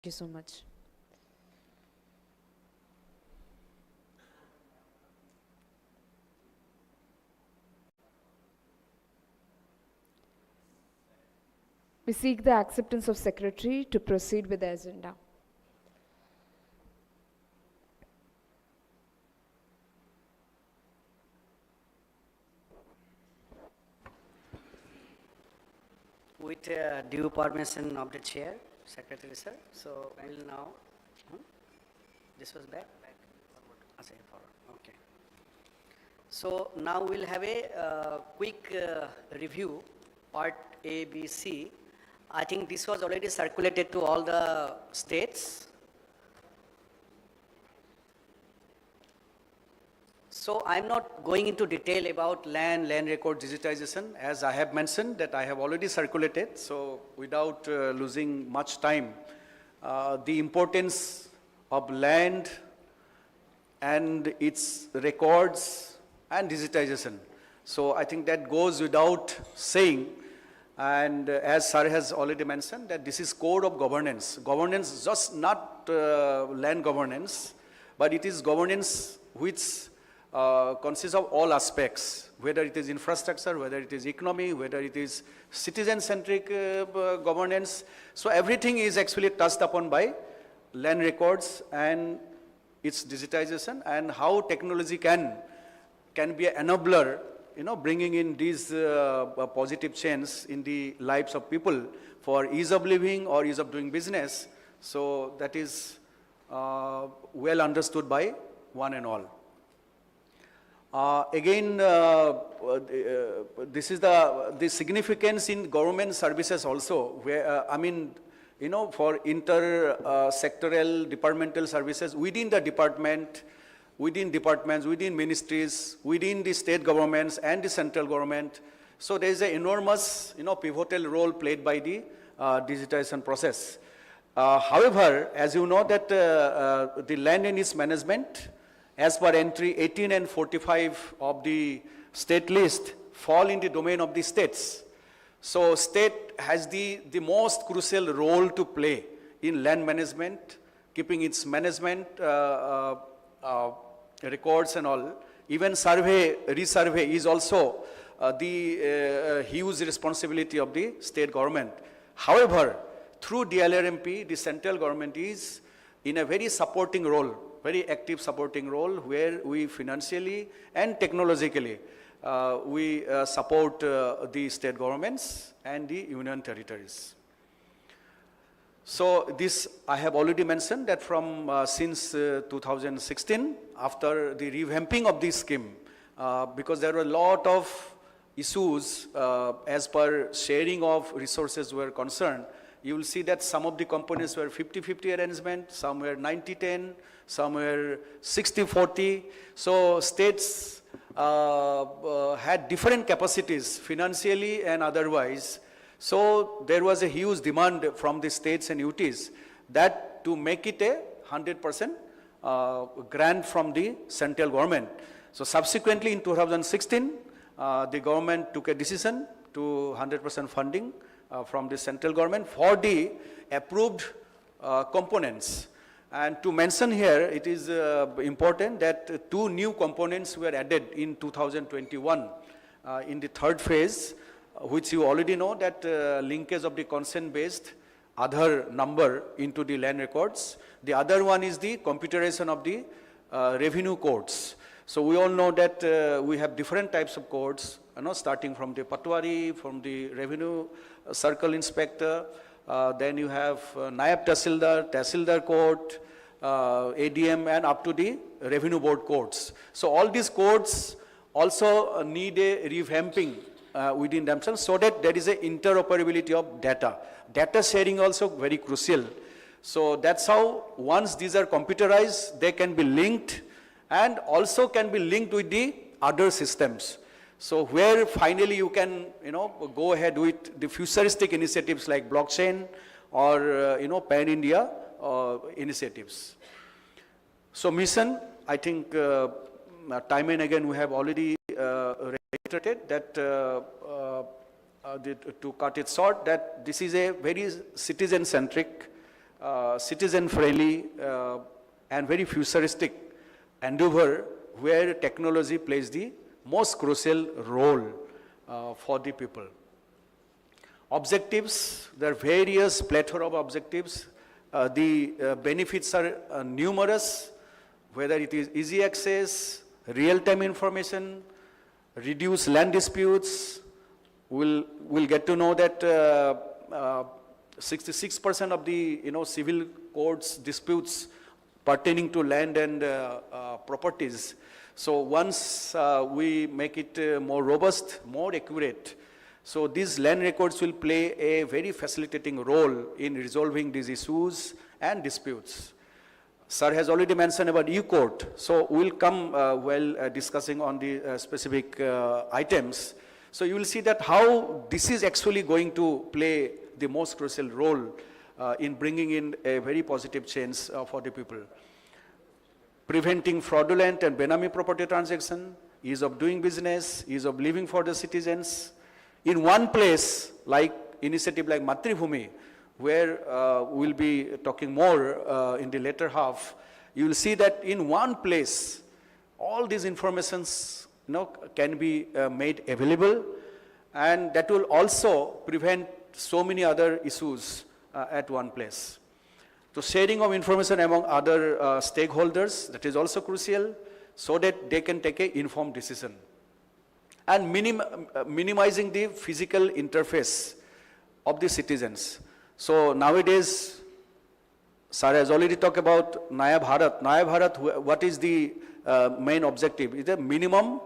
you so much. We seek the acceptance of Secretary to proceed with the agenda. With due permission of the chair, Secretary sir, so I will now, this was back? Okay. So now we'll have a quick review, part A, B, C. I think this was already circulated to all the states. So I'm not going into detail about land record digitization, as I have mentioned that I have already circulated. So without losing much time, the importance of land and its records and digitization. So I think that goes without saying. And as sir has already mentioned, that this is core of governance. Governance, just not land governance, but it is governance which consists of all aspects, whether it is infrastructure, whether it is economy, whether it is citizen-centric governance. So everything is actually touched upon by land records and its digitization, and how technology can be an enabler, bringing in these positive change in the lives of people for ease of living or ease of doing business. So that is well understood by one and all. This is the significance in government services also, where, for inter-sectoral departmental services within the department, within departments, within ministries, within the state governments and the central government. So there is an enormous, pivotal role played by the digitization process. However, as you know that the land and its management, as per entry 18 and 45 of the state list, fall in the domain of the states. So state has the most crucial role to play in land management, keeping its management records and all. Even survey, resurvey is also the huge responsibility of the state government. However, through DILRMP, the central government is in a very supporting role, very active supporting role, where we financially and technologically we support the state governments and the union territories. So this I have already mentioned that from since 2016, after the revamping of this scheme, because there were a lot of issues as per sharing of resources were concerned, you will see that some of the components were 50-50 arrangement, some were 90-10, some were 60-40. So states had different capacities financially and otherwise. So there was a huge demand from the states and UTs that to make it a 100% grant from the central government. So subsequently in 2016, the government took a decision to 100% funding from the central government for the approved components. And to mention here, it is important that 2 new components were added in 2021 in the third phase, which you already know that linkage of the consent-based Aadhaar number into the land records. The other one is the computerization of the revenue codes. So we all know that we have different types of codes, starting from the Patwari, from the revenue circle inspector, then you have Nayab Tahsildar, Tahsildar court, ADM, and up to the revenue board codes. So all these codes also need a revamping within themselves, so that there is a interoperability of data. Data sharing also very crucial. So that's how once these are computerized, they can be linked and also can be linked with the other systems. So where finally you can, go ahead with the futuristic initiatives like blockchain or, pan-India initiatives. So mission, I think time and again we have already reiterated that to cut it short, that this is a very citizen-centric citizen-friendly and very futuristic endeavor where technology plays the most crucial role for the people. Objectives, there are various plethora of objectives. The benefits are numerous, whether it is easy access, real-time information, reduce land disputes. We'll get to know that 66% of the civil courts disputes pertaining to land and properties. So once we make it more robust, more accurate, so these land records will play a very facilitating role in resolving these issues and disputes. Sir has already mentioned about e-court, so we'll come while discussing on the specific items. So you will see that how this is actually going to play the most crucial role in bringing in a very positive change for the people. Preventing fraudulent and benami property transaction, ease of doing business, ease of living for the citizens. In one place, like initiative like Bhoomi, where we'll be talking more in the later half, you will see that in one place, all these informations can be made available, and that will also prevent so many other issues at one place. So sharing of information among other stakeholders, that is also crucial, so that they can take an informed decision. And minimizing the physical interface of the citizens. So nowadays, Sir has already talked about Naya Bharat. Naya Bharat, what is the main objective? It's a minimum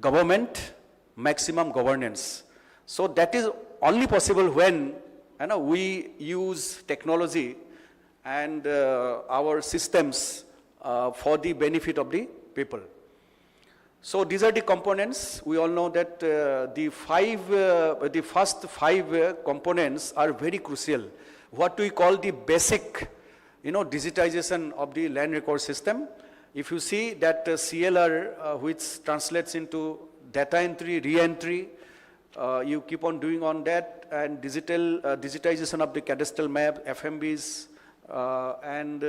government, maximum governance. So that is only possible when we use technology and our systems for the benefit of the people. So these are the components. We all know that the first five components are very crucial. What we call the basic, digitization of the land record system. If you see that CLR, which translates into data entry, re-entry, you keep on doing on that, and digitization of the cadastral map, FMBs, and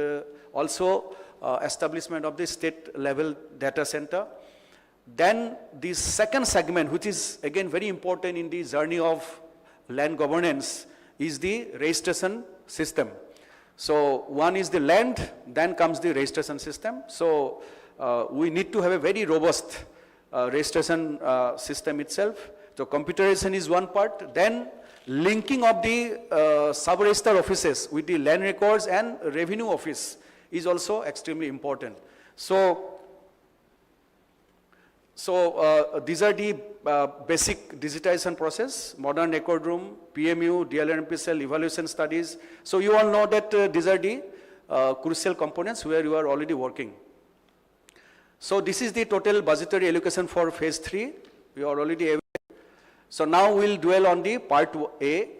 also establishment of the state level data center. Then the second segment, which is again very important in the journey of land governance, is the registration system. So one is the land, then comes the registration system. So we need to have a very robust registration system itself. So computerization is one part, then linking of the sub-register offices with the land records and revenue office is also extremely important. So these are the basic digitization process, modern record room, PMU, DILRMP cell, evaluation studies. So you all know that these are the crucial components where you are already working. So this is the total budgetary allocation for phase 3. We are already aware. So now we'll dwell on the part A.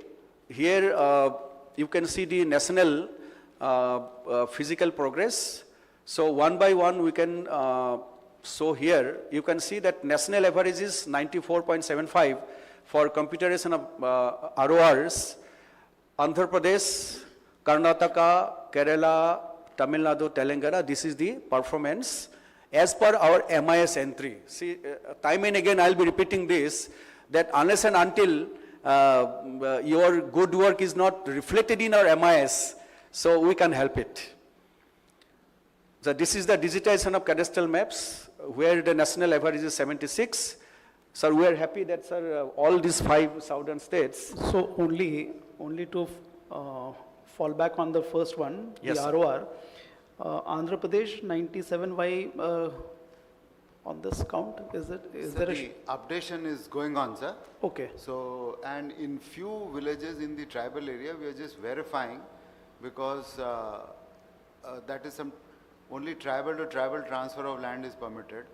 Here you can see the national physical progress. So one by one we can so here you can see that national average is 94.75 for computerization of RORs. Andhra Pradesh, Karnataka, Kerala, Tamil Nadu, Telangana, this is the performance as per our MIS entry. See, time and again I'll be repeating this, that unless and until your good work is not reflected in our MIS, so we can help it. So this is the digitization of cadastral maps, where the national average is 76. Sir, we are happy that, sir, all these 5 southern states. So only to fall back on the first one, Yes, the sir. ROR. Andhra Pradesh 97, why on this count? Is Sir, there a? the updation is going on, sir. Okay. So, and in few villages in the tribal area, we are just verifying because that is some only tribal to tribal transfer of land is permitted.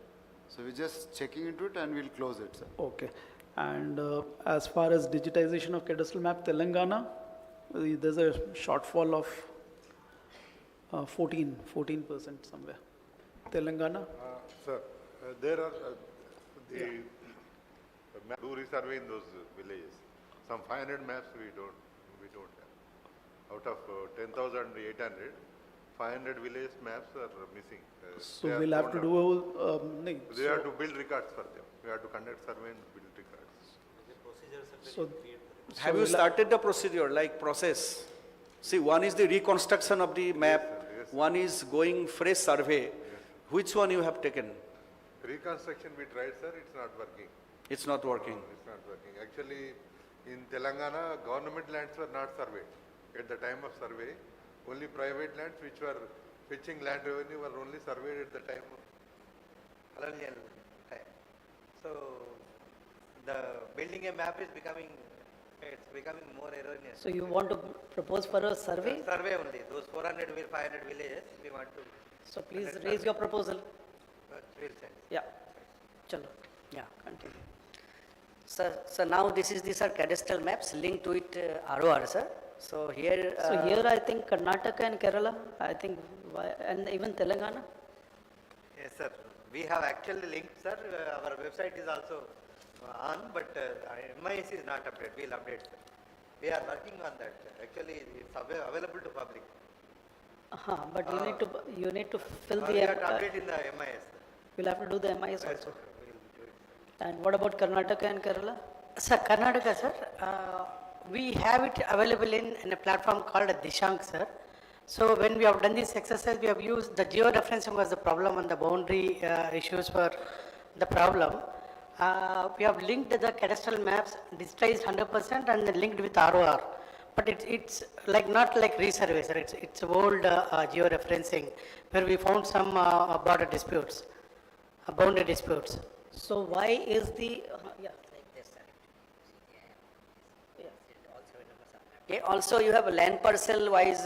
So we're just checking into it and we'll close it, sir. Okay. And as far as digitization of cadastral map, Telangana, there's a shortfall of 14% somewhere. Telangana? Sir, there are the do resurvey in those villages. Some 500 maps we don't have. Out of 10,800, 500 village maps are missing. So They are we'll have to found do, out. nahi, They have to build records for them. We have to conduct survey and build records. so. Have you started the procedure, like process? See, one is the reconstruction of the map, one is going fresh survey. Which one you have taken? Reconstruction we tried, sir, it's not working. It's not working. No, it's not working. Actually, in Telangana, government lands were not surveyed. At the time of survey, only private lands which were fetching land revenue were only surveyed at the time of. colonial time. So the building a map is becoming, it's becoming more erroneous. So you want to propose for a survey? Survey only, those 400 or 500 villages, we want to, So please raise your proposal. we'll send. Yeah. Chalo. Yeah, continue. So now this is the sir cadastral maps linked to it ROR, sir. So here. Uh, So here I think Karnataka and Kerala, I think, and even Telangana. Yes, sir. We have actually linked, sir. Our website is also on, but MIS is not updated. We'll update, sir. We are working on that. Actually, it's available to public. But you need to fill We the. have to update in the MIS. We'll have to do the MIS Yes, also. sir. We'll do it. And what about Karnataka and Kerala? Sir, Karnataka, sir, we have it available in a platform called Dishank, sir. So when we have done this exercise, we have used the geo-referencing was the problem and the boundary issues were the problem. We have linked the cadastral maps, digitized 100% and then linked with ROR. But it's like not like resurvey, sir. It's old geo-referencing where we found some border disputes, boundary disputes. So why is the, yeah. Yeah. Also you have a land parcel wise.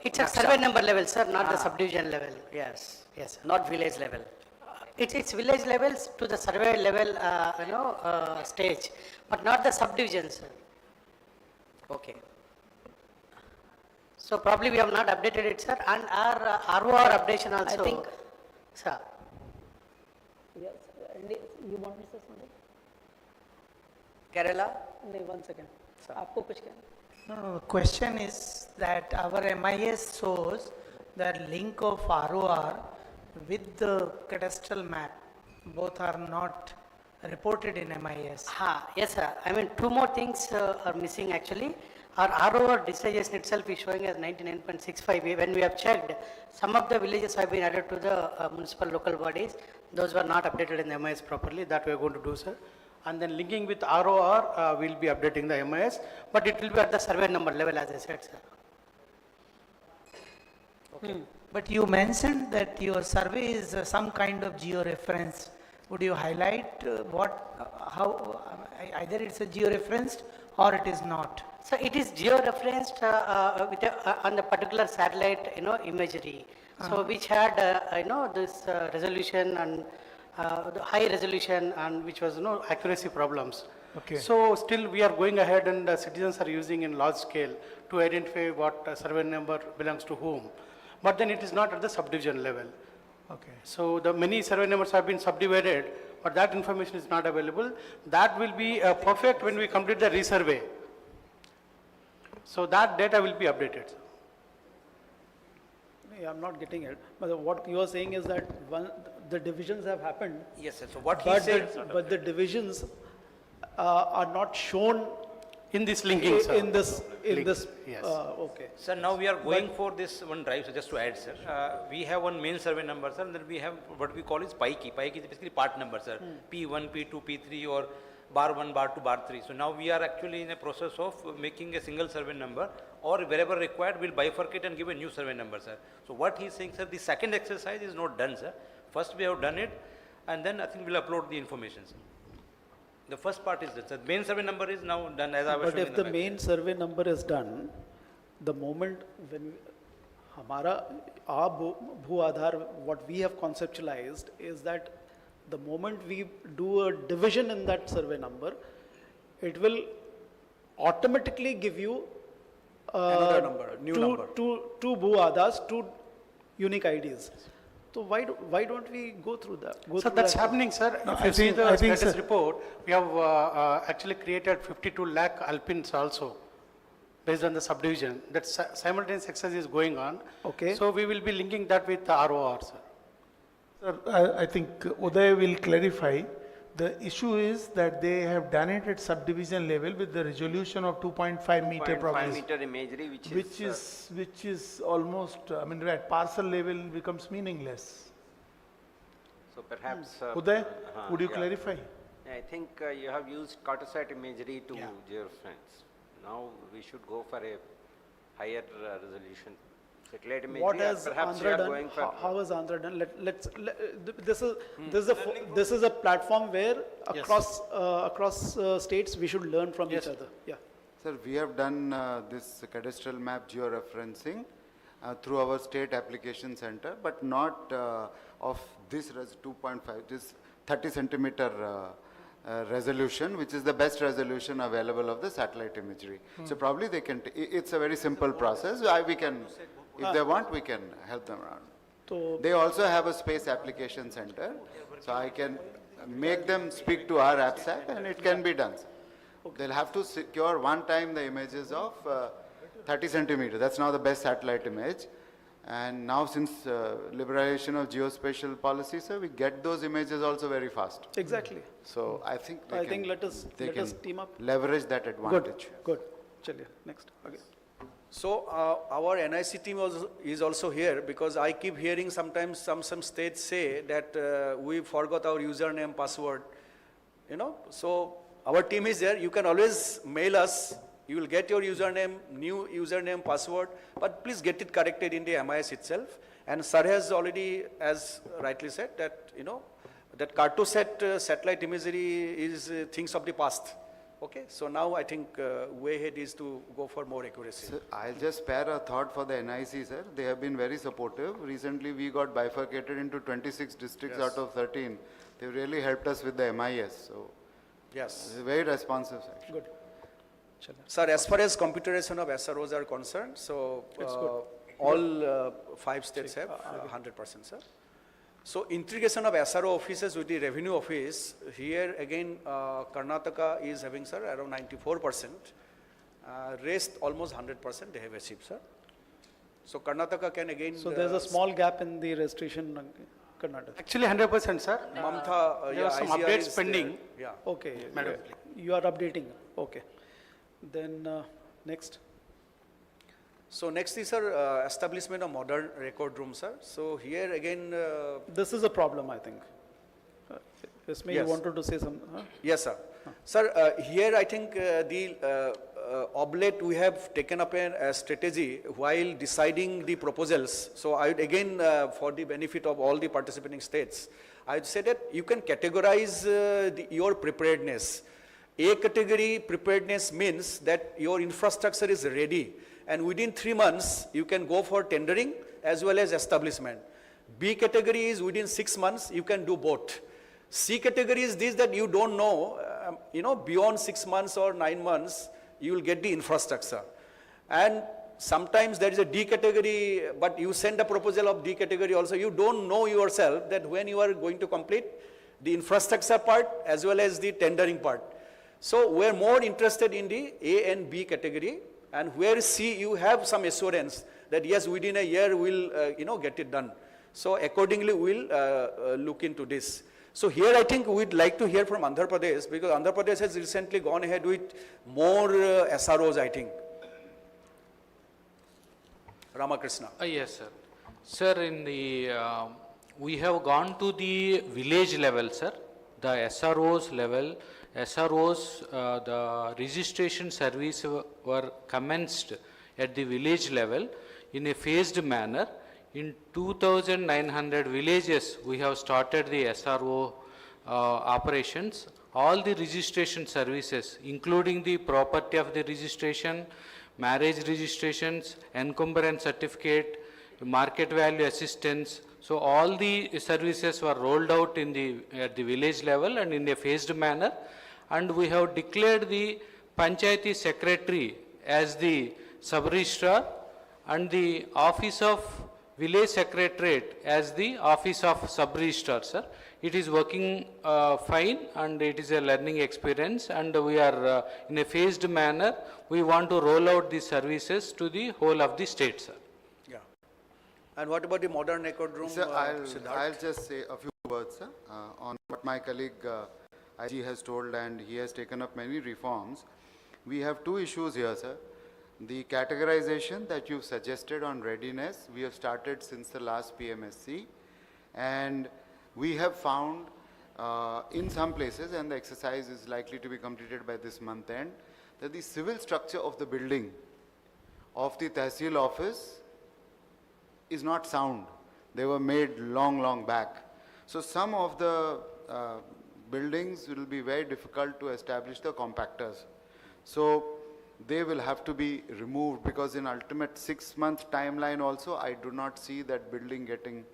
It's at survey number level, sir, not the subdivision level. Yes, yes. Sir. Not village level. It's village levels to the survey level, stage, but not the subdivision, sir. Okay. So probably we have not updated it, sir, and our ROR updation also. I think. Sir, Yes, you want to say something? Kerala? No, 1 second. आपको कुछ कहना? No, the question is that our MIS shows the link of ROR with the cadastral map. Both are not reported in MIS. Yes, sir. I mean, two more things are missing actually. Our ROR digitization itself is showing as 99.65. When we have checked, some of the villages have been added to the municipal local bodies. Those were not updated in the MIS properly. That we are going to do, sir. And then linking with ROR, we'll be updating the MIS, but it will be at the survey number level, as I said, sir. Okay. But you mentioned that your survey is some kind of geo-reference. Would you highlight how, either it's a geo-referenced or it is not? So it is geo-referenced on the particular satellite, imagery. So which had, this resolution and the high resolution and which was, accuracy problems. Okay. So still we are going ahead and citizens are using in large scale to identify what survey number belongs to whom. But then it is not at the subdivision level. Okay. So the many survey numbers have been subdivided, but that information is not available. That will be perfect when we complete the resurvey. So that data will be updated. I'm not getting it. But what you are saying is that the divisions have happened. Yes, sir. So what he But said. but the divisions are not shown In this linking, sir. in this, yes. okay. Sir, now we are going for this one drive, so just to add, sir, we have one main survey number, sir, and then we have what we call is pi key. Pi key is basically part number, sir. P1, P2, P3 or bar 1, bar 2, bar 3. So now we are actually in a process of making a single survey number, or wherever required, we'll bifurcate and give a new survey number, sir. So what he's saying, sir, the second exercise is not done, sir. First we have done it, and then I think we'll upload the information, sir. The first part is that, sir. Main survey number is now done as I was But showing if in the map. main survey number is done, the moment when our Bhu Aadhar, what we have conceptualized is that the moment we do a division in that survey number, it will automatically give you Another number, new number. two Bhu Aadhars, 2 unique IDs. So why don't we go through that? So that's happening, sir. If you see the status report, we have actually created 52 lakh Alpins also. based on the subdivision. That simultaneous exercise is going on. Okay. So we will be linking that with the ROR, sir. Sir, I think Uday will clarify. The issue is that they have done it at subdivision level with the resolution of 2.5 meter 2.5 probably. meter imagery, Which is almost, I mean, at parcel level becomes meaningless. so perhaps. Uday, would you yeah. clarify? I think you have used cartosat imagery to georeference. Now we should go for a higher resolution satellite imagery. What or has perhaps you Andhra are done? going for How has Andhra done? This is a platform where across states we should learn from each other. Yeah. Sir, we have done this cadastral map georeferencing through our state application center, but not of this 2.5, this 30 centimeter resolution, which is the best resolution available of the satellite imagery. So probably they can, it's a very simple process. We can, if they want, we can help them around. So They also have a space application center, so I can make them speak to our AppSec and it can be done. They'll have to secure one time the images of 30 centimeter. That's now the best satellite image. And now since liberalization of geospatial policy, sir, we get those images also very fast. exactly. So I think Let us team up. leverage that advantage. Good. Chaliye, next. Okay. So our NIC team is also here because I keep hearing sometimes some states say that we forgot our username, password, you know. So our team is there. You can always mail us. You will get your username, new username, password, but please get it corrected in the MIS itself. And sir has already, as rightly said, that, you know, that cartosat satellite imagery is things of the past. Okay, so now I think way ahead is to go for more accuracy. Sir, I'll just spare a thought for the NIC, sir. They have been very supportive. Recently, we got bifurcated into 26 districts out of 13. They really helped us with the MIS. So, Yes. very responsive, sir. Good. Sir, as far as computerization of SROs are concerned, so all 5 states have 100%, sir. So integration of SRO offices with the revenue office, here again Karnataka is having, sir, around 94%. Rest almost 100% they have achieved, sir. So Karnataka can again. So there's a small gap in the registration, Karnataka. Actually 100%, sir. Mamta, There are some ICR updates is pending. Yeah. Okay. Madam. You are updating. Okay. Then next. So next is, sir, establishment of modern record room, sir. So here again. This is a problem, I think. Ismail, you Yes. wanted to say something? Huh? Yes, sir. Sir, here I think oblate we have taken up a strategy while deciding the proposals. So I would again, for the benefit of all the participating states, I would say that you can categorize your preparedness. A category preparedness means that your infrastructure is ready and within 3 months you can go for tendering as well as establishment. B category is within 6 months you can do both. C category is this that you don't know, you know, beyond 6 months or 9 months you will get the infrastructure. And sometimes there is a D category, but you send a proposal of D category also. You don't know yourself that when you are going to complete the infrastructure part as well as the tendering part. So we're more interested in the A and B category, and where C you have some assurance that yes, within a year we'll you know, get it done. So accordingly we'll look into this. So here I think we'd like to hear from Andhra Pradesh, because Andhra Pradesh has recently gone ahead with more SROs, I think. Ramakrishna. Yes, sir. Sir, in the, we have gone to the village level, sir, the SROs level. SROs, the registration service were commenced at the village level in a phased manner. In 2,900 villages, we have started the SRO operations. All the registration services, including the property of the registration, marriage registrations, encumbrance certificate, market value assistance. So all the services were rolled out in at the village level and in a phased manner. And we have declared the Panchayati Secretary as the sub-registrar, and the Office of village secretariat as the office of sub-registrar, sir. It is working fine and it is a learning experience, and we are in a phased manner, we want to roll out these services to the whole of the state, sir. Yeah. And what about the modern record room? Sir, Siddharth? I'll just say a few words, sir, on what my colleague IG has told, and he has taken up many reforms. We have two issues here, sir. The categorization that you've suggested on readiness, we have started since the last PMSC, and we have found in some places, and the exercise is likely to be completed by this month end, that the civil structure of the building of the Tehsil office is not sound. They were made long back. So some of the buildings will be very difficult to establish the compactors. So they will have to be removed, because in ultimate 6-month timeline also, I do not see that building getting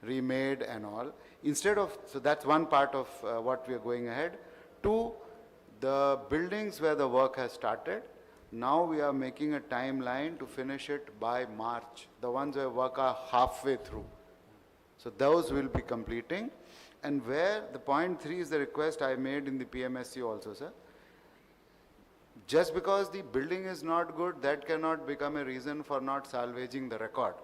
remade and all. Instead of, so that's one part of what we are going ahead. Two, the buildings where the work has started, now we are making a timeline to finish it by March. The ones where work are halfway through. So those will be completing. And where the point 3 is the request I made in the PMSC also, sir. Just because the building is not good, that cannot become a reason for not salvaging the record,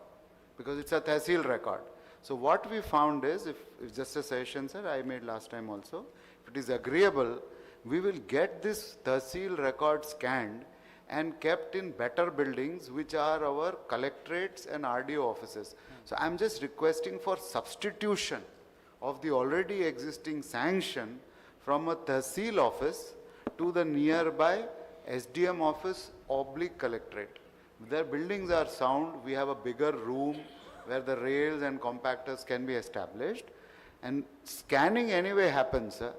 because it's a Tehsil record. So what we found is, if just a suggestion, sir, I made last time also, if it is agreeable, we will get this Tehsil record scanned and kept in better buildings, which are our collectorates and RDO offices. So I'm just requesting for substitution of the already existing sanction from a Tehsil office to the nearby SDM office / collectorate. Their buildings are sound, we have a bigger room where the rails and compactors can be established, and scanning anyway happens, sir.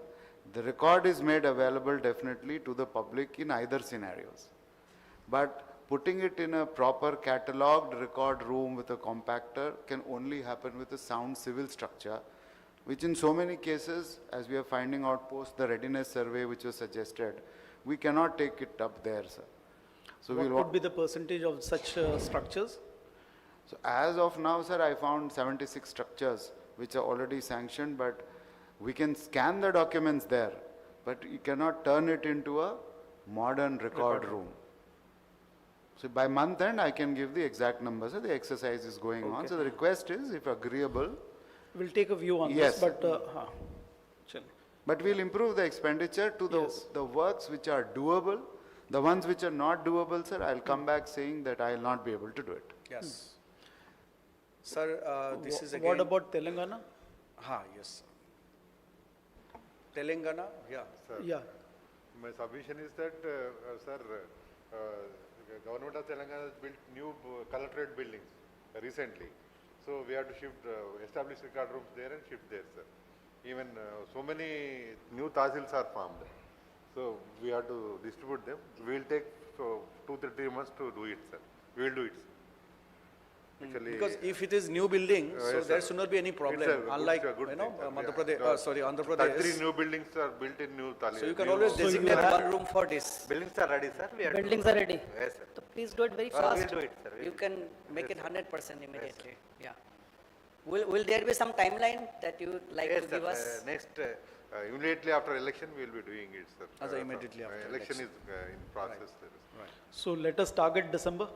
The record is made available definitely to the public in either scenarios. But putting it in a proper catalogued record room with a compactor can only happen with a sound civil structure, which in so many cases, as we are finding out post the readiness survey which was suggested, we cannot take it up there, sir. So What would be the percentage of such structures? So as of now, sir, I found 76 structures which are already sanctioned, but we can scan the documents there, but you cannot turn it into a modern record room. So by month end, I can give the exact numbers. So the exercise is going on. So the request is, if agreeable, We'll take a view on Yes. this, but but we'll improve the expenditure to the works which are doable. The ones which are not doable, sir, I'll come back saying that I'll not be able to do it. Yes. Sir, this is again. what about Telangana? Yes. Telangana, yeah. Sir, Yeah. my submission is that, sir, government of Telangana has built new collectorate buildings recently. So we have to shift, establish record rooms there and shift there, sir. Even so many new tahsils are formed. So we have to distribute them. We will take 2-3 months to do it, sir. We will do it, sir. Actually, Because if it is new building, so yes, there sir. should not be any problem. It's a good- Unlike, it's a good you know, thing, sir. Madhya Yeah. Pradesh, sorry, Andhra 33 Pradesh. new buildings are built in new Tali. So you can new- always So you designate have- one room for this. Buildings are ready, sir. We are Buildings are ready. Yes, sir. So please do it very We'll fast. do it, sir. You can make it 100% immediately. Yeah. Will there be some timeline that you would like Yes, to sir. give us? Next, Immediately after election, we will be doing it, sir. As immediately after Election is in process. There is. So let us target December.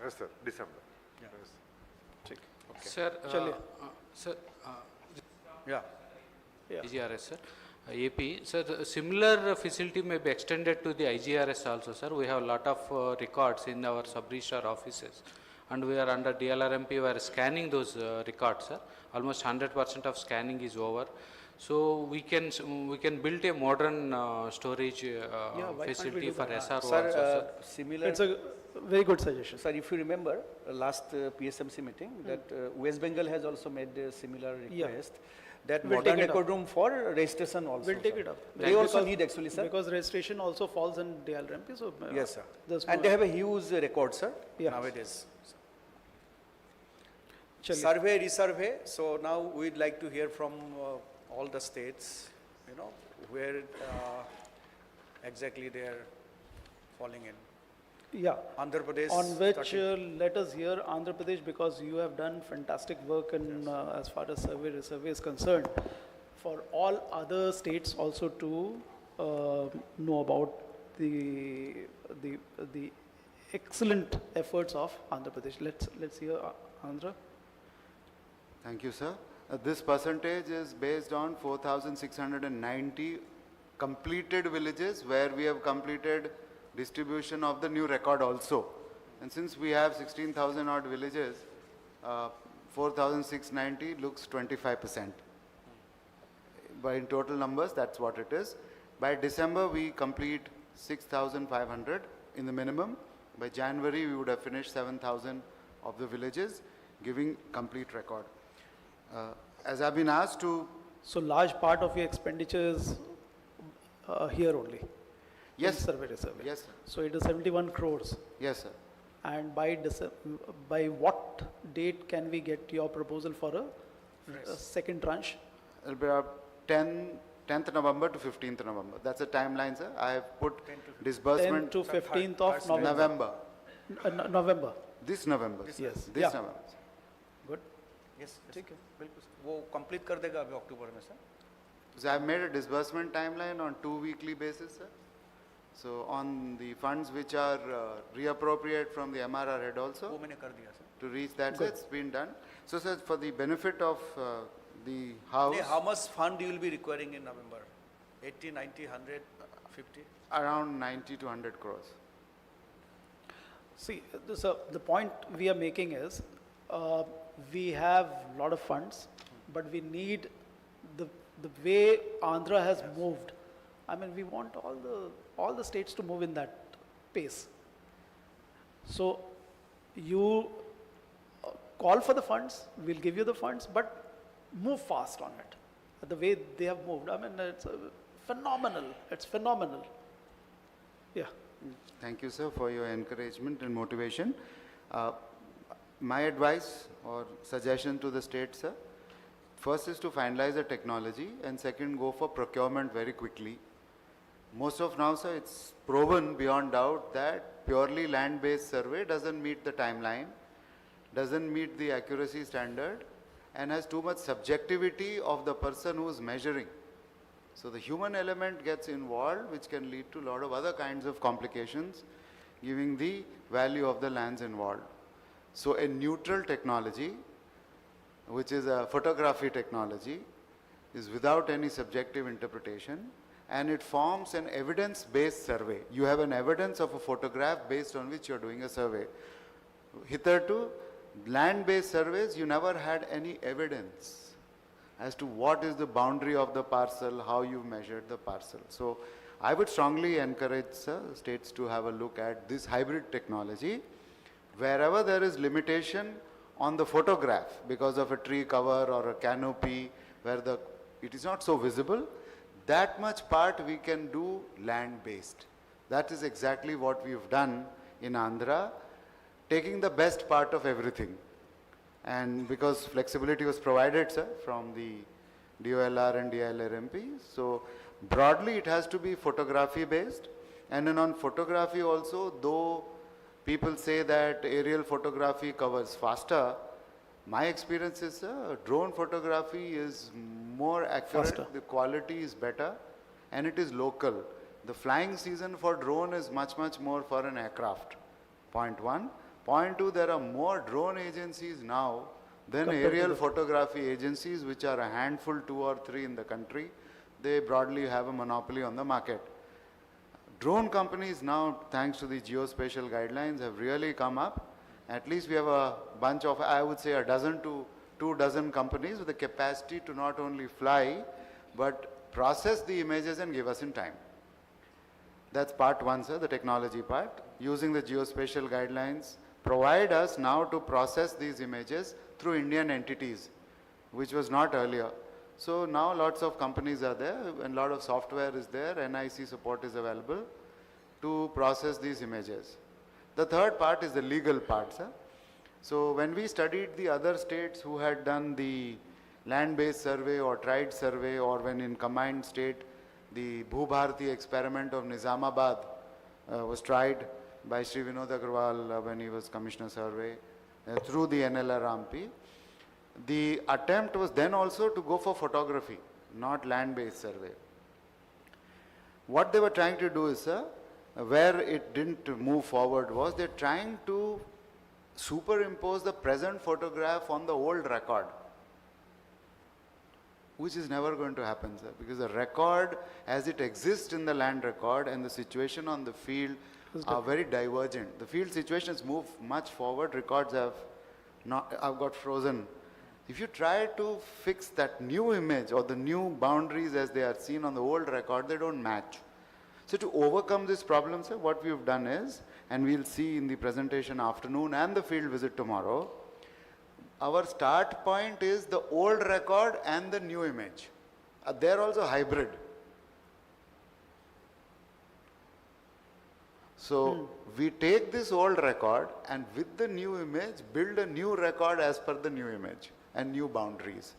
Yes, sir. December. Yeah. Yes. Sir, Chaliye. sir, Yeah. Yeah. IGRS, sir. AP, sir, the similar facility may be extended to the IGRS also, sir. We have a lot of records in our sub-registrar offices, and we are under DLRMP, we are scanning those records, sir. Almost 100% of scanning is over. So we can build a modern storage why can't we facility do for that? SRO Sir, also, sir. similar. It's a very good suggestion. Sir, if you remember, last PSMC meeting, that West Bengal has also made a similar Yeah. request. That We'll modern take it up. record room for registration also. We'll take sir. it up. They also Because- need actually, sir. Because registration also falls in DILRMP, so. Yes, sir. there's And no- they have a huge record, sir, Yeah. nowadays. Chaliye. Survey, resurvey. So now we'd like to hear from all the states, you know, where exactly they are falling in. Yeah. Andhra Pradesh. On which, 30. let us hear Andhra Pradesh, because you have done fantastic work in, as far as survey is concerned. For all other states also to know about the excellent efforts of Andhra Pradesh. Let's hear Andhra. Thank you, sir. This percentage is based on 4,690 completed villages where we have completed distribution of the new record also. And since we have 16,000 odd villages, 4,690 looks 25%. But in total numbers, that's what it is. By December, we complete 6,500 in the minimum. By January, we would have finished 7,000 of the villages, giving complete record. As I've been asked to... So large part of your expenditure is here only? Yes. In survey to survey? Yes, sir. So it is 71 crores? Yes, sir. And by what date can we get your proposal for a second tranche? It'll be 10th November to 15th November. That's the timeline, sir. I have put 10 disbursement to 15th of November. November. November. This November. Yes. This Yeah. November. Good. Yes, ठीक है, बिल्कुल sir. वो complete कर देगा अभी अक्टूबर में sir. So I've made a disbursement timeline on 2 weekly basis, sir. So on the funds which are reappropriate from the MRR head also, वो मैंने कर दिया sir. to reach that, sir, it's been done. So sir, for the benefit of the house, How much fund you will be requiring in November? 80, 90, 100, 50? around 90 to 100 crores. See, the point we are making is, we have a lot of funds, but we need the way Andhra has moved. I mean, we want all the states to move in that pace. So you call for the funds, we'll give you the funds, but move fast on it. The way they have moved, I mean, it's phenomenal. It's phenomenal. Yeah. Thank you, sir, for your encouragement and motivation. My advice or suggestion to the state, sir, first is to finalize the technology, and second, go for procurement very quickly. Most of now, sir, it's proven beyond doubt that purely land-based survey doesn't meet the timeline, doesn't meet the accuracy standard, and has too much subjectivity of the person who is measuring. So the human element gets involved, which can lead to a lot of other kinds of complications, giving the value of the lands involved. So a neutral technology, which is a photography technology, is without any subjective interpretation, and it forms an evidence-based survey. You have an evidence of a photograph based on which you're doing a survey. Hitherto, land-based surveys, you never had any evidence as to what is the boundary of the parcel, how you measured the parcel. So I would strongly encourage states to have a look at this hybrid technology. Wherever there is limitation on the photograph because of a tree cover or a canopy where it is not so visible, that much part we can do land-based. That is exactly what we've done in Andhra, taking the best part of everything. And because flexibility was provided, sir, from the DOLR and DILRMP, so broadly it has to be photography-based. And then on photography also, though people say that aerial photography covers faster, my experience is drone photography is more accurate, Faster. the quality is better, and it is local. The flying season for drone is much, much more for an aircraft, point one. Point two, there are more drone agencies now than Compared to aerial the- photography agencies, which are a handful, 2 or 3 in the country. They broadly have a monopoly on the market. Drone companies now, thanks to the geospatial guidelines, have really come up. At least we have a bunch of, I would say, a dozen to 2 dozen companies with the capacity to not only fly, but process the images and give us in time. That's part one, sir, the technology part. Using the geospatial guidelines, provide us now to process these images through Indian entities, which was not earlier. So now lots of companies are there and lot of software is there, NIC support is available to process these images. The third part is the legal part, sir. So when we studied the other states who had done the land-based survey or tried survey, or when in combined state, the Bhubharti experiment of Nizamabad was tried, by Sri Vinod Agarwal when he was Commissioner Survey through the DILRMP. The attempt was then also to go for photography, not land-based survey. What they were trying to do is, sir, where it didn't move forward was they're trying to superimpose the present photograph on the old record, which is never going to happen, sir, because the record as it exists in the land record and the situation on the field are very divergent. The field situations move much forward, records have got frozen. If you try to fix that new image or the new boundaries as they are seen on the old record, they don't match. So to overcome this problem, sir, what we've done is, and we'll see in the presentation afternoon and the field visit tomorrow, our start point is the old record and the new image. They're also hybrid. So we take this old record and with the new image, build a new record as per the new image and new boundaries.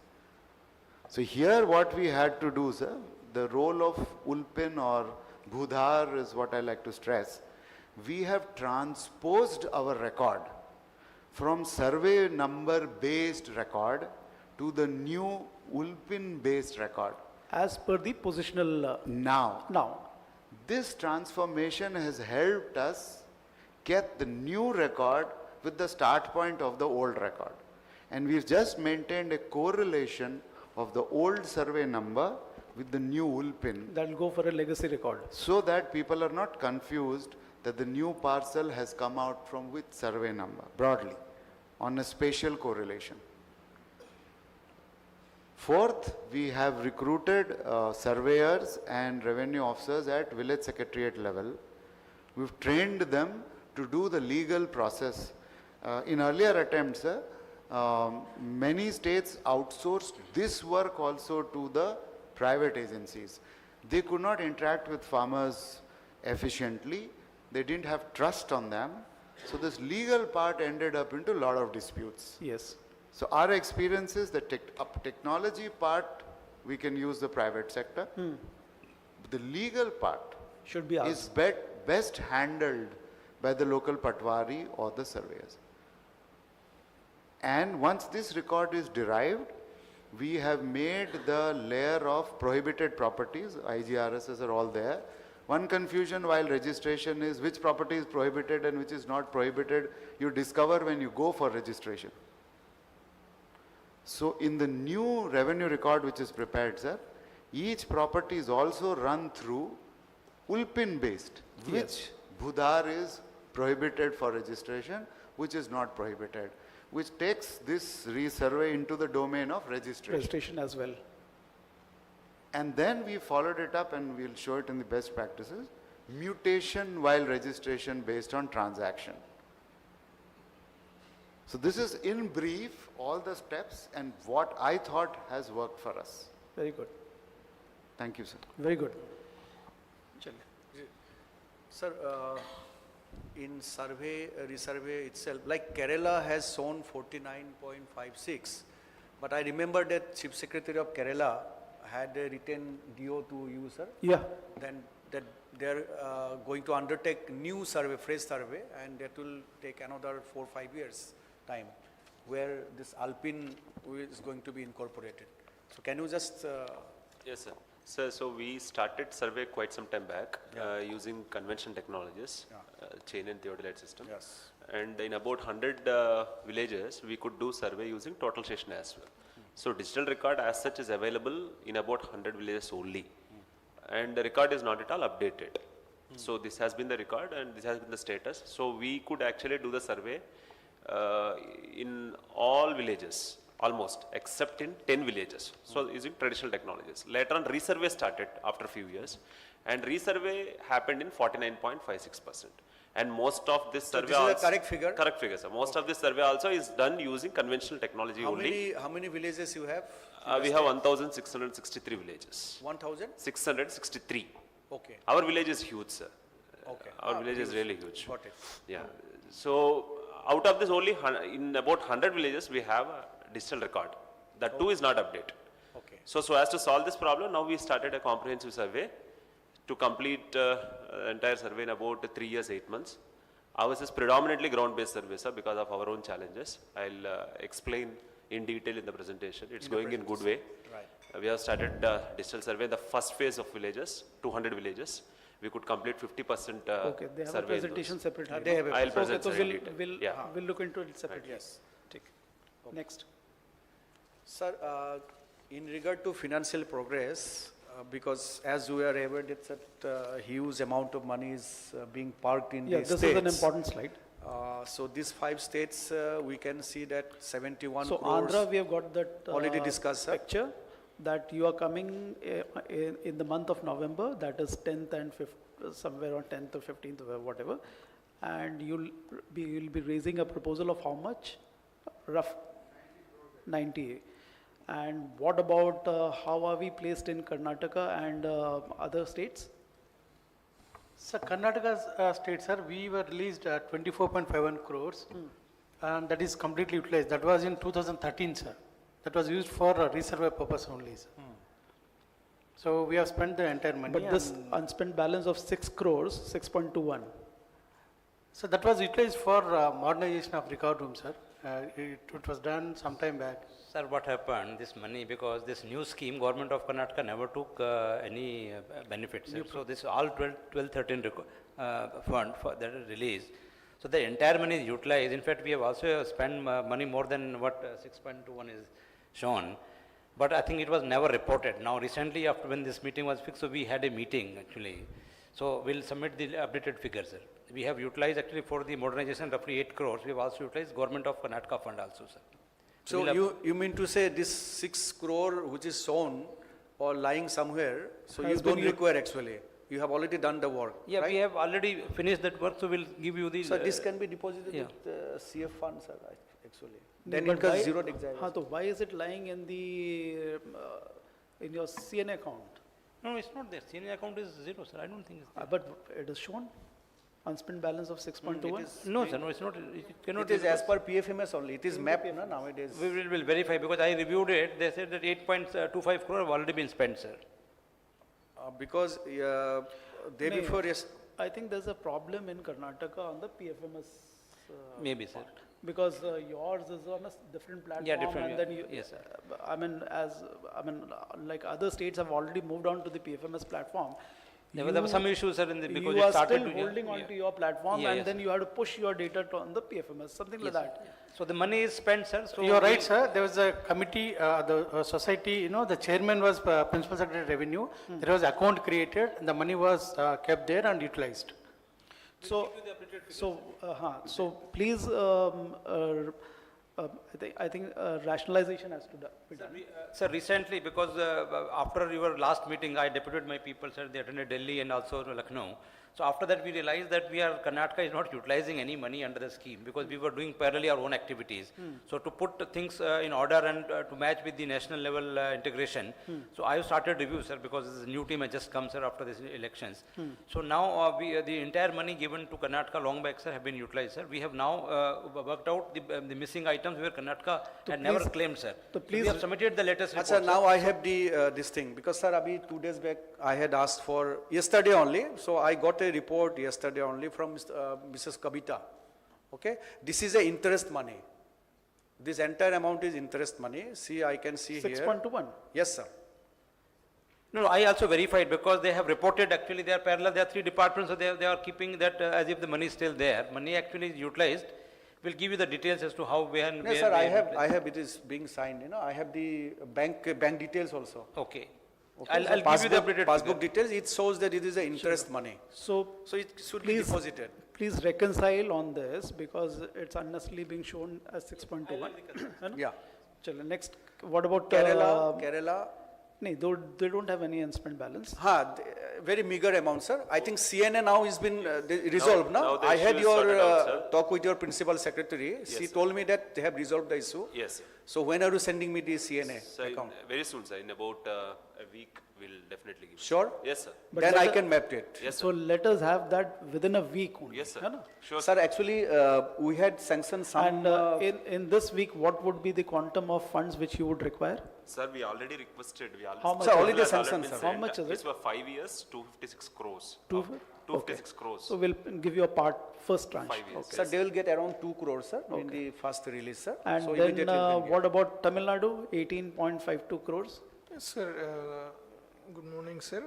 So here what we had to do, sir, the role of Ulpin or Bhudhar is what I like to stress. We have transposed our record from survey number based record to the new Ulpin based record. As per the positional now. This transformation has helped us get the new record with the start point of the old record. And we've just maintained a correlation of the old survey number with the new Ulpin. That will go for a legacy record. So that people are not confused that the new parcel has come out from which survey number, broadly, on a spatial correlation. Fourth, we have recruited surveyors and revenue officers at village secretariat level. We've trained them to do the legal process. In earlier attempts, many states outsourced this work also to the private agencies. They could not interact with farmers efficiently. They didn't have trust on them. So this legal part ended up into a lot of disputes. Yes. So our experience is that technology part, we can use the private sector. The legal part should be is best handled by the local patwari or the surveyors. And once this record is derived, we have made the layer of prohibited properties, IGRSs are all there. One confusion while registration is which property is prohibited and which is not prohibited, you discover when you go for registration. So in the new revenue record which is prepared, sir, each property is also run through Ulpin based, which Bhudhar is prohibited for registration, which is not prohibited, which takes this resurvey into the domain of registration. Registration as well. And then we followed it up and we'll show it in the best practices, mutation while registration based on transaction. So this is in brief all the steps and what I thought has worked for us. Very good. Thank you, sir. Very good. Sir, in survey, resurvey itself, like Kerala has shown 49.56, but I remember that Chief Secretary of Kerala had a written DO to you, sir. Yeah. Then that they're going to undertake new survey, fresh survey, and that will take another 4 or 5 years time, where this Alpine is going to be incorporated. So can you just... Yes, sir. Sir, so we started survey quite some time back using conventional technologies, chain and theodolite system. Yes. And in about 100 villages, we could do survey using total station as well. So digital record as such is available in about 100 villages only. And the record is not at all updated. So this has been the record and this has been the status. So we could actually do the survey in all villages, almost, except in 10 villages. So using traditional technologies. Later on, resurvey started after a few years, and resurvey happened in 49.56%. And most of this survey this is a correct figure? Correct figure, sir. Most of this survey also is done using conventional technology only. How many villages you have? We have 1,663 villages. 1,000? 663. Okay. Our village is huge, sir. Okay. Our village is really huge. Got it. Yeah. So out of this only in about 100 villages we have a digital record. That too is not updated. Okay. So as to solve this problem, now we started a comprehensive survey to complete entire survey in about 3 years, 8 months. Ours is predominantly ground-based survey, sir, because of our own challenges. I'll explain in detail in the presentation. It's going in good way. Right. We have started digital survey, the first phase of villages, 200 villages. We could complete 50% Okay, they have a survey in presentation those. separately. They have a I'll So, present so sir, in detail. Yeah. we'll look into it separately. Yes. Take. Next. Sir, in regard to financial progress, because as we are aware that huge amount of money is being parked in Yeah, the this states. is an important slide. So these 5 states, we can see that 71 So crores. Andhra, we have got that already discussed, sir. picture that you are coming in the month of November, that is 10th and 5th, somewhere on 10th or 15th or whatever, and you'll be raising a proposal of how much? Rough 90. And what about how are we placed in Karnataka and other states? So Karnataka state, sir, we were released 24.51 crores and that is completely utilized. That was in 2013, sir. That was used for a resurvey purpose only, sir. So we have spent the entire money. But this and- unspent balance of 6 crores, 6.21. So that was utilized for modernization of record room, sir. It was done some time back. Sir, what happened, this money, because this new scheme, government of Karnataka never took any benefits. Sir. So this all 12, 13 fund for that is released. So the entire money is utilized. In fact, we have also spent money more than what 6.21 is shown. But I think it was never reported. Now recently, after when this meeting was fixed, so we had a meeting actually. So we'll submit the updated figures, sir. We have utilized actually for the modernization roughly 8 crores. We have also utilized government of Karnataka fund also, sir. So We'll you mean to say this 6 crore which is shown or lying somewhere, so you Has been don't require actually. You have already done the work, Yeah, right? we have already finished that work, so we'll give you the. So this can be deposited yeah. with CF funds, sir, actually. No, Then but it comes why- zero exaggeration. हाँ, तो why is it lying in the in your CNA account? No, it's not there. Senior account is zero, sir. I don't think it's there. But it is shown unspent balance of 6.21. No, sir, no, it's not. It cannot. It is be as per PFMS only. It is mapped na, nowadays. We will verify because I reviewed it. They said that 8.25 crore have already been spent, sir. Because day No, before, yes, I think there's a problem in Karnataka on the PFMS. Maybe, sir. Because yours is on a different platform. Yeah, different, And yeah. then you, Yes, sir. like other states have already moved on to the PFMS platform. There were some issues, sir, because you it are started still to- yeah, holding on yeah. to your platform Yeah, and yes, then sir. you have to push your data on the PFMS, something like that. So the money is spent, sir. So You are right, sir. There was a committee, the society, you know, the chairman was principal secretary revenue. There was account created, and the money was kept there and utilized. So please, I think rationalization has to be done. Sir, recently, because after your last meeting, I deputed my people, sir, they attended Delhi and also Lucknow. So after that, we realized that Karnataka is not utilizing any money under the scheme because we were doing parallelly our own activities. So to put things in order and to match with the national level integration, so I started review, sir, because this new team has just come, sir, after these elections. So now the entire money given to Karnataka long back, sir, have been utilized, sir. We have now worked out the missing items where Karnataka had never claimed, sir. So We please- have submitted the latest report. Sir, sir. now I have the this thing because sir, abhi 2 days back I had asked for yesterday only, so I got a report yesterday only from Mrs. Kabita. Okay, this is a interest money. This entire amount is interest money. See, I can see here. 6.21. Yes, sir. No, I also verified because they have reported actually they are parallel, there are 3 departments, so they are keeping that as if the money is still there. Money actually is utilized. We'll give you the details as to how, where. Yes, sir. I have. It is being signed. You know, I have the bank details also. Okay. Okay, I'll give you the updated passbook figure. details. It shows that it is a interest money. So it should be deposited. Please reconcile on this because it's unnecessarily being shown as 6.21. है ना? Yeah. Chalo, next, what about Kerala. No, they don't have any unspent balance. Very meager amount, sir. I think CNA now has been resolved, now no? the I issue had is your sorted out, sir. talk with your principal secretary. She sir. told me that they have resolved the issue. Yes, sir. So when are you sending me the CNA So account? very soon, sir. In about a week, we'll definitely give. Sure? Yes, sir. But Then let I us- can map it. Yes, So sir. let us have that within a week only. Yes, sir. है ना? Sure, Sir, actually, we had sanctioned some. And in this week, what would be the quantum of funds which you would require? Sir, we already requested. We already How much Sir, is already has sanctioned, been sir. How sent. much is It's it? for 5 years, 256 crores. Two- 256 crores. So we'll give you a first tranche. 5 years. Okay. Sir, they will get around 2 crores, sir, in the first release, sir. And So then immediately they'll get. what about Tamil Nadu, 18.52 crores? Yes, sir, good morning, sir.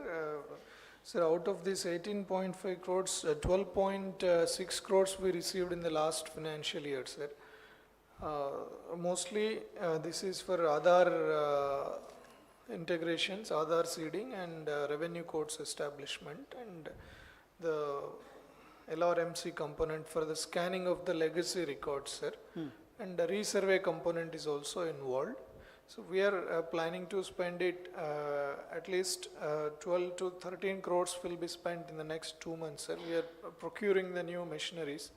Sir, out of this 18.5 crores, 12.6 crores we received in the last financial year, sir. Mostly, this is for Aadhaar integrations, Aadhaar seeding and revenue codes establishment, and the LRMC component for the scanning of the legacy records, sir. And the resurvey component is also involved. So we are planning to spend it at least 12 to 13 crores will be spent in the next 2 months, sir. We are procuring the new machineries,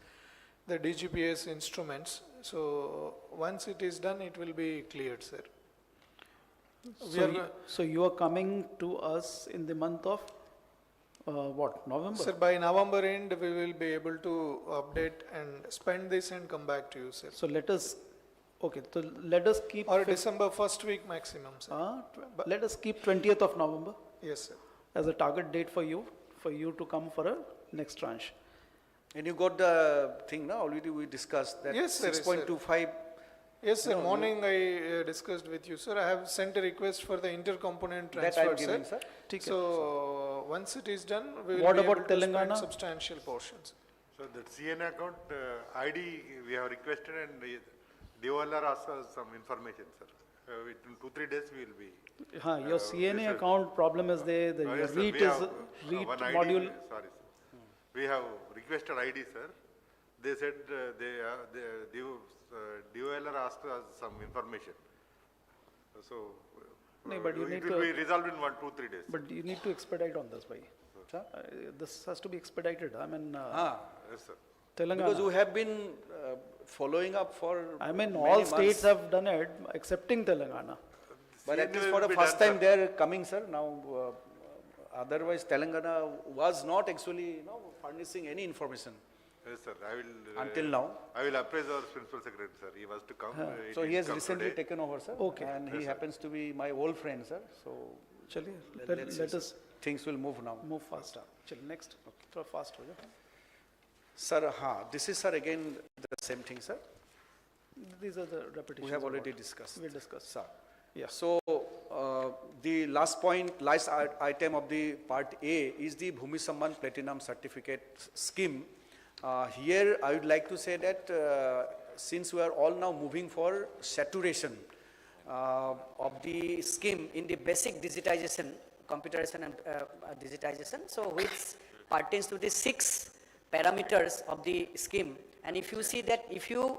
the DGPS instruments. So once it is done, it will be cleared, sir. So you are coming to us in the month of what, November? Sir, by November end, we will be able to update and spend this and come back to you, sir. So let us, okay, so let us keep. Or December first week maximum, sir. Let us keep 20th of November Yes, sir. as a target date for you to come for a next tranche. And you got the thing now, already we discussed that Yes, sir, yes, sir. 6.25. Yes, sir. No, Morning I discussed with you, sir. I have sent a request for the intercomponent That transfer, I'm giving, sir. So once it is done, we will What be about able to Telangana? spend substantial portions. So that CN account ID we have requested and DOLR asked us some information, sir. Within 2-3 days we will be. Your CNA account problem is there, the Yes, sir, REIT we is, have, REIT one ID, module. sorry, sir. We have requested ID, sir. They said DOLR asked us some information. So No, but you need it will be to, resolved in 1-2-3 days. but you need to expedite on this, bhai. This has to be expedited, I mean, Yes, sir. Because Telangana. we have been following up for I mean, many all states months. have done it, excepting Telangana. But at CN least will for the be first done, time they are coming, sir. Now, otherwise Telangana was not actually, furnishing any information Yes, sir. I will. until now. I will appraise our principal secretary, sir. He was to come. So he has recently taken over, sir. Okay. And he happens to be my old friend, sir. So Chaliye, let's see, let sir. us Things will move now. move faster. Chal, next, throw fast ho ja. Sir, this is, sir, again the same thing, sir. These are the repetitions. We have of already what discussed. we discussed. Sir. Yeah. So, the last item of the part A is the Bhoomi Samman Platinum Certificate Scheme. Here, I would like to say that since we are all now moving for saturation Of the scheme in the basic digitization, computerization and digitization, so which pertains to the 6 parameters of the scheme. And if you see that if you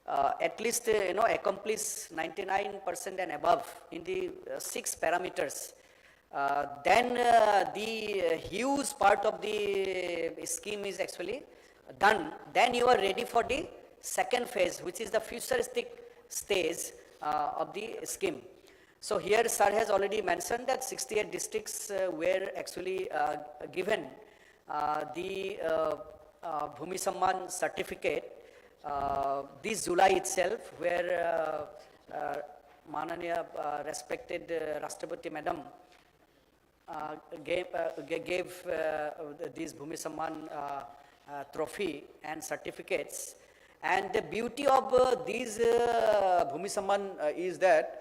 at least accomplish 99% and above in the 6 parameters, then the huge part of the scheme is actually done. Then you are ready for the second phase, which is the futuristic stage of the scheme. So here sir has already mentioned that 68 districts were actually given the Bhoomi Samman certificate this July itself, where Mananiya respected Rashtrapati Madam gave this Bhoomi Samman trophy and certificates. And the beauty of these Bhoomi Samman is that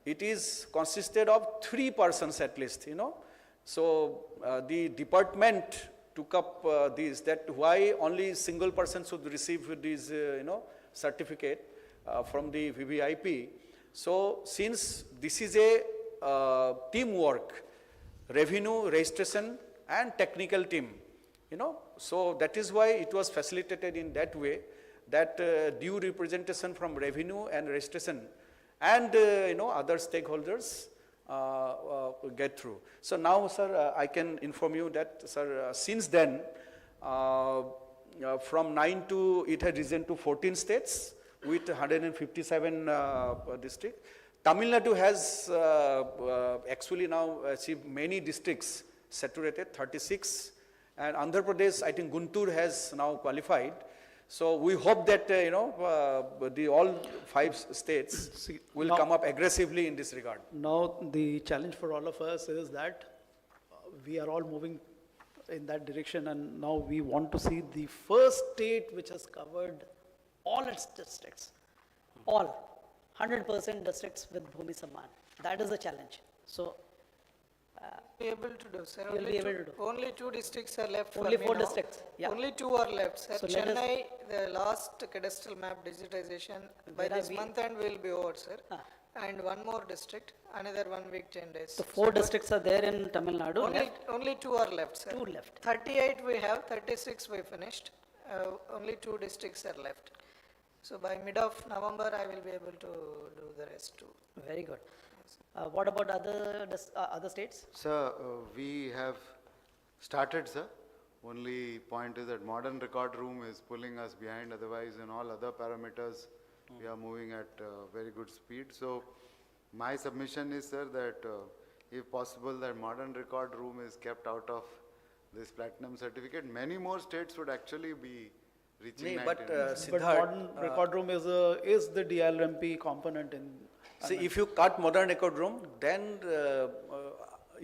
it is consisted of 3 persons at least, So, the department took up this, that why only single person should receive this, certificate from the VVIP. So, since this is a teamwork, revenue, registration and technical team, so that is why it was facilitated in that way, that due representation from revenue and registration and other stakeholders get through. So now, sir, I can inform you that, sir, since then, from 9 to, it had risen to 14 states with 157 districts. Tamil Nadu has actually now achieved many districts saturated, 36, and Andhra Pradesh, I think Guntur has now qualified. So we hope that, all 5 states will now- come up aggressively in this regard. Now, the challenge for all of us is that we are all moving in that direction, and now we want to see the first state which has covered all its districts, all 100% districts with Bhoomi Samvaad. That is the challenge. So Be able to do, sir. You'll Only be two- able to do. Only 2 districts are left for Only me 4 now. districts, yeah. Only 2 are left, sir. So let us- Chennai, the last cadastral map digitization, by Where are this we? month end will be over, sir. Ah. And one more district, another 1 week, 10 days. the 4 districts are there in Tamil Nadu. Only 2 are left, sir. 2 left. 38 we have, 36 we finished. Only 2 districts are left. So by mid of November, I will be able to do the rest too. Very good. What about other states? Sir, we have started, sir. Only point is that modern record room is pulling us behind, otherwise in all other parameters, we are moving at very good speed. So my submission is, sir, that if possible, that modern record room is kept out of this platinum certificate. Many more states would actually be reaching But 99. But Siddharth, modern record room is the DILRMP component in. see, if you cut modern record room, then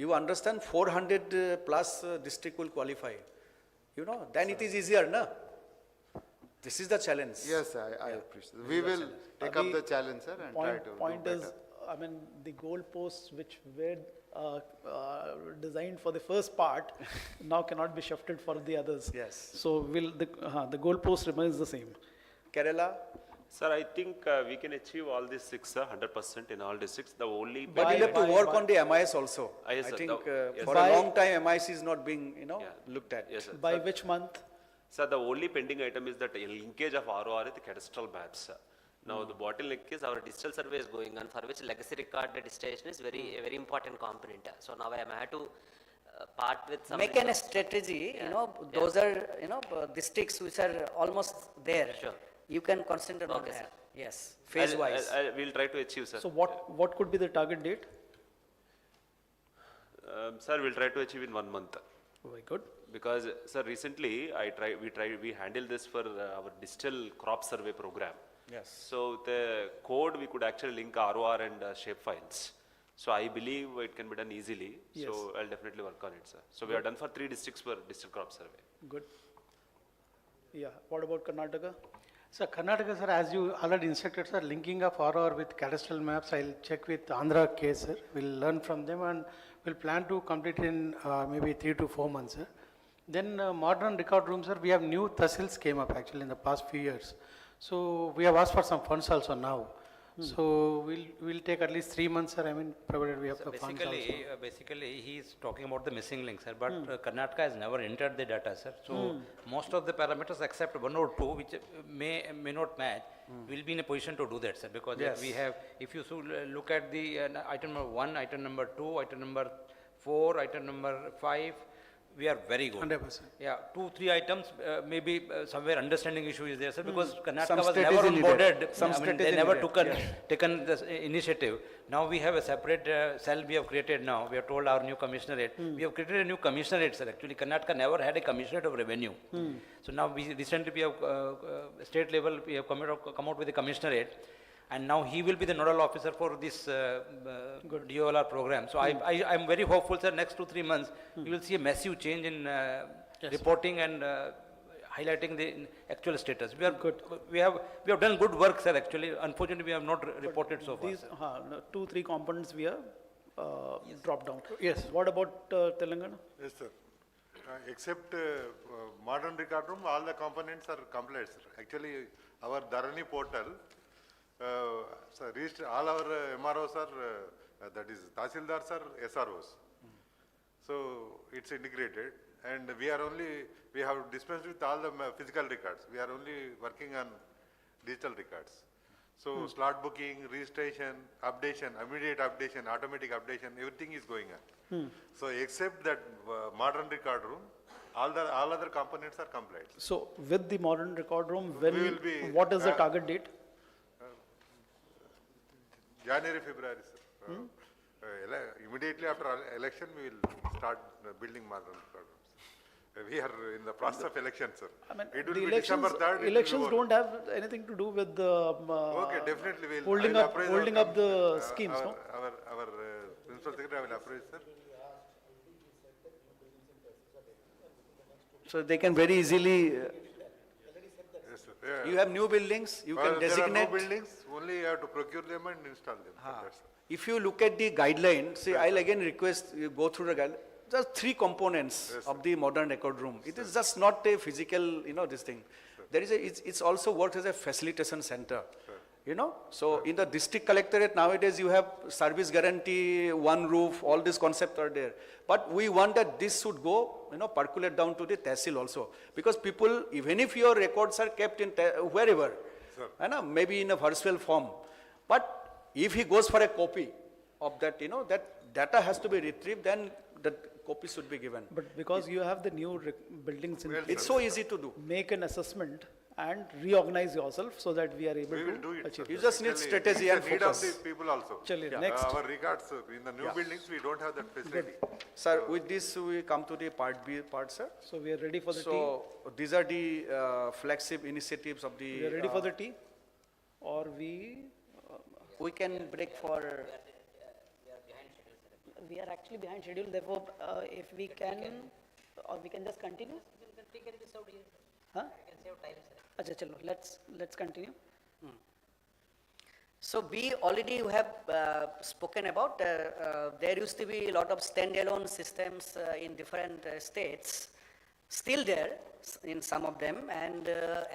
you understand 400 plus district will qualify. You know, then it is easier, na? This is the challenge. Yes, I appreciate it. We will take up the challenge, sir, and try to do Point better. is, I mean, the goalposts which were designed for the first part now cannot be shifted for the others. Yes. So the goalpost remains the same. Kerala, Sir, I think we can achieve all these 6, sir, 100% in all districts. The only but you have to work on the MIS also. Yes, I sir, think yes, for sir. a long time MIS is not being, looked at. Yes, sir. By which month? Sir, the only pending item is that linkage of ROR with the cadastral maps, sir. Now, the bottleneck is our digital survey is going on, for which legacy record digitization is a very important component. So now I am had to part with some. Make a strategy, those are, districts which are almost there. Sure. You can concentrate on Okay, that. sir. Yes, phase wise. We'll try to achieve, sir. So what could be the target date? Sir, we'll try to achieve in 1 month. Very good. Because, sir, recently we handled this for our digital crop survey program. Yes. So the code we could actually link ROR and shape files. So I believe it can be done easily. Yes. So I'll definitely work on it, sir. So we are done for 3 districts for digital crop survey. Good. Yeah. What about Karnataka? So Karnataka, sir, as you already instructed, sir, linking of ROR with cadastral maps, I'll check with Andhra case, sir. We'll learn from them and we'll plan to complete in maybe 3 to 4 months, sir. Then modern record rooms, sir, we have new tahsils came up actually in the past few years. So we have asked for some funds also now. So we'll take at least 3 months, sir. I mean, provided we have So the funds also. basically, he is talking about the missing link, sir, but Karnataka has never entered the data, sir. So most of the parameters except 1 or 2, which may not match, will be in a position to do that, sir, because Yes. we have, if you look at the item number 1, item number 2, item number 4, item number 5, we are very good. 100%. Yeah, 2, 3 items, maybe somewhere understanding issue is there, sir, because Some Karnataka was strategy never needed. onboarded. Some I mean, strategy they never needed, taken this initiative. Now we have a separate cell we have created now. We have told our new commissionerate. We have created a new commissionerate, sir. Actually, Karnataka never had a commissionerate of revenue. So now recently we have, state level, we have come out with a commissionerate. And now he will be the nodal officer for this DOLR program. So I am very hopeful, sir, next 2, 3 months, you will see a massive change in reporting and highlighting the actual status. We are good. We have done good work, sir, actually. Unfortunately, we have not reported so far. These 2, 3 components we have dropped down. Yes. What about Telangana? Yes, sir. Except modern record room, all the components are complete, sir. Actually, our Dharani portal, sir, reached all our MROs are, that is Tahsildars are SROs. So it's integrated, and we have dispensed with all the physical records. We are only working on digital records. So slot booking, registration, updation, immediate updation, automatic updation, everything is going on. So except that modern record room, all other components are complete. So with the modern record room, what is the target date? January, February, sir. Immediately after election, we will start building modern record rooms. We are in the process of election, sir. I mean, It will the be December 3rd. elections don't have anything to do with the Okay, definitely we'll. holding I'll up appraise holding our up the schemes, no? Our principal secretary will appraise, sir. So they can very easily, Yes, sir. Yeah. you have new buildings, you can designate. There are no buildings, only you have to procure them and install them. So that's all. If you look at the guideline, see, I'll again request you go through the guideline. Just three components of the modern record room. It is just not a physical, this thing. There is it's also works as a facilitation center. So in the district collectorate nowadays you have service guarantee, one roof, all these concepts are there. But we want that this should go, percolate down to the tehsil also. Because people, even if your records are kept in wherever, maybe in a virtual form, but if he goes for a copy of that, that data has to be retrieved, then the copy should be given. But because you have the new buildings in It's so easy to do. make an assessment and reorganize yourself so that we are able We to will do it. achieve. sir. You just need Basically, strategy it's and the need of focus. the people also. Chaliye, next. Our regards, sir. In the new buildings, we don't have that facility. Sir, with this we come to the part B part, sir. So we are ready for the tea. So these are the flagship initiatives of the. We are ready for the tea? Or we, We can break for, We are actually behind schedule, therefore, if we can, or we can just continue? Huh? Acha, chalo, let's continue. so we already have spoken about, there used to be a lot of standalone systems in different states, still there in some of them, and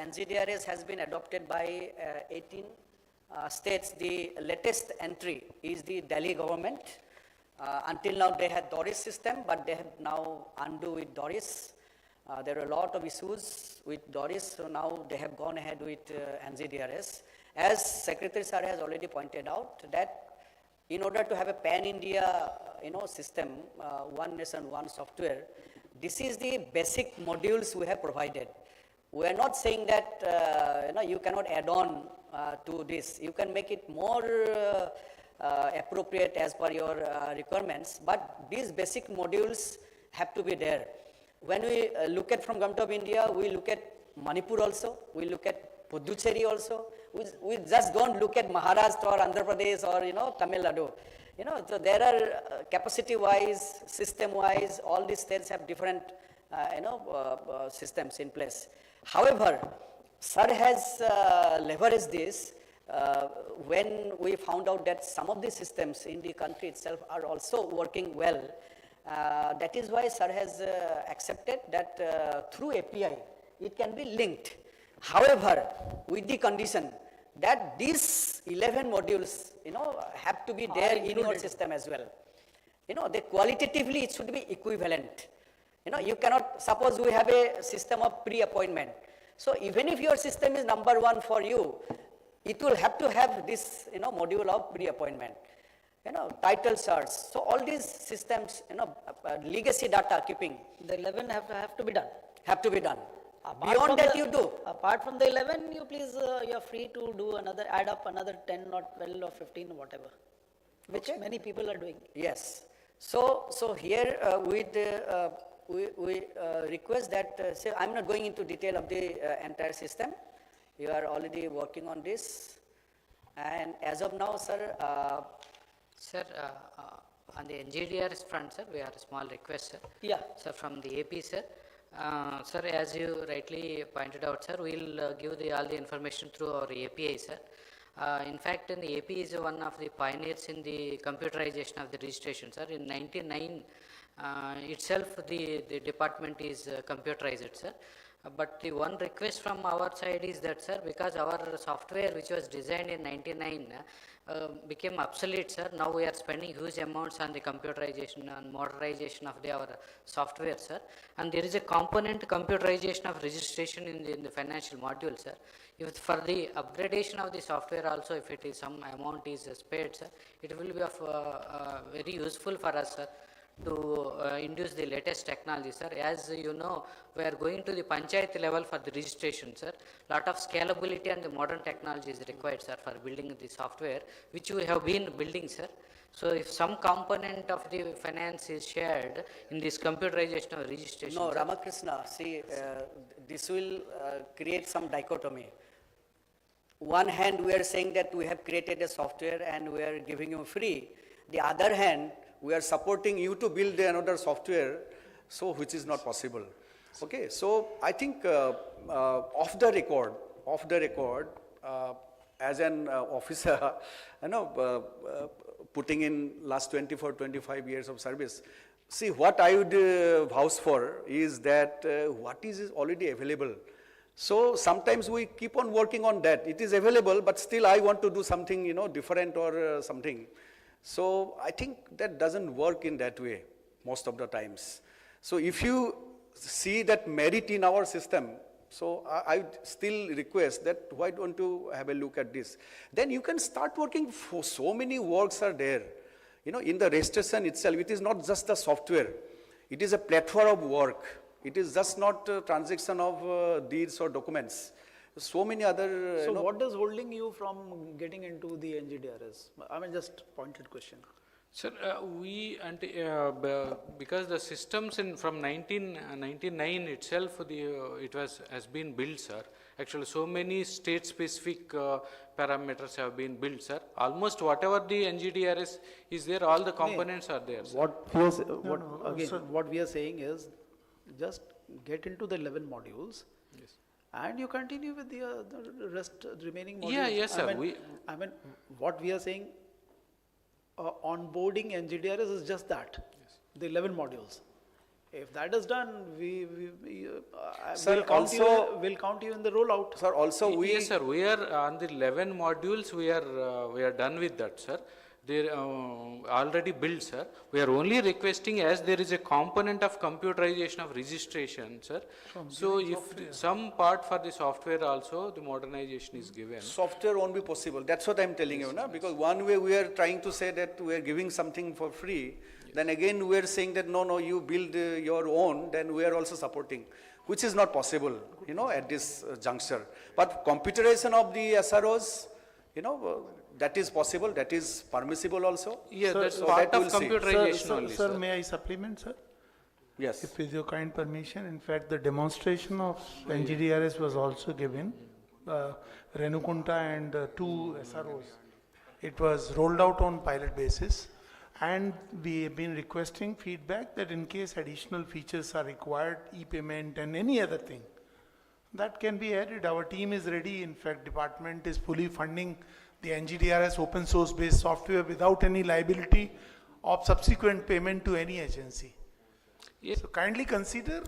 NGDRS has been adopted by 18 states. The latest entry is the Delhi government. Until now they had Doris system, but they have now undo with Doris. There are a lot of issues with Doris, so now they have gone ahead with NGDRS. As Secretary Sir has already pointed out, that in order to have a pan-India system, one nation, one software, this is the basic modules we have provided. We are not saying that you cannot add on to this. You can make it more appropriate as per your requirements, but these basic modules have to be there. When we look at from Government of India, we look at Manipur also, we look at Puducherry also, we just don't look at Maharashtra or Andhra Pradesh or Tamil Nadu. So there are capacity-wise, system-wise, all these states have different systems in place. However, Sir has leveraged this when we found out that some of the systems in the country itself are also working well. That is why Sir has accepted that through API, it can be linked. However, with the condition that these 11 modules, have to be there in your system as well. They qualitatively it should be equivalent. You cannot, suppose we have a system of pre-appointment. So even if your system is number one for you, it will have to have this, module of pre-appointment. Title search. So all these systems, legacy data keeping. The 11 have to be done. Have to be done. Apart Beyond from that the- you do. Apart from the 11, you please, you are free to do add up another 10 or 12 or 15 or whatever, which many people are doing. Yes. So here we request that, say, I'm not going into detail of the entire system. You are already working on this. And as of now, sir, Sir, on the NGDRS front, sir, we have a small request, sir. Yeah. Sir, from the AP, sir. Sir, as you rightly pointed out, sir, we'll give all the information through our API, sir. In fact, the AP is one of the pioneers in the computerization of the registration, sir. In 1999 itself, the department is computerized, sir. But the one request from our side is that, sir, because our software which was designed in 99 became obsolete, sir. Now we are spending huge amounts on the computerization and modernization of our software, sir. And there is a component computerization of registration in the financial module, sir. If for the upgradation of the software also, if it is some amount is spared, sir, it will be of very useful for us, sir, to induce the latest technology, sir. As you know, we are going to the panchayat level for the registration, sir. Lot of scalability and the modern technology is required, sir, for building the software, which we have been building, sir. So if some component of the finance is shared in this computerization of registration. no, sir. Ramakrishna, see, this will create some dichotomy. One hand, we are saying that we have created a software and we are giving you free. The other hand, we are supporting you to build another software, so which is not possible. Okay, so I think off the record, as an officer, you know, putting in last 24, 25 years of service, see what I would vouch for is that what is already available. So sometimes we keep on working on that. It is available, but still I want to do something, you know, different or something. So I think that doesn't work in that way most of the times. So if you see that merit in our system, so I would still request that why don't you have a look at this? Then you can start working for so many works are there. You know, in the registration itself, it is not just the software. It is a platform of work. It is just not a transaction of deeds or documents. So many other. So what is holding you from getting into the NGDRS? I mean, just pointed question. Sir, because the systems from 1999 itself, has been built, sir. Actually, so many state-specific parameters have been built, sir. Almost whatever the NGDRS is there, all the components are there, sir. What we are saying is, just get into the 11 modules. Yes. And you continue with the remaining modules. Yeah, yes, sir. I mean, what we are saying, onboarding NGDRS is just that, the 11 modules. If that is done, we'll count you in the rollout. Sir, also Yes, sir. We are on the 11 modules. We are done with that, sir. They already built, sir. We are only requesting as there is a component of computerization of registration, sir. So if some part for the software also, the modernization is given. Software won't be possible. That's what I'm telling you, na? Because one way we are trying to say that we are giving something for free. Then again we are saying that no, you build your own, then we are also supporting, which is not possible, you know, at this juncture. But computerization of the SROs, you know, that is possible, that is permissible also. Yeah, Sir, that's part of computerization sir, only, sir, may I supplement, sir? Yes. If with your kind permission, in fact, the demonstration of NGDRS was also given, Renukunta and 2 SROs. It was rolled out on pilot basis, and we have been requesting feedback that in case additional features are required, e-payment and any other thing, that can be added. Our team is ready. In fact, department is fully funding the NGDRS open source based software without any liability of subsequent payment to any agency. Yes. So kindly consider.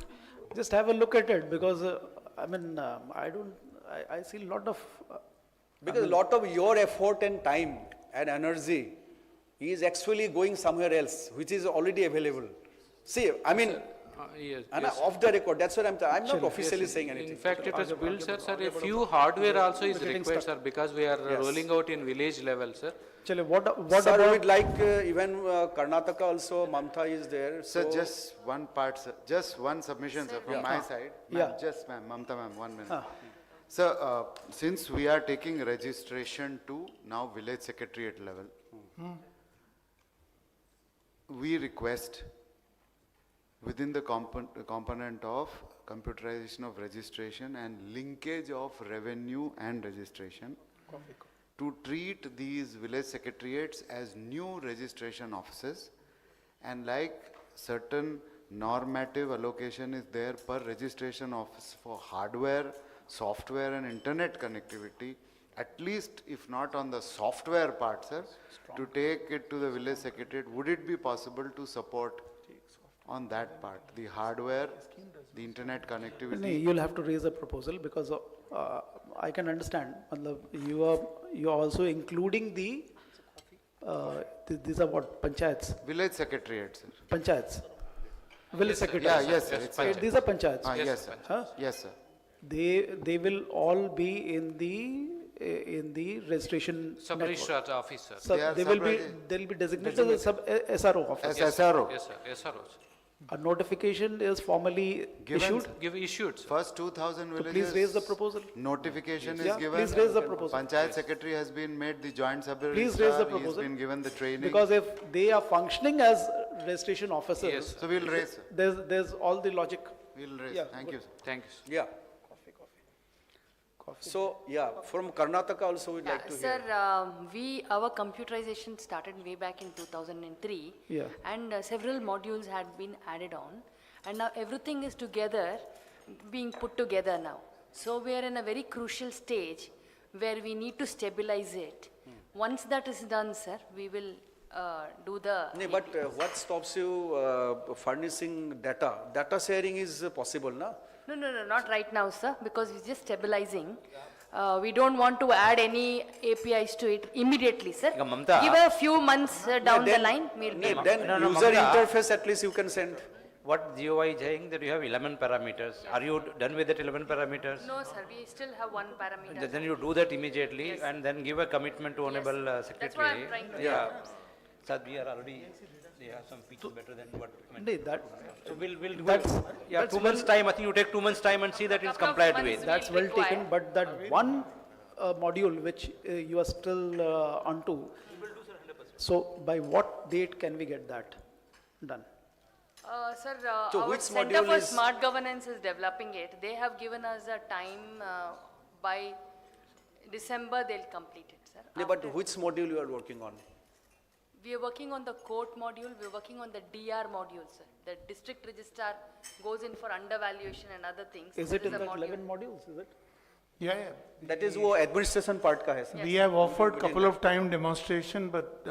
Just have a look at it, because I mean, I see a lot of. Because a lot of your effort and time and energy is actually going somewhere else, which is already available. See, I mean, yes, off the record, that's what I'm not officially saying anything. In fact, it was built, sir. A few hardware also is required, sir, because we are rolling out in village level, sir. What sir, about? we would like even Karnataka also, Mamta is there. Sir, so just one part, sir. Just one submission, sir, from my side. Yeah. Just ma'am, Mamta ma'am, 1 minute. Sir, since we are taking registration to now village secretariat level, we request within the component of computerization of registration and linkage of revenue and registration to treat these village secretariats as new registration offices, and like certain normative allocation is there per registration office for hardware, software and internet connectivity, at least if not on the software part, sir, to take it to the village secretariat, would it be possible to support on that part, the hardware, the internet connectivity? You'll have to raise a proposal, because I can understand. You are also including the these are what, panchayats? Village secretariat, sir. Panchayats. Village secretariats. Yeah, yes, sir. These are panchayats. Yes, sir. Huh? Yes, sir. They will all be in the registration Sub-registrar office, sir. So They they'll be designated as SRO office. As SRO. Yes, sir. SROs. A notification is formally issued. Issued, sir. First 2000 villages. Please raise the proposal. Notification is Yeah, given. please raise the proposal. Panchayat secretary has been made the joint sub-registrar. Please raise the He's proposal. been given the training. Because if they are functioning as registration officers, Yes, So we'll raise, sir. there's all the logic. We'll raise. Yeah, Thank you, sir. Thank you, sir. yeah. So yeah, from Karnataka also we'd like to Sir, hear. our computerization started way back in 2003. Yeah. And several modules had been added on. And now everything is together, being put together now. So we are in a very crucial stage where we need to stabilize it. Once that is done, sir, we will do the. No, but what stops you furnishing data? Data sharing is possible, na? No, not right now, sir, because we're just stabilizing. We don't want to add any APIs to it immediately, sir. Yeah, Mamta. Give a few months down the line, we'll be able to. Then No, user Mamta. interface at least you can send. What GOI is saying that you have 11 parameters. Are you done with that 11 parameters? No, sir, we still have one parameter. Then you do that immediately Yes. and then give a commitment to Honorable Secretary. That's what I'm trying to do. Yeah. Sir, we are already, they have some features better than what. Indeed, that, So we'll do That's- it. Yeah, that's 2 months' time, I think you take 2 months' time and see that it's Couple of complied months with. that's well taken, but that one module which you are still onto. So by what date can we get that done? Sir, So our which Center module for is- Smart Governance is developing it. They have given us a time by December they'll complete it, sir. Yeah, but which module you are working on? We are working on the court module, we are working on the DR module, sir. The district registrar goes in for undervaluation and other things. Is There it in a that module. 11 modules, is it? Yeah, yeah. That is wo administration part ka hai, sir. We have offered couple of time demonstration, but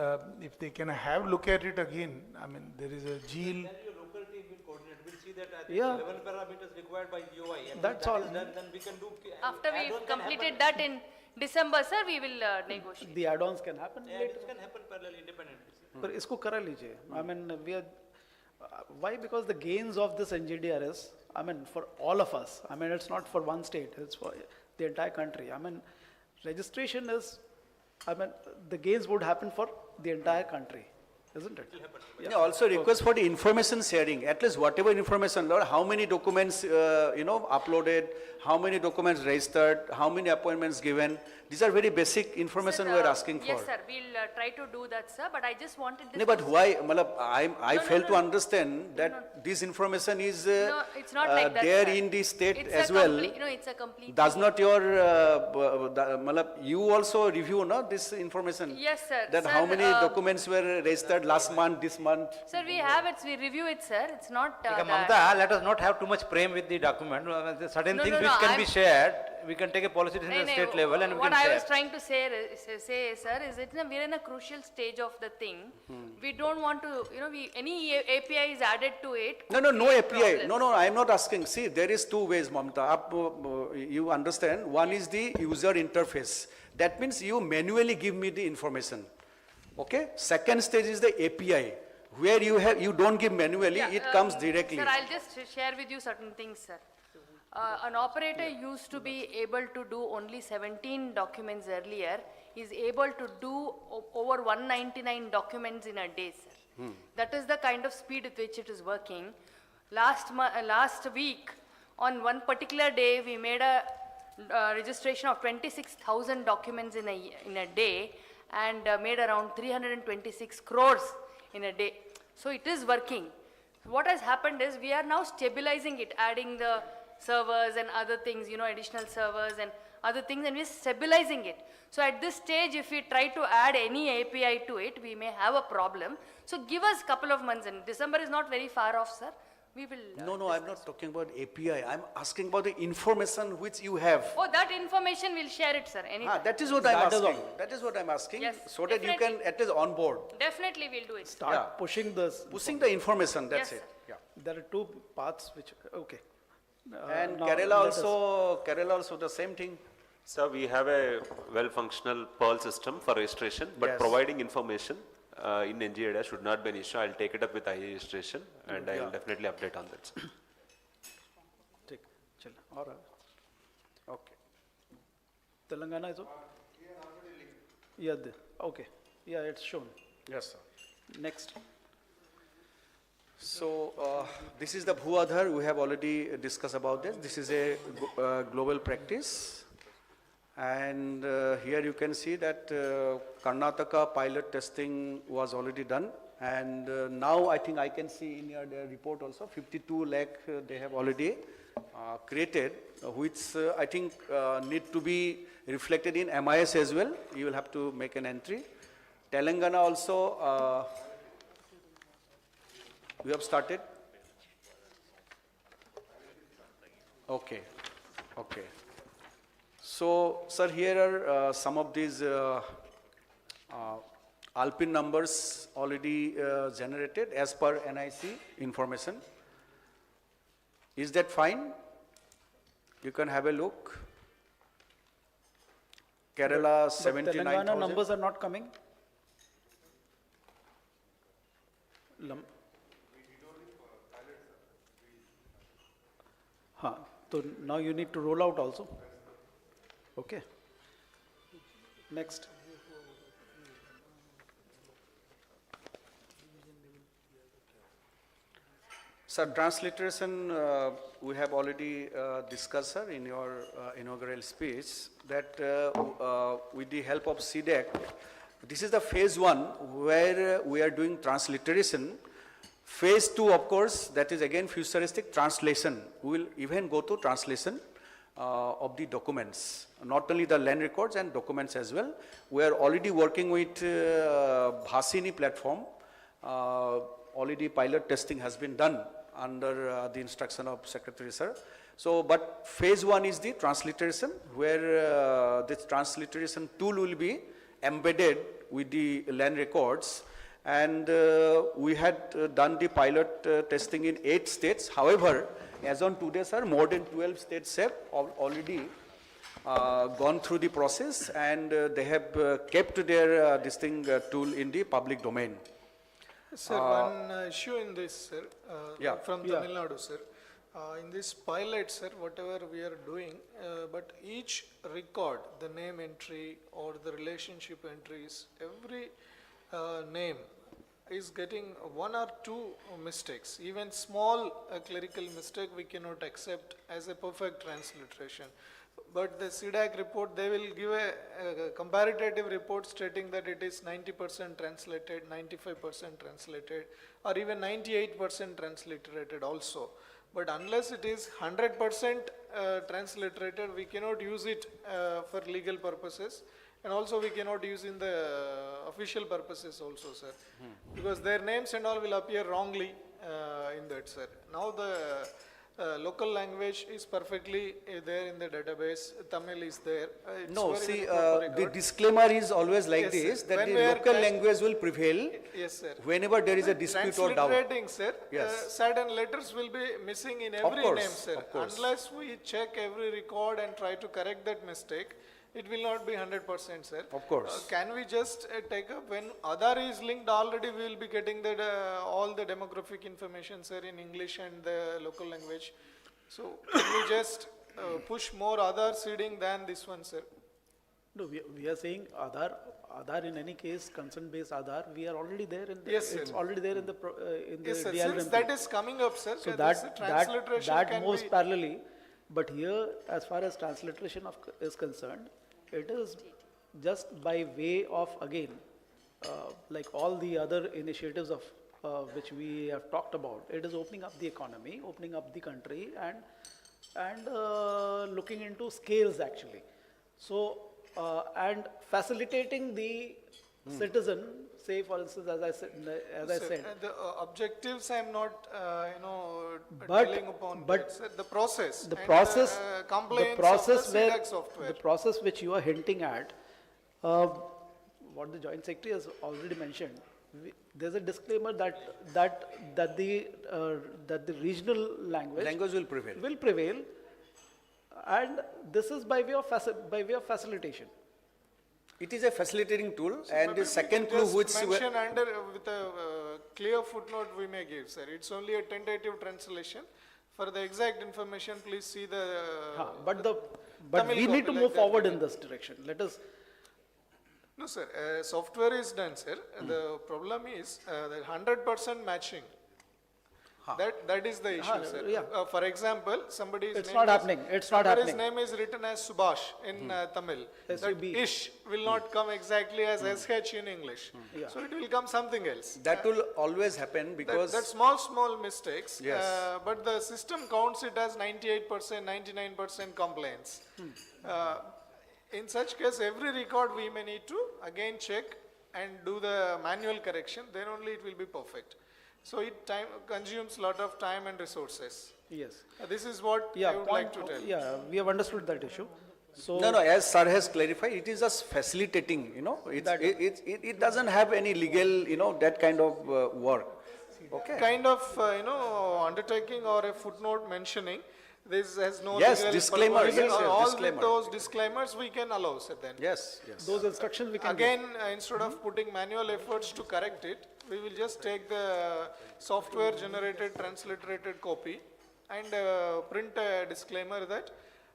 if they can have look at it again, I mean, there is a GIL. Your local team will coordinate, we'll see that Yeah. 11 parameters required by GOI. And That's all. Then we can do. After we've completed that in December, sir, we will negotiate. The add-ons can happen Yeah, later. this can happen parallelly, independently. पर इसको करा लीजिए. I mean, we are, why? Because the gains of this NGDRS, I mean, for all of us, I mean, it's not for one state, it's for the entire country. I mean, registration is, I mean, the gains would happen for the entire country, isn't it? Yeah, also request for the information sharing, at least whatever information, Lord, how many documents, uploaded, how many documents registered, how many appointments given. These are very basic information Sir, we are asking for. Yes, sir, we'll try to do that, sir, but I just wanted this. No, but why, Malab, I No, fail no, to understand that this information is No, it's not like that, there sir. in the state It's as a well. complete- No, it's a complete. Does not your, Malab, you also review, no, this information? Yes, sir. That Sir, how many documents were registered last month, this month? Sir, we have it, we review it, sir, it's not that. Mamta, let us not have too much prem with the document. Certain No, things no, which no, can be I'm- shared, we can take a policy decision No, at no, state level and we what can I share. was trying to say, sir, is that we're in a crucial stage of the thing. We don't want to, any API is added to it. No, could no create API. problems. No, I am not asking. See, there is two ways, Mamta. You understand? One is the user interface. That means you manually give me the information. Okay? Second stage is the API, where you don't give manually, Yeah, it comes directly. Sir, I'll just share with you certain things, sir. An operator used to be able to do only 17 documents earlier, is able to do over 199 documents in a day, sir. That is the kind of speed with which it is working. Last week, on one particular day, we made a registration of 26,000 documents in a day and made around 326 crores in a day. So it is working. What has happened is we are now stabilizing it, adding the servers and other things, additional servers and other things, and we're stabilizing it. So at this stage, if we try to add any API to it, we may have a problem. So give us couple of months, and December is not very far off, sir. We will. No, I'm not talking about API. I'm asking about the information which you have. Oh, that information we'll share it, sir. Anytime. That is what I'm That is asking. all. That is what I'm asking. Yes, So that you can definitely. at least onboard. Definitely we'll do it. Start Yeah. pushing this. Pushing the information, that's Yes, it. Yeah. There are two paths which, okay. And Now Kerala let us- also the same thing. So we have a well-functional Perl system for registration, but Yes. providing information in NGDA should not be an issue. I'll take it up with IA registration and I will Yeah. definitely update on that. Take, chal, all right. Okay. Telangana is okay? Yeah, okay. Yeah, it's shown. Yes, sir. Next. So, this is the Bhuadhar, we have already discussed about this. This is a global practice. And here you can see that Karnataka pilot testing was already done. And now I think I can see in your report also, 52 lakh they have already created, which I think need to be reflected in MIS as well. You will have to make an entry. Telangana also, we have started. Okay, okay. So, sir, here are some of these Alpin numbers already generated as per NIC information. Is that fine? You can have a look. Kerala But 79,000. Telangana numbers are not coming? So now you need to roll out also? Okay. Next. Sir, transliteration, we have already discussed, sir, in your inaugural speech, that with the help of CDEC, this is the phase 1 where we are doing transliteration. Phase 2, of course, that is again futuristic translation. We will even go to translation of the documents, not only the land records and documents as well. We are already working with Bhasini platform. Already pilot testing has been done under the instruction of Secretary, sir. So, but phase 1 is the transliteration, where this transliteration tool will be embedded with the land records. And we had done the pilot testing in 8 states. However, as on today, sir, more than 12 states have already gone through the process, and they have kept their tool in the public domain. Sir, one issue in this, sir, from Yeah. Tamil Nadu, sir. In this pilot, sir, whatever we are doing, but each record, the name entry or the relationship entries, every name is getting 1 or 2 mistakes. Even small clerical mistake we cannot accept as a perfect transliteration. But the CDAC report, they will give a comparative report stating that it is 90% translated, 95% translated, or even 98% transliterated also. But unless it is 100% transliterated, we cannot use it for legal purposes. And also we cannot use in the official purposes also, sir. Because their names and all will appear wrongly in that, sir. Now the local language is perfectly there in the database. Tamil is there. It's No, very, see, very proper the record. disclaimer is always like Yes, sir. this, that When the we are local trans- language will prevail Yes, sir. whenever there is a dispute or doubt. Transliterating, sir, Yes. certain letters will be missing in Of every course, name, sir. of course. Unless we check every record and try to correct that mistake, it will not be 100%, sir. Of course. Can we just take up, when Aadhaar is linked, already we will be getting that all the demographic information, sir, in English and the local language. So can we just push more Aadhaar seeding than this one, sir? No, we are saying Aadhaar in any case, consent-based Aadhaar, we are already there in the, Yes, sir. it's already there in the, Yes, sir. DILRMP. Since that is coming up, sir, So this that transliteration can moves be. parallelly, but here, as far as transliteration is concerned, it is just by way of, again, like all the other initiatives of which we have talked about, it is opening up the economy, opening up the country, and looking into scales actually. So, and facilitating the citizen, say for instance, as I Sir, said, the objectives I am not, But- dwelling upon but that, sir. The process. the and process, compliance the process of the where, CDAC software. the process which you are hinting at, what the Joint Secretary has already mentioned, there's a disclaimer that the regional language Language will prevail. will prevail, and this is by way of facilitation. It is a facilitating tool, and Maybe the we second can clue just which mention under, with a clear footnote we may give, sir. It's only a tentative translation. For the exact information, please see the. But Tamil we need to copy move like that. forward in this direction. Let us. No, sir, software is done, sir. The problem is the 100% matching. That is the issue, sir. yeah. For example, somebody's It's name not is- happening. It's not somebody's happening. name is written as Subhash in Tamil. That SUB. ish will not come exactly as SH in English. Yeah. So it will come something else. that will always happen because That small mistakes, Yes. but the system counts it as 98%, 99% compliance. In such case, every record we may need to again check and do the manual correction, then only it will be perfect. So it consumes lot of time and resources. Yes. This is what Yeah, I would like to tell. Yeah, we have understood that issue. So. No, as sir has clarified, it is just facilitating, it doesn't have any legal, that kind of work. Okay. Kind of, undertaking or a footnote mentioning, this has no Yes, legal disclaimer, purpose. yes, All disclaimer. with those disclaimers we can allow, sir, then. Yes. Those instructions we can Again, instead of putting manual efforts to correct it, we will just take the software generated transliterated copy and print a disclaimer that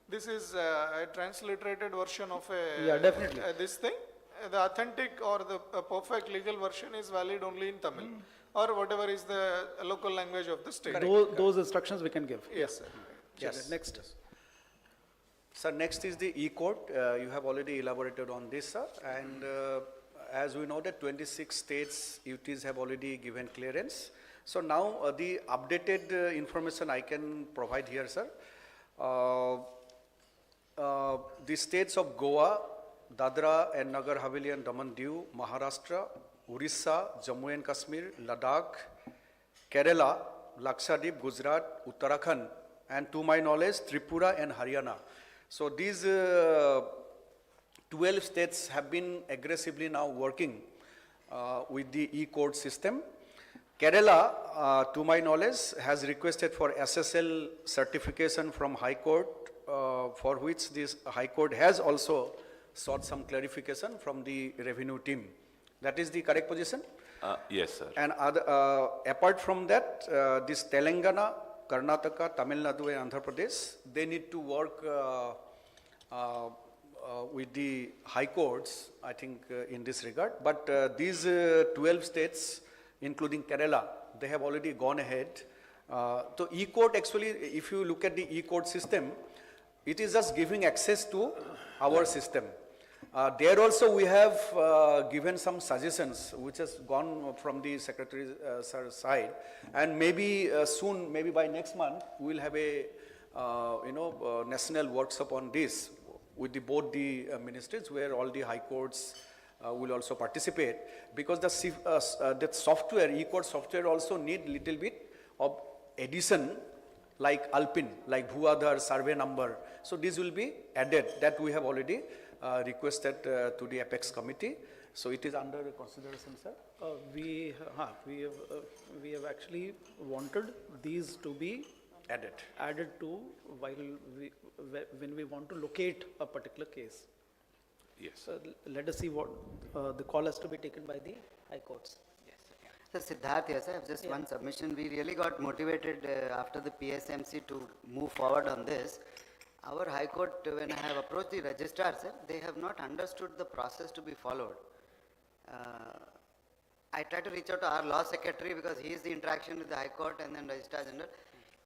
this is a transliterated version of Yeah, definitely. this thing. The authentic or the perfect legal version is valid only in Tamil or whatever is the local language of the state. Those instructions we can give. Yes, sir. Yes. Next. Sir, next is the E-Court. You have already elaborated on this, sir. And as we know that 26 states UTs have already given clearance. So now the updated information I can provide here, sir. The states of Goa, Dadra and Nagar Haveli and Daman Diu, Maharashtra, Orissa, Jammu and Kashmir, Ladakh, Kerala, Lakshadweep, Gujarat, Uttarakhand, and to my knowledge, Tripura and Haryana. So these 12 states have been aggressively now working with the E-Court system. Kerala, to my knowledge, has requested for SSL certification from High Court, for which this High Court has also sought some clarification from the revenue team. That is the correct position? Yes, sir. And apart from that, this Telangana, Karnataka, Tamil Nadu and Andhra Pradesh, they need to work with the high courts, I think, in this regard. But these 12 states, including Kerala, they have already gone ahead. So E-Court actually, if you look at the E-Court system, it is just giving access to our system. There also we have given some suggestions which has gone from the Secretary's side, and maybe soon, maybe by next month, we will have a national workshop on this with both the ministries, where all the high courts will also participate, because that software, E-Court software also need little bit of addition, like Alpin, like Bhu-Aadhaar, survey number. So this will be added, that we have already requested to the Apex committee. So it is under consideration, sir? We have actually wanted these to be added to when we want to locate a particular case. Yes. Let us see what the call has to be taken by the high courts. So Siddharth, yes, I have just one submission. We really got motivated after the PSMC to move forward on this. Our High Court, when I have approached the registrar, sir, they have not understood the process to be followed. I tried to reach out to our law secretary because he is the interaction with the High Court and then Registrar General.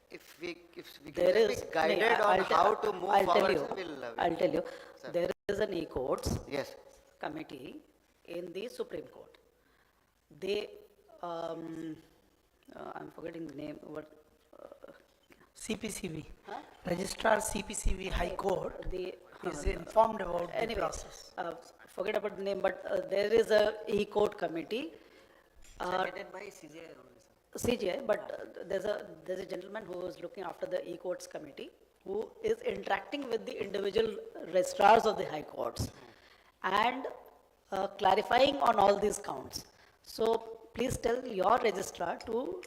If we can just be guided on how to move forward, sir, I'll tell you, Sir. there is an E-Courts Yes. committee in the Supreme Court. They, I'm forgetting the name, what? CPCV, Registrar CPCV High Court is informed about the Anyway, process. forget about the name, but there is a E-Court committee. Headed by CJI only, sir. CJI, but there's a gentleman who is looking after the E-Courts committee, who is interacting with the individual registrars of the high courts and clarifying on all these counts. So please tell your registrar to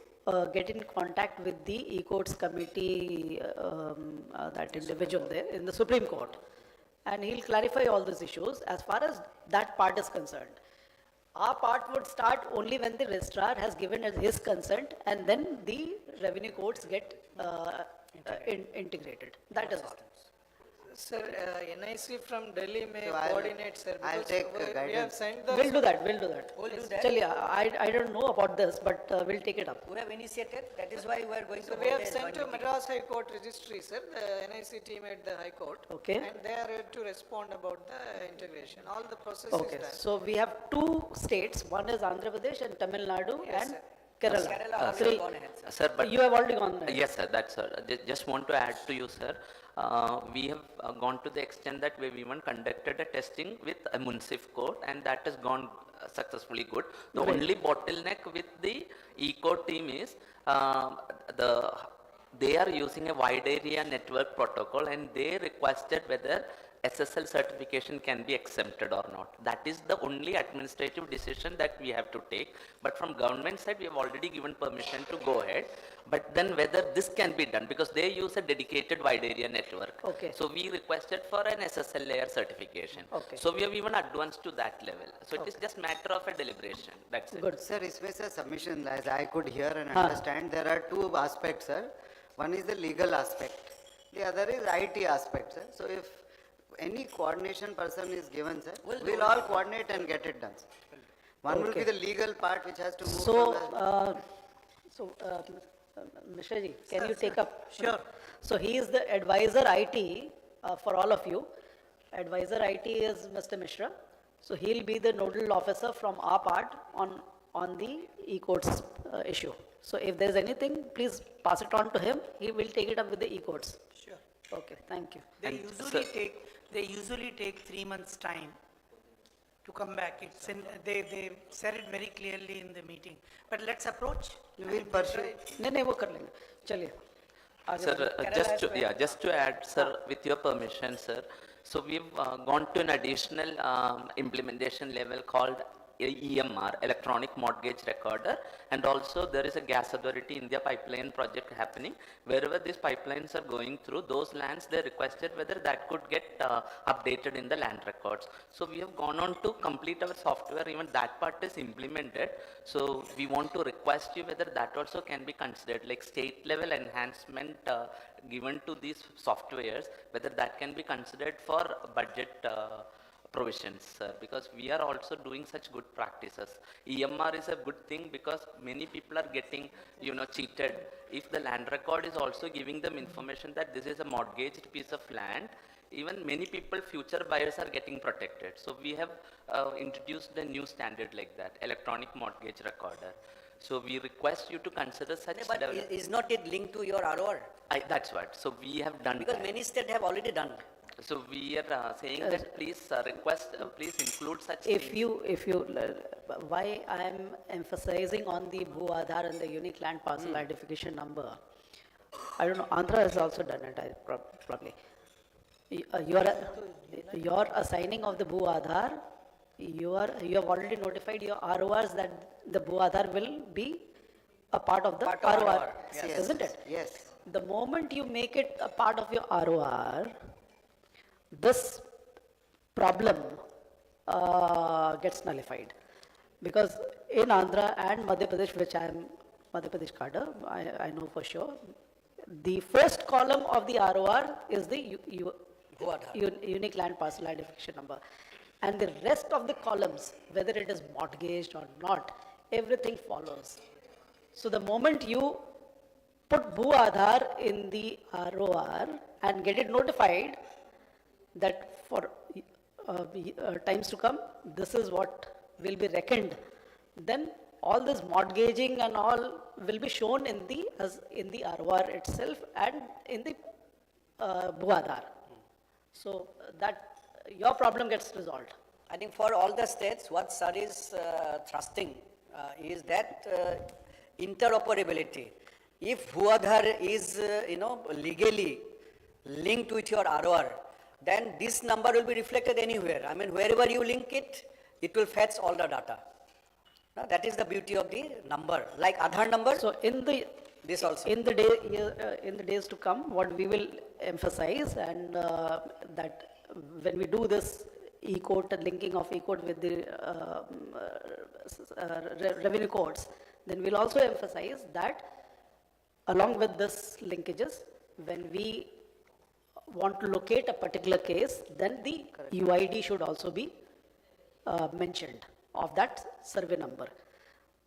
get in contact with the E-Courts committee, that individual there in the Supreme Court, and he'll clarify all these issues as far as that part is concerned. Our part would start only when the registrar has given his consent, and then the revenue courts get integrated. That is all. Sir, NIC from Delhi may So I'll- coordinate, sir, I'll because take, we have guidance. sent the. We'll do that. We'll do that. Actually, I don't know about this, but we'll take it up. We have initiated, that is why we are going to. So we have sent to Madras High Court registry, sir, the NIC team at the High Court. Okay. And they are to respond about the integration. All the process Okay, is done. so we have two states. One is Andhra Pradesh and Tamil Nadu and Kerala. Kerala Three. already gone ahead, sir. Sir, but You have already gone there. yes, sir, that's sir. Just want to add to you, sir. We have gone to the extent that we even conducted a testing with a Munsif court, and that has gone successfully good. The only bottleneck with the eco team is they are using a wide area network protocol, and they requested whether SSL certification can be exempted or not. That is the only administrative decision that we have to take. But from government side, we have already given permission to go ahead. But then whether this can be done, because they use a dedicated wide area network. Okay. So we requested for an SSL layer certification. Okay. So we have even advanced to that level. So it is just matter of a deliberation. That's it. Good. Sir, इसमें से submission, as I could hear and understand, there are two aspects, sir. One is the legal aspect. The other is IT aspect, sir. So if any coordination person is given, sir, we'll all coordinate and get it done, sir. One will be the legal part which has to move So, Mishra ji, can you take up? Sure. So he is the advisor IT for all of you. Advisor IT is Mr. Mishra. So he'll be the nodal officer from our part on the e-courts issue. So if there's anything, please pass it on to him. He will take it up with the e-courts. Sure. Okay, thank you. They usually take 3 months' time to come back. It's in, they said it very clearly in the meeting. But let's approach. We'll pursue. नहीं वो कर लेंगे. चलिए. Sir, just to add, sir, with your permission, sir. So we've gone to an additional implementation level called EMR, Electronic Mortgage Recorder, and also there is a gas authority India pipeline project happening. Wherever these pipelines are going through, those lands, they requested whether that could get updated in the land records. So we have gone on to complete our software, even that part is implemented. So we want to request you whether that also can be considered, like state level enhancement given to these softwares, whether that can be considered for budget provisions, sir, because we are also doing such good practices. EMR is a good thing because many people are getting, cheated. If the land record is also giving them information that this is a mortgaged piece of land, even many people, future buyers, are getting protected. So we have introduced a new standard like that, electronic mortgage recorder. So we request you to consider such. But is not it linked to your ROR? That's what. So we have done because that. Many states have already done. So we are saying that please please include such If you, why I am emphasizing on the Bhu Aadhaar and the unique land parcel identification number, I don't know, Andhra has also done it, probably. Your assigning of the Bhu Aadhaar, you have already notified your RORs that the Bhu Aadhaar will be a part of the ROR, Yes. isn't it? Yes. The moment you make it a part of your ROR, this problem gets nullified. Because in Andhra and Madhya Pradesh, which I am Madhya Pradesh cadre, I know for sure, the first column of the ROR is the unique land parcel identification number. And the rest of the columns, whether it is mortgaged or not, everything follows. So the moment you put Bhu Aadhaar in the ROR and get it notified that for times to come, this is what will be reckoned, then all this mortgaging and all will be shown in the ROR itself and in the Bhu Aadhaar. So that your problem gets resolved. I think for all the states, what sir is thrusting is that interoperability. If Bhu Aadhaar is, legally linked with your ROR, then this number will be reflected anywhere. I mean, wherever you link it, it will fetch all the data. Now, that is the beauty of the number, like Aadhaar number. So in the days to come, what we will emphasize and that when we do this e-code, linking of e-code with the revenue codes, then we'll also emphasize that along with this linkages, when we want to locate a particular case, then the UID should also be mentioned of that survey number.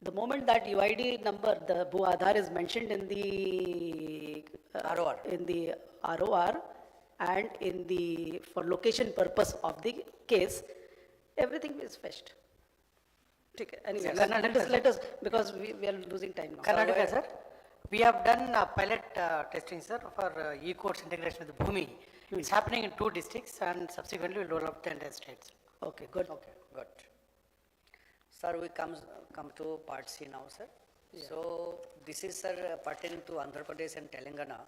The moment that UID number, the Bhu Aadhaar is mentioned in the ROR and in the for location purpose of the case, everything is fetched. Okay, anyway, let us because we are losing time now. Karnataka, sir. We have done pilot testing, sir, for e-courts integration with Bhoomi. It's happening in 2 districts and subsequently we'll roll out 10 states. Okay, good. Okay, good. Sir, we come to part C now, sir. So this is, sir, pertaining to Andhra Pradesh and Telangana.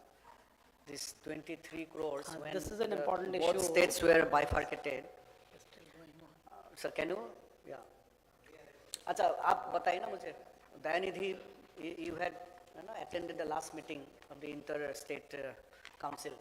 This 23 crores. When this is an important both issue. states were bifurcated. Sir, can you? Yeah. अच्छा, आप बताइए ना मुझे. Dayanidhi, you had attended the last meeting of the Inter-State Council.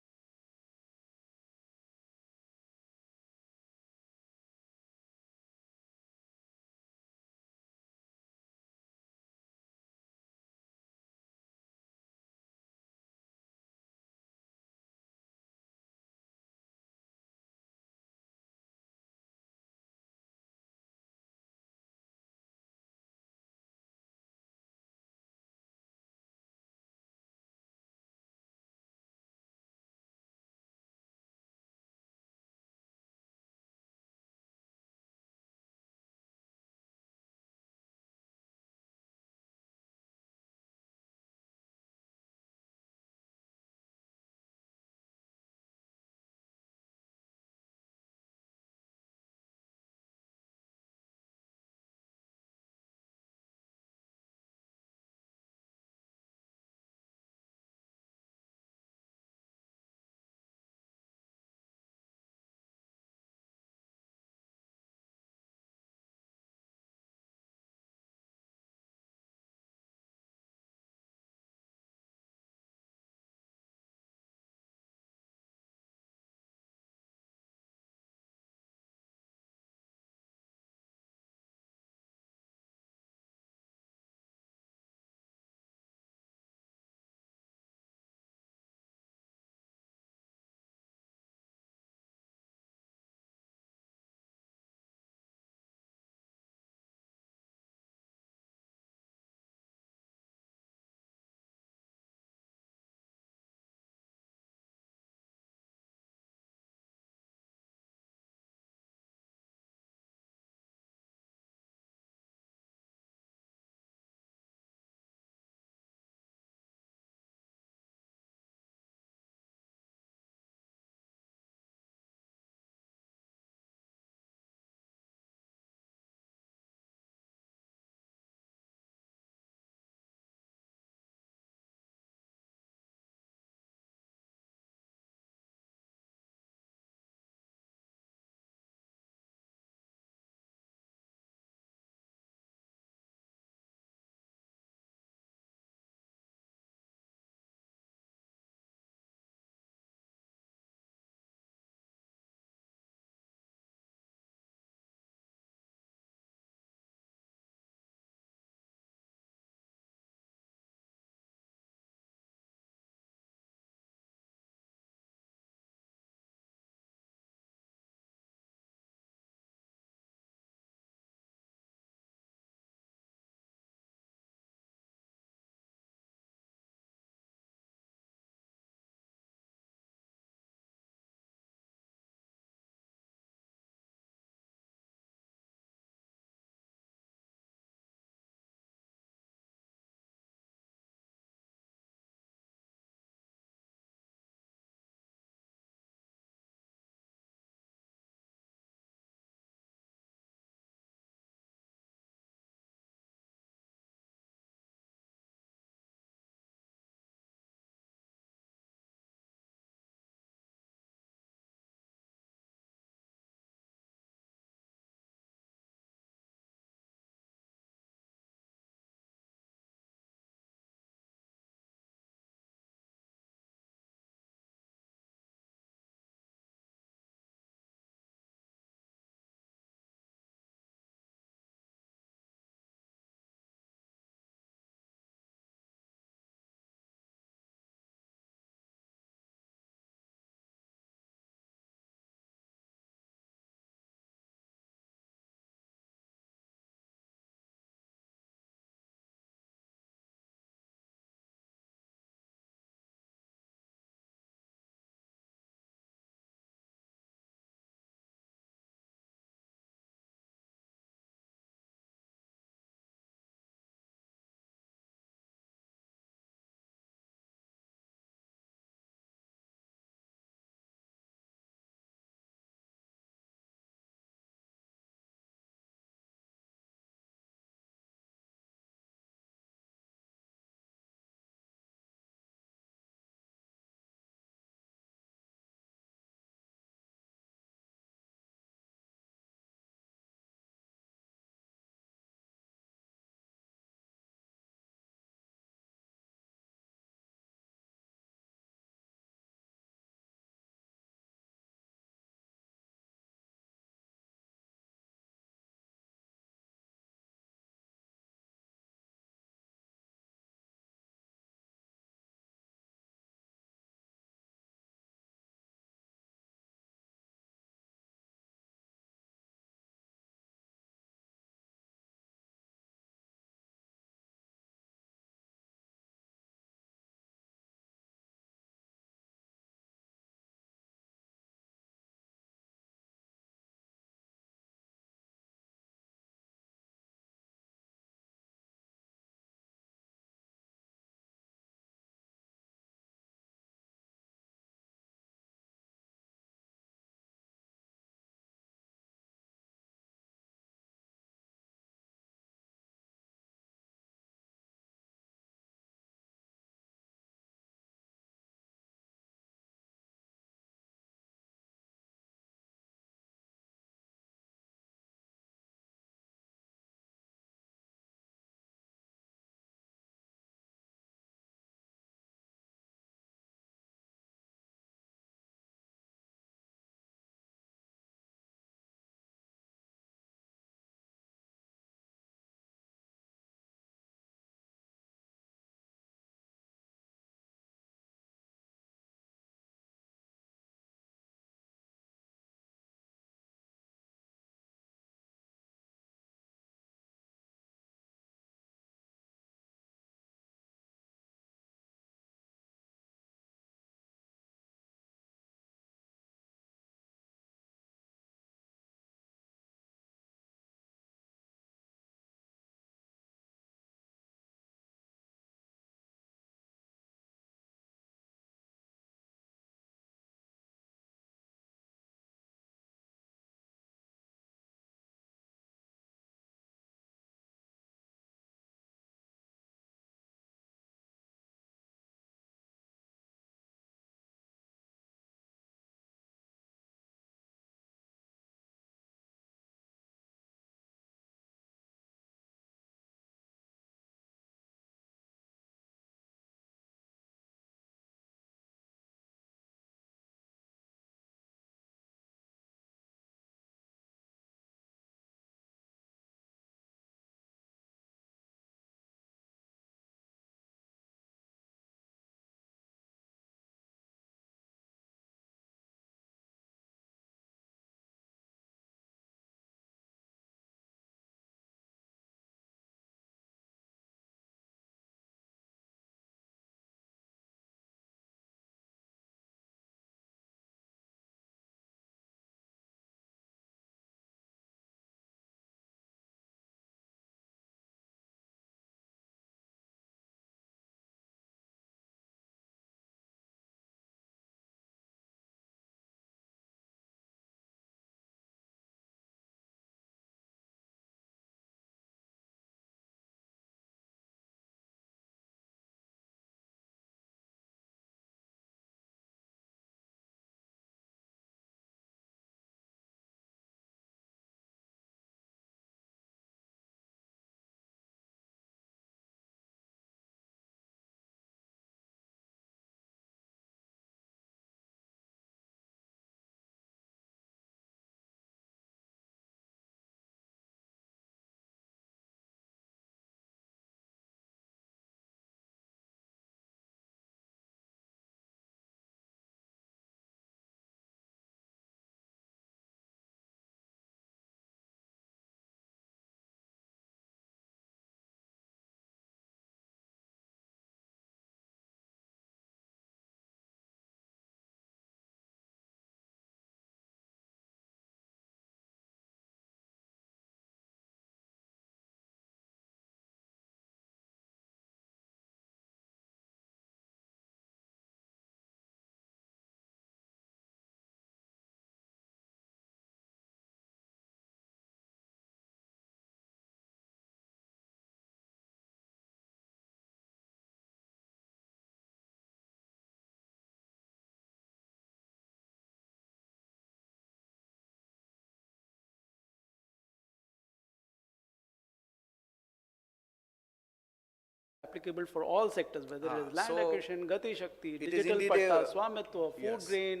applicable for all sectors, whether it is land so acquisition, Gati Shakti, it is digital indeed patta, a- Swamitwa, food Yes. grain,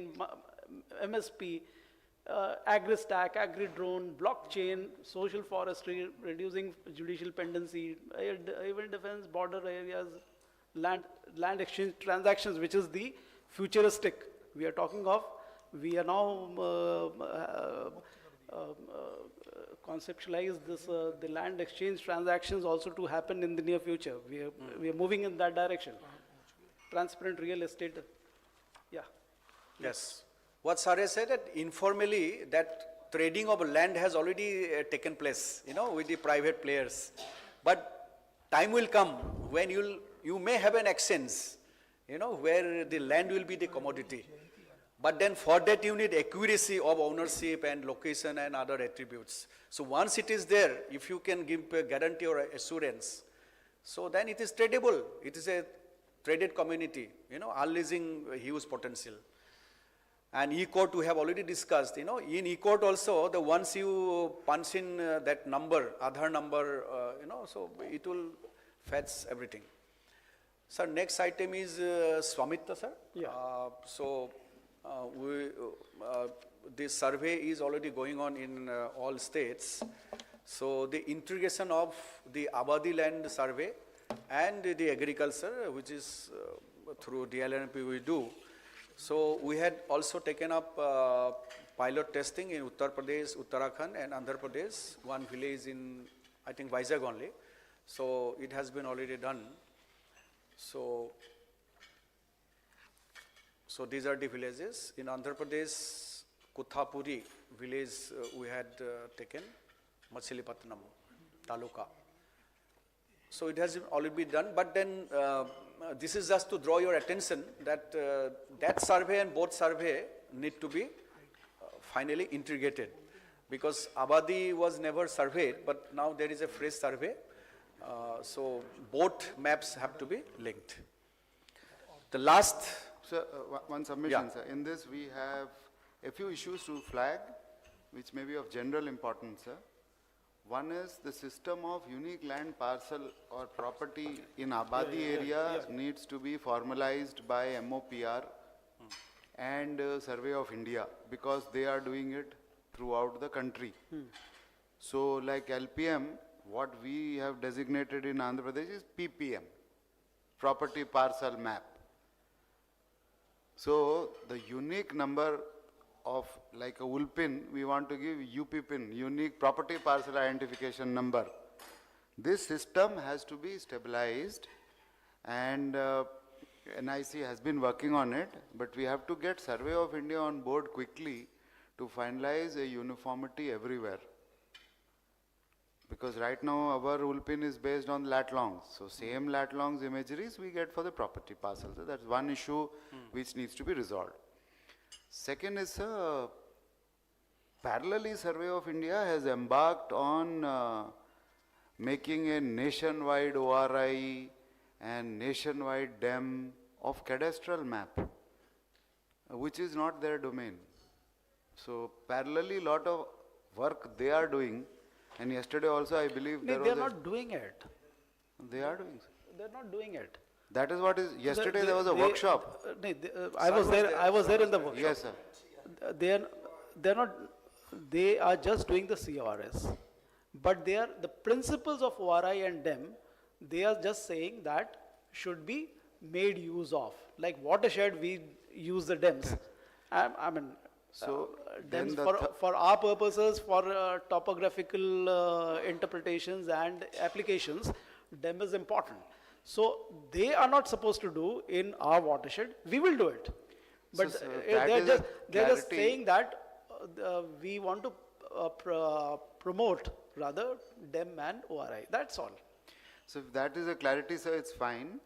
MSP, agri-stack, agri-drone, blockchain, social forestry, reducing judicial pendency, civil defense, border areas, land exchange transactions, which is the futuristic we are talking of. We are now conceptualize this, the land exchange transactions also to happen in the near future. We are moving in that direction. Transparent real estate, yeah. Yes. What Sir said, that informally that trading of land has already taken place, with the private players. But time will come when you may have an exchange, where the land will be the commodity. But then for that you need accuracy of ownership and location and other attributes. So once it is there, if you can give a guarantee or assurance, so then it is tradable. It is a traded community, unleashing a huge potential. And e-court we have already discussed, in e-court also, the once you punch in that number, Aadhaar number, so it will fetch everything. Sir, next item is Swamitva, sir. Yeah. This survey is already going on in all states. So the integration of the Abadi land survey and the agriculture, which is through DILRMP we do. So we had also taken up pilot testing in Uttar Pradesh, Uttarakhand and Andhra Pradesh, one village in, I think, Vizag only. So it has been already done. So these are the villages. In Andhra Pradesh, Kuthapuri village we had taken, Visakhapatnam Taluka. So it has already been done, but then this is just to draw your attention that that survey and both survey need to be finally integrated, because Abadi was never surveyed, but now there is a fresh survey. So both maps have to be linked. The last. Sir, one submission, Yeah. sir. In this, we have a few issues to flag, which may be of general importance, sir. One is the system of unique land parcel or property in Abadi area needs to be formalized by MOPR and Survey of India, because they are doing it throughout the country. So like LPM, what we have designated in Andhra Pradesh is PPM, Property Parcel Map. So the unique number of, like a ULPIN, we want to give UPPIN, Unique Property Parcel Identification Number. This system has to be stabilized, and NIC has been working on it, but we have to get Survey of India on board quickly to finalize a uniformity everywhere. Because right now our ULPIN is based on lat longs. So same lat longs imageries we get for the property parcels. So that's one issue which needs to be resolved. Second is, parallelly Survey of India has embarked on making a nationwide ORI and nationwide DEM of cadastral map, which is not their domain. So parallelly lot of work they are doing, and yesterday also I believe No, they are not doing it. They are doing. They are not doing it. That is what is, yesterday there was a workshop. I was there in the workshop. Yes, sir. They're not, they are just doing the CORS. But they are, the principles of ORI and DEM, they are just saying that should be made use of. Like watershed, we use the DEMs. I mean, so DEMs then for our purposes, for topographical interpretations and applications, DEM is important. So they are not supposed to do in our watershed, we will do it. But they're just saying that we want to promote rather DEM and ORI, that's all. So if that is a clarity, sir, it's fine.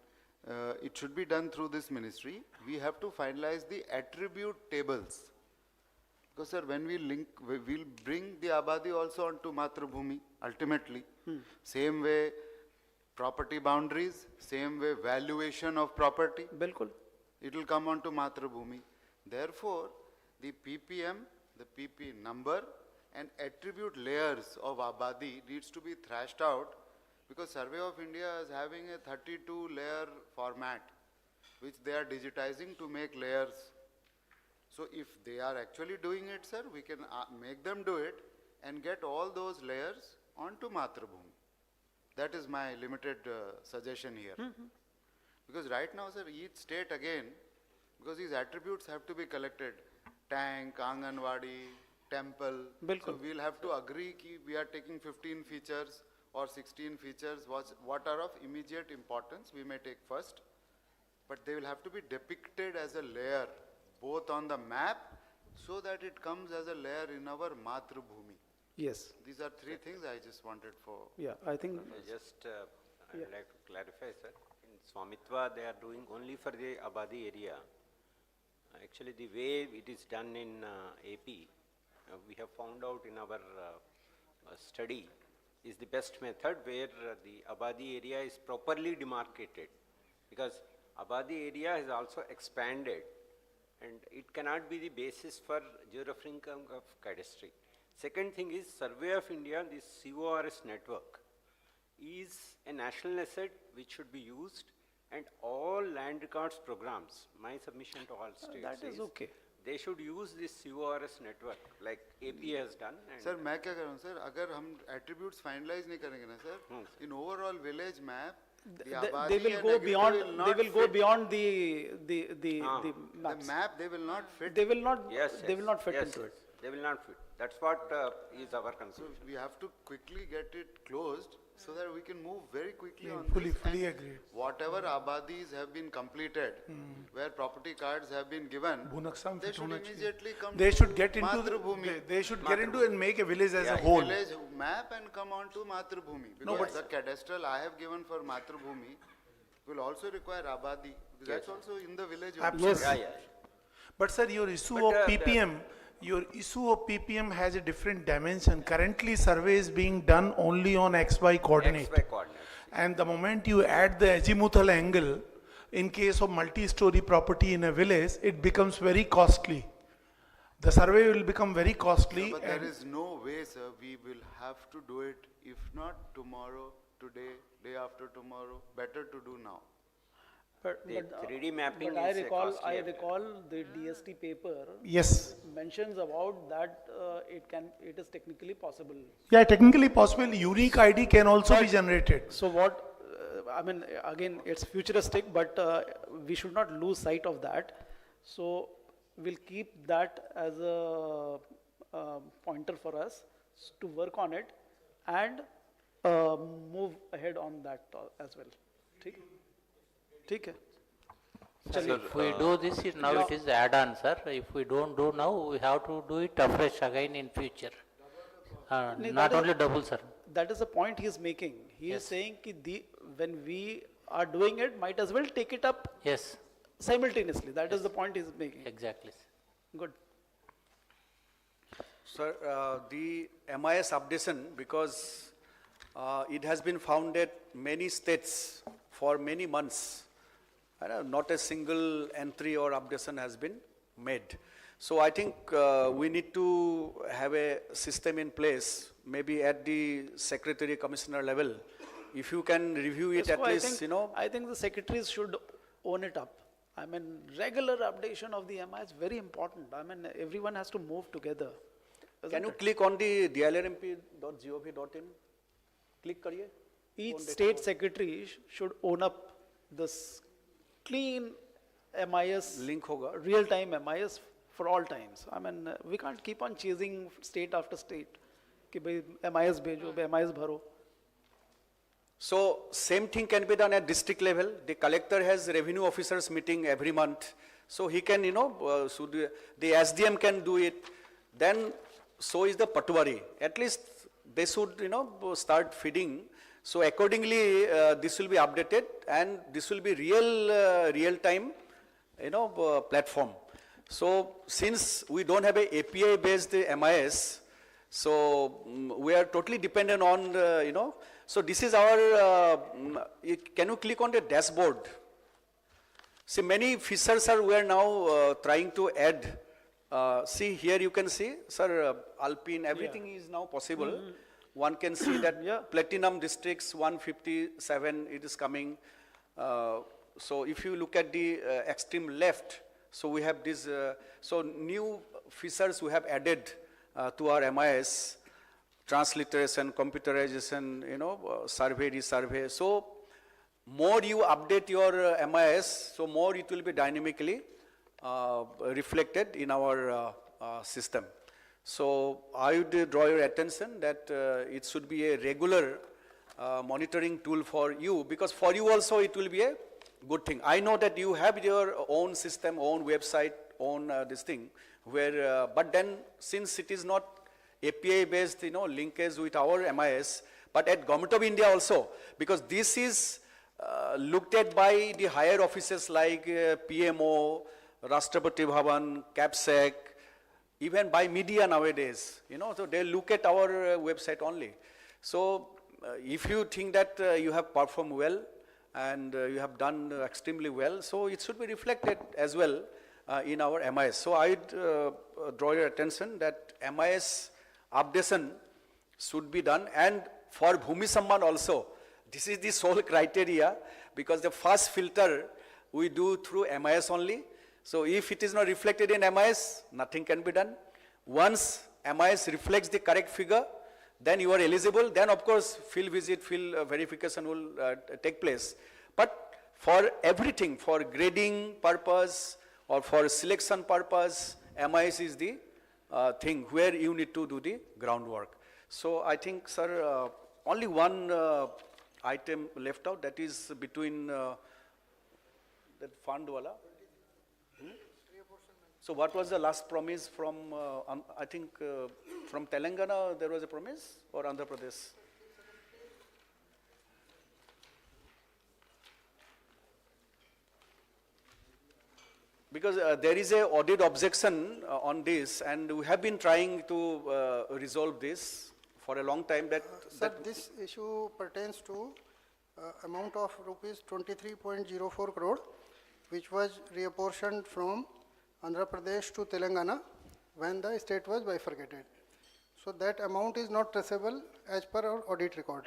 It should be done through this ministry. We have to finalize the attribute tables. Because sir, when we link, we'll bring the Abadi also onto Matrabhumi, ultimately. Same way property boundaries, same way valuation of property. Bilkul. It will come onto Matrabhumi. Therefore, the PPM, the PP number and attribute layers of Abadi needs to be thrashed out Because Survey of India is having a 32 layer format, which they are digitizing to make layers. So if they are actually doing it, sir, we can make them do it and get all those layers onto Matrabhumi. That is my limited suggestion here. Because right now, sir, each state again, because these attributes have to be collected, tank, Anganwadi, temple. So we'll have to agree ki we are taking 15 features or 16 features, what are of immediate importance, we may take first. But they will have to be depicted as a layer, both on the map, so that it comes as a layer in our Matrabhumi. Yes. These are three things I just wanted for. Yeah, I think. I'd like to clarify, sir. In Swamitva, they are doing only for the Abadi area. Actually, the way it is done in AP, we have found out in our study, is the best method where the Abadi area is properly demarcated. Because Abadi area is also expanded, and it cannot be the basis for georeferencing of cadastry. Second thing is Survey of India, this CORS network is a national asset which should be used, and all land records programs, my submission to all states that is okay. They should use this CORS network like AP has done. And Sir, मैं क्या करूँ sir? अगर हम attributes finalize नहीं करेंगे ना sir, in overall village map, they will go beyond. They will go beyond the maps. The map they will not fit. They will not. Yes, They will not fit yes, into yes. it. They will not fit. That's what is our concern. So we have to quickly get it closed so that we can move very quickly on Fully this. And agreed. Whatever abadis have been completed, where property cards have been given, they should immediately come. They should get into Matrabhumi. they should get into and make a village as a Yeah, whole. village map and come on to Matrabhumi. Because the cadastral I have given for Matrabhumi will also require abadi. Because that's also in the village. Absolutely. Yeah. But sir, your issue But, of PPM, your issue of PPM has a different dimension. Currently, survey is being done only on XY coordinate. XY coordinate. And the moment you add the azimuthal angle, in case of multi-story property in a village, it becomes very costly. The survey will become very costly. But there is no way, sir, we will have to do it. If not tomorrow, today, day after tomorrow, better to do now. But 3D mapping but is a costly I affair. recall the DST paper. Yes. Mentions about that it is technically possible. Yeah, technically possible. Unique ID can also be generated. So what? I mean, again, it's futuristic, but we should not lose sight of that. So we'll keep that as a pointer for us to work on it and move ahead on that as well. ठीक? ठीक है? Sir, if we do this, now it is add-on, sir. If we don't do now, we have to do it afresh again in future. Not only double, sir. That is the point he is making. He is saying कि when we are doing it, might as well take it up Yes, simultaneously. That is the point he is making. exactly. Good. Sir, the MIS updation, because it has been found that many states for many months, not a single entry or updation has been made. So I think we need to have a system in place, maybe at the secretary commissioner level. If you can review it at least, I think the secretaries should own it up. I mean, regular updation of the MI is very important. I mean, everyone has to move together. Can you click on the dilrmp.gov.in? Click kariye. Each state secretary should own up this clean MIS, Link hoga. real-time MIS for all times. I mean, we can't keep on chasing state after state. कि भाई MIS भेजो, MIS भरो. So same thing can be done at district level. The collector has revenue officers meeting every month. So he can, so the SDM can do it. Then so is the Patwari. At least they should, start feeding. So accordingly, this will be updated and this will be real-time, platform. So since we don't have a API-based MIS, so we are totally dependent on, so this is our, can you click on the dashboard? See, many features we are now trying to add. See, here you can see, sir, Alpine, everything is now possible. one can see that platinum districts 157, it is coming. So if you look at the extreme left, so we have this, so new features we have added to our MIS, transliteration, computerization, survey, resurvey. So more you update your MIS, so more it will be dynamically reflected in our system. So I would draw your attention that it should be a regular monitoring tool for you, because for you also it will be a good thing. I know that you have your own system, own website, own this thing, where, but then since it is not API based, linkage with our MIS, but at Government of India also, because this is looked at by the higher offices like PMO, Rashtrapati Bhavan, CAPSEC, even by media nowadays, so they look at our website only. So if you think that you have performed well and you have done extremely well, so it should be reflected as well in our MIS. So I would draw your attention that MIS updation should be done, and for Bhoomi Samvaad also, this is the sole criteria, because the first filter we do through MIS only. So if it is not reflected in MIS, nothing can be done. Once MIS reflects the correct figure, then you are eligible, then of course field visit, field verification will take place. But for everything, for grading purpose or for selection purpose, MIS is the thing where you need to do the groundwork. So I think, sir, only one item left out, that is between that fund wala. So what was the last promise from, I think from Telangana there was a promise, or Andhra Pradesh? Because there is a audit objection on this, and we have been trying to resolve this for a long time. Sir, this issue pertains to amount of rupees 23.04 crore, which was reapportioned from Andhra Pradesh to Telangana when the state was bifurcated. So that amount is not traceable as per our audit record.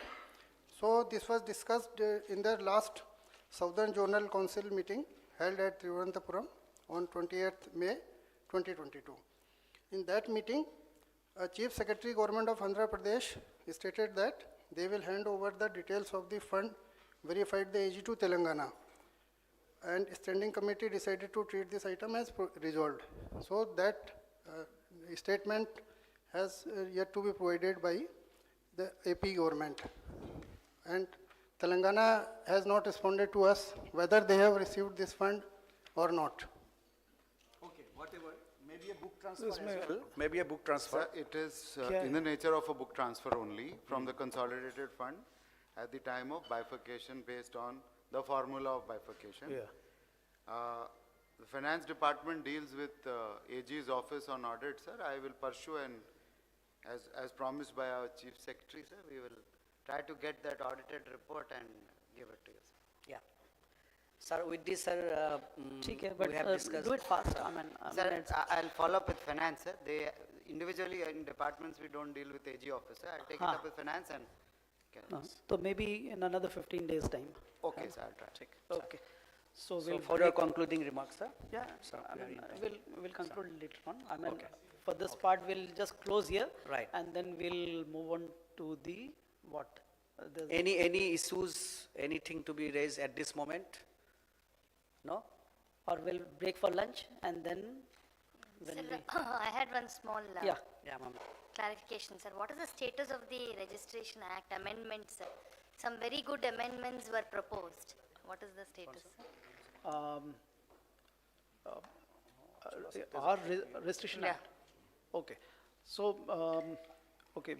So this was discussed in the last Southern Zonal Council meeting held at Thiruvananthapuram on 28th May 2022. In that meeting, Chief Secretary Government of Andhra Pradesh stated that they will hand over the details of the fund verified the AG to Telangana, and standing committee decided to treat this item as resolved. So that statement has yet to be provided by the AP government, and Telangana has not responded to us whether they have received this fund or not. Okay, whatever, maybe a book transfer as well. Maybe a book transfer. Sir, it is in the nature of a book transfer only from the consolidated fund at the time of bifurcation based on the formula of bifurcation. The finance department deals with AG's office on audit, sir. I will pursue, and as promised by our chief secretary, sir, we will try to get that audited report and give it to you, sir. Yeah. Sir, with this, sir, but we have discussed. do it fast. Sir, I'll follow up with finance, sir. They individually in departments we don't deal with AG officer. I'll take it up with finance and. So maybe in another 15 days time. Okay, sir, I'll try. Okay. So So we'll for your concluding remarks, sir? Yeah, Sir, we'll conclude later on. For this part, we'll just close here. Right. And then we'll move on to the what? Any issues, anything to be raised at this moment? No? Or we'll break for lunch and then when Sir, we. I had one small Yeah. Ma'am. clarification, sir. What is the status of the Registration Act amendments, sir? Some very good amendments were proposed. What is the status, sir? Our restriction Yeah. act. Okay. So, okay,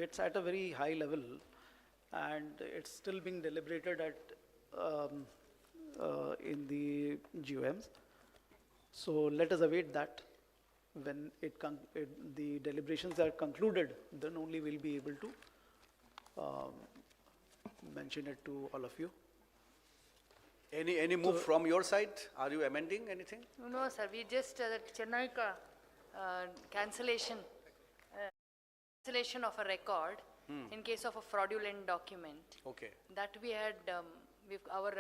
it's at a very high level and it's still being deliberated at, in the GOMs. So let us await that. When the deliberations are concluded, then only we'll be able to mention it to all of you. Any move from your side? Are you amending anything? No, sir, we just, that Chennai cancellation, cancellation of a record in case of a fraudulent document. Okay. That we had, our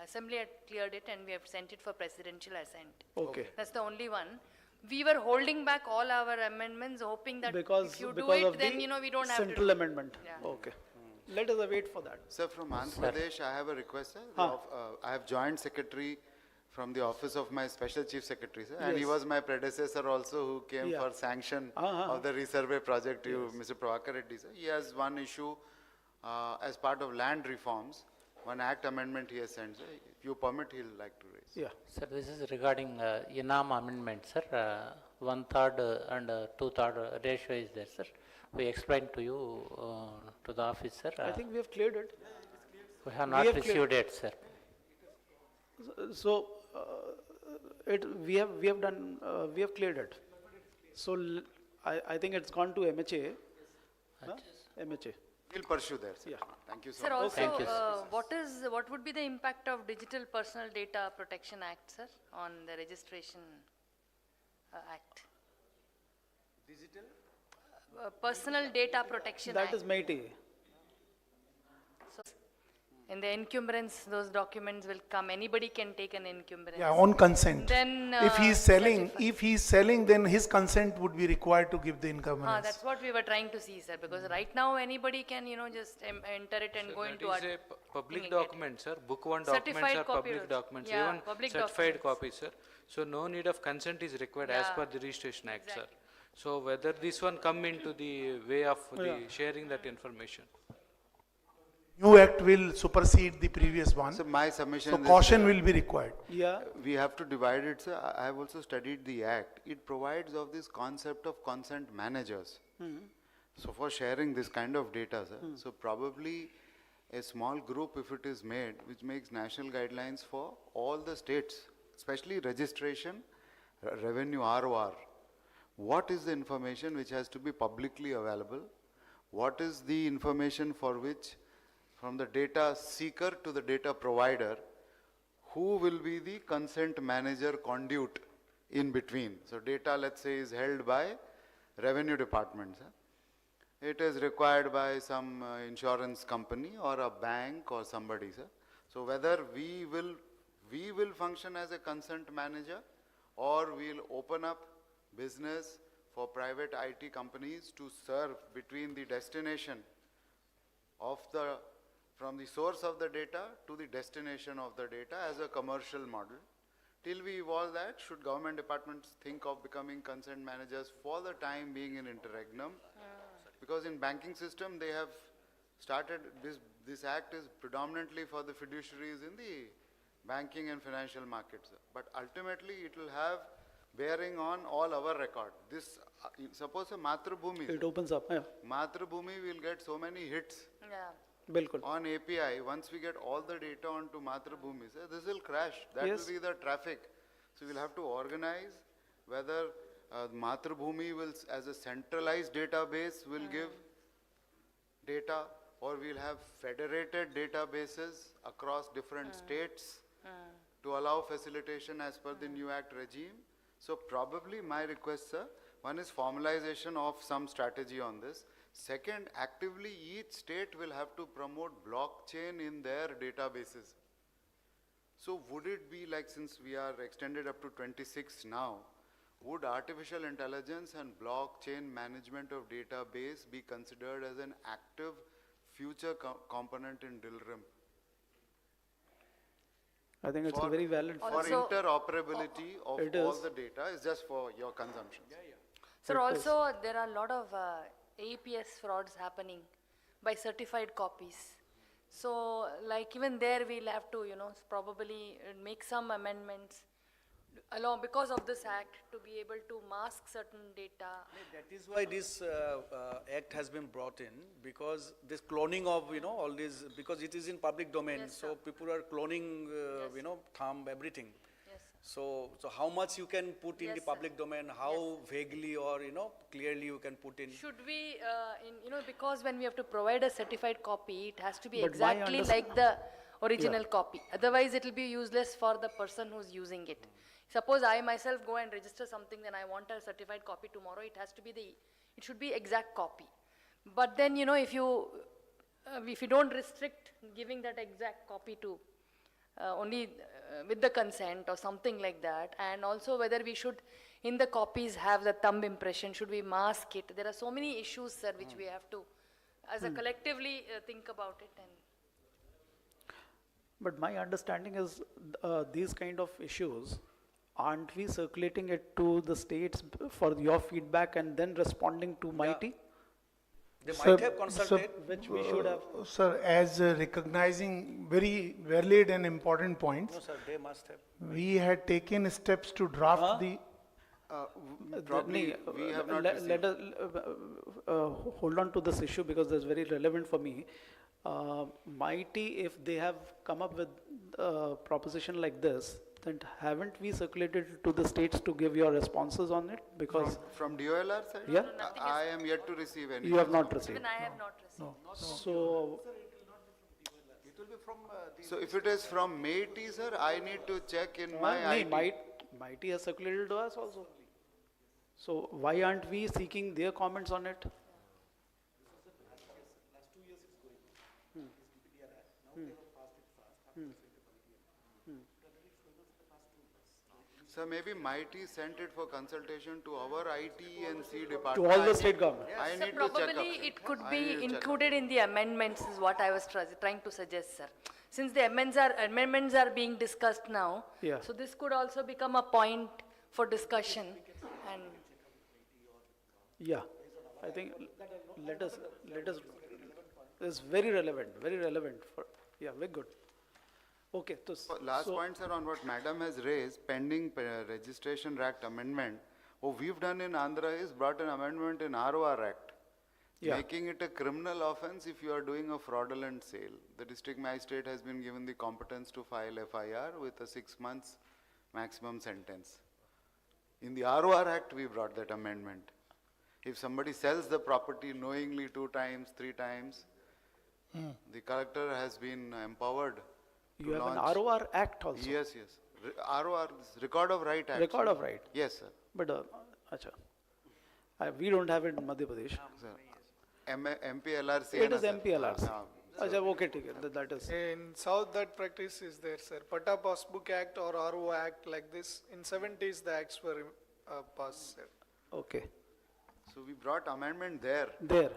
assembly had cleared it and we have sent it for presidential assent. Okay. That's the only one. We were holding back all our amendments, hoping that Because if you do because it, of then the we don't have to. central do. amendment. Yeah. Okay. Let us wait for that. Sir, from Andhra Pradesh, I have a request, sir. I have joint secretary from the office of my special chief secretary, sir. And he Yes. was my predecessor also who came Yeah. for sanction of the resurvey project, Mr. Prabhakar Reddy, sir. He has one issue as part of land reforms, one act amendment he has sent, sir. If you permit, he'll like to raise. Yeah. Sir, this is regarding INAM amendment, sir. 1/3 and 2/3 ratio is there, sir. We explained to you, to the office, sir. I think we have cleared it. We have we not have received it, sir. So, we have done, we have cleared it. So, I think it's gone to MHA. Huh? MHA. We'll pursue that, sir. Yeah. Thank you so Sir, much. also, what would be the impact of Digital Personal Data Protection Act, sir, on the registration act? Digital? Personal Data Protection That Act. is MAITI. So, in the encumbrance, those documents will come. Anybody can take an encumbrance. Yeah, on consent. Then, If he is selling, then his consent would be required to give the encumbrance. That's what we were trying to see, sir, because right now anybody can, just enter it and go into That is a public document, sir. Book 1 documents Certified are copy public road. documents, Yeah, even public certified documents. copies, sir. So no need of consent is required as Yeah. per the Registration Act, sir. So whether this one come into the way of the sharing that information. New act will supersede the previous one. So my submission So is, caution will be required. Yeah. we have to divide it, sir. I have also studied the act. It provides of this concept of consent managers. So for sharing this kind of data, sir. So probably a small group, if it is made, which makes national guidelines for all the states, especially registration, revenue ROR. What is the information which has to be publicly available? What is the information for which, from the data seeker to the data provider, who will be the consent manager conduit in between? So data, let's say, is held by revenue department, sir. It is required by some insurance company or a bank or somebody, sir. So whether we will function as a consent manager, or we'll open up business for private IT companies to serve between the destination of from the source of the data to the destination of the data as a commercial model. Till we evolve that, should government departments think of becoming consent managers for the time being in interregnum? Because in banking system, they have started, this act is predominantly for the fiduciaries in the banking and financial markets. But ultimately, it will have bearing on all our record. This, suppose a Bhoomi. It opens up. Yeah. Bhoomi will get so many hits. Yeah. Bilkul. On API, once we get all the data onto Bhoomi, this will crash. That Yes. will be the traffic. So we'll have to organize whether Bhoomi will, as a centralized database, will give data, or we'll have federated databases across different states to allow facilitation as per the new act regime. So probably my request, sir, one is formalization of some strategy on this. Second, actively each state will have to promote blockchain in their databases. So would it be like, since we are extended up to 26 now, would artificial intelligence and blockchain management of database be considered as an active future component in DILRMP? I think it's a very valid. For interoperability of It all is. the data is just for your consumption. Sir, also there are a lot of APS frauds happening by certified copies. So, like even there we'll have to, probably make some amendments along because of this act to be able to mask certain data. That is why this act has been brought in, because this cloning of, all these, because it is in public domain, Yes, so people are cloning, thumb, everything. Yes. So how much you can put in Yes, the sir. public domain, how vaguely or, clearly you can put in. Should we, because when we have to provide a certified copy, it has to be But my exactly like the original Yeah. copy. Otherwise, it will be useless for the person who's using it. Suppose I myself go and register something, then I want a certified copy tomorrow. It It should be exact copy. But then, you know, if you don't restrict giving that exact copy to only with the consent or something like that, and also whether we should in the copies have the thumb impression, should we mask it? There are so many issues, sir, which we have to, as a collectively think about it. And But my understanding is these kind of issues, aren't we circulating it to the states for your feedback and then responding to MIT? They Sir, might have consulted. Which we should have. Sir, as recognizing very valid and important points, No, sir, they must have. we had taken steps to draft the. Probably we have not Let us hold on to this issue because it's very relevant for me. MIT, if they have come up with a proposition like this, then haven't we circulated it to the states to give your responses on it? Because From DOLR side? Yeah. I am yet to receive any. you have not received. even I have not received. No. So It will be from So if it is from MIT, sir, I need to check in my IT. MIT has circulated to us also. So why aren't we seeking their comments on it? So maybe MIT sent it for consultation to our IT and C department. To all the state government. I So need to check up. probably it could I be need to check up. included in the amendments is what I was trying to suggest, sir. Since the amendments are being discussed now, Yeah. so this could also become a point for discussion. And Yeah, I think let us, it's very relevant for, yeah, very good. Okay, so. Last so- point, sir, on what Madam has raised, pending Registration Act amendment. What we've done in Andhra is brought an amendment in ROR Act, Yeah. making it a criminal offense if you are doing a fraudulent sale. The district magistrate has been given the competence to file FIR with a 6 months maximum sentence. In the ROR Act, we brought that amendment. If somebody sells the property knowingly 2 times, 3 times, the collector has been empowered to You have an launch- ROR Act also? Yes, yes. ROR, Record of Right Act. Record of Right? Yes, sir. But, acha, we don't have it in Madhya Pradesh. Sir. MPLRC. It is MPLRC. Acha, okay, ठीक है, that is. In South, that practice is there, sir. Pata Passbook Act or RO Act like this, in 70s the acts were passed, sir. Okay, So we brought amendment there. there.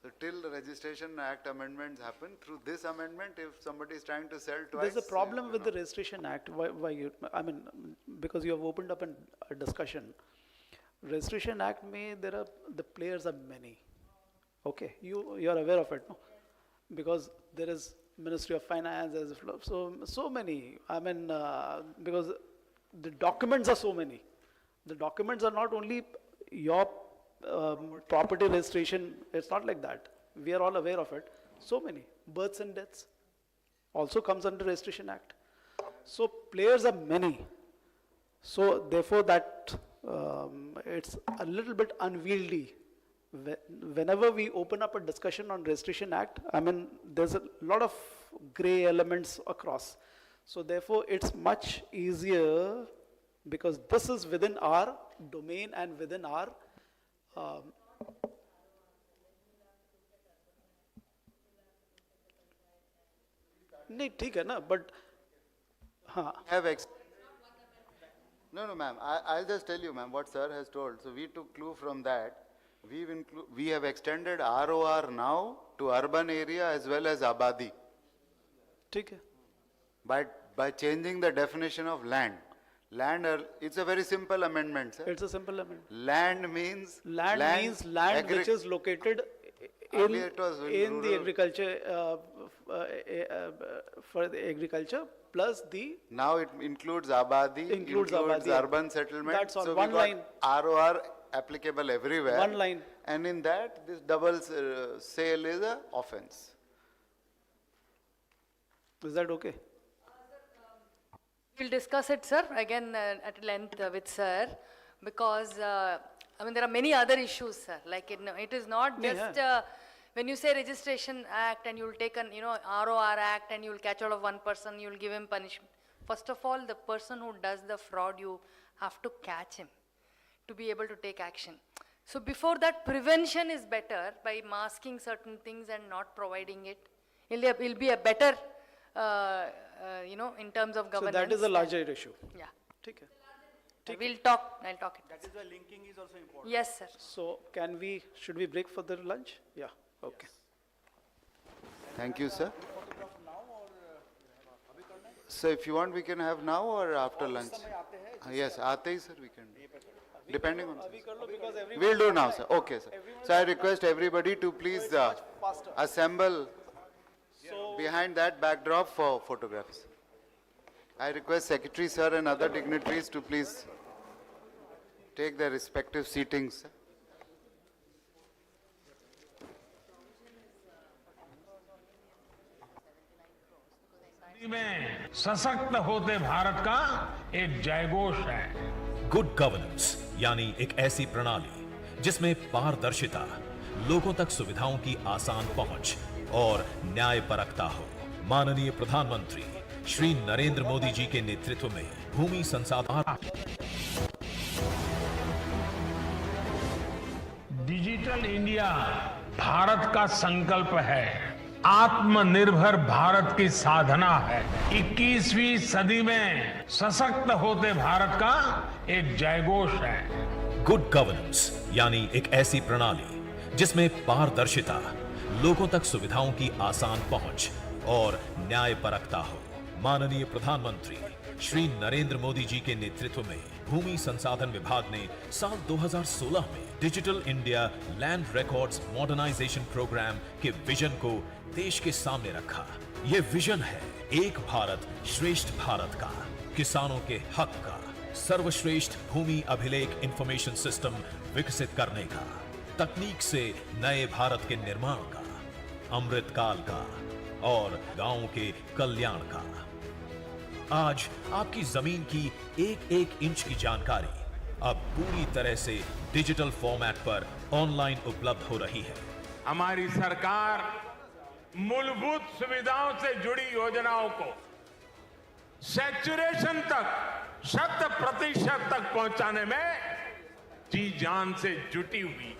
So till the Registration Act amendments happen, through this amendment, if somebody is trying to sell twice. There's a problem with the Registration Act, why you, I mean, because you have opened up a discussion. Registration Act the players are many. Okay, you are aware of it, no? Because there is Ministry of Finance, there's so many, I mean, because the documents are so many. The documents are not only your property registration, it's not like that. We are all aware of it. So many, births and deaths also comes under Registration Act. So players are many. So therefore that it's a little bit unwieldy. Whenever we open up a discussion on Registration Act, I mean, there's a lot of gray elements across. So therefore it's much easier because this is within our domain and within our नहीं ठीक है ना but हाँ No, ma'am. I'll just tell you, ma'am, what sir has told. So we took clue from that. We have extended ROR now to urban area as well as Abadi. ठीक है By changing the definition of land. It's a very simple amendment, sir. It's a simple amendment. Land means land which is located in the agriculture for the agriculture plus the Now it includes Abadi, includes urban settlement. That's all, so one we got line. ROR applicable everywhere. One line. And in that, this double sale is a offense. Is that okay? we'll discuss it, sir, again at length with sir, because I mean there are many other issues, sir. Like it is not just when you say Registration Act and you'll take an ROR Act and you'll catch out of one person, you'll give him punishment. First of all, the person who does the fraud, you have to catch him to be able to take action. So before that, prevention is better by masking certain things and not providing it. It'll be a better, in terms of governance. So that is a larger issue. Yeah. ठीक है. I'll talk it. That is why linking is also important. Yes, sir. So should we break for the lunch? Yeah, okay. Thank you, sir. So if you want, we can have now or after lunch? Yes, aate hi, sir, we can do. Depending on. We'll do now, sir. Okay, sir. So I request everybody to please assemble behind that backdrop for photographs. I request Secretary, sir, and other dignitaries to please take their respective seatings. में सशक्त होते भारत का एक जयघोष है। Good governance यानी एक ऐसी प्रणाली जिसमें पारदर्शिता, लोगों तक सुविधाओं की आसान पहुंच और न्यायपरकता हो। माननीय प्रधानमंत्री श्री नरेंद्र मोदी जी के नेतृत्व में भूमि संसाधन डिजिटल इंडिया भारत का संकल्प है, आत्मनिर्भर भारत की साधना है। 21वीं सदी में सशक्त होते भारत का एक जयघोष है। गुड गवर्नेंस यानी एक ऐसी प्रणाली जिसमें पारदर्शिता, लोगों तक सुविधाओं की आसान पहुंच और न्यायपरकता हो। माननीय प्रधानमंत्री श्री नरेंद्र मोदी जी के नेतृत्व में भूमि संसाधन विभाग ने साल 2016 में digital India land records modernisation programme के विजन को देश के सामने रखा। ये विजन है एक भारत श्रेष्ठ भारत का, किसानों के हक का, सर्वश्रेष्ठ भूमि अभिलेख इंफॉर्मेशन सिस्टम विकसित करने का, तकनीक से नए भारत के निर्माण का, अमृतकाल का और गांवों के कल्याण का। आज आपकी जमीन की एक एक इंच की जानकारी अब पूरी तरह से डिजिटल फॉर्मेट पर ऑनलाइन उपलब्ध हो रही है। हमारी सरकार मूलभूत सुविधाओं से जुड़ी योजनाओं को सैचुरेशन तक, 100% तक पहुंचाने में जी जान से जुटी हुई।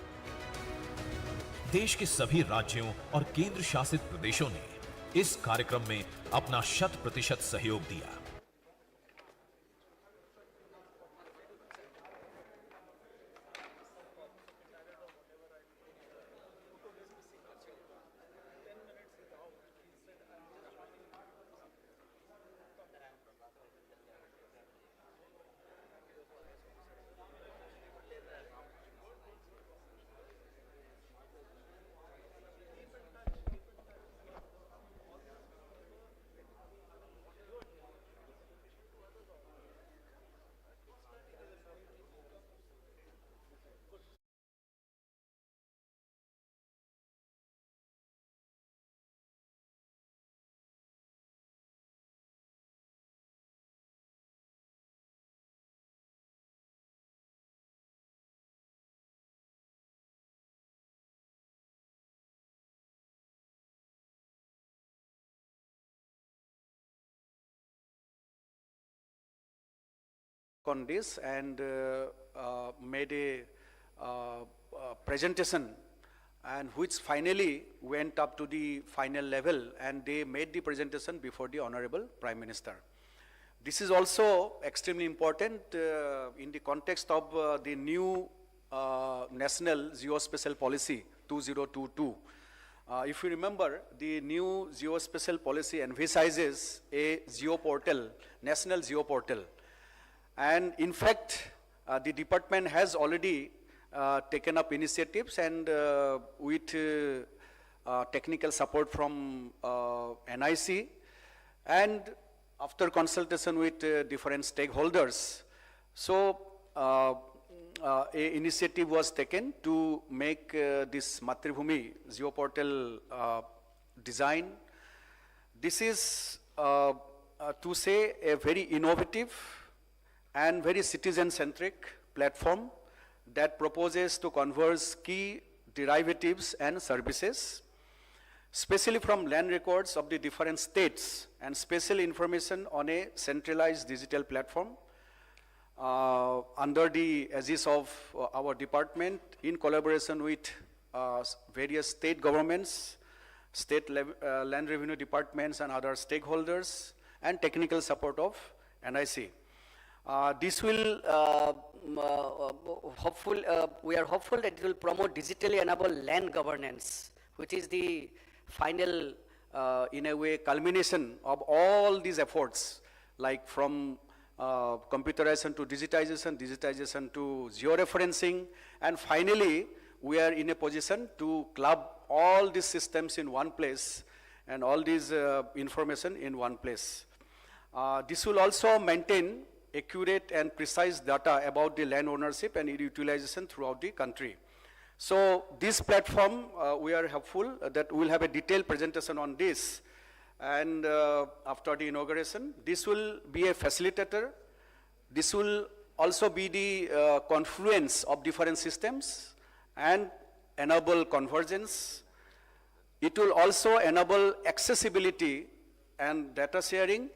देश के सभी राज्यों और केंद्र शासित प्रदेशों ने इस कार्यक्रम में अपना 100% सहयोग दिया। On this and made a presentation, and which finally went up to the final level, and they made the presentation before the Honorable Prime Minister. This is also extremely important in the context of the new National Geospatial Policy 2022. If you remember, the new geospatial policy envisages a geoportal, national geoportal. And in fact, the department has already taken up initiatives, and with technical support from NIC, and after consultation with different stakeholders. So a initiative was taken to make this Matribhumi geoportal design. This is to say a very innovative and very citizen-centric platform that proposes to converge key derivatives and services, especially from land records of the different states, and special information on a centralized digital platform. under the aegis of our department in collaboration with various state governments, state land revenue departments and other stakeholders, and technical support of NIC. This will we are hopeful that it will promote digitally enabled land governance, which is the final, in a way, culmination of all these efforts, like from computerization to digitization, digitization to georeferencing, and finally, we are in a position to club all these systems in one place and all these information in one place. This will also maintain accurate and precise data about the land ownership and utilization throughout the country. So this platform, we are hopeful that we'll have a detailed presentation on this. And after the inauguration, this will be a facilitator. This will also be the confluence of different systems and enable convergence. It will also enable accessibility and data sharing,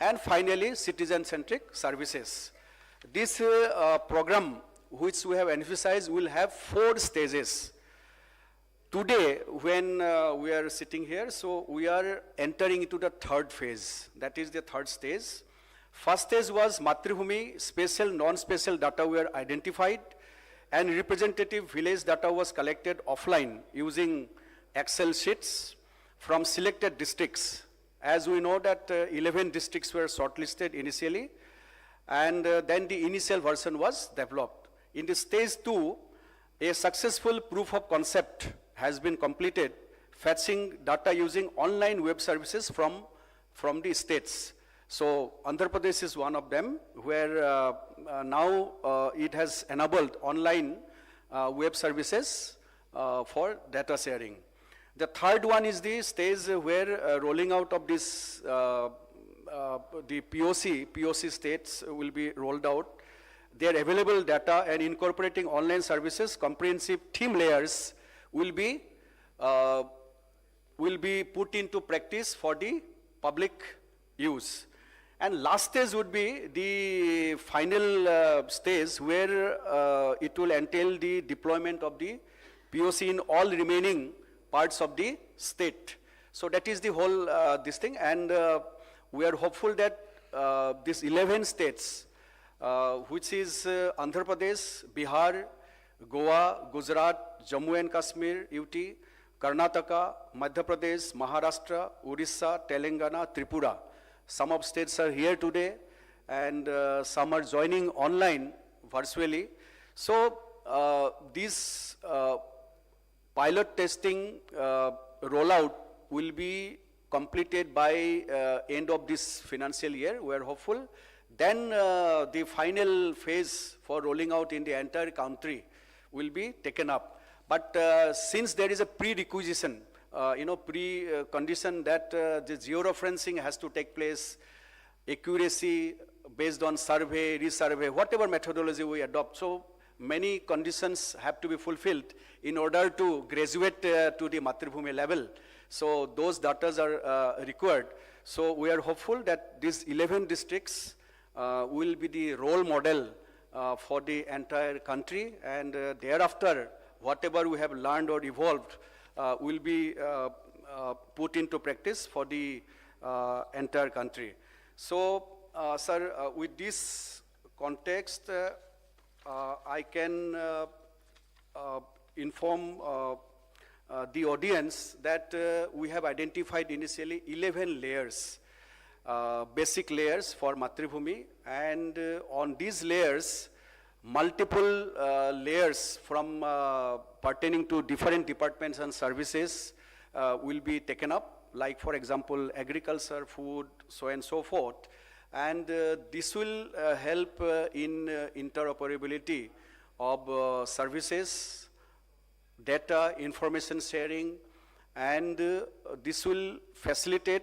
and finally, citizen-centric services. This program, which we have emphasized, will have 4 stages. Today, when we are sitting here, so we are entering into the 3rd phase. That is the 3rd stage. First stage was Matribhumi, spatial, non-spatial data were identified, and representative village data was collected offline using Excel sheets from selected districts. As we know that 11 districts were shortlisted initially, and then the initial version was developed. In the stage 2, a successful proof of concept has been completed, fetching data using online web services from the states. So Andhra Pradesh is one of them, where now it has enabled online web services for data sharing. The 3rd one is the stage where rolling out of this, the POC states will be rolled out. Their available data and incorporating online services, comprehensive theme layers will be put into practice for the public use. And last stage would be the final stage where it will entail the deployment of the POC in all remaining parts of the state. So that is the whole this thing, and we are hopeful that these 11 states, which is Andhra Pradesh, Bihar, Goa, Gujarat, Jammu and Kashmir, UT, Karnataka, Madhya Pradesh, Maharashtra, Orissa, Telangana, Tripura. Some of states are here today, and some are joining online virtually. So this pilot testing rollout will be completed by end of this financial year, we are hopeful. Then the final phase for rolling out in the entire country will be taken up. But since there is a prerequisition, precondition that the georeferencing has to take place, accuracy based on survey, resurvey, whatever methodology we adopt. So many conditions have to be fulfilled in order to graduate to the Matribhumi level. So those data are required. So we are hopeful that these 11 districts will be the role model for the entire country, and thereafter, whatever we have learned or evolved will be put into practice for the entire country. So, sir, with this context, I can inform the audience that we have identified initially 11 layers, basic layers for Matribhumi, and on these layers, multiple layers from pertaining to different departments and services will be taken up, like for example, agriculture, food, so and so forth. And this will help in interoperability of services, data, information sharing, and this will facilitate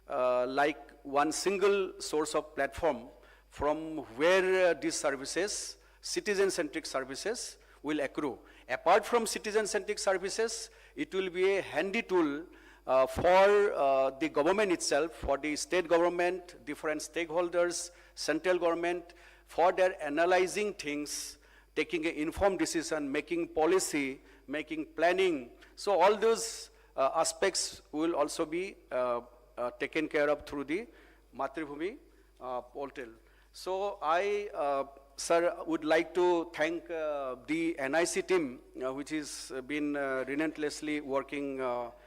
like one single source of platform from where these services, citizen-centric services, will accrue. Apart from citizen-centric services, it will be a handy tool for the government itself, for the state government, different stakeholders, central government, for their analyzing things, taking an informed decision, making policy, making planning. So all those aspects will also be taken care of through the Matribhumi portal. So I, sir, would like to thank the NIC team, which has been relentlessly working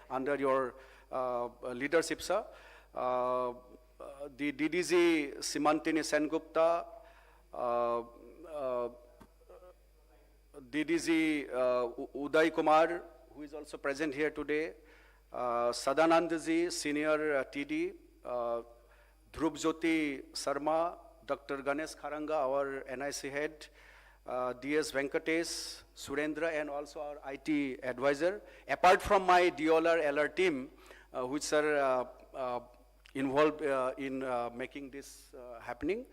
under your leadership, sir. The DDG Simantini Sengupta, DDG Uday Kumar, who is also present here today, Sadanandaji, Senior TD, Dhruv Jyoti Sarma, Dr. Ganesh Kharanga, our NIC head, DS Venkatesh, Surendra, and also our IT advisor. Apart from my DOLR LR team, which are involved in making this happening.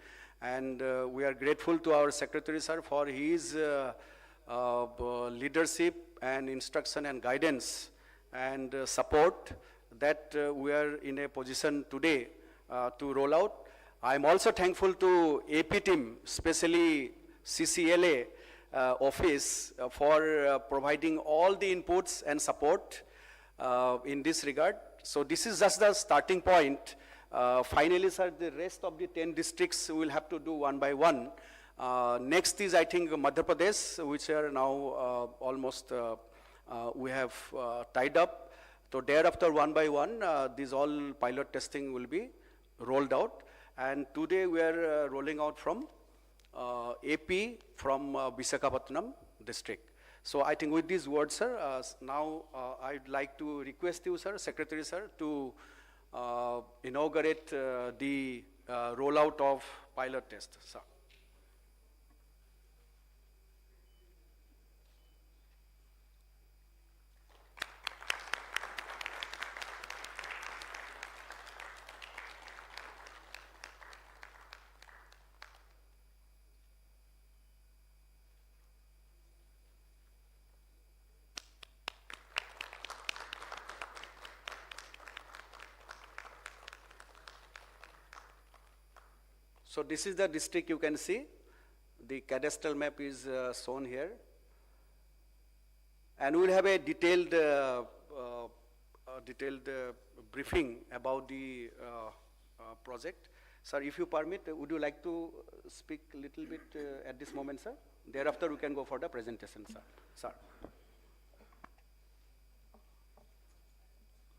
And we are grateful to our secretary, sir, for his leadership and instruction and guidance and support that we are in a position today to roll out. I'm also thankful to AP team, especially CCLA office for providing all the inputs and support in this regard. So this is just the starting point. Finally, sir, the rest of the 10 districts will have to do one by one. Next is, I think, Madhya Pradesh, which are now almost we have tied up. So thereafter, one by one, these all pilot testing will be rolled out. And today we are rolling out from AP, from Visakhapatnam district. So I think with these words, sir, now I'd like to request you, sir, Secretary, sir, to inaugurate the rollout of pilot test, sir. So this is the district you can see. The cadastral map is shown here. And we'll have a detailed, briefing about the project. Sir, if you permit, would you like to speak a little bit at this moment, sir? Thereafter, we can go for the presentation, sir. Sir.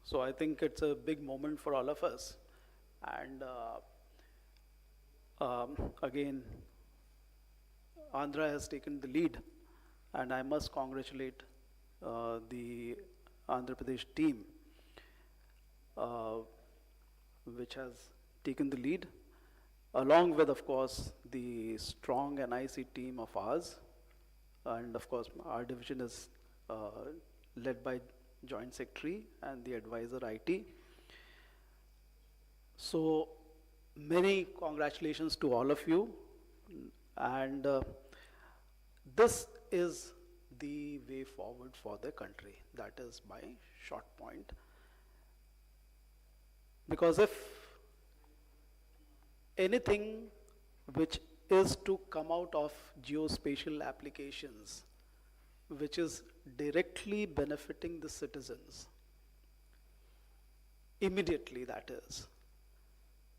So I think it's a big moment for all of us. And again, Andhra has taken the lead, and I must congratulate the Andhra Pradesh team, which has taken the lead, along with, of course, the strong NIC team of ours. And of course, our division is led by Joint Secretary and the advisor IT. So many congratulations to all of you. And this is the way forward for the country. That is my short point. Because if anything which is to come out of geospatial applications, which is directly benefiting the citizens, immediately that is,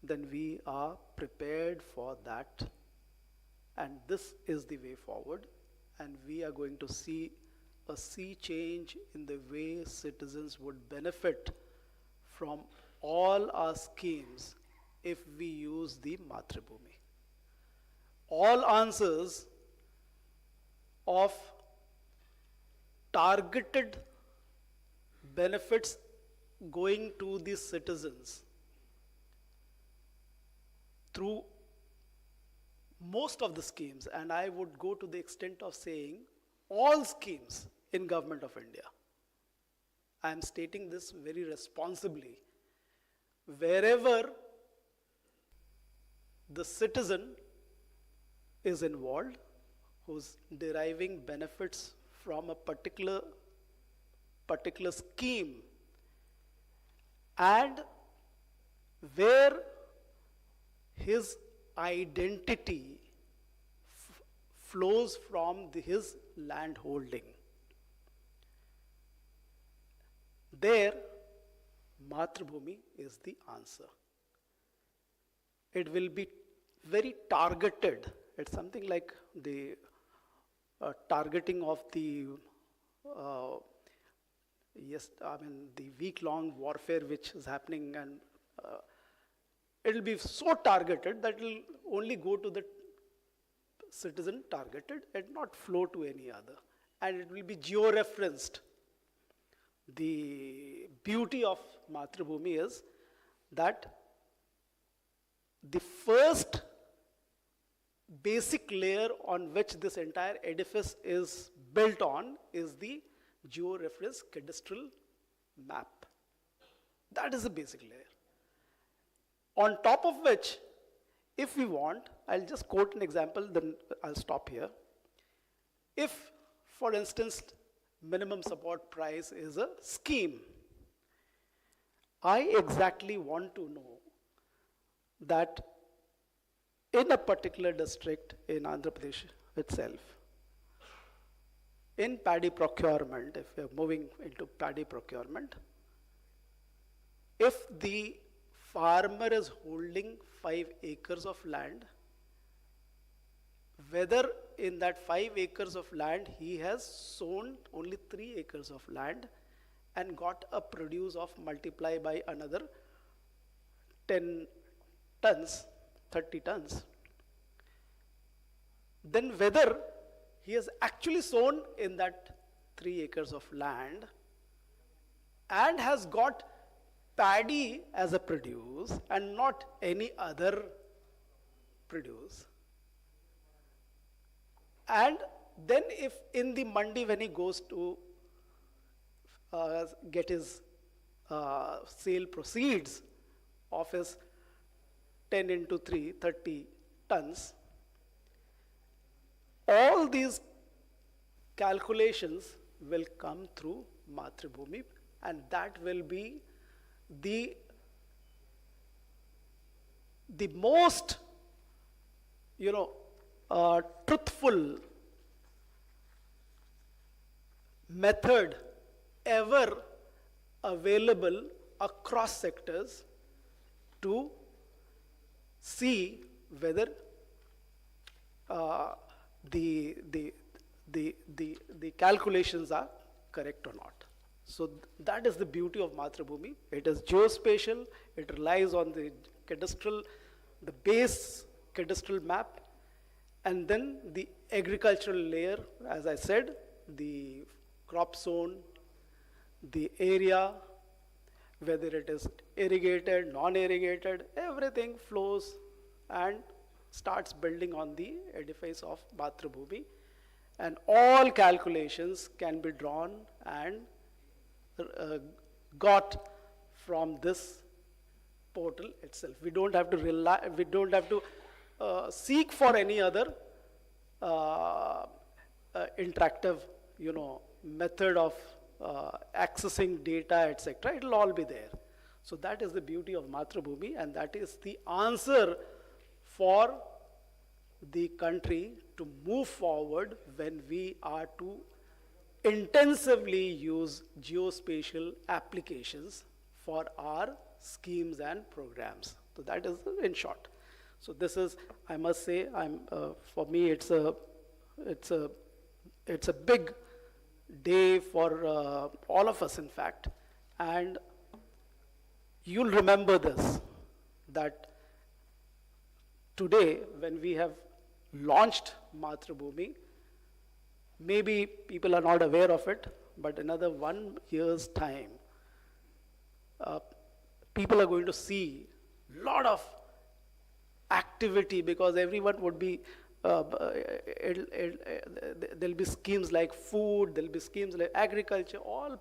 then we are prepared for that. And this is the way forward. And we are going to see a sea change in the way citizens would benefit from all our schemes if we use the Matribhumi. All answers of targeted benefits going to the citizens through most of the schemes, and I would go to the extent of saying all schemes in Government of India. I am stating this very responsibly. Wherever the citizen is involved, who's deriving benefits from a particular scheme, and where his identity flows from his land holding. There, Matrabhumi is the answer. It will be very targeted. It's something like the targeting of the the week-long warfare which is happening, and it'll be so targeted that it'll only go to the citizen targeted and not flow to any other. And it will be geo-referenced. The beauty of Matrabhumi is that the first basic layer on which this entire edifice is built on is the geo-reference cadastral map. That is the basic layer. On top of which, if we want, I'll just quote an example, then I'll stop here. If, for instance, minimum support price is a scheme, I exactly want to know that in a particular district in Andhra Pradesh itself, in paddy procurement, if we are moving into paddy procurement, if the farmer is holding 5 acres of land, whether in that 5 acres of land he has sown only 3 acres of land and got a produce of multiply by another 10 tons, 30 tons, then whether he has actually sown in that 3 acres of land and has got paddy as a produce and not any other produce. And then if in the mandi when he goes to get his sale proceeds of his 10 into 3, 30 tons, all these calculations will come through Matrabhumi, and that will be the most, truthful method ever available across sectors to see whether the calculations are correct or not. So that is the beauty of Matrabhumi. It is geospatial. It relies on the cadastral, the base cadastral map, and then the agricultural layer, as I said, the crop zone, the area, whether it is irrigated, non-irrigated, everything flows and starts building on the edifice of Matrabhumi, and all calculations can be drawn and got from this portal itself. We don't have to rely, we don't have to seek for any other interactive, method of accessing data, etc. It will all be there. So that is the beauty of Matrabhumi, and that is the answer for the country to move forward when we are to intensively use geospatial applications for our schemes and programs. So that is in short. So this is, I must say, for me it's a big day for all of us, in fact, and you'll remember this, that today when we have launched Matrabhumi, maybe people are not aware of it, but another 1 year's time, people are going to see a lot of activity, because everyone would be, there'll be schemes like food, there'll be schemes like agriculture, all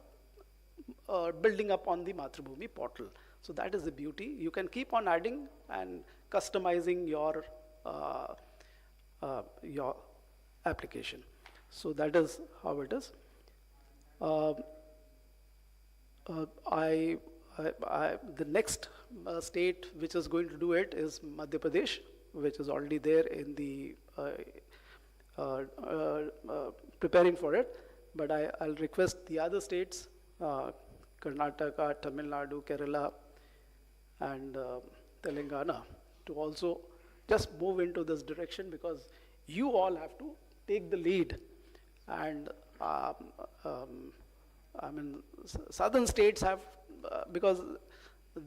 building up on the Matrabhumi portal. So that is the beauty. You can keep on adding and customizing your application. So that is how it is. The next state which is going to do it is Madhya Pradesh, which is already there in the preparing for it, but I'll request the other states, Karnataka, Tamil Nadu, Kerala, and Telangana to also just move into this direction, because you all have to take the lead. And I mean, southern states have, because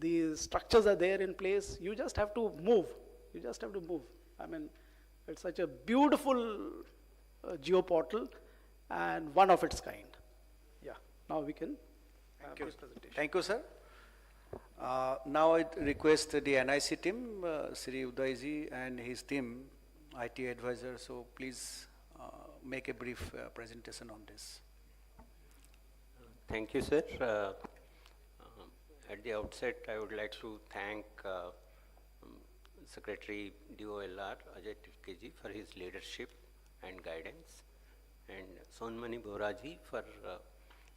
the structures are there in place, you just have to move. You just have to move. I mean, it's such a beautiful geoportal and one of its kind. Yeah, now we can have this presentation. Thank you, sir. Now I request the NIC team, Sri Udayji and his team, IT advisor, so please make a brief presentation on this. Thank you, sir. At the outset, I would like to thank Secretary DOLR Ajay Tilkeji for his leadership and guidance, and Sonmani Boraji for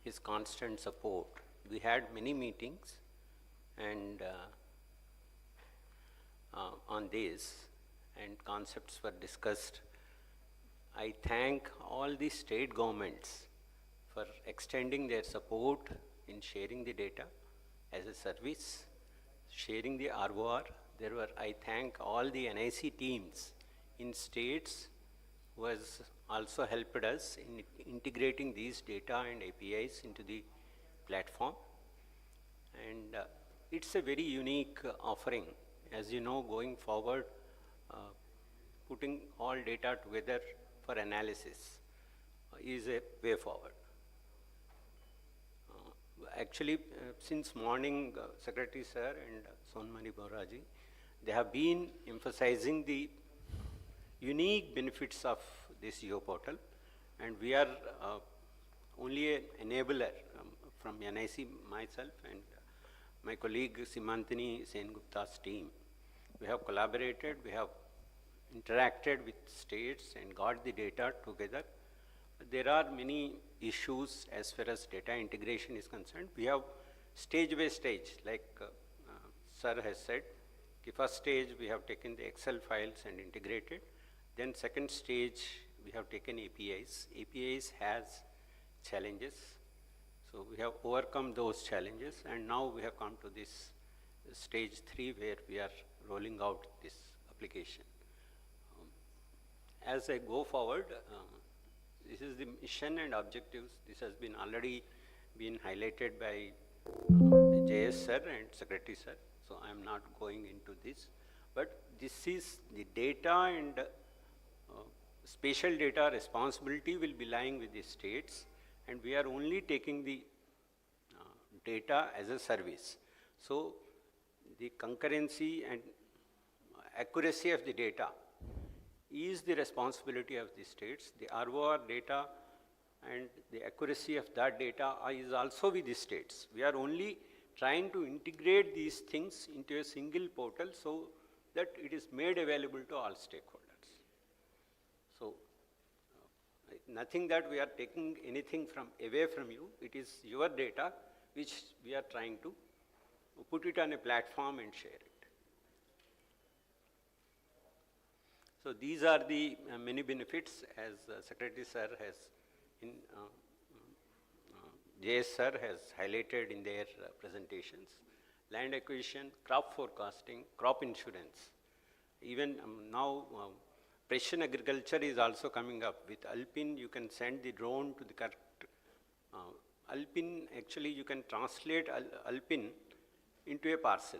his constant support. We had many meetings and on this, and concepts were discussed. I thank all the state governments for extending their support in sharing the data as a service, sharing the ROR. I thank all the NIC teams in states who has also helped us in integrating these data and APIs into the platform. And it's a very unique offering. As you know, going forward, putting all data together for analysis is a way forward. Actually, since morning, Secretary Sir and Sonmani Boraji, they have been emphasizing the unique benefits of this geoportal, and we are only an enabler from NIC, myself and my colleague Simantini Sengupta's team. We have collaborated, we have interacted with states and got the data together. There are many issues as far as data integration is concerned. We have stage by stage, like Sir has said. The first stage we have taken the Excel files and integrated. Then second stage we have taken APIs. APIs has challenges. So we have overcome those challenges, and now we have come to this stage 3 where we are rolling out this application. As I go forward, this is the mission and objectives. This has been already been highlighted by JS Sir and Secretary Sir, so I am not going into this. But this is the data, and spatial data responsibility will be lying with the states, and we are only taking the data as a service. So the concurrency and accuracy of the data is the responsibility of the states. The ROR data and the accuracy of that data is also with the states. We are only trying to integrate these things into a single portal so that it is made available to all stakeholders. So nothing that we are taking anything away from you. It is your data which we are trying to put it on a platform and share it. So these are the many benefits, as Secretary Sir has, JS Sir has highlighted in their presentations. Land acquisition, crop forecasting, crop insurance. Even now, precision agriculture is also coming up. With Alpin, you can send the drone to the correct. Alpin, actually, you can translate Alpin into a parcel.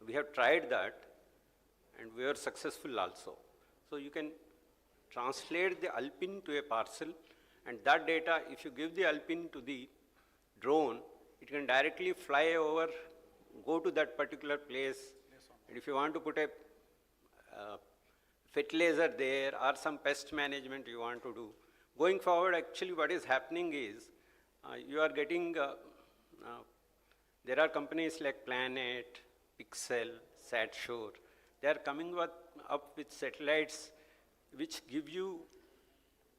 We have tried that, and we are successful also. So you can translate the Alpin to a parcel, and that data, if you give the Alpin to the drone, it can directly fly over, go to that particular place, and if you want to put a fertilizer there or some pest management you want to do. Going forward, actually what is happening is, you are getting, there are companies like Planet, Pixel, SatSure. They are coming up with satellites which give you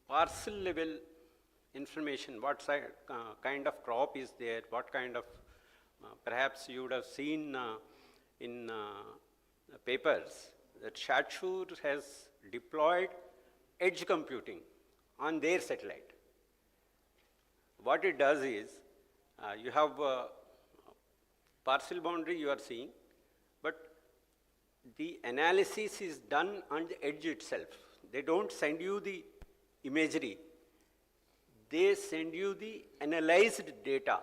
parcel level information, what kind of crop is there, what kind of, perhaps you would have seen in papers that SatSure has deployed edge computing on their satellite. What it does is, you have parcel boundary you are seeing, but the analysis is done on the edge itself. They don't send you the imagery. They send you the analyzed data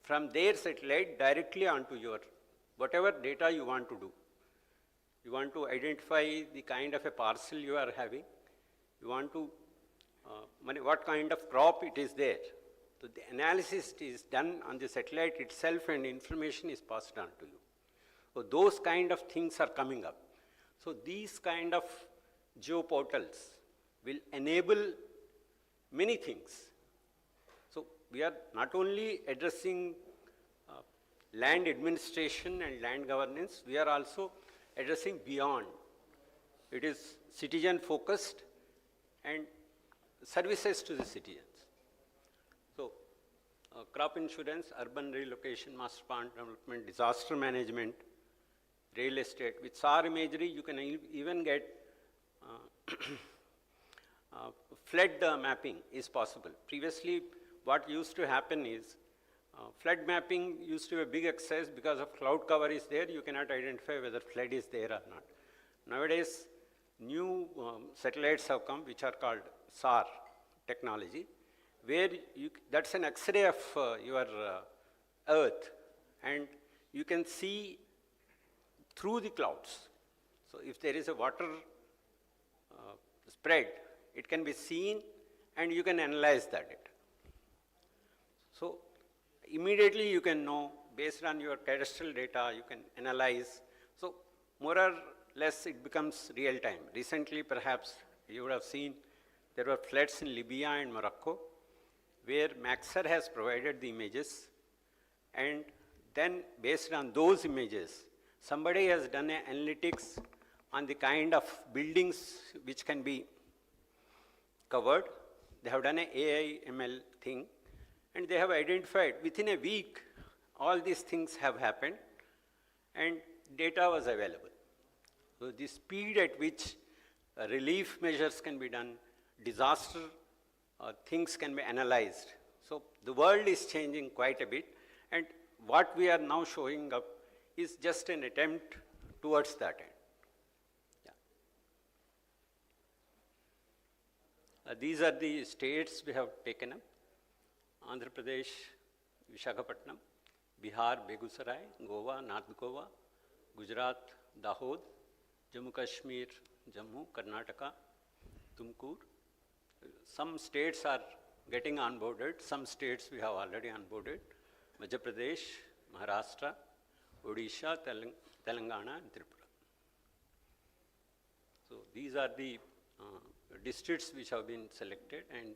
from their satellite directly onto your, whatever data you want to do. You want to identify the kind of a parcel you are having. You want to, what kind of crop it is there. So the analysis is done on the satellite itself and information is passed on to you. So those kind of things are coming up. So these kind of geoportals will enable many things. So we are not only addressing land administration and land governance, we are also addressing beyond. It is citizen focused and services to the citizens. So crop insurance, urban relocation, master plan development, disaster management, real estate. With SAR imagery, you can even get flood mapping is possible. Previously, what used to happen is, flood mapping used to be a big exercise because of cloud cover is there, you cannot identify whether flood is there or not. Nowadays, new satellites have come which are called SAR technology, where that's an X-ray of your Earth, and you can see through the clouds. So if there is a water spread, it can be seen and you can analyze that data. So immediately you can know, based on your cadastral data, you can analyze. So more or less it becomes real time. Recently, perhaps you would have seen there were floods in Libya and Morocco, where Maxar has provided the images, and then based on those images, somebody has done an analytics on the kind of buildings which can be covered. They have done an AI ML thing, and they have identified within a week all these things have happened and data was available. So the speed at which relief measures can be done, disaster things can be analyzed. So the world is changing quite a bit, and what we are now showing up is just an attempt towards that end. Yeah. These are the states we have taken up: Andhra Pradesh, Visakhapatnam, Bihar, Begusarai, Goa, North Goa, Gujarat, Dahod, Jammu Kashmir, Jammu, Karnataka, Tumkur. Some states are getting onboarded, some states we have already onboarded: Madhya Pradesh, Maharashtra, Odisha, Telangana, and Tripura. So these are the districts which have been selected, and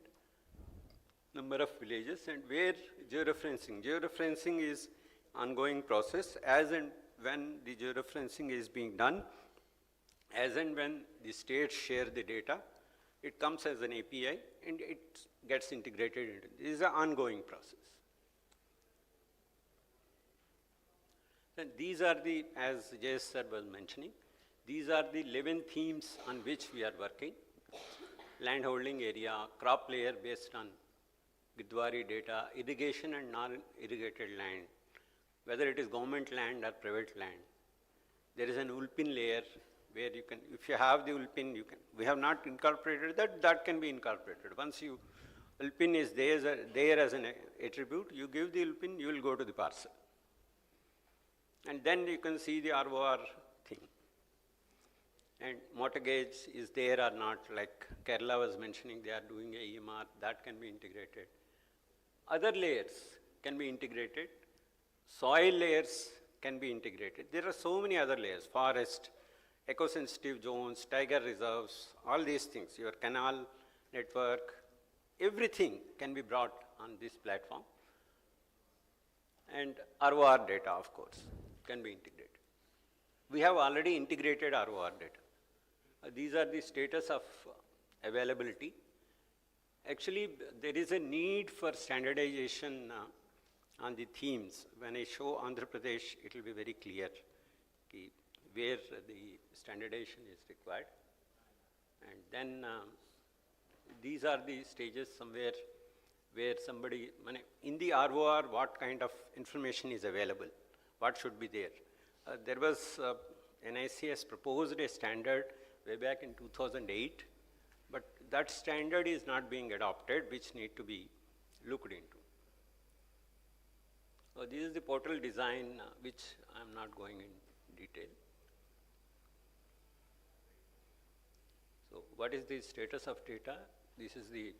number of villages, and where georeferencing. Georeferencing is ongoing process. As and when the georeferencing is being done, as and when the states share the data, it comes as an API and it gets integrated into. This is an ongoing process. And these are the, as Jayesh sir was mentioning, these are the 11 themes on which we are working. Landholding area, crop layer based on Gidwari data, irrigation and non-irrigated land, whether it is government land or private land. There is an Ulpin layer where you can, if you have the Ulpin, you can, we have not incorporated that, that can be incorporated. Once you, Ulpin is there as an attribute, you give the Ulpin, you will go to the parcel. And then you can see the ROR thing. And mortgage is there or not, like Kerala was mentioning, they are doing a EMR, that can be integrated. Other layers can be integrated. Soil layers can be integrated. There are so many other layers: forest, eco-sensitive zones, tiger reserves, all these things, your canal network, everything can be brought on this platform. And ROR data, of course, can be integrated. We have already integrated ROR data. These are the status of availability. Actually, there is a need for standardization on the themes. When I show Andhra Pradesh, it will be very clear where the standardization is required. And then these are the stages somewhere where somebody, in the ROR, what kind of information is available, what should be there. There was, NIC has proposed a standard way back in 2008, but that standard is not being adopted, which need to be looked into. So this is the portal design, which I am not going in detail. So what is the status of data? This is the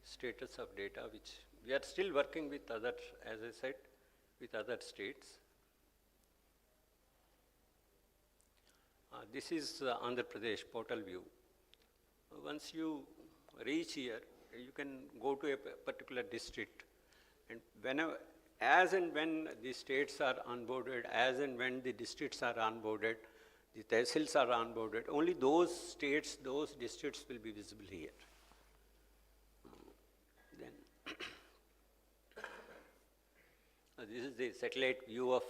status of data, which we are still working with other, as I said, with other states. This is Andhra Pradesh portal view. Once you reach here, you can go to a particular district, and whenever, as and when the states are onboarded, as and when the districts are onboarded, the tehsils are onboarded, only those states, those districts will be visible here. This is the satellite view of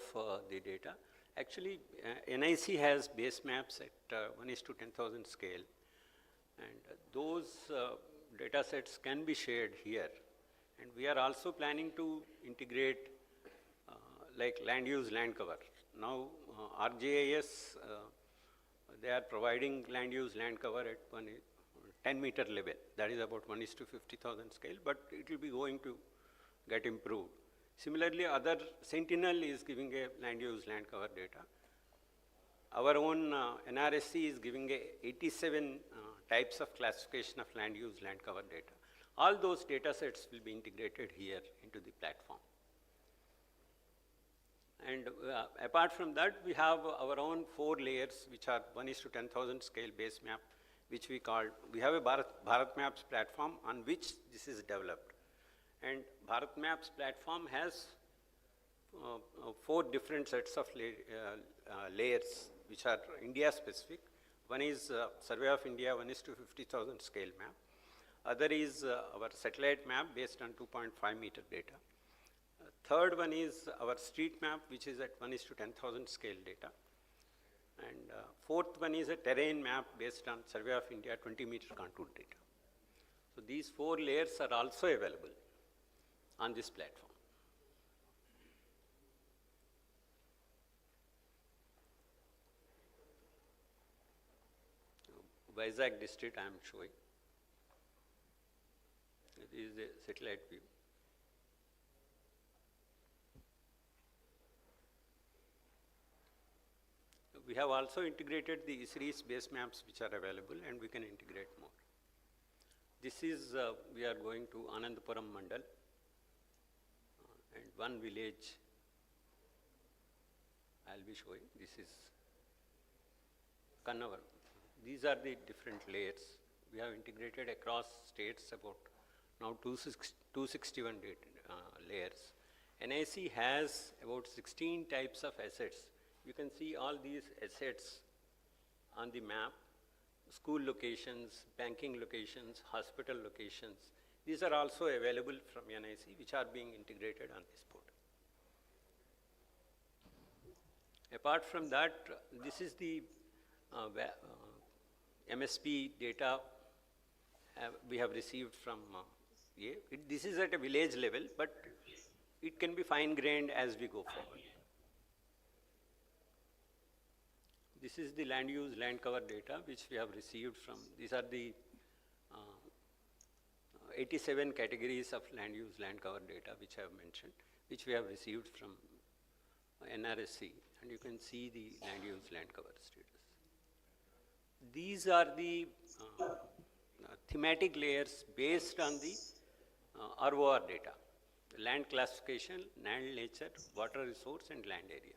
the data. Actually, NIC has base maps at 1:10,000 scale, and those data sets can be shared here. And we are also planning to integrate like land use, land cover. Now, RGIS, they are providing land use, land cover at 10-meter level. That is about 1:50,000 scale, but it will be going to get improved. Similarly, other Sentinel is giving a land use, land cover data. Our own NRSC is giving 87 types of classification of land use, land cover data. All those data sets will be integrated here into the platform. And apart from that, we have our own 4 layers, which are 1:10,000 scale base map, which we have a Bharat Maps platform on which this is developed. And Bharat Maps platform has 4 different sets of layers, which are India specific. One is Survey of India 1:50,000 scale map. Other is our satellite map based on 2.5 meter data. Third one is our street map, which is at 1:10,000 scale data. And fourth one is a terrain map based on Survey of India 20 meter contour data. So these 4 layers are also available on this platform. Vizag district I am showing. It is a satellite view. We have also integrated the ISRIS base maps which are available, and we can integrate more. This is, we are going to Anandapuram Mandal, and one village I will be showing. This is Kannavar. These are the different layers. We have integrated across states about now 261 layers. NIC has about 16 types of assets. You can see all these assets on the map: school locations, banking locations, hospital locations. These are also available from NIC, which are being integrated on this portal. Apart from that, this is the MSP data we have received from this is at a village level, but it can be fine-grained as we go forward. This is the land use, land cover data which we have received from, these are the 87 categories of land use, land cover data which I have mentioned, which we have received from NRSC, and you can see the land use, land cover status. These are the thematic layers based on the ROR data, land classification, land nature, water resource, and land area.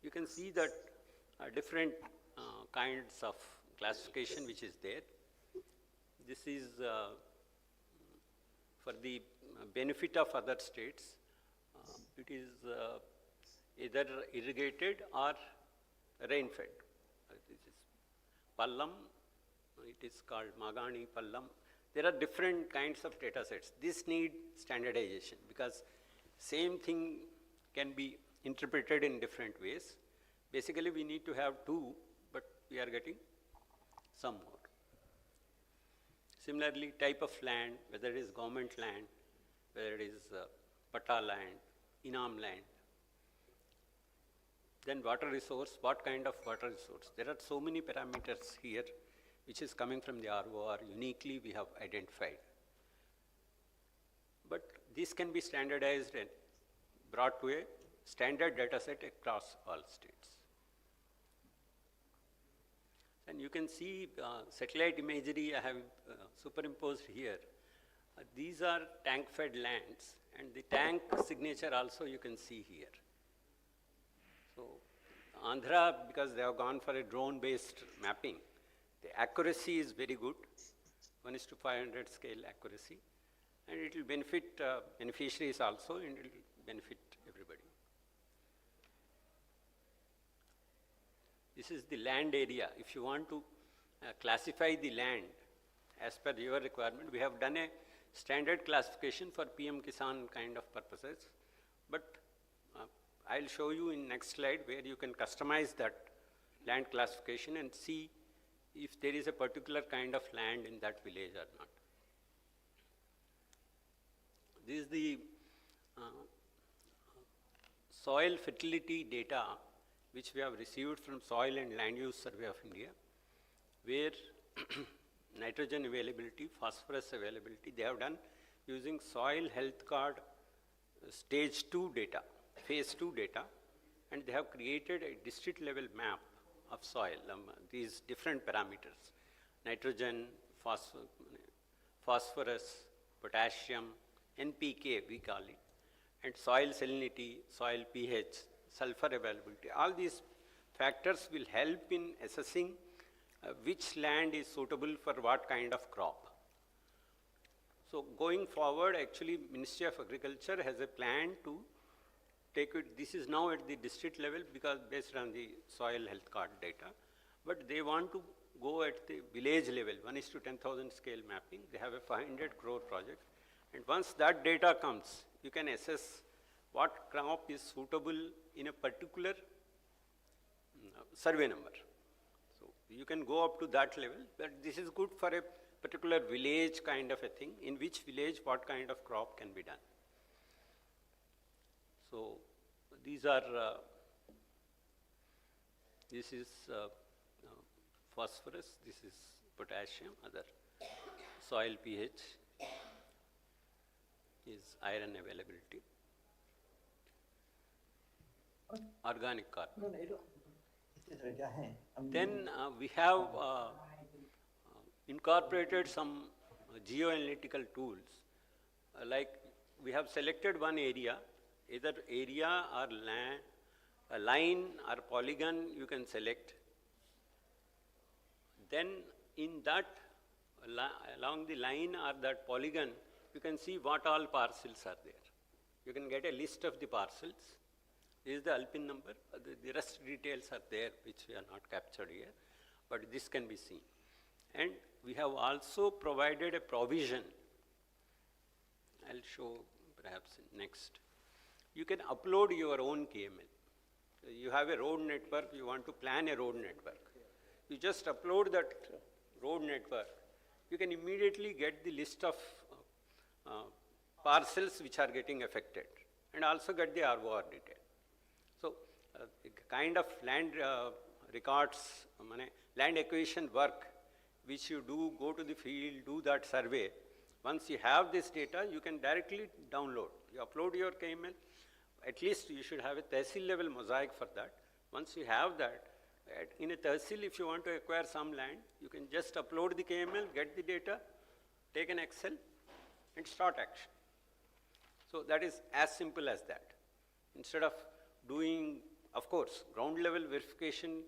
You can see that different kinds of classification which is there. This is for the benefit of other states. It is either irrigated or rain-fed. This is Pallam, it is called Magani, Pallam. There are different kinds of data sets. This need standardization because same thing can be interpreted in different ways. Basically, we need to have 2, but we are getting some more. Similarly, type of land, whether it is government land, whether it is patta land, inam land. Then water resource, what kind of water resource? There are so many parameters here which is coming from the ROR, uniquely we have identified. But this can be standardized and brought to a standard data set across all states. And you can see satellite imagery I have superimposed here. These are tank-fed lands, and the tank signature also you can see here. So Andhra, because they have gone for a drone-based mapping, the accuracy is very good, 1:500 scale accuracy, and it will benefit beneficiaries also, and it will benefit everybody. This is the land area. If you want to classify the land as per your requirement, we have done a standard classification for PM Kisan kind of purposes, but I'll show you in next slide where you can customize that land classification and see if there is a particular kind of land in that village or not. This is the soil fertility data which we have received from Soil and Land Use Survey of India, where nitrogen availability, phosphorus availability, they have done using soil health card stage 2 data, phase 2 data, and they have created a district level map of soil, these different parameters, nitrogen, phosphorus, potassium, NPK we call it, and soil salinity, soil pH, sulfur availability. All these factors will help in assessing which land is suitable for what kind of crop. So going forward, actually Ministry of Agriculture has a plan to take it, this is now at the district level because based on the soil health card data, but they want to go at the village level, 1:10,000 scale mapping. They have a 500 crore project, and once that data comes, you can assess what crop is suitable in a particular survey number. So you can go up to that level, but this is good for a particular village kind of a thing, in which village what kind of crop can be done. So these are, this is phosphorus, this is potassium, other soil pH is iron availability. Organic carbon. Then we have incorporated some geoanalytical tools. Like we have selected one area, either area or land, a line or polygon you can select. Then in that, along the line or that polygon, you can see what all parcels are there. You can get a list of the parcels. This is the Alpin number. The rest details are there, which we are not captured here, but this can be seen. And we have also provided a provision. I'll show perhaps next. You can upload your own KML. You have a road network, you want to plan a road network. You just upload that road network. You can immediately get the list of parcels which are getting affected, and also get the ROR detail. So kind of land records, land acquisition work which you do, go to the field, do that survey. Once you have this data, you can directly download. You upload your KML. At least you should have a tehsil level mosaic for that. Once you have that, in a tehsil, if you want to acquire some land, you can just upload the KML, get the data, take an Excel, and start action. So that is as simple as that. Instead of doing, of course, ground level verification,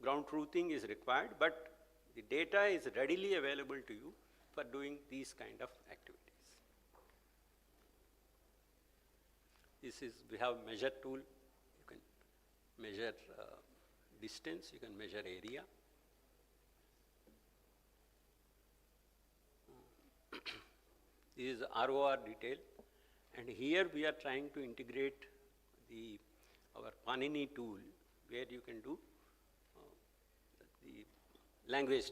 ground truthing is required, but the data is readily available to you for doing these kind of activities. This is, we have measure tool. You can measure distance, you can measure area. This is ROR detail, and here we are trying to integrate our Panini tool, where you can do the language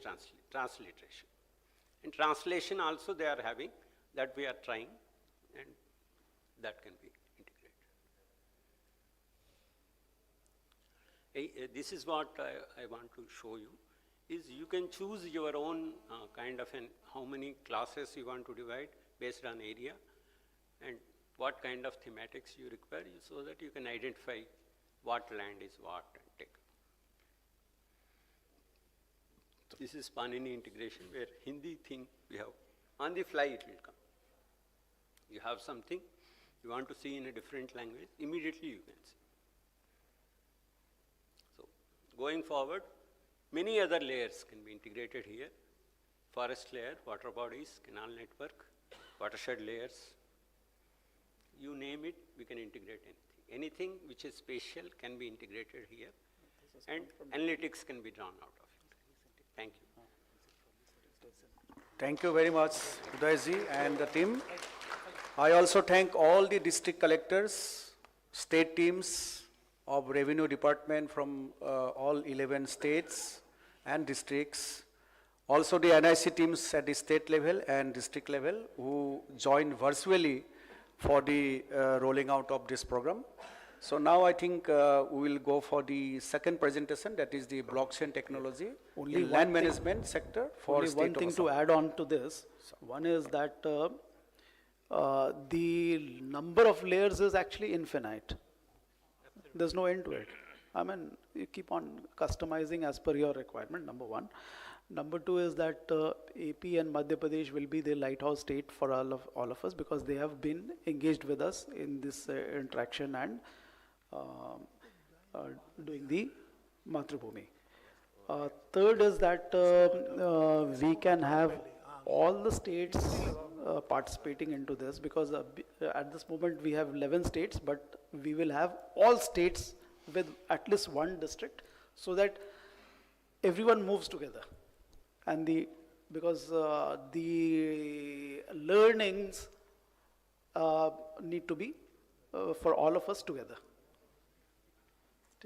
transliteration. And translation also they are having, that we are trying, and that can be integrated. This is what I want to show you, is you can choose your own kind of how many classes you want to divide based on area, and what kind of thematics you require, so that you can identify what land is what and take. This is Panini integration, where Hindi thing we have, on the fly it will come. You have something, you want to see in a different language, immediately you can see. So, going forward, many other layers can be integrated here. Forest layer, water bodies, canal network, watershed layers. You name it, we can integrate anything. Anything which is spatial can be integrated here, and analytics can be drawn out of it. Thank you. Thank you very much, Udayji and the team. I also thank all the district collectors, state teams of Revenue Department from all 11 states and districts. Also the NIC teams at the state level and district level who joined virtually for the rolling out of this program. So now I think we will go for the second presentation, that is the blockchain technology in land management sector for only state one thing of to Assam. add on to this. One is that the number of layers is actually infinite. There's no end to it. I mean, you keep on customizing as per your requirement, number one. Number two is that AP and Madhya Pradesh will be the lighthouse state for all of us, because they have been engaged with us in this interaction and doing the Matrubhumi. Third is that we can have all the states participating into this, because at this moment we have 11 states, but we will have all states with at least one district, so that everyone moves together. And because the learnings need to be for all of us together.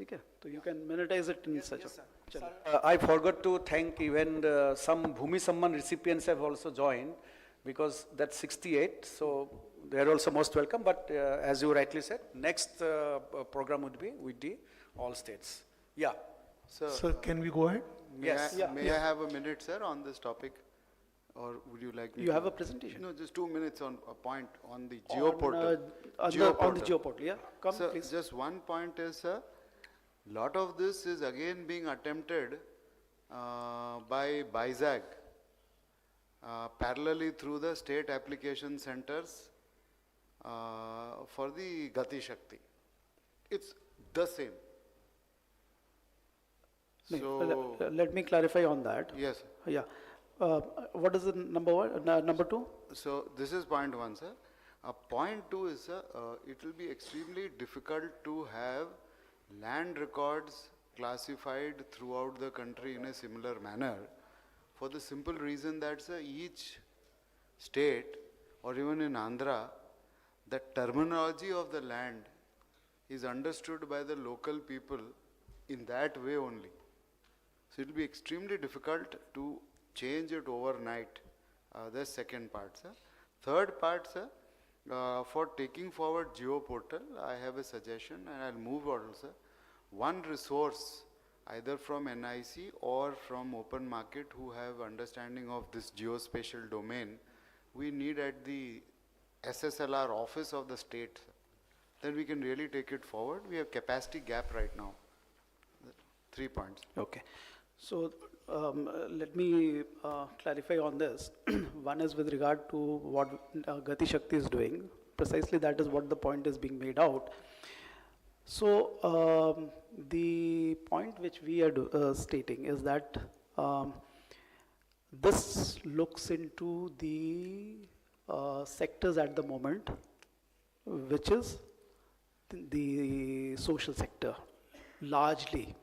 Okay, so you can monetize it in such a. I forgot to thank even some Bhoomi Samman recipients have also joined, because that's 68, so they are also most welcome. But as you rightly said, next program would be with the all states. Yeah. Sir, can we go ahead? Yes. May I have a minute, sir, on this topic? Or would you like me You to? have a presentation? No, just 2 minutes on a point on the geoportal. On the geoportal, yeah. Come, Sir, please. just one point is, sir, lot of this is again being attempted by BISAG parallelly through the state application centers for the Gati Shakti. It's the same. So, let me clarify on that. yes. Yeah. What is the number one? Number two? So this is point one, sir. Point two is, sir, it will be extremely difficult to have land records classified throughout the country in a similar manner, for the simple reason that, sir, each state or even in Andhra, the terminology of the land is understood by the local people in that way only. So it will be extremely difficult to change it overnight. The second part, sir. Third part, sir, for taking forward geoportal, I have a suggestion, and I'll move on, sir. One resource, either from NIC or from open market, who have understanding of this geospatial domain, we need at the SSLR office of the state. Sir. Then we can really take it forward. We have capacity gap right now. 3 points. Okay. So let me clarify on this. One is with regard to what Gati Shakti is doing. Precisely that is what the point is being made out. So the point which we are stating is that this looks into the sectors at the moment, which is the social sector, largely.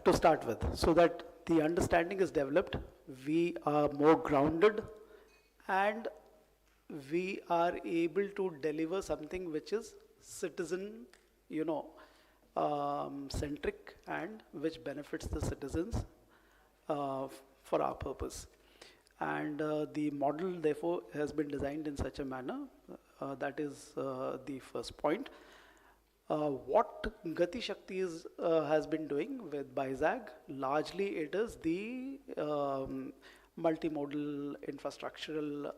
To start with, so that the understanding is developed, we are more grounded, and we are able to deliver something which is citizen, centric, and which benefits the citizens for our purpose. And the model therefore has been designed in such a manner. That is the first point. What Gati Shakti has been doing with BIZAG, largely it is the multimodal infrastructural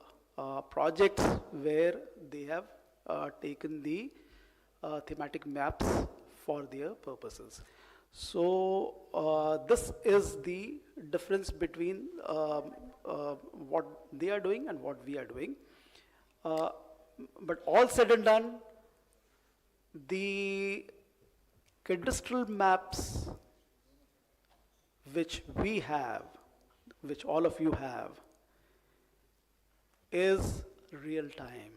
projects where they have taken the thematic maps for their purposes. So this is the difference between what they are doing and what we are doing. But all said and done, the cadastral maps which we have, which all of you have, is real time,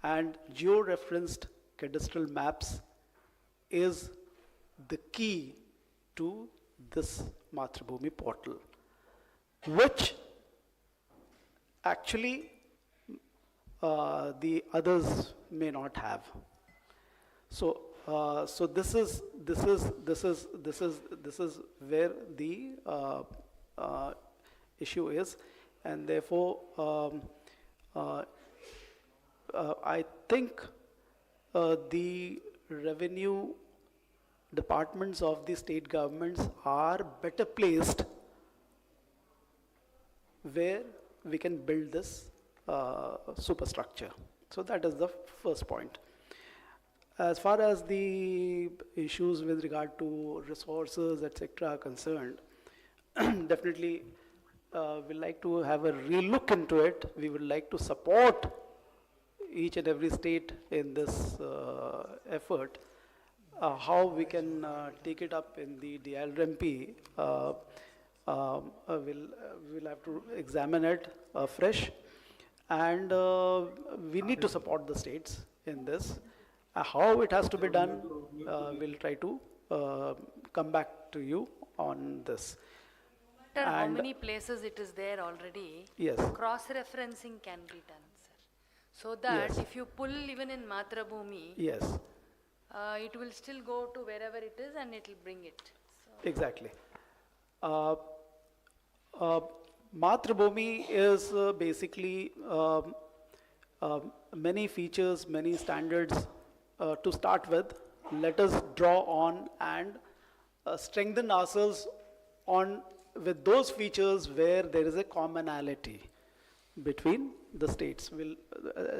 and geo-referenced cadastral maps is the key to this Mathrubhumi portal, which actually the others may not have. So, so this is where the issue is, and therefore I think the revenue departments of the state governments are better placed where we can build this superstructure. So that is the first point. As far as the issues with regard to resources, etc. are concerned, definitely we'd like to have a real look into it. We would like to support each and every state in this effort. How we can take it up in the DILRMP, we'll have to examine it afresh, and we need to support the states in this. How it has to be done, we'll try to come back to you on this. No matter how many places it is there already, yes, cross-referencing can be done, sir. So that yes, if you pull even in Mathrubhumi, yes, it will still go to wherever it is and it will bring it. So exactly. Mathrubhumi is basically many features, many standards to start with. Let us draw on and strengthen ourselves on with those features where there is a commonality between the states.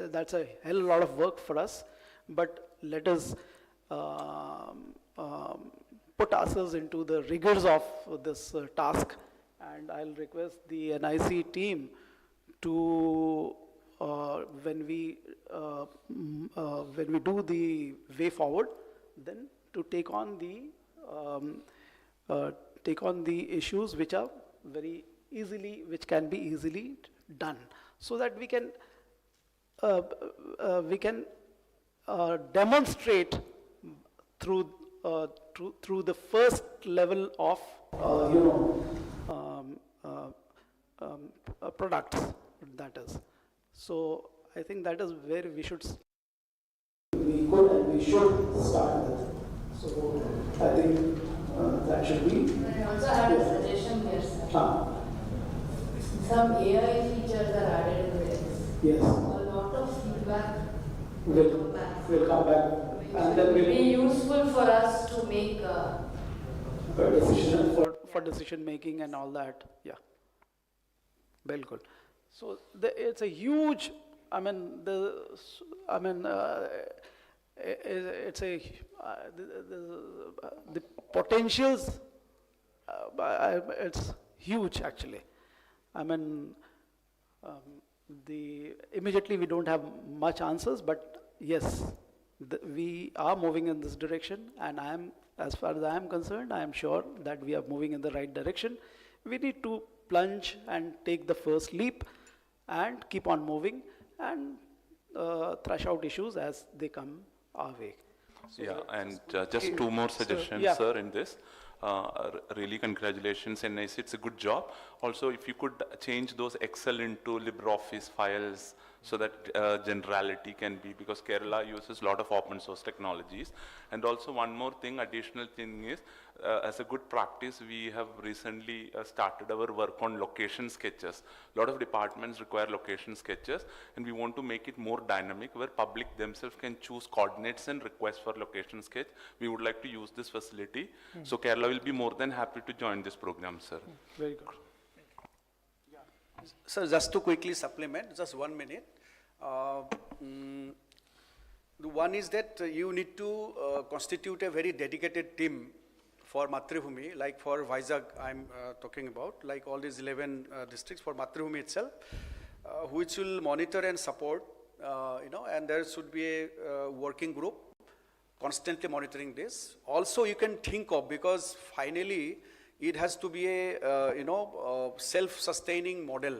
That's a hell of a lot of work for us, but let us put ourselves into the rigors of this task, and I'll request the NIC team to when we do the way forward, then to take on the issues which are which can be easily done, so that we can demonstrate through the first level of products, that is. So I think that is where we should start with. So I think that should be. I also had a suggestion here, sir. Some AI features are added in this. Yes. A lot of feedback will come back, and then will be useful for us to make decision for decision making and all that. Yeah. Bilkul. So it's a huge. It's a the potentials. It's huge actually. Immediately we don't have much answers, but yes, we are moving in this direction, and as far as I am concerned, I am sure that we are moving in the right direction. We need to plunge and take the first leap and keep on moving and thrash out issues as they come our way. Yeah, and just two more suggestions, yeah, sir, in this. Really congratulations NIC, it's a good job. Also, if you could change those Excel into LibreOffice files so that generality can be, because Kerala uses a lot of open source technologies. And also one more thing, additional thing is, as a good practice, we have recently started our work on location sketches. A lot of departments require location sketches, and we want to make it more dynamic, where public themselves can choose coordinates and request for location sketch. We would like to use this facility. So Kerala will be more than happy to join this program, sir. Very good. So just to quickly supplement, just 1 minute. The one is that you need to constitute a very dedicated team for Mathrubhumi, like for Vizag I'm talking about, like all these 11 districts for Mathrubhumi itself, which will monitor and support, and there should be a working group constantly monitoring this. Also you can think of, because finally it has to be a self-sustaining model.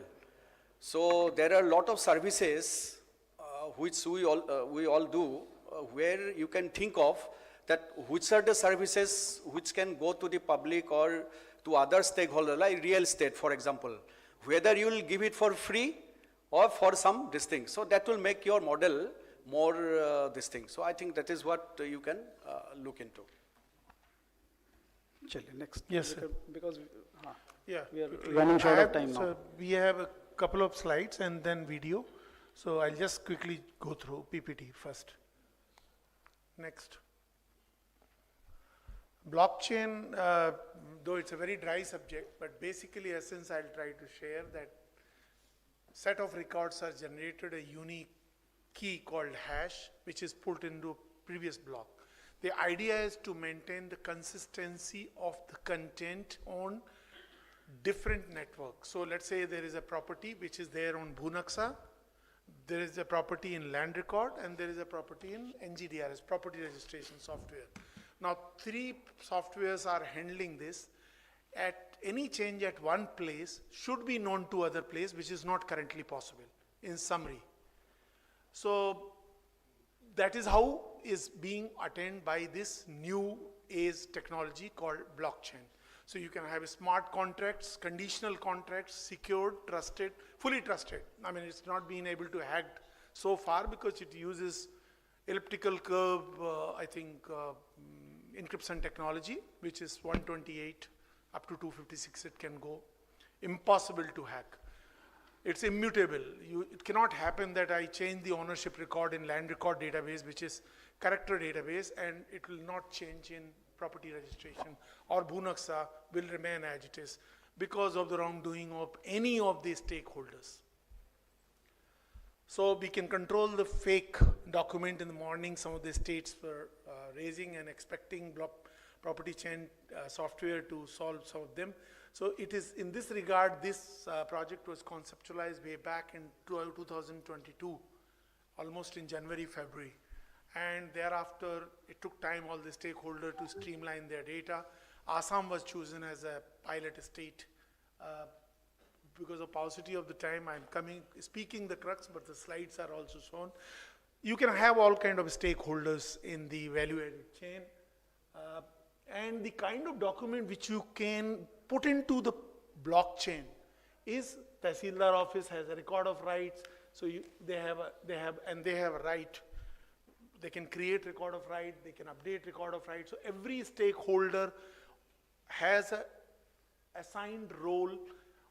So there are a lot of services which we all do, where you can think of that which are the services which can go to the public or to other stakeholders, like real estate, for example, whether you will give it for free or for some this thing. So that will make your model more this thing. So I think that is what you can look into. Next. Yes, sir. Because Yeah, we are quickly. running short I of have- time now. so we have a couple of slides and then video. So I'll just quickly go through PPT first. Next. Blockchain, though it's a very dry subject, but basically essence I'll try to share that set of records are generated a unique key called hash, which is put into a previous block. The idea is to maintain the consistency of the content on different networks. So let's say there is a property which is there on Bhunaksa, there is a property in land record, and there is a property in NGDRS, property registration software. Now 3 softwares are handling this. At any change at one place should be known to other place, which is not currently possible, in summary. So that is how is being attained by this new age technology called blockchain. So you can have smart contracts, conditional contracts, secured, trusted, fully trusted. I mean, it's not been able to hack so far because it uses elliptical curve, encryption technology, which is 128 up to 256 it can go. Impossible to hack. It's immutable. It cannot happen that I change the ownership record in land record database, which is character database, and it will not change in property registration, or Bhunaksa will remain as it is because of the wrongdoing of any of the stakeholders. So we can control the fake document in the morning. Some of the states were raising and expecting property chain software to solve some of them. So it is in this regard, this project was conceptualized way back in 2022, almost in January, February. And thereafter, it took time all the stakeholders to streamline their data. Assam was chosen as a pilot state. Because of paucity of the time, I'm speaking the crux, but the slides are also shown. You can have all kind of stakeholders in the value-added chain. And the kind of document which you can put into the blockchain is Tehsildar office has a record of rights. So they have a right. They can create record of right, they can update record of right. So every stakeholder has a assigned role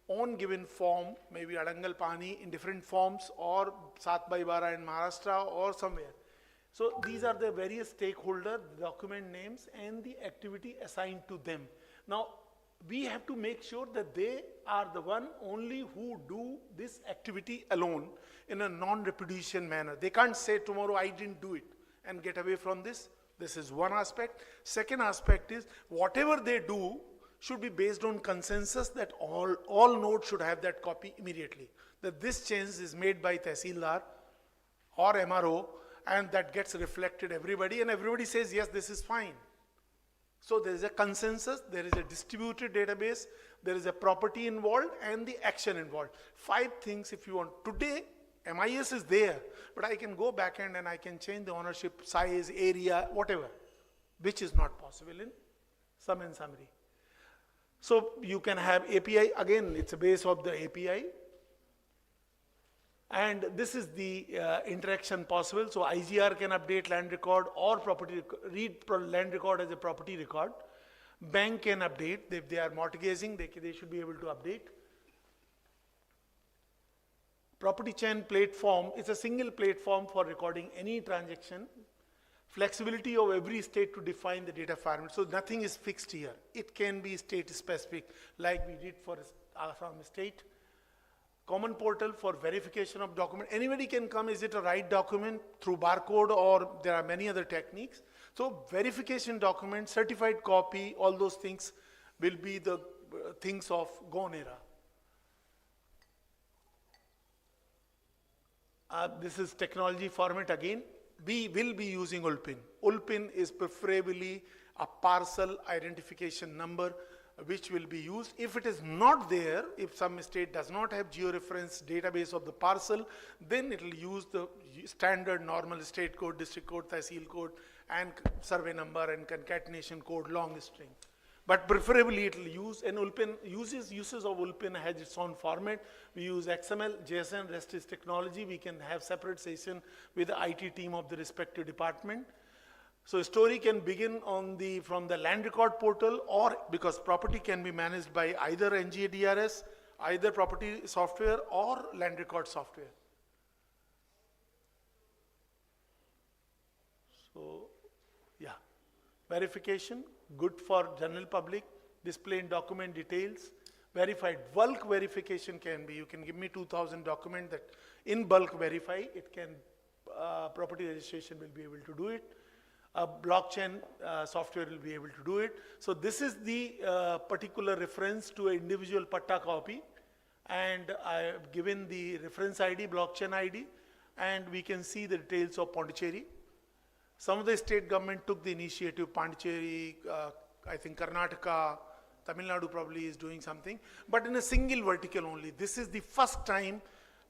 on given form, maybe Adangal Pani in different forms, or Sat by Bara in Maharashtra or somewhere. So these are the various stakeholder, document names, and the activity assigned to them. Now, we have to make sure that they are the one only who do this activity alone in a non-repudiation manner. They can't say tomorrow I didn't do it and get away from this. This is one aspect. Second aspect is whatever they do should be based on consensus that all nodes should have that copy immediately. That this change is made by Tehsildar or MRO, and that gets reflected everybody, and everybody says, yes, this is fine. So there is a consensus, there is a distributed database, there is a property involved, and the action involved. 5 things if you want. Today, MIS is there, but I can go back end and I can change the ownership, size, area, whatever, which is not possible in sum and summary. So you can have API, again, it's a base of the API. And this is the interaction possible. So IGR can update land record or read land record as a property record. Bank can update. If they are mortgaging, they should be able to update. Property chain platform is a single platform for recording any transaction. Flexibility of every state to define the data format. So nothing is fixed here. It can be state specific, like we did for Assam state. Common portal for verification of document. Anybody can come, is it a right document through barcode, or there are many other techniques. So verification document, certified copy, all those things will be the things of gone era. This is technology format again. We will be using ULPIN. ULPIN is preferably a parcel identification number which will be used. If it is not there, if some state does not have georeference database of the parcel, then it will use the standard normal state code, district code, tehsil code, and survey number and concatenation code, long string. But preferably it will use, and ULPIN uses of ULPIN has its own format. We use XML, JSON, REST is technology. We can have separate session with the IT team of the respective department. So a story can begin from the land record portal, or because property can be managed by either NGDRS, either property software or land record software. So yeah, verification, good for general public, display in document details, verified. Bulk verification can be, you can give me 2000 document that in bulk verify, it can, property registration will be able to do it. A blockchain software will be able to do it. So this is the particular reference to an individual patta copy, and I have given the reference ID, blockchain ID, and we can see the details of Pondicherry. Some of the state government took the initiative, Pondicherry, I think Karnataka, Tamil Nadu probably is doing something, but in a single vertical only. This is the first time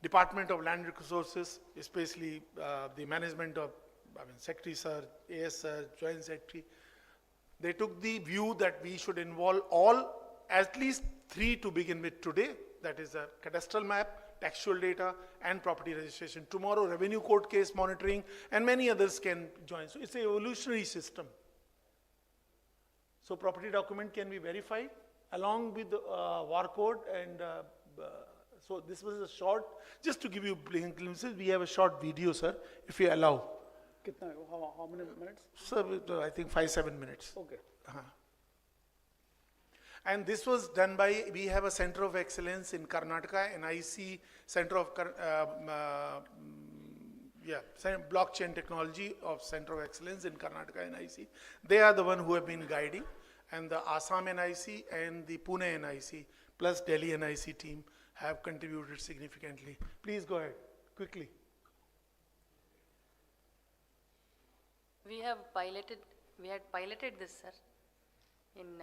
Department of Land Resources, especially the management of Secretary Sir, AS Sir, Joint Secretary, they took the view that we should involve at least 3 to begin with today, that is a cadastral map, textual data, and property registration. Tomorrow, revenue court case monitoring, and many others can join. So it's an evolutionary system. So property document can be verified along with the war code, and so this was a short, just to give you glimpses, we have a short video, sir, if you allow. How many minutes? Sir, I think 5-7 minutes. Okay. And this was done by, we have a center of excellence in Karnataka, NIC Center of, blockchain technology of Center of Excellence in Karnataka NIC. They are the one who have been guiding, and the Assam NIC and the Pune NIC plus Delhi NIC team have contributed significantly. Please go ahead, quickly. We had piloted this, sir, in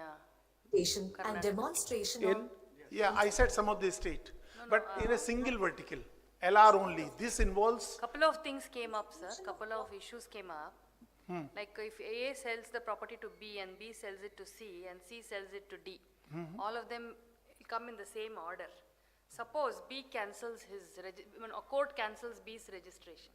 and demonstration in, yeah, I said some of the state, but in a single vertical, LR only. This involves. Couple of things came up, sir. Couple of issues came up. Like if A sells the property to B and B sells it to C and C sells it to D, all of them come in the same order. Suppose B cancels a court cancels B's registration.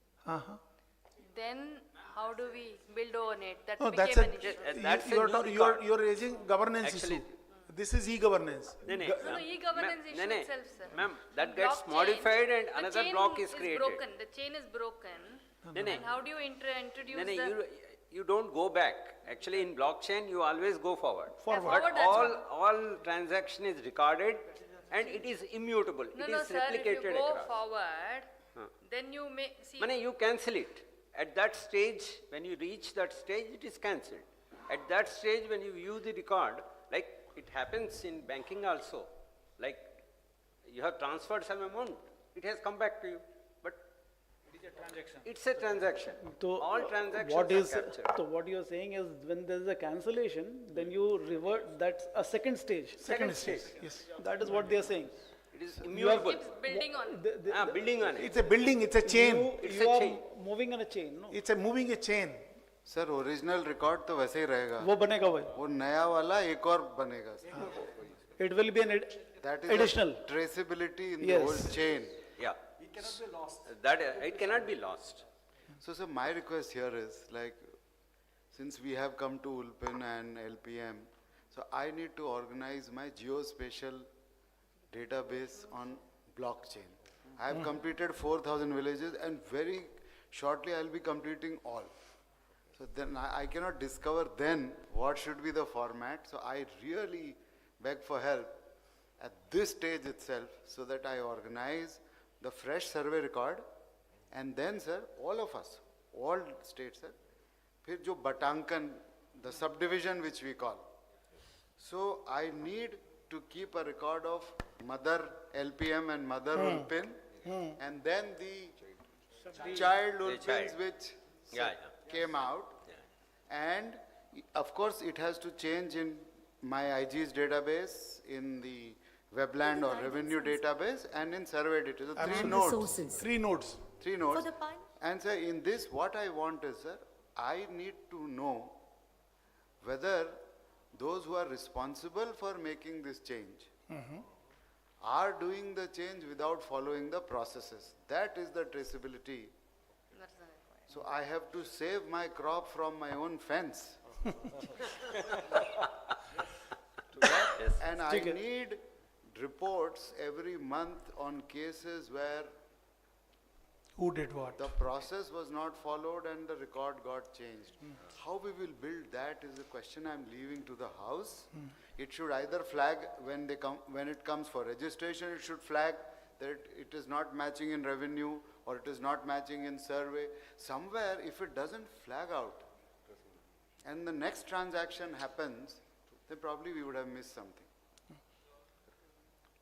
Then how do we build on it? That became an issue. You're raising governance issue. This is e-governance. No, e-governance issue itself, sir. Ma'am, that gets modified and another block is created. The chain is broken. And how do you introduce you don't go back. Actually, in blockchain, you always go forward. Forward. But all transaction is recorded and it is immutable. It is sir, replicated if you go across. forward, then you may see. You cancel it. At that stage, when you reach that stage, it is cancelled. At that stage, when you view the record, like it happens in banking also, like you have transferred some amount, it has come back to you, but it is a transaction. It's a transaction. So all transactions are captured. So what you are saying is when there is a cancellation, then you revert, that's a second stage. Second stage, yes. That is what they are saying. It is immutable. It's building on. Building on it. It's a building, it's a chain. You are moving on a chain, no? It's moving a chain. Sir original record तो वैसे ही रहेगा, वो बनेगा वही. वो नया वाला एक और बनेगा sir. It will be an That is additional. the traceability in the Yes. whole chain. Yeah. It cannot be lost. That, it cannot be lost. So sir, my request here is like, since we have come to ULPIN and LPM, so I need to organize my geospatial database on blockchain. I have completed 4,000 villages and very shortly I'll be completing all. So then I cannot discover then what should be the format. So I really beg for help at this stage itself so that I organize the fresh survey record and then sir, all of us, all states sir, फिर जो Batankan, the subdivision which we call. So I need to keep a record of mother LPM and mother ULPIN and then the child ULPINs which came out. And of course it has to change in my IG's database, in the webland or revenue database and in survey database. So three nodes. Three nodes. Three nodes. And sir, in this what I want is sir, I need to know whether those who are responsible for making this change are doing the change without following the processes. That is the traceability. So I have to save my crop from my own fence. And I need reports every month on cases where Who did what? the process was not followed and the record got changed. How we will build that is a question I'm leaving to the House. It should either flag when it comes for registration, it should flag that it is not matching in revenue or it is not matching in survey. Somewhere, if it doesn't flag out and the next transaction happens, then probably we would have missed something.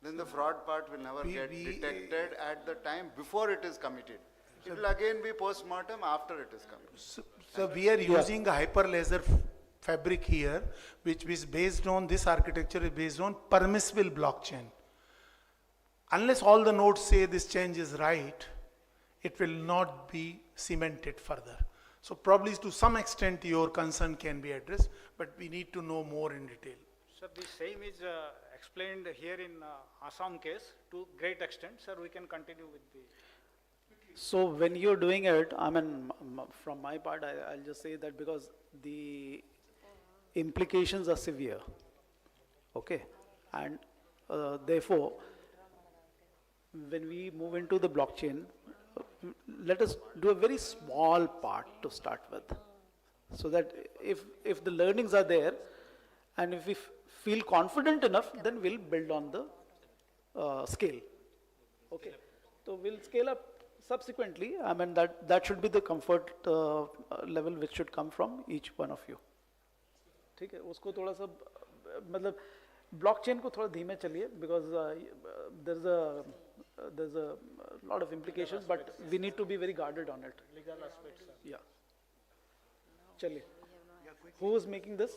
Then the fraud part will never get detected at the time before it is committed. It will again be post-mortem after it is committed. So we are using a hyperledger fabric here, which is based on, this architecture is based on permissible blockchain. Unless all the nodes say this change is right, it will not be cemented further. So probably to some extent your concern can be addressed, but we need to know more in detail. Sir, the same is explained here in Assam case to great extent. Sir, we can continue with the... So when you're doing it, I mean, from my part, I'll just say that because the implications are severe, okay? And therefore, when we move into the blockchain, let us do a very small part to start with. So that if the learnings are there, and if we feel confident enough, then we'll build on the scale. Okay, so we'll scale up subsequently. I mean that should be the comfort level which should come from each one of you. ठीक है, उसको थोड़ा सा मतलब blockchain को थोड़ा धीमे चलिए because there's a lot of implications, but we need to be very guarded on it. Legal aspects. Yeah. चलिए. Who is making this?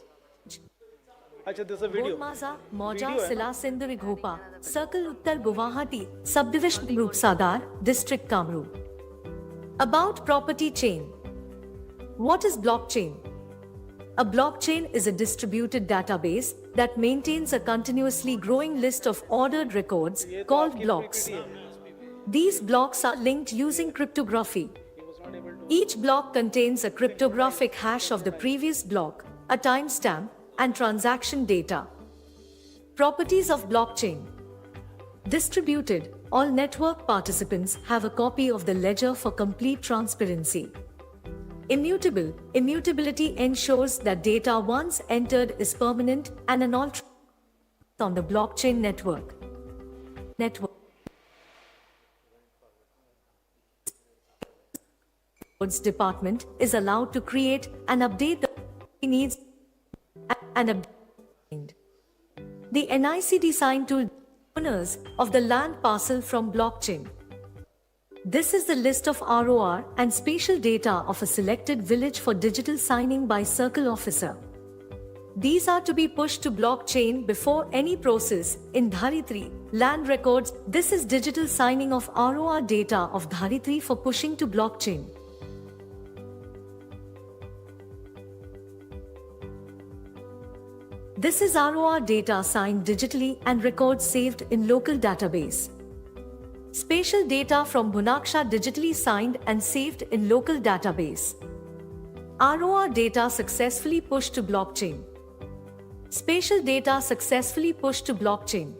अच्छा, this is a video. Maza, Moja, Video है Sila, ना? Sindhu, Vighopa, Circle Uttar Guwahati, Subdivision Group Sadar, District Kamrup. About property chain. What is blockchain? A blockchain is a distributed database that maintains a continuously growing list of ordered records called blocks. These blocks are linked using cryptography. Each block contains a cryptographic hash of the previous block, a timestamp, and transaction data. Properties of blockchain. Distributed, all network participants have a copy of the ledger for complete transparency. Immutable, immutability ensures that data once entered is permanent and unalterable on the blockchain network. Department is allowed to create and update the needs and update. The NICD sign to owners of the land parcel from blockchain. This is the list of ROR and spatial data of a selected village for digital signing by circle officer. These are to be pushed to blockchain before any process in Dharitri. Land records. This is digital signing of ROR data of Dharitri for pushing to blockchain. This is ROR data signed digitally and records saved in local database. Spatial data from Bhunaksha digitally signed and saved in local database. ROR data successfully pushed to blockchain. Spatial data successfully pushed to blockchain.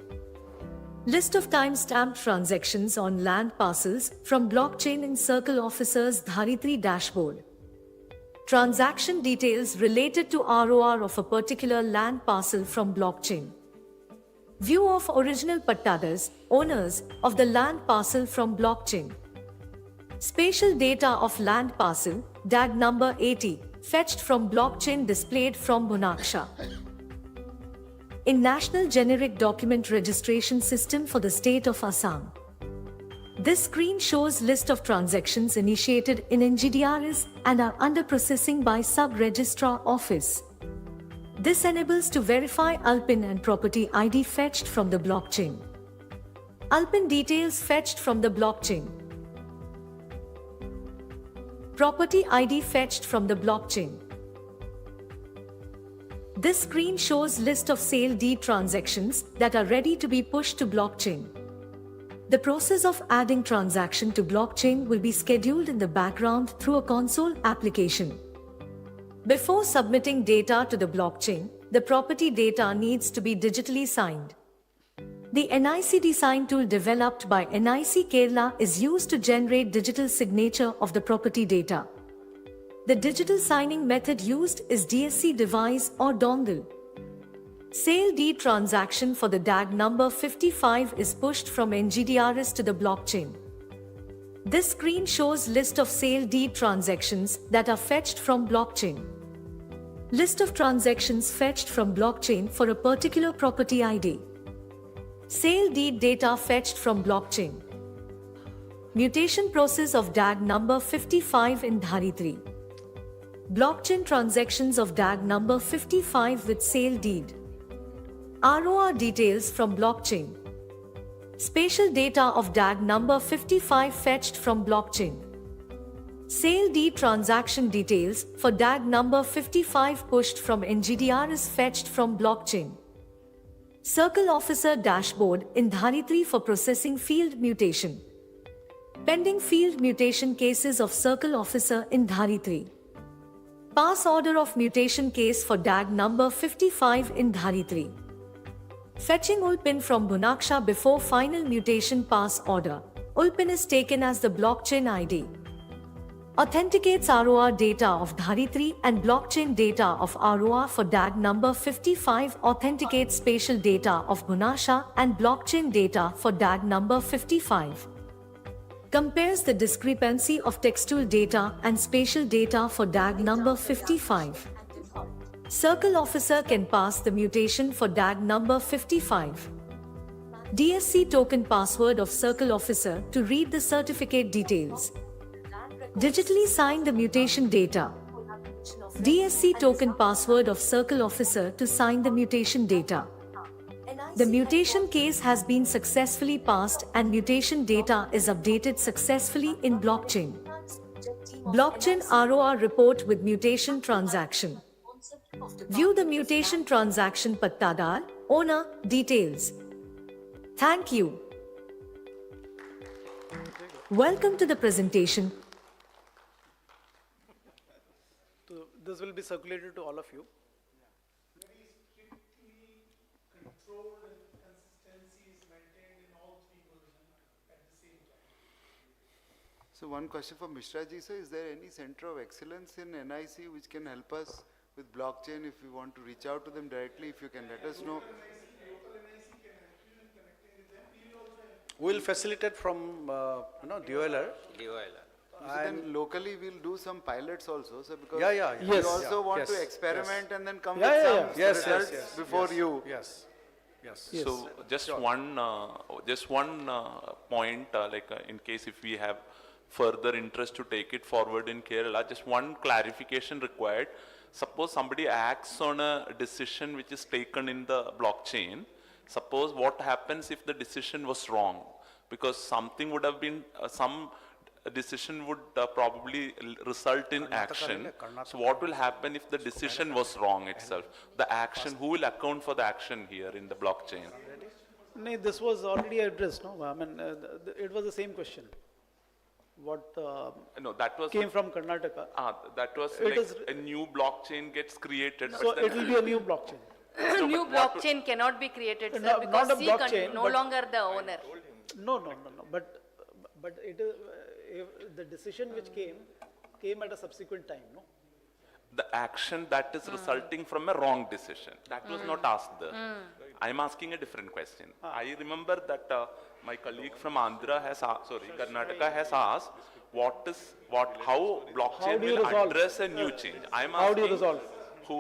List of time-stamped transactions on land parcels from blockchain in Circle Officer's Dharitri dashboard. Transaction details related to ROR of a particular land parcel from blockchain. View of original pattadars, owners of the land parcel from blockchain. Spatial data of land parcel, DAG number 80, fetched from blockchain displayed from Bhunaksha. In National Generic Document Registration System for the state of Assam. This screen shows list of transactions initiated in NGDRS and are under processing by Sub-Registrar Office. This enables to verify ALPIN and property ID fetched from the blockchain. ALPIN details fetched from the blockchain. Property ID fetched from the blockchain. This screen shows list of sale deed transactions that are ready to be pushed to blockchain. The process of adding transaction to blockchain will be scheduled in the background through a console application. Before submitting data to the blockchain, the property data needs to be digitally signed. The NICD sign tool developed by NIC Kerala is used to generate digital signature of the property data. The digital signing method used is DSC device or dongle. Sale deed transaction for the DAG number 55 is pushed from NGDRS to the blockchain. This screen shows list of sale deed transactions that are fetched from blockchain. List of transactions fetched from blockchain for a particular property ID. Sale deed data fetched from blockchain. Mutation process of DAG number 55 in Dharitri. Blockchain transactions of DAG number 55 with sale deed. ROR details from blockchain. Spatial data of DAG number 55 fetched from blockchain. Sale deed transaction details for DAG number 55 pushed from NGDRS fetched from blockchain. Circle Officer dashboard in Dharitri for processing field mutation. Pending field mutation cases of Circle Officer in Dharitri. Pass order of mutation case for DAG number 55 in Dharitri. Fetching ULPIN from Bhunaksha before final mutation pass order. ULPIN is taken as the blockchain ID. Authenticates ROR data of Dharitri and blockchain data of ROR for DAG number 55. Authenticates spatial data of Bhunaksha and blockchain data for DAG number 55. Compares the discrepancy of textual data and spatial data for DAG number 55. Circle Officer can pass the mutation for DAG number 55. DSC token password of Circle Officer to read the certificate details. Digitally sign the mutation data. DSC token password of Circle Officer to sign the mutation data. The mutation case has been successfully passed and mutation data is updated successfully in blockchain. Blockchain ROR report with mutation transaction. View the mutation transaction pattadar, owner, details. Thank you. Welcome to the presentation. So this will be circulated to all of you. So one question for Mishra ji, sir, is there any center of excellence in NIC which can help us with blockchain if we want to reach out to them directly? If you can let us know. We will facilitate from DOLR. So then locally we'll do some pilots also, sir, because Yeah. we Yes. also want Yes. to experiment and then come Yeah, with yeah, some yeah. results Yes. before you. Yes. So just one point, in case if we have further interest to take it forward in Kerala, just one clarification required. Suppose somebody acts on a decision which is taken in the blockchain. Suppose what happens if the decision was wrong? Because something would have been, some a decision would probably result in action. So what will happen if the decision was wrong itself? The action, who will account for the action here in the blockchain? No, this was already addressed, no? I mean, it was the same question. What No, that was came from Karnataka. That was It like is- a new blockchain gets created. So but it will be a new blockchain. New blockchain cannot be created, sir, No, because not a C blockchain, no but- longer the owner. No. But it is, the decision which came at a subsequent time, no? The action that is resulting from a wrong decision. That was not asked there. I'm asking a different question. I remember that my colleague from Andhra has asked, Karnataka has asked, how blockchain How do you will resolve? address a new change. I'm How do you asking resolve? who?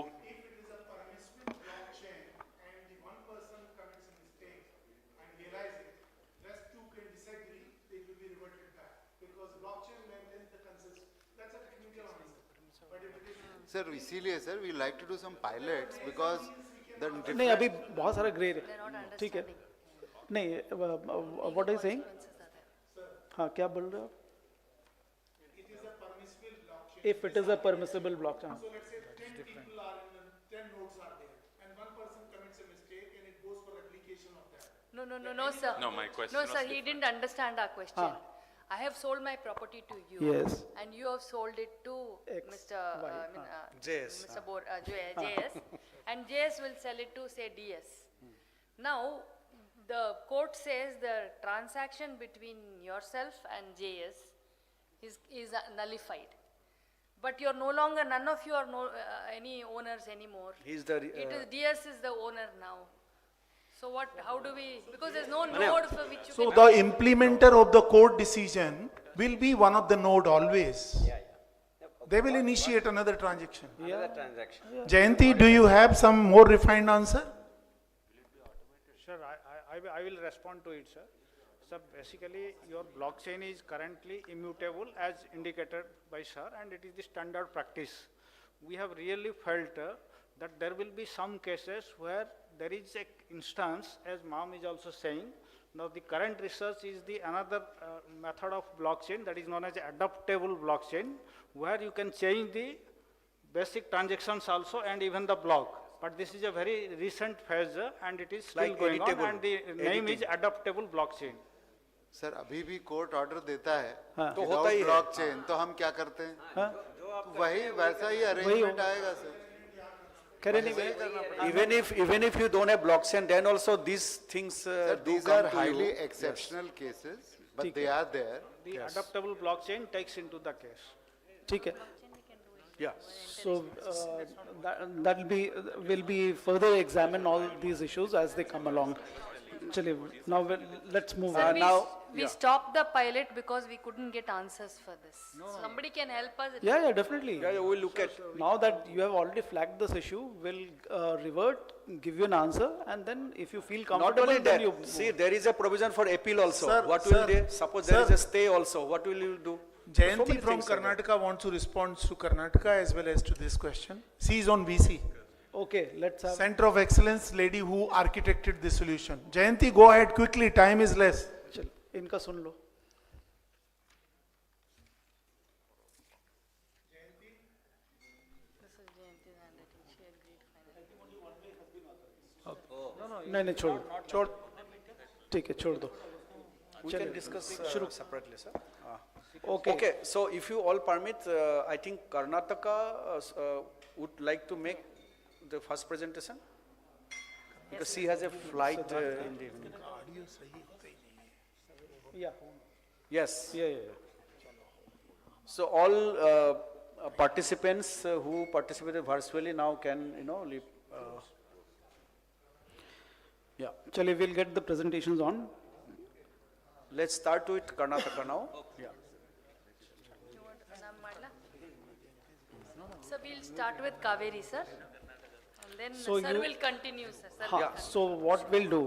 Sir, इसीलिए sir, we like to do some pilots because the नहीं अभी बहुत सारा grey है ठीक है नहीं what are you saying हाँ क्या बोल रहे हो if it is a permissible blockchain So let's say 10 people are in 10 nodes are there and one person commits a mistake and it goes for replication of that. No, sir. No, my question No, was sir, he different. didn't understand our question. I have sold my property to you. Yes. And you have sold it to X, Mr. Y, JS. Mr. JS. And JS will sell it to, say, DS. Now, the court says the transaction between yourself and JS is nullified. But you're no longer, none of you are any owners anymore. He's the, It is DS is the owner now. So what, how do we, because there's no node for which you So can. the implementer of the court decision will be one of the node always. They will initiate another transaction. Another transaction. Jayanti, do you have some more refined answer? Sure, I will respond to it, sir. So basically, your blockchain is currently immutable as indicated by sir, and it is the standard practice. We have really felt that there will be some cases where there is a instance, as ma'am is also saying. Now the current research is the another method of blockchain that is known as adaptable blockchain, where you can change the basic transactions also and even the block. But this is a very recent phase and it is still Like going editable, on, and the name is editing. adaptable blockchain. Sir अभी भी court order देता है तो होता ही है। Blockchain तो हम क्या करते हैं वही वैसा ही अरेंजमेंट आएगा sir even if you don't have blockchain, then also these things Sir, do these come are to highly you. exceptional cases but they are there. The adaptable blockchain takes into the case. ठीक है Yeah. so that will be further examine all these issues as they come along चलिए now let's move Sir, on we stopped the pilot because we couldn't get answers for this. Somebody can help us. yeah definitely Yeah, we'll look at. now that you have already flagged this issue we'll revert give you an answer and then if you feel Not comfortable only then that, you see, there is a provision for appeal also. Sir, What will sir, they, suppose there is sir. a stay also, what will you do? Jayanti many from things are there. Karnataka wants to respond to Karnataka as well as to this question. She is on VC. okay let's have Center of Excellence lady who architected this solution. Jayanti, go ahead quickly, time is less. चल इनका सुन लो नहीं छोड़ ठीक है छोड़ दो We can discuss separately, sir. Okay. Okay, so if you all permit, I think Karnataka would like to make the first presentation. Because she has a flight in the evening. yeah Yes. yeah So all participants who participated virtually now can, leave. Yeah. चलिए we'll get the presentations on Let's start with Karnataka now. Yeah. So we'll start with Kaveri, sir. And then So sir you- will continue, sir. Sir हाँ, will continue. so what we'll do,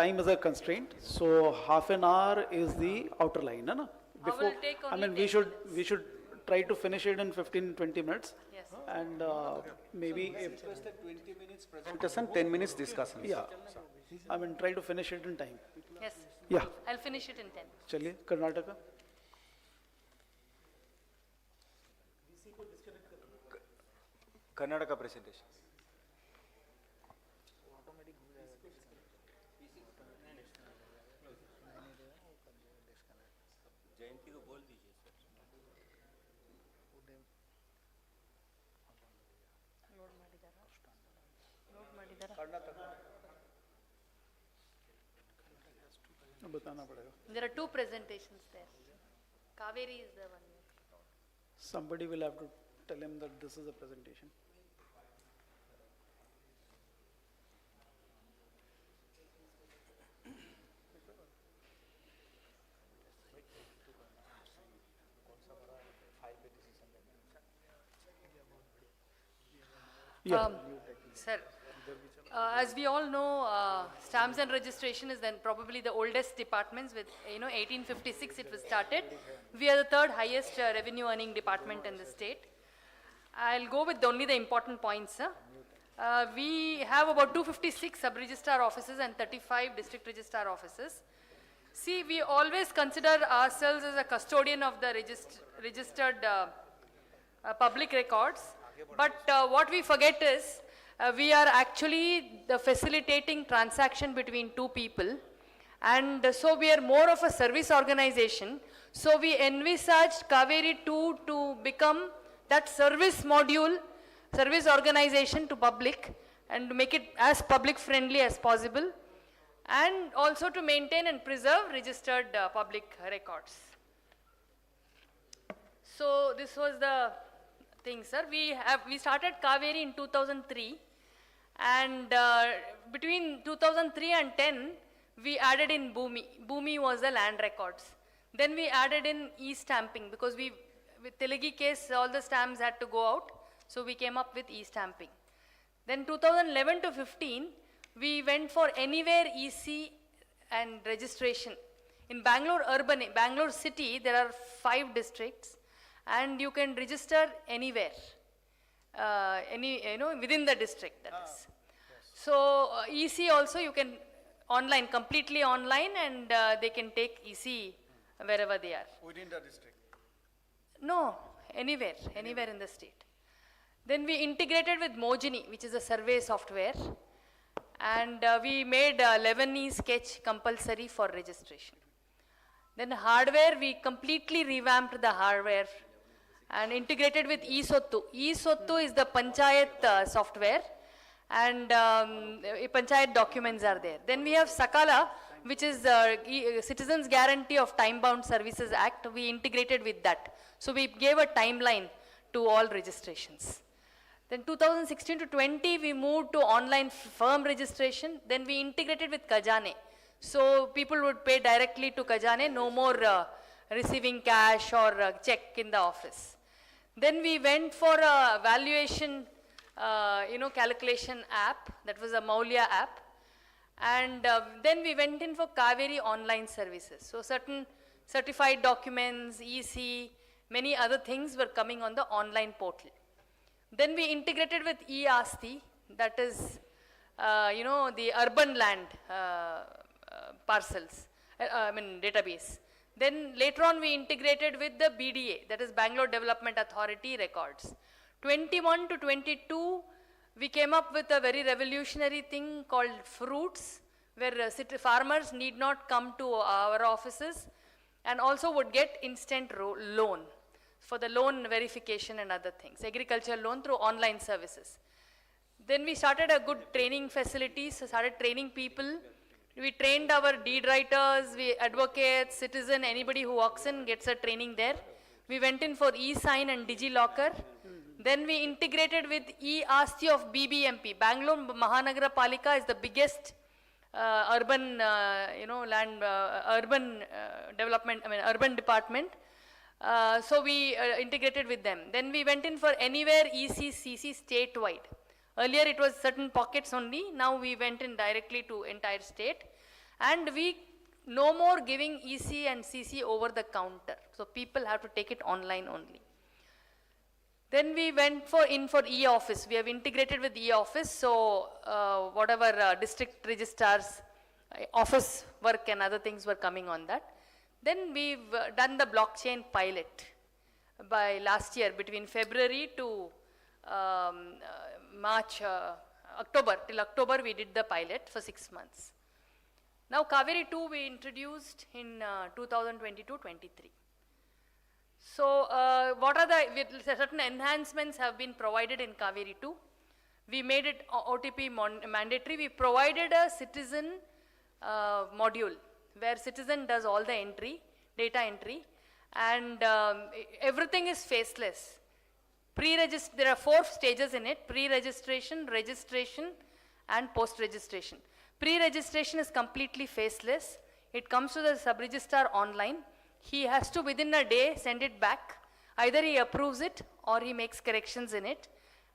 time is a constraint, so half an hour is the outer line, है ना? Before, take I only mean, 10 we should try to finish it in 15-20 minutes. Yes. And maybe, if, 20 minutes presentation, 10 minutes discussion. yeah, I mean, try to finish it in time. Yes. Yeah, I'll finish it in 10. चलिए, Karnataka. Karnataka presentation. There are two presentations there. Kaveri is the one. Somebody will have to tell him that this is a presentation. Sir, as we all know, stamps and registration is then probably the oldest departments with, 1856 it was started. We are the third highest revenue earning department in the state. I'll go with only the important points, sir. We have about 256 sub-registrar offices and 35 district registrar offices. See, we always consider ourselves as a custodian of the registered public records, but what we forget is we are actually the facilitating transaction between two people, and so we are more of a service organization. So we envisaged Kaveri 2 to become that service module, service organization to public, and to make it as public friendly as possible, and also to maintain and preserve registered public records. So this was the thing, sir. We started Kaveri in 2003, and between 2003 and 10, we added in Bhoomi. Bhoomi was the land records. Then we added in e-stamping, because with Telegi case, all the stamps had to go out, so we came up with e-stamping. Then 2011 to 15, we went for anywhere EC and registration. In Bangalore city, there are 5 districts, and you can register anywhere, within the district, that is. So EC also you can online, completely online, and they can take EC wherever they are. Within the district? No, anywhere in the state. Then we integrated with Mojini, which is a survey software, and we made Lebanese sketch compulsory for registration. Then hardware, we completely revamped the hardware and integrated with eSottu. eSottu is the Panchayat software, and Panchayat documents are there. Then we have Sakala, which is Citizens Guarantee of Time-Bound Services Act. We integrated with that. So we gave a timeline to all registrations. Then 2016 to 20, we moved to online firm registration. Then we integrated with Khajane. So people would pay directly to Khajane, no more receiving cash or check in the office. Then we went for a valuation, calculation app. That was a Maulya app. And then we went in for Kaveri online services. So certain certified documents, EC, many other things were coming on the online portal. Then we integrated with e-Asti, that is, the urban land parcels, database. Then later on we integrated with the BDA, that is Bangalore Development Authority records. 21 to 22, we came up with a very revolutionary thing called fruits, where farmers need not come to our offices and also would get instant loan for the loan verification and other things, agricultural loan through online services. Then we started a good training facilities, so started training people. We trained our deed writers, advocates, citizen, anybody who walks in gets a training there. We went in for e-sign and DigiLocker. Then we integrated with e-Asti of BBMP. Bangalore Mahanagara Palika is the biggest urban, urban department. So we integrated with them. Then we went in for anywhere ECCC statewide. Earlier it was certain pockets only. Now we went in directly to entire state. And we no more giving EC and CC over the counter. So people have to take it online only. Then we went for e-office. We have integrated with e-office. So whatever district registrars, office work and other things were coming on that. Then we've done the blockchain pilot by last year between February to October, till October we did the pilot for 6 months. Now Kaveri 2 we introduced in 2022-23. So what are certain enhancements have been provided in Kaveri 2. We made it OTP mandatory. We provided a citizen module where citizen does all the entry, data entry, and everything is faceless. There are 4 stages in it: pre-registration, registration, and post-registration. Pre-registration is completely faceless. It comes to the sub-registrar online. He has to within a day send it back. Either he approves it or he makes corrections in it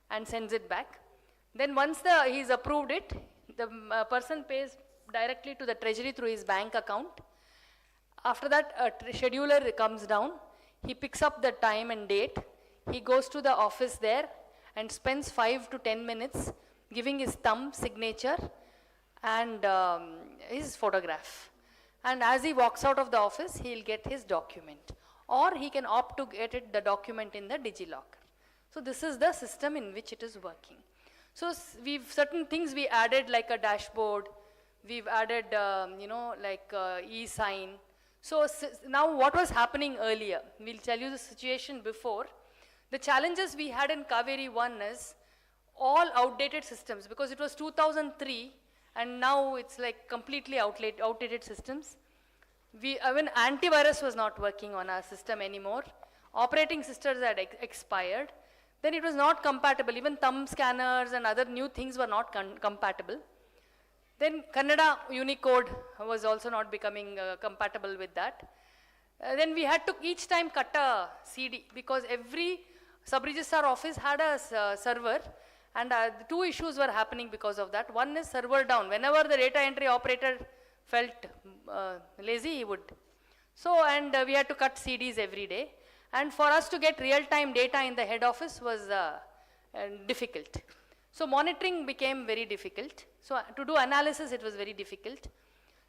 and sends it back. Then once he's approved it, the person pays directly to the treasury through his bank account. After that, a scheduler comes down. He picks up the time and date. He goes to the office there and spends 5 to 10 minutes giving his thumb signature and his photograph. And as he walks out of the office, he'll get his document. Or he can opt to get the document in the DigiLocker. So this is the system in which it is working. So certain things we added, like a dashboard. We've added, e-sign. So now what was happening earlier? We'll tell you the situation before. The challenges we had in Kaveri 1 is all outdated systems, because it was 2003 and now it's like completely outdated systems. Even antivirus was not working on our system anymore. Operating systems had expired. Then it was not compatible. Even thumb scanners and other new things were not compatible. Then Kannada Unicode was also not becoming compatible with that. Then we had to each time cut a CD, because every sub-registrar office had a server, and 2 issues were happening because of that. One is server down. Whenever the data entry operator felt lazy, he would. So, and we had to cut CDs every day. And for us to get real-time data in the head office was difficult. So monitoring became very difficult. So to do analysis, it was very difficult.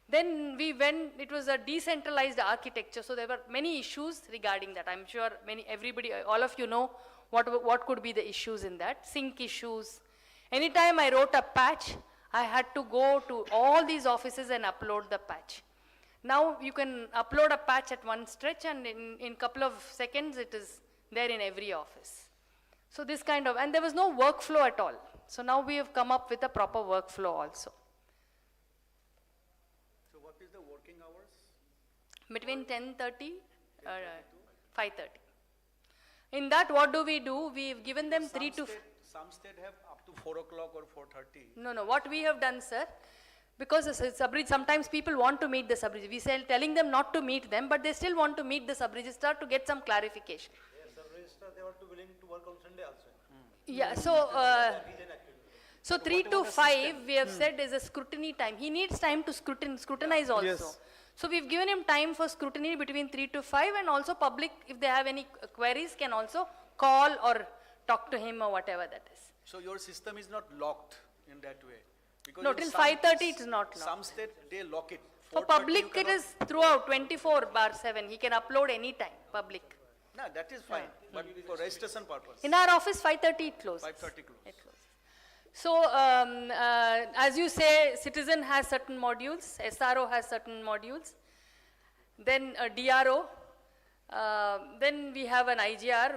Then it was a decentralized architecture, so there were many issues regarding that. I'm sure all of you know what could be the issues in that. Sync issues. Anytime I wrote a patch, I had to go to all these offices and upload the patch. Now you can upload a patch at one stretch, and in couple of seconds it is there in every office. So this kind of, and there was no workflow at all. So now we have come up with a proper workflow also. So what is the working hours? Between 10:30 5:30. In that, what do? We've given them Some state have up to 4 o'clock or 4:30. No. What we have done, sir, because sometimes people want to meet the sub-registrar. We say telling them not to meet them, but they still want to meet the sub-registrar to get some clarification. Sub-registrar, they are willing to work on Sunday also. Yeah, so 3 to 5 we have said is a scrutiny time. He needs time to scrutinize also. Yes. So we've given him time for scrutiny between 3 to 5, and also public, if they have any queries, can also call or talk to him or whatever that is. So your system is not locked in that way? Because No, till 5:30 it's not locked. Some state, they lock it. For public, it is throughout 24/7. He can upload any time, public. No, that is fine, but for registration purpose. In our office, 5:30 it closes. 5:30 close. It closes. So, as you say, citizen has certain modules, SRO has certain modules, then DRO, then we have an IGR,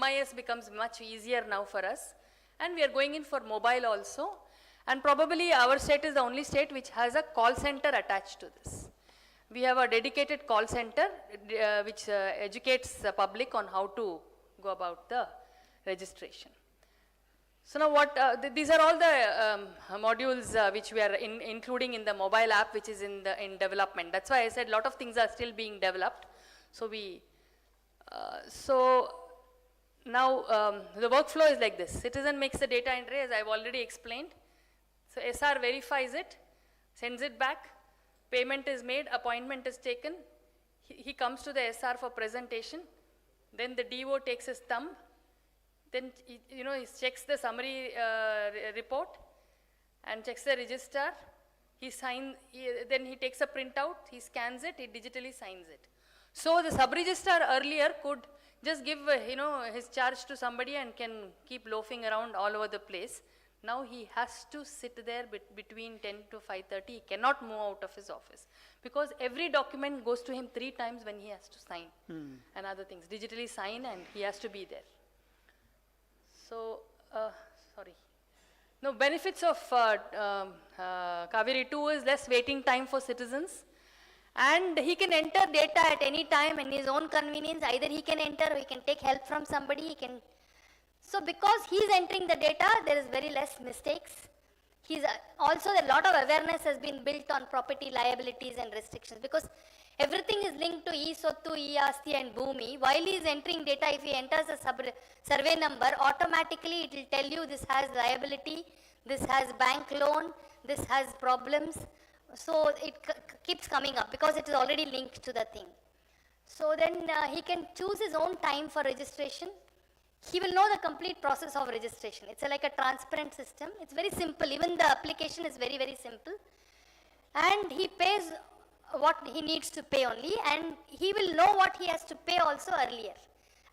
MIS becomes much easier now for us, and we are going in for mobile also, and probably our state is the only state which has a call center attached to this. We have a dedicated call center which educates the public on how to go about the registration. So now these are all the modules which we are including in the mobile app, which is in development. That's why I said a lot of things are still being developed. So now the workflow is like this. Citizen makes the data entry, as I've already explained. So SR verifies it, sends it back, payment is made, appointment is taken. He comes to the SR for presentation. Then the DO takes his thumb. Then he checks the summary report and checks the register. Then he takes a printout, he scans it, he digitally signs it. So the sub-registrar earlier could just give, his charge to somebody and can keep loafing around all over the place. Now he has to sit there between 10 to 5:30. He cannot move out of his office because every document goes to him 3 times when he has to sign and other things. Digitally sign and he has to be there. So, sorry. No, benefits of Kaveri 2 is less waiting time for citizens. And he can enter data at any time in his own convenience. Either he can enter or he can take help from somebody. So because he is entering the data, there is very less mistakes. Also a lot of awareness has been built on property liabilities and restrictions because everything is linked to e-Sottu, e-Asti and Bhoomi. While he is entering data, if he enters a survey number, automatically it will tell you this has liability, this has bank loan, this has problems. So it keeps coming up because it is already linked to the thing. So then he can choose his own time for registration. He will know the complete process of registration. It's like a transparent system. It's very simple. Even the application is very, very simple. And he pays what he needs to pay only, and he will know what he has to pay also earlier.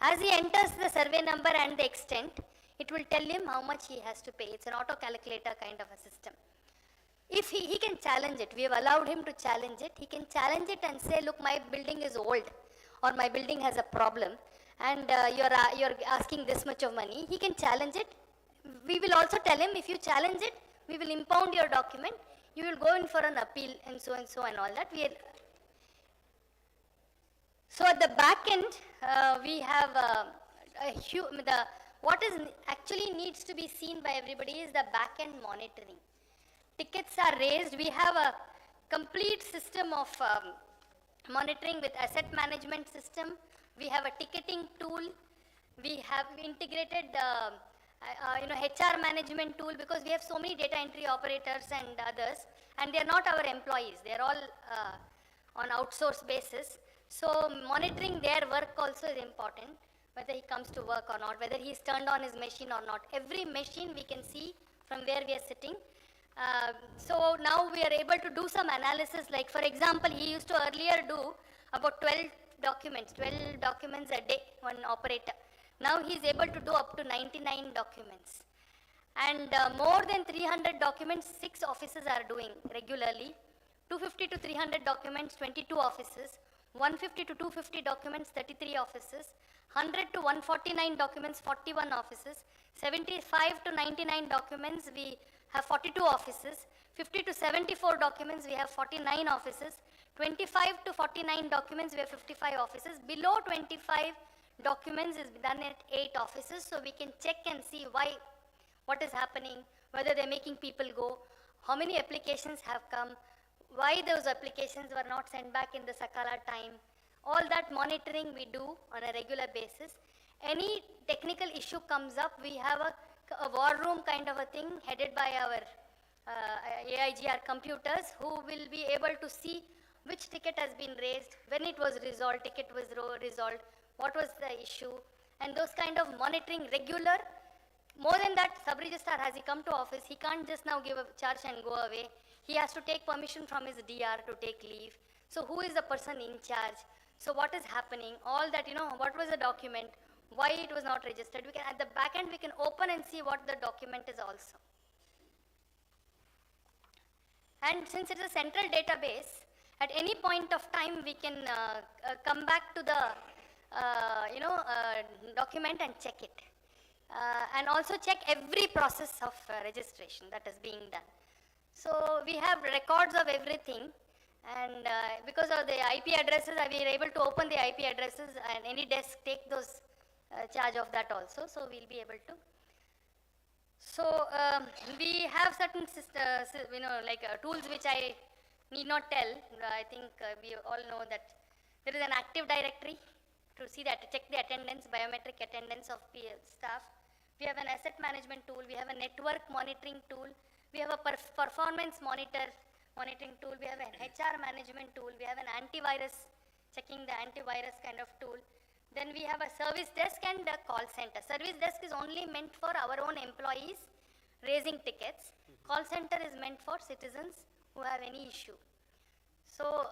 As he enters the survey number and the extent, it will tell him how much he has to pay. It's an auto calculator kind of a system. If he can challenge it, we have allowed him to challenge it. He can challenge it and say, look, my building is old or my building has a problem and you're asking this much of money. He can challenge it. We will also tell him, if you challenge it, we will impound your document. You will go in for an appeal and so and all that. So at the back end, we have what is actually needs to be seen by everybody is the back end monitoring. Tickets are raised. We have a complete system of monitoring with asset management system. We have a ticketing tool. We have integrated HR management tool because we have so many data entry operators and others, and they are not our employees. They are all on outsource basis. So monitoring their work also is important, whether he comes to work or not, whether he's turned on his machine or not. Every machine we can see from where we are sitting. So now we are able to do some analysis, like for example, he used to earlier do about 12 documents a day, one operator. Now he is able to do up to 99 documents. And more than 300 documents, 6 offices are doing regularly. 250 to 300 documents, 22 offices. 150 to 250 documents, 33 offices. 100 to 149 documents, 41 offices. 75 to 99 documents, we have 42 offices. 50 to 74 documents, we have 49 offices. 25 to 49 documents, we have 55 offices. Below 25 documents is done at 8 offices, so we can check and see what is happening, whether they're making people go, how many applications have come, why those applications were not sent back in the Sakala time. All that monitoring we do on a regular basis. Any technical issue comes up, we have a war room kind of a thing headed by our AIGR computers, who will be able to see which ticket has been raised, when it was resolved, ticket was resolved, what was the issue, and those kind of monitoring regular. More than that, sub-registrar, has he come to office, he can't just now give a charge and go away. He has to take permission from his DR to take leave. So who is the person in charge? So what is happening? All that, what was the document? Why it was not registered? We can, at the back end, we can open and see what the document is also. And since it's a central database, at any point of time, we can come back to the document and check it. And also check every process of registration that is being done. So we have records of everything, and because of the IP addresses, we are able to open the IP addresses, and any desk take those charge of that also, so we'll be able to. So we have certain tools which I need not tell. I think we all know that there is an active directory to see that, check the attendance, biometric attendance of staff. We have an asset management tool. We have a network monitoring tool. We have a performance monitoring tool. We have an HR management tool. We have an antivirus, checking the antivirus kind of tool. Then we have a service desk and a call center. Service desk is only meant for our own employees raising tickets. Call center is meant for citizens who have any issue. So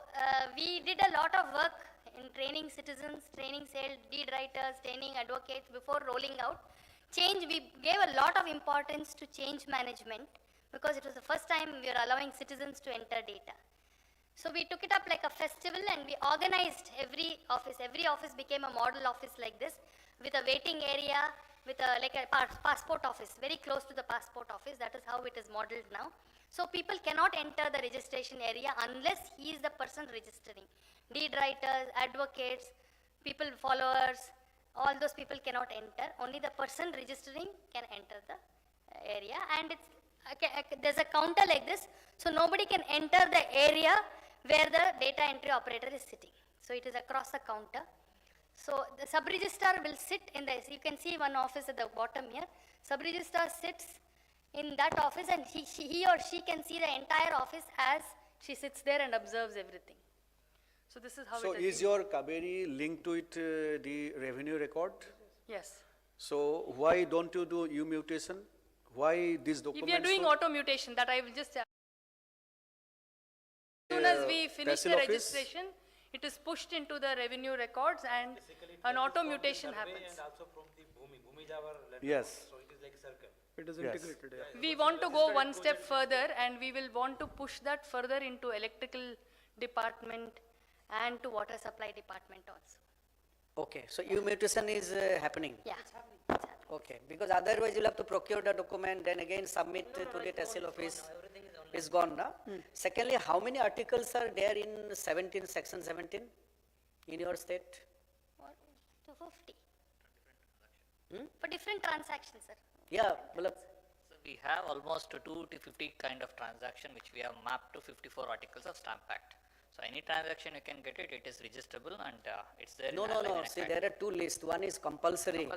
we did a lot of work in training citizens, training sales, deed writers, training advocates before rolling out. We gave a lot of importance to change management because it was the first time we were allowing citizens to enter data. So we took it up like a festival and we organized every office. Every office became a model office like this with a waiting area, with like a passport office, very close to the passport office. That is how it is modeled now. So people cannot enter the registration area unless he is the person registering. Deed writers, advocates, people, followers, all those people cannot enter. Only the person registering can enter the area. And there's a counter like this, so nobody can enter the area where the data entry operator is sitting. So it is across the counter. So the sub-registrar will sit in the, you can see one office at the bottom here. Sub-registrar sits in that office and he or she can see the entire office as she sits there and observes everything. So this is how So it is your Kaveri linked to it the revenue record? Yes. So why don't you do mutation? Why these If documents? we are doing auto mutation, that I will just as soon as we finish the registration, it is pushed into the revenue records and an auto mutation happens. And also from the Bhoomi is our letter. Yes. So it is like a circle. It is integrated, yeah. We want to go one step further and we will want to push that further into electrical department and to water supply department also. Okay, so mutation is happening? Yeah. Okay, because otherwise you'll have to procure the document, then again submit to the tehsil office. It's gone, na? Secondly, how many articles are there in section 17 in your state? 250. For different transactions, sir. Yeah, So we have almost 2 to 50 kind of transaction which we have mapped to 54 articles of Stamp Act. So any transaction you can get it, it is registerable and it's there. No, see there are two lists. One is compulsory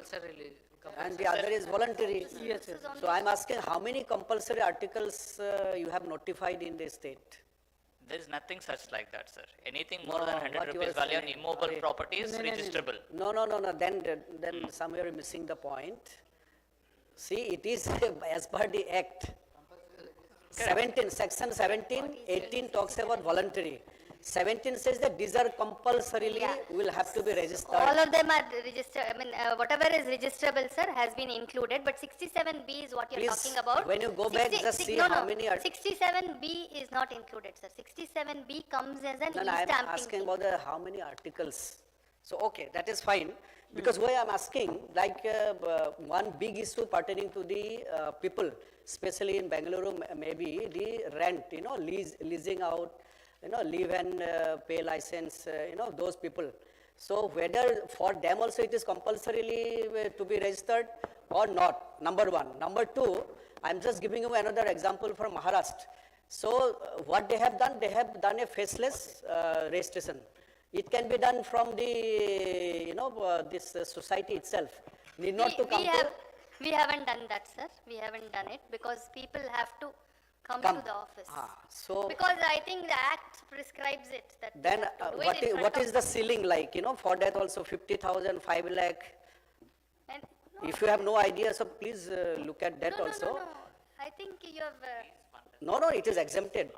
and the Compulsory. other is voluntary. Yes, yes. So I'm asking how many compulsory articles you have notified in the state? There is nothing such like that, sir. Anything more than 100 rupees value on immobile property is registerable. No, then somewhere you're missing the point. See, it is as per the Act. 17, section 17, 18 talks about voluntary. 17 says that these are compulsorily will have to be registered. All of them are registered. I mean, whatever is registerable, sir, has been included. But 67B is what you're talking about. When you go back, just see how many are. 67B is not included, sir. 67B comes as an I'm e-stamping. asking about how many articles. So, okay, that is fine. Because why I'm asking, like one big issue pertaining to the people, especially in Bengaluru, maybe the rent, leasing out, leave and pay license, those people. So whether for them also it is compulsorily to be registered or not, number one. Number two, I'm just giving you another example from Maharashtra. So what they have done a faceless registration. It can be done from the, this society itself. Need not to come to. We haven't done that, sir. We haven't done it because people have to come to the office. So because I think the Act prescribes it. That then what is the ceiling like? For that also 50,000, 5 lakh. If you have no idea, so please look at that also. No. I think you have. No, it is exempted.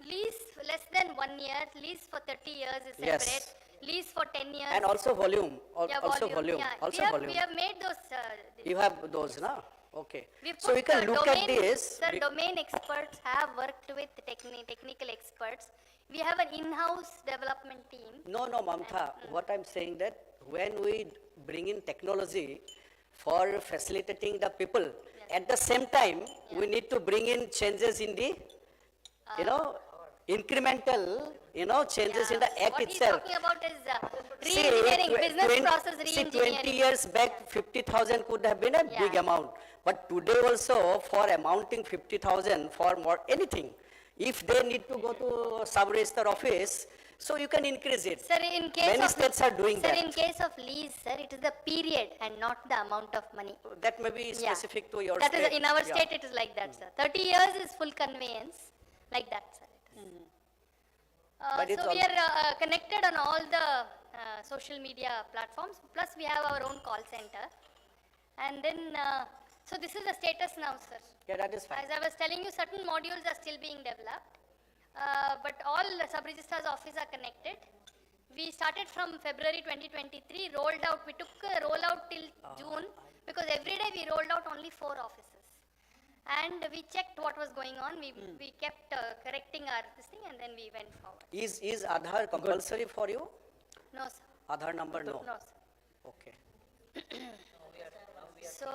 Lease less than 1 year, lease for 30 years is separate. Yes. Lease for 10 years. And also volume. Yeah, volume. Yeah. Also volume. We have made those. You have those, na? Okay. So we can look at this. Sir, domain experts have worked with technical experts. We have an in-house development team. No, Mamta. What I'm saying that when we bring in technology for facilitating the people, at the same time, we need to bring in changes in the, incremental, changes in the Act itself. What he's talking about is re-engineering, business process re-engineering. 20 years back, 50,000 could have been a big amount. But today also, for amounting 50,000 for more anything, if they need to go to sub-register office, so you can increase it. Sir, in case Many of, states are doing that. Sir, in case of lease, sir, it is the period and not the amount of money. That may be specific to your that state. Is, in our state, it is like that, sir. 30 years is full conveyance, like that, sir. So we are connected on all the social media platforms, plus we have our own call center. And then, so this is the status now, sir. Yeah, that is fine. As I was telling you, certain modules are still being developed. but all sub-registrar's office are connected. We started from February 2023, rolled out, we took a rollout till June, because every day we rolled out only 4 offices. And we checked what was going on, we kept correcting our this thing, and then we went forward. Is Aadhaar compulsory for you? No, sir. Aadhaar number, no? No, sir. Okay. So,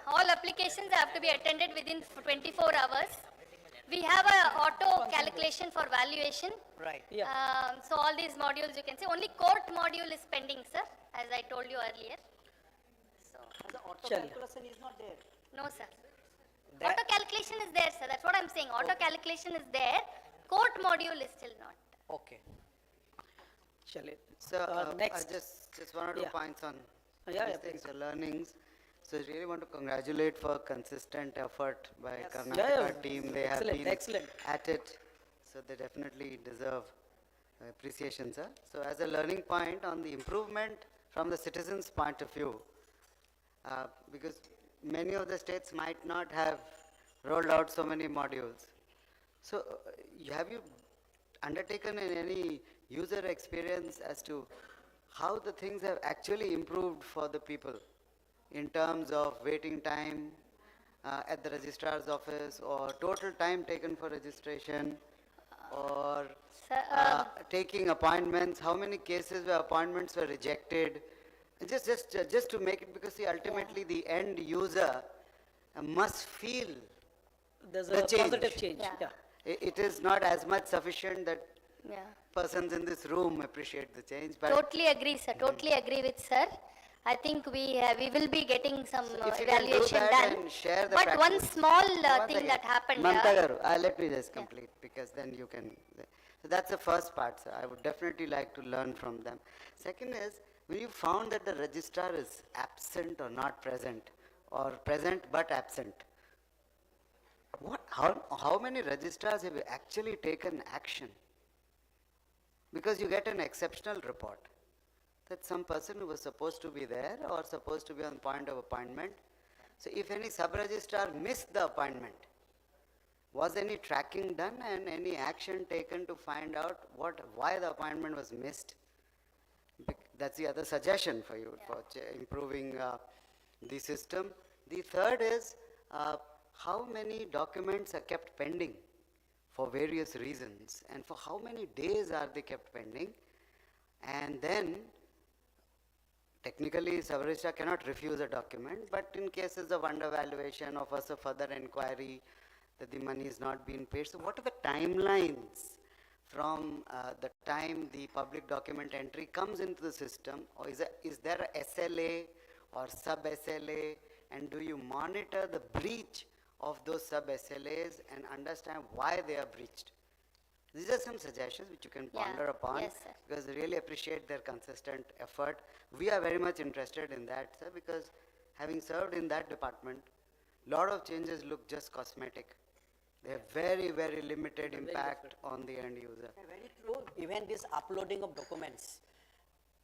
all applications have to be attended within 24 hours. We have a auto calculation for valuation. Right. So all these modules you can see, only court module is pending, sir, as I told you earlier. So, the auto calculation is not there. No, sir. Auto calculation is there, sir. That's what I'm saying. Auto calculation is there. Court module is still not. Okay. Chale. So, next. just one or two points on Yeah, these yeah, things, the learnings. So I really want to congratulate for consistent effort by Yes. Karnataka team. They have Excellent, been excellent. at it, so they definitely deserve appreciation, sir. So as a learning point on the improvement from the citizens' point of view, because many of the states might not have rolled out so many modules. So have you undertaken any user experience as to how the things have actually improved for the people in terms of waiting time at the registrar's office, or total time taken for registration, or taking appointments, how many cases where appointments were rejected? Just to make it, because see, ultimately the end user must feel There's the a change. positive change. Yeah. It is not as much sufficient that Yeah. persons in this room appreciate the change, but Totally agree, sir. Totally agree with sir. I think we will be getting some if you can do evaluation that done. and share the But one practice. small One thing second. that happened. Mamta garu, let me just complete, because then you can. So that's the first part, sir. I would definitely like to learn from them. Second is, when you found that the registrar is absent or not present, or present but absent, how many registrars have actually taken action? Because you get an exceptional report that some person who was supposed to be there or supposed to be on point of appointment. So if any sub-registrar missed the appointment, was any tracking done and any action taken to find out why the appointment was missed? That's the other suggestion for you for improving the system. The third is, how many documents are kept pending for various reasons, and for how many days are they kept pending? And then, technically, sub-registrar cannot refuse a document, but in cases of undervaluation or for further inquiry that the money is not being paid. So what are the timelines from the time the public document entry comes into the system, or is there a SLA or sub-SLA, and do you monitor the breach of those sub-SLAs and understand why they are breached? These are some suggestions which you can ponder upon, yes, sir. because I really appreciate their consistent effort. We are very much interested in that, sir, because having served in that department, lot of changes look just cosmetic. They have very, very limited impact on the end user. Very true. Even this uploading of documents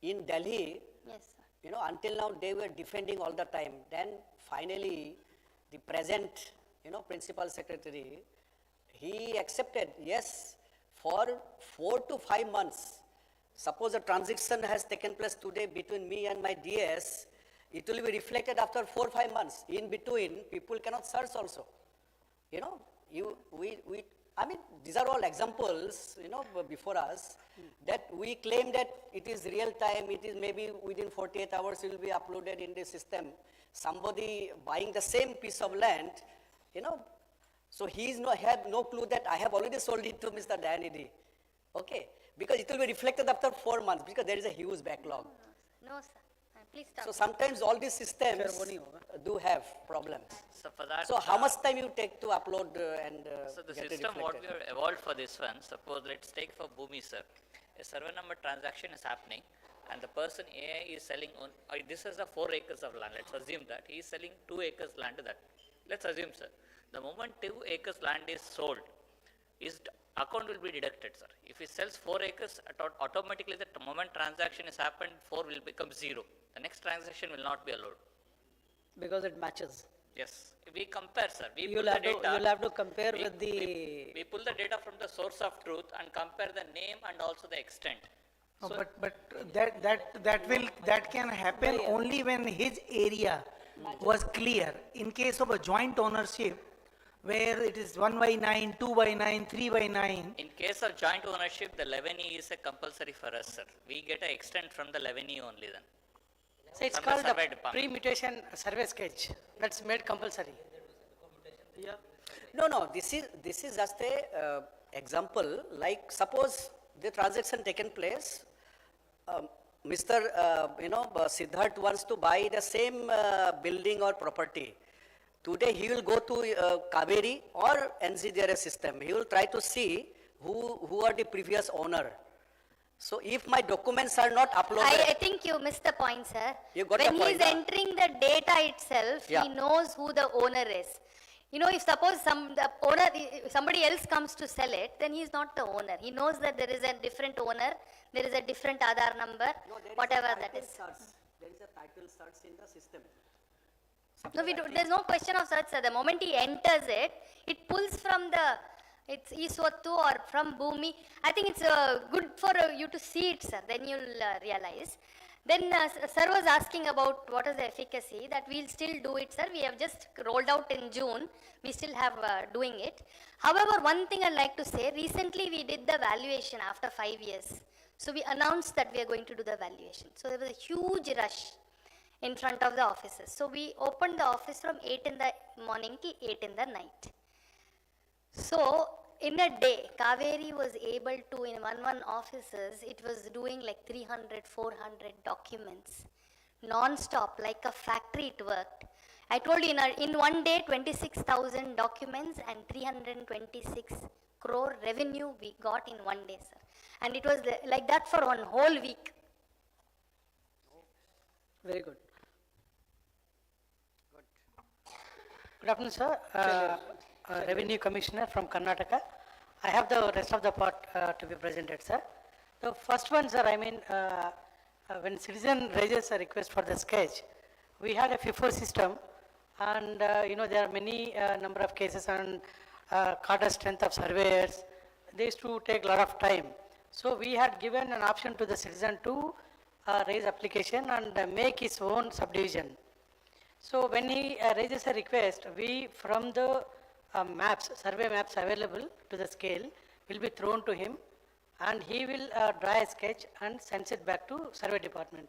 in Delhi, Yes, sir. you know, until now they were defending all the time. Then finally, the present, principal secretary, he accepted, yes, for 4 to 5 months. Suppose a transaction has taken place today between me and my DS, it will be reflected after 4 or 5 months. In between, people cannot search also. These are all examples, before us, that we claim that it is real time, it is maybe within 48 hours it will be uploaded in the system. Somebody buying the same piece of land, so he had no clue that I have already sold it to Mr. Dayanidhi. Okay, because it will be reflected after 4 months, because there is a huge backlog. No, sir. Please stop. So sometimes all these systems do have problems. So for that, So how much time you take to upload and so the get it system what reflected? we have evolved for this one, suppose let's take for Bhoomi sir, a survey number transaction is happening and the person A is selling on, this is a 4 acres of land, let's assume that he is selling 2 acres land to that. Let's assume sir, the moment 2 acres land is sold, his account will be deducted sir. If he sells 4 acres, automatically the moment transaction is happened, 4 will become 0. The next transaction will not be allowed. Because it matches. Yes, we compare, sir. We You'll pull the have to, data. you'll have to compare We- with the. We pull the data from the source of truth and compare the name and also the extent. No, but that can happen only when his area was clear. In case of a joint ownership, where it is 1/9, 2/9, 3/9, In case of joint ownership, the Lebanese is a compulsory for us, sir. We get an extent from the Lebanese only then. So it's From the called survey a department. pre-mutation survey sketch, that's made compulsory. Yeah. No, this is just a example, like suppose the transaction taken place, Mr. Siddharth wants to buy the same building or property. Today he will go to Kaveri or NGDRS system. He will try to see who are the previous owner. So if my documents are not uploaded. I think you missed the point, sir. You got when the point, he is entering the data itself, Yeah. he knows who the owner is. If suppose somebody else comes to sell it, then he is not the owner. He knows that there is a different owner, there is a different Aadhaar number, whatever that is. There is a title search in the system. No, there's no question of search, sir. The moment he enters it, it pulls from it's Iswattu or from Bhoomi. I think it's good for you to see it, sir. Then you'll realize. Then sir was asking about what is the efficacy, that we'll still do it, sir. We have just rolled out in June. We still have doing it. However, one thing I'd like to say, recently we did the valuation after 5 years. So we announced that we are going to do the valuation. So there was a huge rush in front of the offices. So we opened the office from 8 in the morning till 8 in the night. So in a day, Kaveri was able to, in one offices, it was doing like 300, 400 documents, non-stop, like a factory it worked. I told you in one day, 26,000 documents and 326 crore revenue we got in one day, sir. And it was like that for one whole week. Very good. Good afternoon, sir. Revenue Commissioner from Karnataka. I have the rest of the part to be presented, sir. The first one, sir, when citizen raises a request for the sketch, we had a FIFO system, and there are many number of cases on cadre strength of surveyors. They used to take a lot of time. So we had given an option to the citizen to raise application and make his own subdivision. So when he raises a request, we from the survey maps available to the scale will be thrown to him, and he will draw a sketch and sends it back to survey department.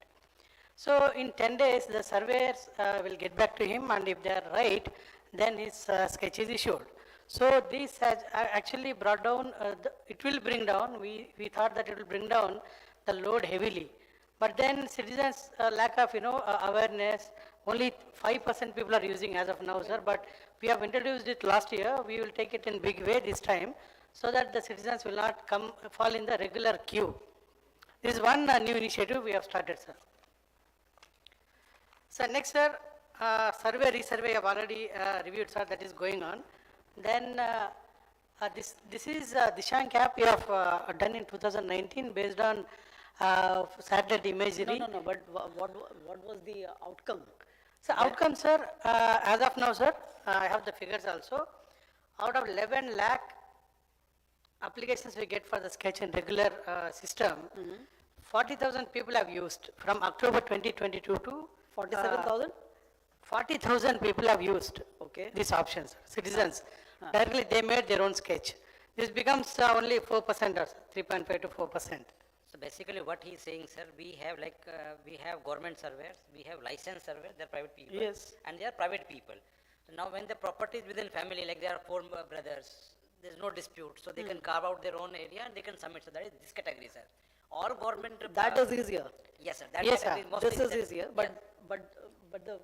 So in 10 days, the surveyors will get back to him, and if they are right, then his sketch is issued. So this has actually brought down, it will bring down, we thought that it will bring down the load heavily. But then citizens lack of awareness, only 5% people are using as of now, sir, but we have introduced it last year. We will take it in big way this time, so that the citizens will not fall in the regular queue. This is one new initiative we have started, sir. So next, sir, resurvey I have already reviewed, sir, that is going on. Then this is Dishank app we have done in 2019 based on satellite imagery. No, but what was the outcome? So outcome, sir, as of now, sir, I have the figures also. Out of 11 lakh applications we get for the sketch in regular system, 40,000 people have used from October 2022 to 47,000? 40,000 people have used these options, citizens. Directly they made their own sketch. This becomes only 4% or 3.5 to 4%. So basically what he is saying, sir, we have we have government surveyors, we have licensed surveyors, they are private people. Yes. And they are private people. So now when the property is within family, like there are 4 brothers, there is no dispute. So they can carve out their own area and they can submit. So that is this category, sir. All government. That is easier. Yes, sir. That Yes, sir. category mostly This is there. easier, but the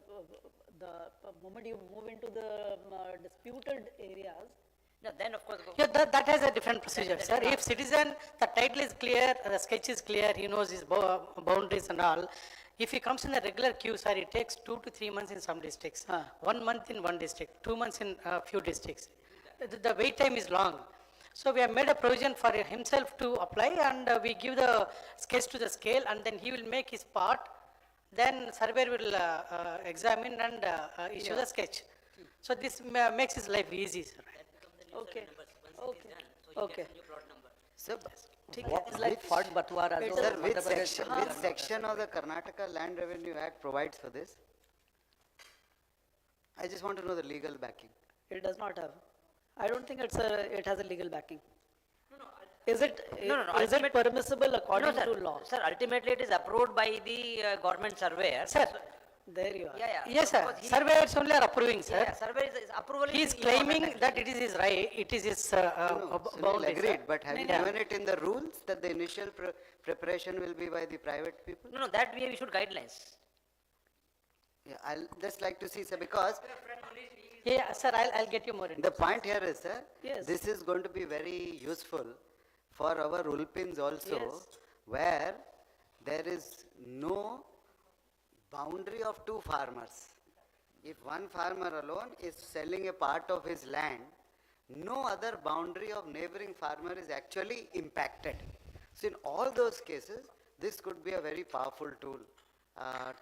moment you move into the disputed areas. No, then of course. Yeah, that has a different procedure, sir. If citizen, the title is clear, the sketch is clear, he knows his boundaries and all. If he comes in the regular queue, sir, it takes 2 to 3 months in some districts, 1 month in one district, 2 months in a few districts. The wait time is long. So we have made a provision for himself to apply, and we give the sketch to the scale, and then he will make his part. Then surveyor will examine and issue the sketch. So this makes his life easy, sir. Okay, okay, okay. So, It's like Fort Batwara. sir, which section of the Karnataka Land Revenue Act provides for this? I just want to know the legal backing. It does not have. I don't think it has a legal backing. Is it, is it permissible according No, sir. to law? Sir, ultimately it is approved by the government surveyor. Sir, there you are. Yeah. Yes, sir. Because he- Surveyors only are approving, sir. Yeah, surveyor is approval. He is in claiming government that it is his right, it is his Sunil boundary, sir. agreed, but have you Yeah. given it in the rules that the initial preparation will be by the private people? No, that we have issued guidelines. Yeah, I'll just like to see, sir, because Yeah, sir, I'll get you more into the point here is, sir, Yes. this is going to be very useful for our Ulpins also, Yes. where there is no boundary of two farmers. If one farmer alone is selling a part of his land, no other boundary of neighboring farmer is actually impacted. So in all those cases, this could be a very powerful tool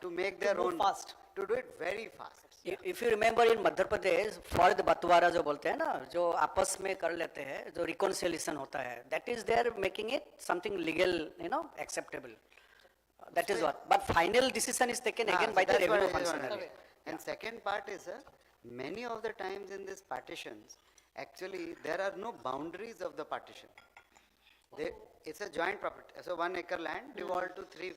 to make their move own, fast. to do it very fast. If you remember in Madhya Pradesh, फर्द बंटवारा जो बोलते हैं ना, जो आपस में कर लेते हैं, जो reconciliation होता है, that is they are making it something legal, acceptable. That is what. But final decision is taken again by the That's what revenue I just wanted functionary. to- And second part is, many of the times in these partitions, actually, there are no boundaries of the partition. It's a joint property, so 1 acre land devolved to 3.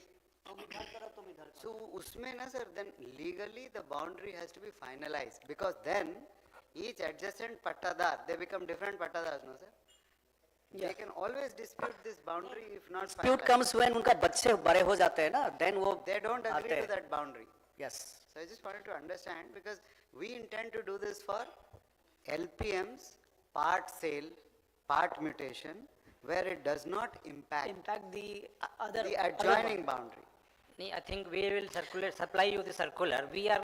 So, usme na sir, then legally the boundary has to be finalized, because then each adjacent pattadar, they become different pattadars, no sir? They can always dispute this boundary if not Dispute finalized. comes when उनका बच्चे बड़े हो जाते हैं ना, then वो They don't आते agree to हैं. that boundary. Yes. So I just wanted to understand, because we intend to do this for LPMs, part sale, part mutation, where it does not impact the other the adjoining boundary. I think we will supply you the circular. We are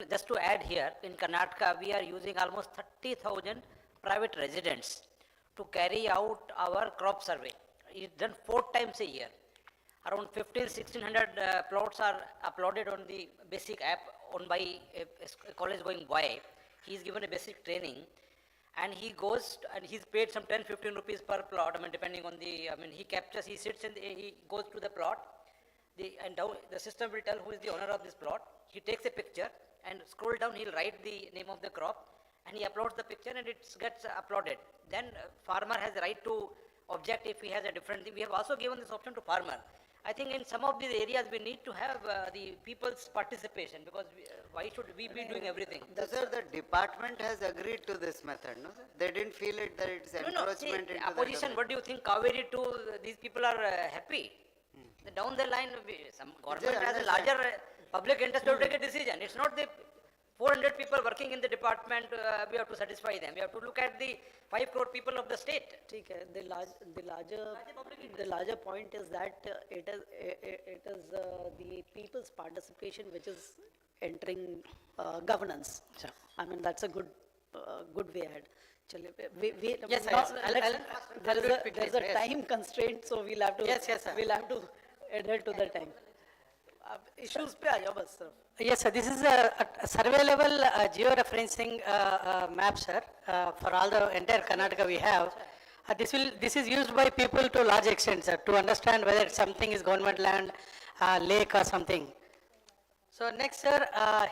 just to add here, in Karnataka, we are using almost 30,000 private residents to carry out our crop survey. It's done 4 times a year. Around 1,600 plots are uploaded on the basic app owned by a college going boy. He is given a basic training, and he goes and he's paid some 10-15 rupees per plot. Depending on the, he captures, he sits and he goes to the plot. The system will tell who is the owner of this plot. He takes a picture and scroll down, he'll write the name of the crop, and he uploads the picture and it gets uploaded. Then farmer has the right to object if he has a different thing. We have also given this option to farmer. I think in some of these areas we need to have the people's participation, because why should we be doing everything? So sir, the department has agreed to this method, no sir? They didn't feel it that it's encroachment into Opposition, what do you think, Kaveri to, these people are happy? Down the line, some government has a larger public interest to take a decision. It's not the 400 people working in the department, we have to satisfy them. We have to look at the 5 crore people of the state. ठीक है, the larger point is that it is the people's participation which is entering governance. That's a good way ahead. Yes, there's a time constraint, so we'll have to adhere to the time. Issues पे आ जाओ बस sir. Yes, sir. This is a survey level georeferencing map, sir, for all the entire Karnataka we have. This is used by people to large extent, sir, to understand whether something is government land, lake or something. So next, sir,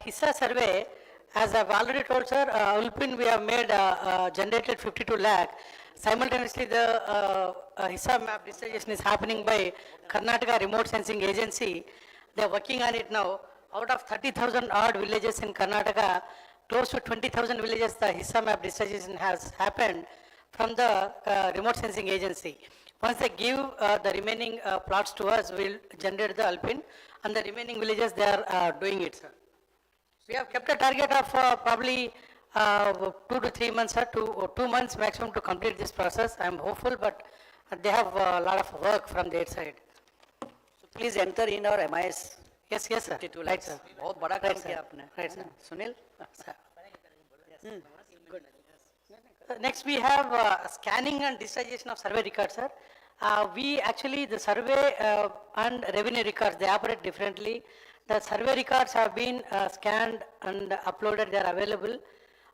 HISA survey, as I've already told, sir, Ulpin we have made generated 52 lakh. Simultaneously, the HISA map digitization is happening by Karnataka Remote Sensing Agency. They are working on it now. Out of 30,000 odd villages in Karnataka, close to 20,000 villages the HISA map digitization has happened from the Remote Sensing Agency. Once they give the remaining plots to us, we'll generate the Alpin, and the remaining villages they are doing it, sir. We have kept a target of probably 2 to 3 months, sir, 2 months maximum to complete this process. I am hopeful, but they have a lot of work from their side. So please enter in our MIS. Yes, yes, sir. 52 Right, lakhs. sir. बहुत बड़ा काम किया आपने. Right, sir. Sunil? Sir. Good. Next, we have scanning and digitization of survey records, sir. We actually, the survey and revenue records, they operate differently. The survey records have been scanned and uploaded, they are available.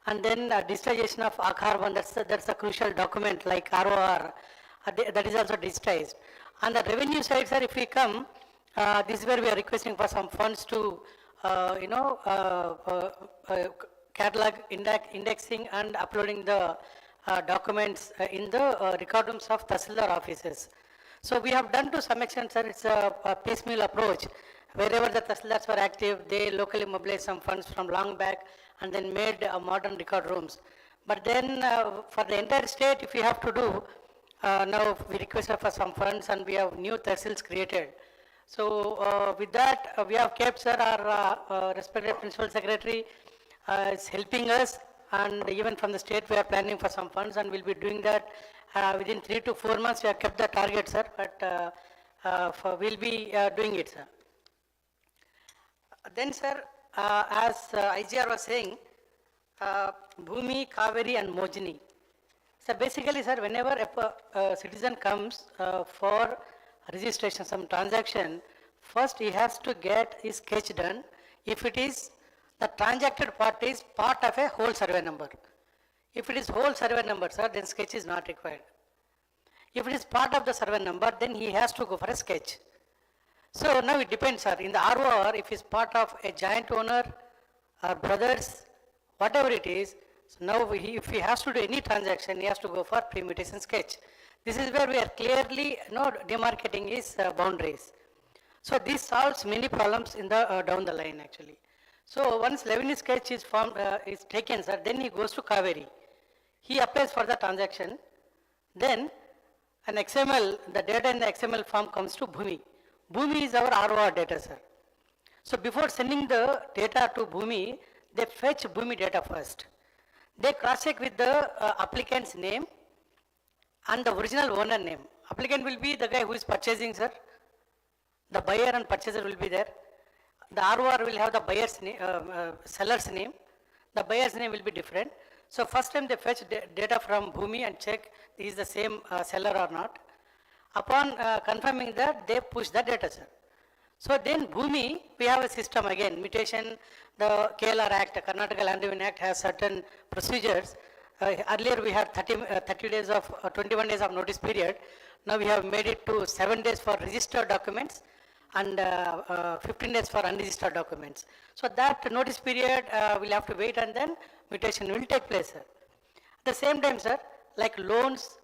And then digitization of Akhar one, that's a crucial document like ROR, that is also digitized. On the revenue side, sir, if we come, this is where we are requesting for some funds to, catalog indexing and uploading the documents in the record rooms of Tahsildar offices. So we have done to some extent, sir, it's a piecemeal approach. Wherever the Tahsildars were active, they locally mobilized some funds from long back and then made modern record rooms. But then for the entire state, if we have to do, now we requested for some funds and we have new Tahsils created. So with that, we have kept, sir, our respected principal secretary is helping us, and even from the state we are planning for some funds, and we'll be doing that within 3 to 4 months. We have kept the target, sir, but we'll be doing it, sir. Then, sir, as IGR was saying, Bhoomi, Kaveri and Mojini. So basically, sir, whenever a citizen comes for registration, some transaction, first he has to get his sketch done. If it is the transacted part is part of a whole survey number. If it is whole survey number, sir, then sketch is not required. If it is part of the survey number, then he has to go for a sketch. So now it depends, sir. In the ROR, if it's part of a joint owner or brothers, whatever it is, so now if he has to do any transaction, he has to go for permutation sketch. This is where we are clearly demarcating his boundaries. So this solves many problems in the down the line actually. So once revenue sketch is formed, is taken, sir, then he goes to Kaveri. He applies for the transaction. Then an XML, the data in the XML form comes to Bhoomi. Bhoomi is our ROR data, sir. So before sending the data to Bhoomi, they fetch Bhoomi data first. They cross-check with the applicant's name and the original owner name. Applicant will be the guy who is purchasing, sir. The buyer and purchaser will be there. The ROR will have the buyer's name, seller's name. The buyer's name will be different. So first time they fetch data from Bhoomi and check is the same seller or not. Upon confirming that, they push the data, sir. So then Bhoomi, we have a system again, mutation, the KLR Act, the Karnataka Land Revenue Act has certain procedures. Earlier we had 30 days of, 21 days of notice period. Now we have made it to 7 days for registered documents and 15 days for unregistered documents. So that notice period will have to wait and then mutation will take place, sir. At the same time, sir, like loans,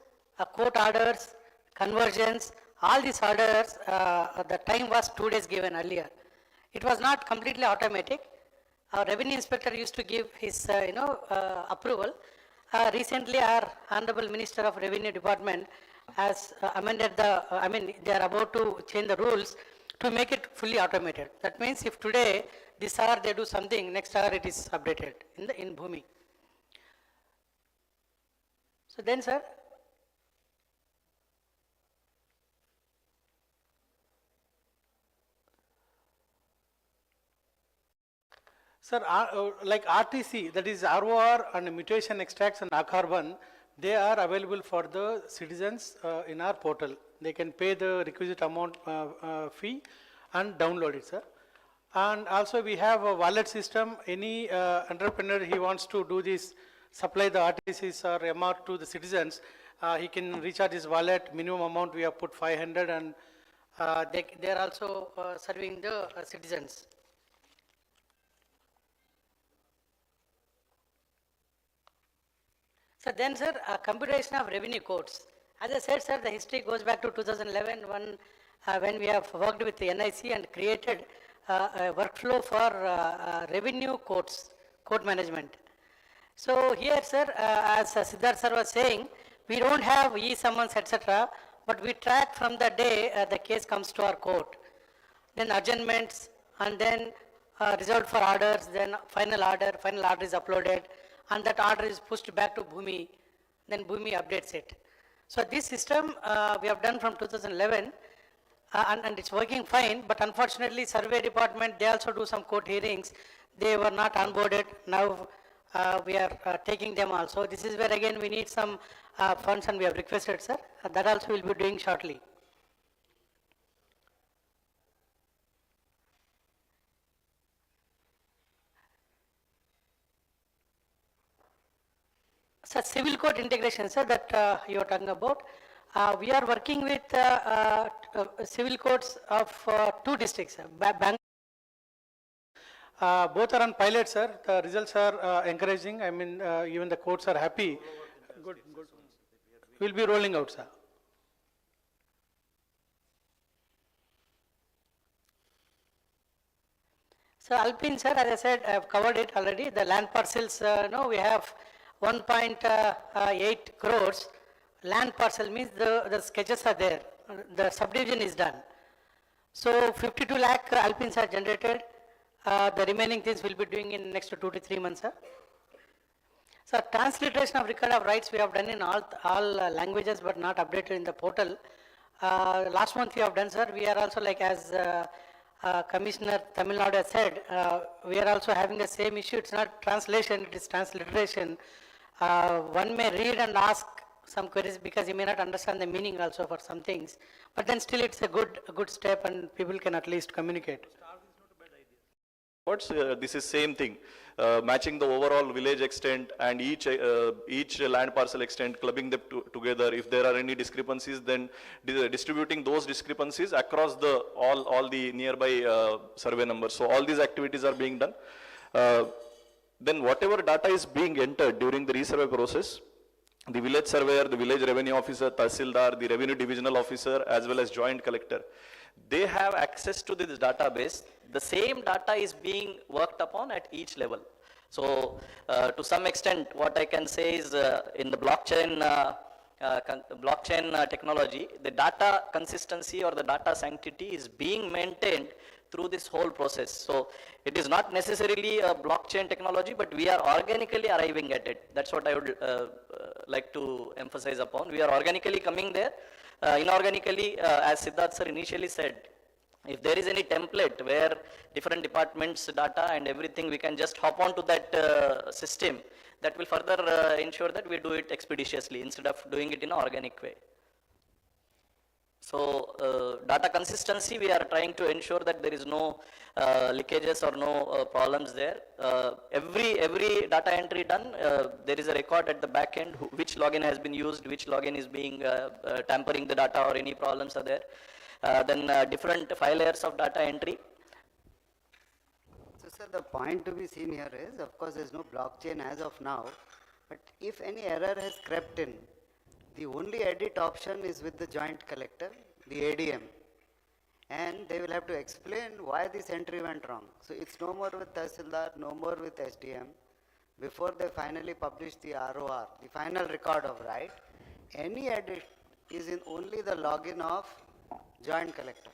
court orders, conversions, all these orders, the time was 2 days given earlier. It was not completely automatic. Our revenue inspector used to give his, approval. Recently, our Honorable Minister of Revenue Department has amended they are about to change the rules to make it fully automated. That means if today, this hour they do something, next hour it is updated in Bhoomi. So then, sir, sir, like RTC, that is ROR and mutation extracts and Akhar1, they are available for the citizens in our portal. They can pay the requisite amount fee and download it, sir. And also we have a wallet system. Any entrepreneur, he wants to do this, supply the RTCs or MR to the citizens, he can recharge his wallet. Minimum amount we have put 500 and they are also serving the citizens. So then, sir, computation of revenue codes. As I said, sir, the history goes back to 2011 when we have worked with the NIC and created a workflow for revenue codes, code management. So here, sir, as Siddharth sir was saying, we don't have e-summons, etc., but we track from the day the case comes to our court. Then adjournments, and then reserved for orders, then final order is uploaded, and that order is pushed back to Bhoomi, then Bhoomi updates it. So this system we have done from 2011 and it's working fine, but unfortunately survey department, they also do some court hearings. They were not onboarded. Now we are taking them also. This is where again we need some funds and we have requested, sir. That also we'll be doing shortly. So civil court integration, sir, that you are talking about. We are working with civil courts of 2 districts, sir. Both are on pilot, sir. The results are encouraging. I mean, even the courts are happy. Good, good. We'll be rolling out, sir. So Alpine, sir, as I said, I have covered it already. The land parcels, no, we have 1.8 crores. Land parcel means the sketches are there. The subdivision is done. So 52 lakh Alpines are generated. The remaining things we'll be doing in next 2 to 3 months, sir. So transliteration of record of rights we have done in all languages but not updated in the portal. Last month we have done, sir. We are also like as Commissioner Tamil Nadu has said, we are also having the same issue. It's not translation, it is transliteration. One may read and ask some queries because he may not understand the meaning also for some things. But then still it's a good step and people can at least communicate. This is same thing, matching the overall village extent and each land parcel extent, clubbing them together. If there are any discrepancies, then distributing those discrepancies across all the nearby survey numbers. So all these activities are being done. Then whatever data is being entered during the resurvey process, the village surveyor, the village revenue officer, Tahsildar, the revenue divisional officer, as well as joint collector, they have access to this database. The same data is being worked upon at each level. So to some extent, what I can say is in the blockchain technology, the data consistency or the data sanctity is being maintained through this whole process. So it is not necessarily a blockchain technology, but we are organically arriving at it. That's what I would like to emphasize upon. We are organically coming there. Inorganically, as Siddharth sir initially said, if there is any template where different departments data and everything, we can just hop on to that system, that will further ensure that we do it expeditiously instead of doing it in an organic way. So data consistency, we are trying to ensure that there is no leakages or no problems there. Every data entry done, there is a record at the back end, which login has been used, which login is being tampering the data or any problems are there. Then different file layers of data entry. So sir, the point to be seen here is, of course, there is no blockchain as of now, but if any error has crept in, the only edit option is with the joint collector, the ADM, and they will have to explain why this entry went wrong. So it's no more with Tahsildar, no more with SDM. Before they finally publish the ROR, the final record of right, any edit is in only the login of joint collector.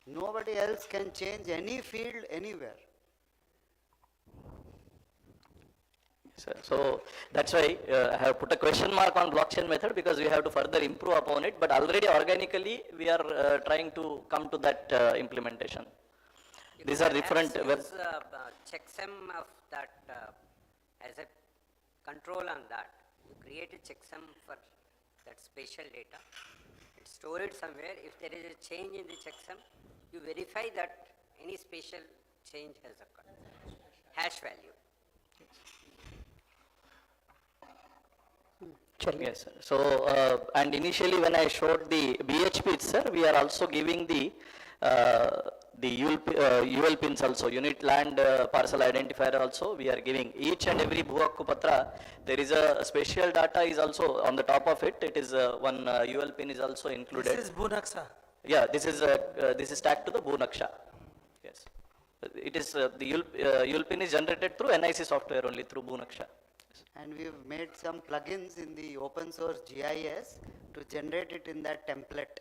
Nobody else can change any field anywhere. So that's why I have put a question mark on blockchain method, because we have to further improve upon it, but already organically we are trying to come to that implementation. These are different. Checksum of that as a control on that. You create a checksum for that spatial data. It's stored somewhere. If there is a change in the checksum, you verify that any spatial change has occurred. Hash value. Yes, sir. So, and initially when I showed the BHP, sir, we are also giving the UL pins also, unit land parcel identifier also, we are giving each and every Bhu Hakku Patra. There is a spatial data is also on the top of it. It is one UL pin is also included. This is Bhu Naksha. Yeah, this is tagged to the Bhu Naksha. Yes, it is the UL pin is generated through NIC software only, through Bhu Naksha. And we've made some plugins in the open source GIS to generate it in that template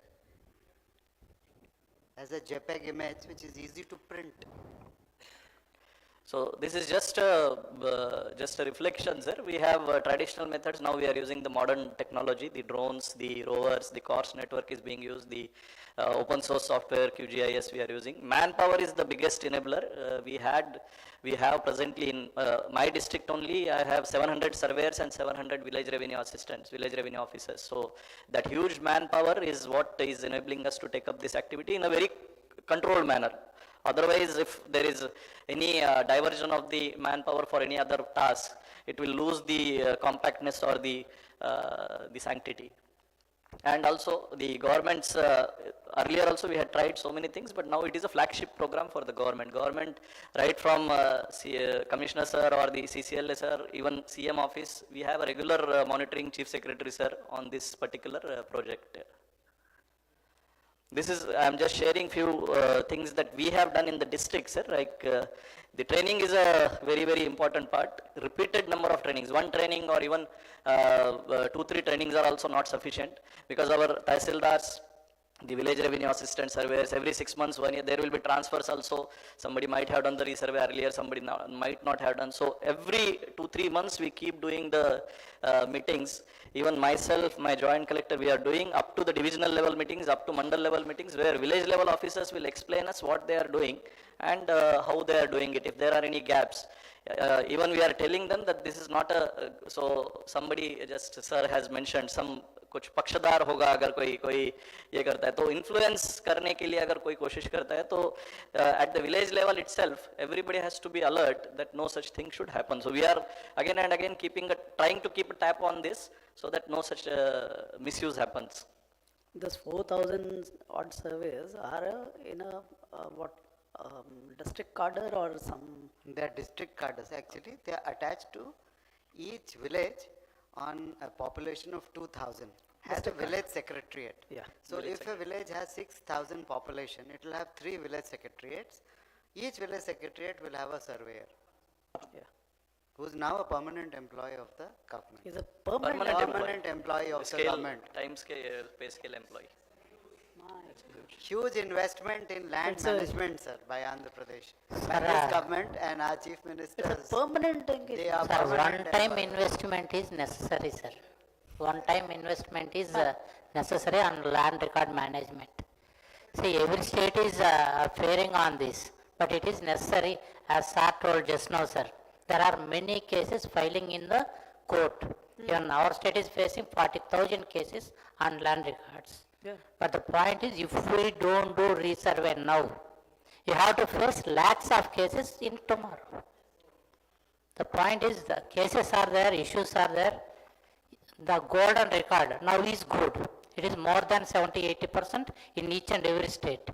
as a JPEG image, which is easy to print. So this is just a reflection, sir. We have traditional methods. Now we are using the modern technology, the drones, the rovers, the CORS network is being used, the open source software, QGIS we are using. Manpower is the biggest enabler. We have presently in my district only, I have 700 surveyors and 700 village revenue assistants, village revenue officers. So that huge manpower is what is enabling us to take up this activity in a very controlled manner. Otherwise, if there is any diversion of the manpower for any other task, it will lose the compactness or the sanctity. And also the government's, earlier also we had tried so many things, but now it is a flagship program for the government. Government, right from Commissioner sir or the CCLA sir, even CM office, we have a regular monitoring Chief Secretary sir on this particular project. This is, I am just sharing few things that we have done in the district, sir. Like the training is a very, very important part. Repeated number of trainings, one training or even 2-3 trainings are also not sufficient, because our Tahsildars, the village revenue assistant surveyors, every 6 months, 1 year, there will be transfers also. Somebody might have done the resurvey earlier, somebody might not have done. So every 2-3 months we keep doing the meetings. Even myself, my joint collector, we are doing up to the divisional level meetings, up to mandal level meetings, where village level officers will explain us what they are doing and how they are doing it, if there are any gaps. Even we are telling them that this is not a, so somebody just sir has mentioned some कुछ पक्षदार होगा अगर कोई ये करता है, तो influence करने के लिए अगर कोई कोशिश करता है, तो at the village level itself everybody has to be alert that no such thing should happen. So we are again and again trying to keep a tap on this so that no such misuse happens. This 4,000 odd surveys are in a district cadre or some? They are district cadres actually. They are attached to each village on a population of 2,000. Has a village secretariat. Yeah. So if a village has 6,000 population, it will have 3 village secretariats. Each village secretariat will have a surveyor. Yeah. Who is now a permanent employee of the government. He's a permanent employee of the government. Time scale, pay scale employee. Huge investment in land management, sir, by Andhra Pradesh. By Sir, this government and our chief minister. Permanent They are Sir, permanent one-time employees. investment is necessary, sir. One-time investment is necessary on land record management. See, every state is faring on this, but it is necessary, as sir told just now, sir. There are many cases filing in the court. Even our state is facing 40,000 cases on land records. Yeah. But the point is, if we don't do resurvey now, you have to face lakhs of cases in tomorrow. The point is, the cases are there, issues are there. The golden record now is good. It is more than 70-80% in each and every state.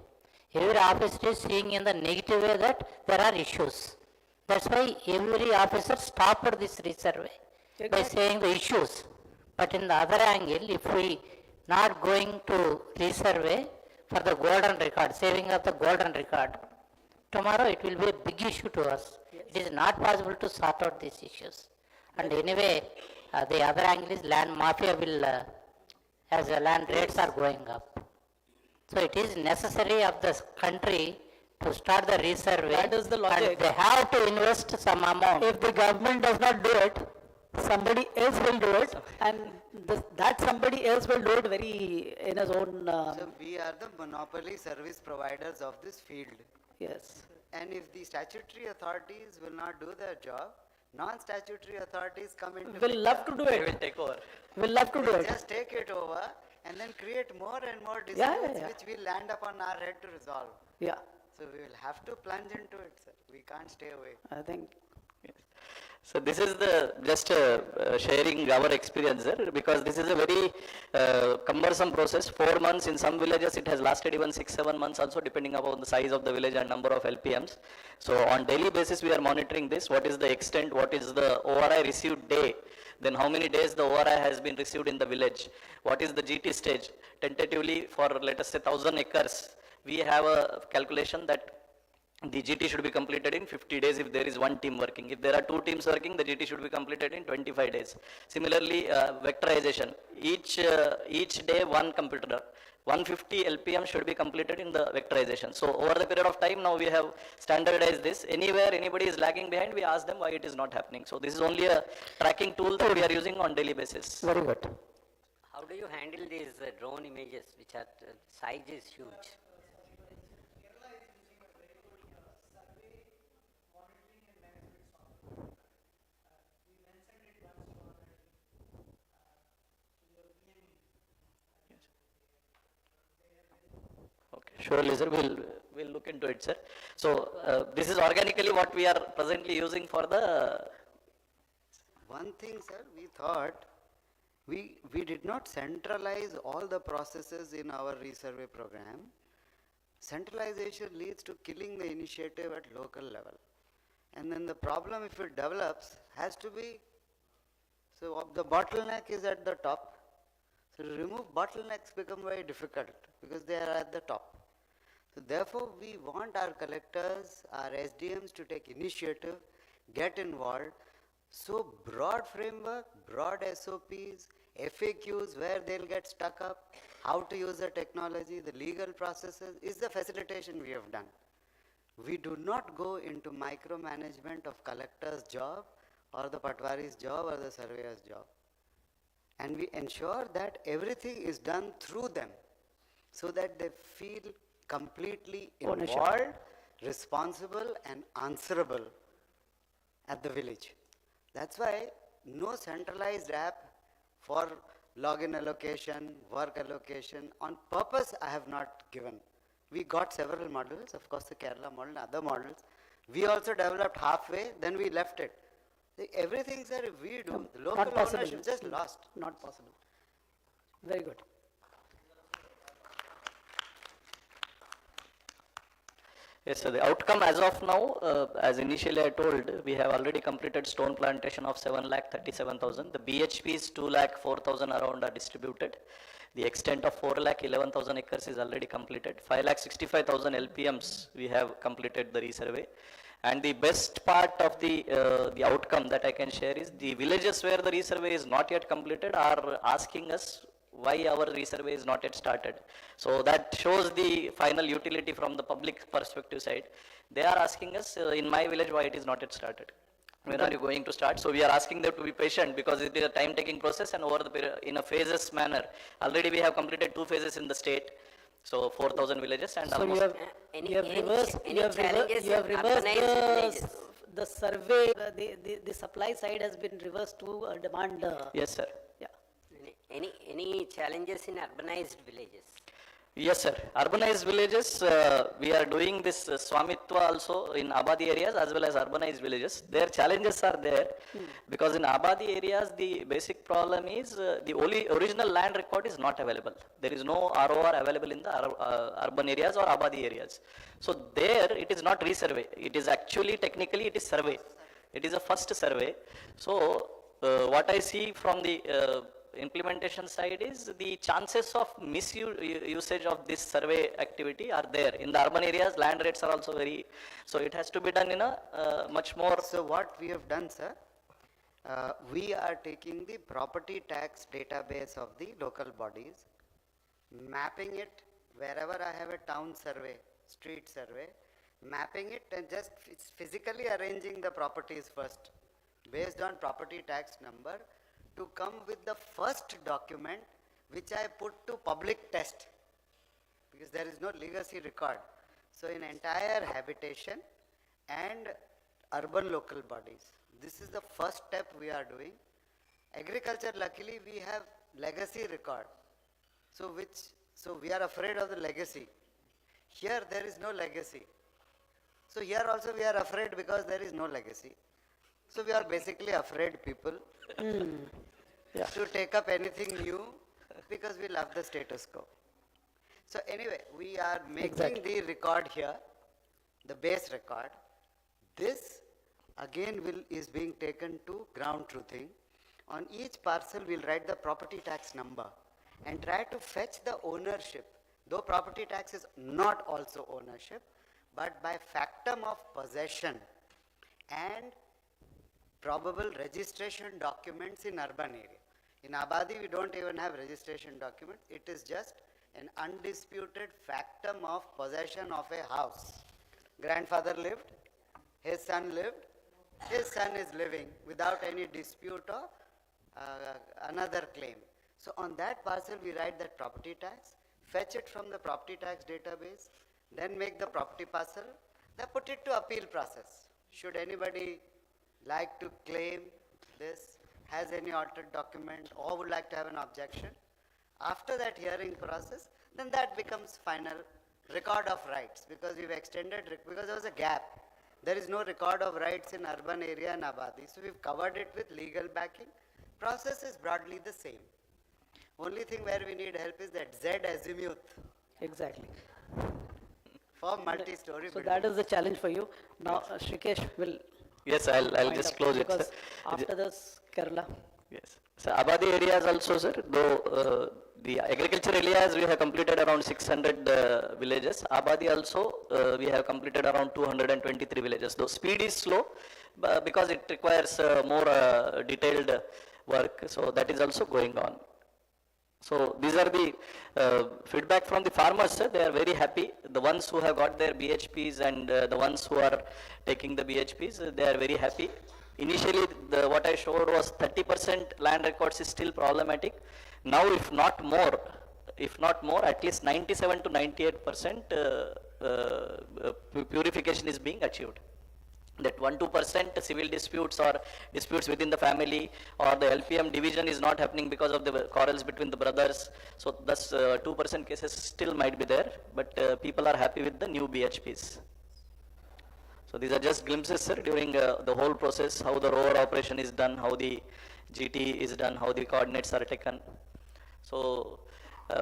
Every officer is seeing in the negative way that there are issues. That's why every officer stopped this resurvey by saying the issues. But in the other angle, if we not going to resurvey for the golden record, saving of the golden record, tomorrow it will be a big issue to us. It is not possible to sort out these issues. And anyway, the other angle is land mafia will, as the land rates are going up. So it is necessary of the country to start the resurvey. That is the logic. And they have to invest some amount. If the government does not do it, somebody else will do it, and that somebody else will do it very in his own. So we are the monopoly service providers of this field. Yes. And if the statutory authorities will not do their job, non-statutory authorities come into Will love to do it. They will take over. Will love to do it. Just take it over and then create more and more disputes Yeah. which will land upon our head to resolve. Yeah. So we will have to plunge into it, sir. We can't stay away. I think. So this is the just sharing our experience, sir, because this is a very cumbersome process. 4 months in some villages, it has lasted even 6-7 months also, depending upon the size of the village and number of LPMs. So on daily basis, we are monitoring this. What is the extent? What is the ORI received day? Then how many days the ORI has been received in the village? What is the GT stage? Tentatively for, let us say, 1,000 acres, we have a calculation that the GT should be completed in 50 days if there is one team working. If there are 2 teams working, the GT should be completed in 25 days. Similarly, vectorization. Each day, one computer. 150 LPM should be completed in the vectorization. So over the period of time, now we have standardized this. Anywhere anybody is lagging behind, we ask them why it is not happening. So this is only a tracking tool that we are using on daily basis. Very good. How do you handle these drone images, which are, size is huge? Surely, sir, we'll look into it, sir. So this is organically what we are presently using for the. One thing, sir, we thought we did not centralize all the processes in our resurvey program. Centralization leads to killing the initiative at local level. And then the problem, if it develops, has to be, so the bottleneck is at the top. So to remove bottlenecks become very difficult because they are at the top. So therefore, we want our collectors, our SDMs to take initiative, get involved. So broad framework, broad SOPs, FAQs where they'll get stuck up, how to use the technology, the legal processes is the facilitation we have done. We do not go into micromanagement of collector's job or the patwari's job or the surveyor's job. And we ensure that everything is done through them so that they feel completely Ownership. involved, responsible and answerable at the village. That's why no centralized app for login allocation, work allocation, on purpose I have not given. We got several models, of course the Kerala model, other models. We also developed halfway, then we left it. Everything, sir, if we do, the local Not possible. ownership just lost. Not possible. Very good. Yes, so the outcome as of now, as initially I told, we have already completed stone plantation of 7,37,000. The BHPs 2,04,000 around are distributed. The extent of 4,11,000 acres is already completed. 5,65,000 LPMs we have completed the resurvey. And the best part of the outcome that I can share is the villages where the resurvey is not yet completed are asking us why our resurvey is not yet started. So that shows the final utility from the public perspective side. They are asking us, in my village, why it is not yet started. When are you going to start? So we are asking them to be patient because it is a time-taking process and over the period, in a phases manner. Already we have completed 2 phases in the state. So 4,000 villages and So almost. you have reversed the survey, the supply side has been reversed to demand. Yes, sir. Yeah. Any challenges in urbanized villages? Yes, sir. Urbanized villages, we are doing this Swamitwa also in Abadi areas as well as urbanized villages. Their challenges are there because in Abadi areas, the basic problem is the only original land record is not available. There is no ROR available in the urban areas or Abadi areas. So there it is not resurvey. It is actually technically it is survey. It is a first survey. So what I see from the implementation side is the chances of misusage of this survey activity are there. In the urban areas, land rates are also very, so it has to be done in a much more. So what we have done, sir, we are taking the property tax database of the local bodies, mapping it wherever I have a town survey, street survey, mapping it and just physically arranging the properties first based on property tax number to come with the first document which I put to public test because there is no legacy record. So in entire habitation and urban local bodies, this is the first step we are doing. Agriculture, luckily we have legacy record. So we are afraid of the legacy. Here there is no legacy. So here also we are afraid because there is no legacy. So we are basically afraid people to take up anything new because we love the status quo. So anyway, we are making the record here, the base record. This again is being taken to ground truthing. On each parcel we'll write the property tax number and try to fetch the ownership, though property tax is not also ownership, but by factum of possession and probable registration documents in urban area. In Abadi, we don't even have registration documents. It is just an undisputed factum of possession of a house. Grandfather lived, his son lived, his son is living without any dispute or another claim. So on that parcel, we write that property tax, fetch it from the property tax database, then make the property parcel, then put it to appeal process. Should anybody like to claim this, has any altered document or would like to have an objection, after that hearing process, then that becomes final record of rights, because we've extended, because there was a gap. There is no record of rights in urban area and Abadi, so we've covered it with legal backing. Process is broadly the same. Only thing where we need help is that Z azimuth Exactly. for multi-story So buildings. that is the challenge for you. Now, Shrikesh will. Yes, I'll wind just up, close it, because sir. after this, Kerala. Yes. So Abadi areas also, sir, though the agriculture areas we have completed around 600 villages. Abadi also we have completed around 223 villages. Though speed is slow because it requires more detailed work. So that is also going on. So these are the feedback from the farmers, sir. They are very happy. The ones who have got their BHPs and the ones who are taking the BHPs, they are very happy. Initially, what I showed was 30% land records is still problematic. Now, if not more, at least 97 to 98% purification is being achieved. That 1-2% civil disputes or disputes within the family or the LPM division is not happening because of the quarrels between the brothers. So thus 2% cases still might be there, but people are happy with the new BHPs. So these are just glimpses, sir, during the whole process, how the rover operation is done, how the GT is done, how the coordinates are taken. So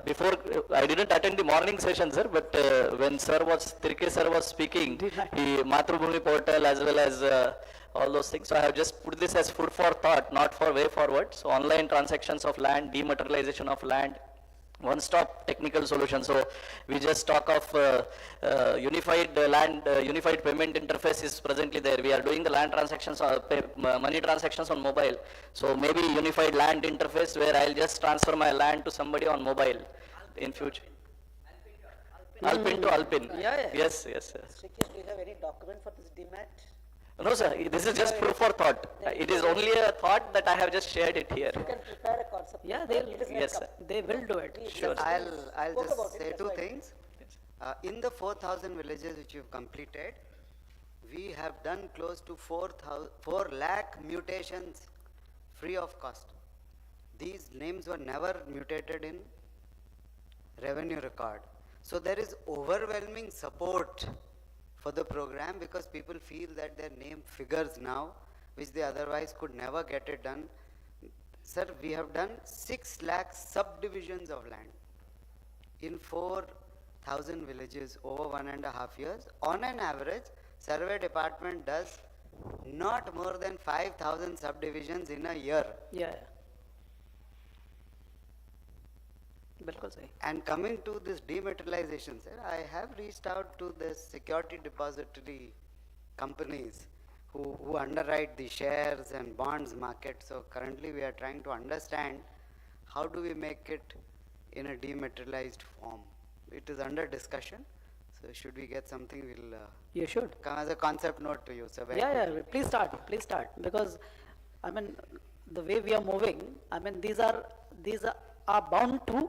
before, I didn't attend the morning session, sir, but when Tirke sir was speaking, the Mathrubhumi portal as well as all those things. So I have just put this as food for thought, not for way forward. So online transactions of land, dematerialization of land, one-stop technical solution. So we just talk of unified unified payment interface is presently there. We are doing the land transactions, money transactions on mobile. So maybe unified land interface where I'll just transfer my land to somebody on mobile in future. Alpin to Alpin. Yeah. Yes, yes. Shrikesh, do you have any document for this DMAT? No, sir, this is just food for thought. It is only a thought that I have just shared it here. You can prepare a concept. Yeah, Yes, sir. they will do it. Sure. I'll just say two things. In the 4,000 villages which you've completed, we have done close to 4 lakh mutations free of cost. These names were never mutated in revenue record. So there is overwhelming support for the program because people feel that their name figures now, which they otherwise could never get it done. Sir, we have done 6 lakh subdivisions of land in 4,000 villages over 1.5 years. On an average, survey department does not more than 5,000 subdivisions in a year. Yeah. Bilkul sahi. And coming to this dematerialization, sir, I have reached out to the security depository companies who underwrite the shares and bonds market. So currently we are trying to understand how do we make it in a dematerialized form. It is under discussion. So should we get something, we'll You should. come as a concept note to you. So Yeah, please start, because I mean, the way we are moving, I mean, these are bound to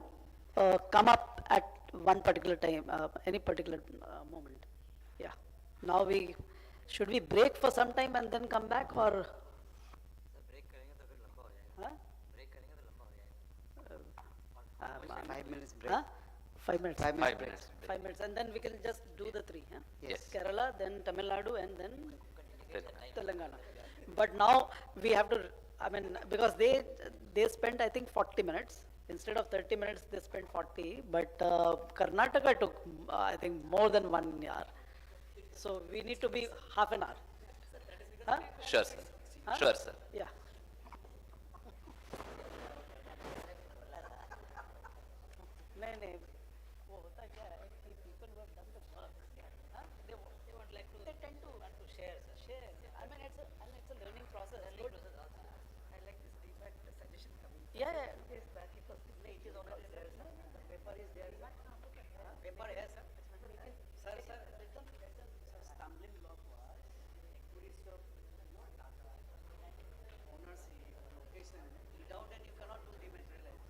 come up at one particular time, any particular moment. Yeah. Now should we break for some time and then come back, or? Huh? 5 minutes break. Huh? 5 minutes. 5 minutes break. 5 minutes, and then we can just do the three. Huh? Yes. Kerala, then Tamil Nadu, and then Telangana. But now we have to, I mean, because they spent, I think, 40 minutes. Instead of 30 minutes, they spent 40. But Karnataka took, I think, more than 1 hour. So we need to be half an hour. Huh? Sure, sir. Huh? Sure, sir. Yeah. नहीं, वो होता क्या है कि people who have done the work, they would like to, they tend to want to share. I mean, it's a learning process. I like this feedback, the suggestion coming. Yeah, it is back because it is already there. The paper is there. Paper है sir. Sir, stumbling block was tourist ownership, location. Without that, you cannot do dematerialize.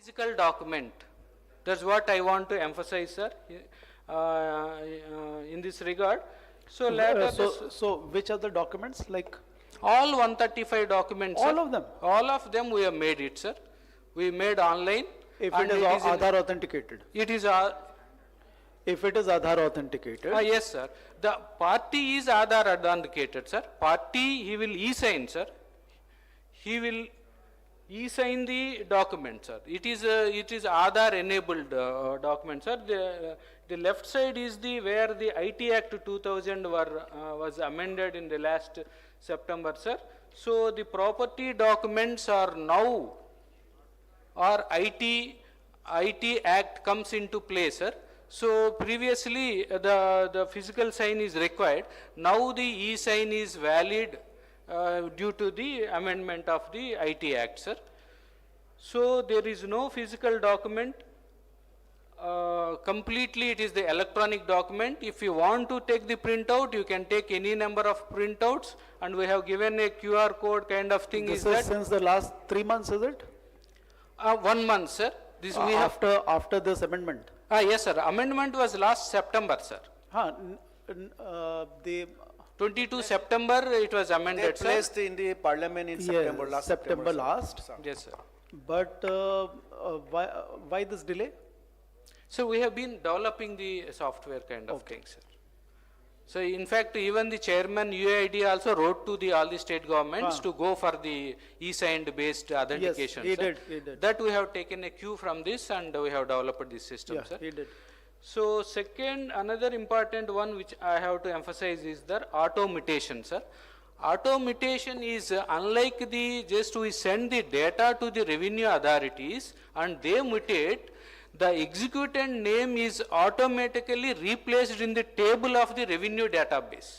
Physical document. That's what I want to emphasize, sir, in this regard. So later, So which are the documents, like? all 135 documents, All sir, of them? all of them we have made it, sir. We made online. If and it is in- Aadhaar authenticated? It is, If it is Aadhaar authenticated? yes, sir. The party is Aadhaar authenticated, sir. Party, he will e-sign, sir. He will e-sign the document, sir. It is Aadhaar enabled document, sir. The left side is where the IT Act 2000 was amended in the last September, sir. So the property documents are now, or IT Act comes into play, sir. So previously the physical sign is required. Now the e-sign is valid due to the amendment of the IT Act, sir. So there is no physical document. Completely it is the electronic document. If you want to take the printout, you can take any number of printouts, and we have given a QR code kind of thing. This is is that since the last 3 months, is it? 1 month, sir. This we have. After this amendment? Yes, sir. Amendment was last September, sir. The 22 September it was They amended, sir. placed in the parliament in September, last September sir. last. Yes, sir. But why this delay? So we have been developing the software kind of thing, sir. So in fact, even the chairman UAID also wrote to all the state governments to go for the e-signed based authentication. he sir. did, he did. That we have taken a cue from this, and we have developed this system, Yeah, sir. he did. So second, another important one which I have to emphasize is the auto mutation, sir. Auto mutation is unlike just we send the data to the revenue authorities and they mutate, the executant name is automatically replaced in the table of the revenue database.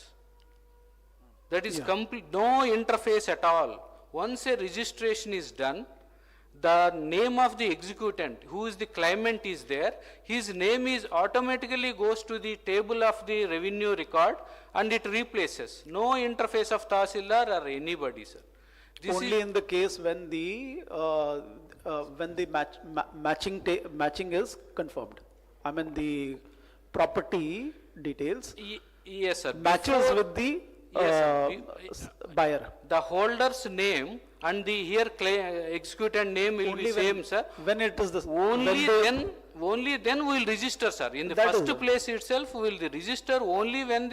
That is complete, no interface at all. Once a registration is done, the name of the executant, who is the claimant is there, his name is automatically goes to the table of the revenue record and it replaces. No interface of Tahsildar or anybody, sir. This Only in the case when the matching is confirmed. I mean the property details yes, sir. matches Before- with the Yes, buyer. The holder's name and the here executant name will be same, sir. When it is the only then we will register, sir. In the That first is- place itself, we will register only when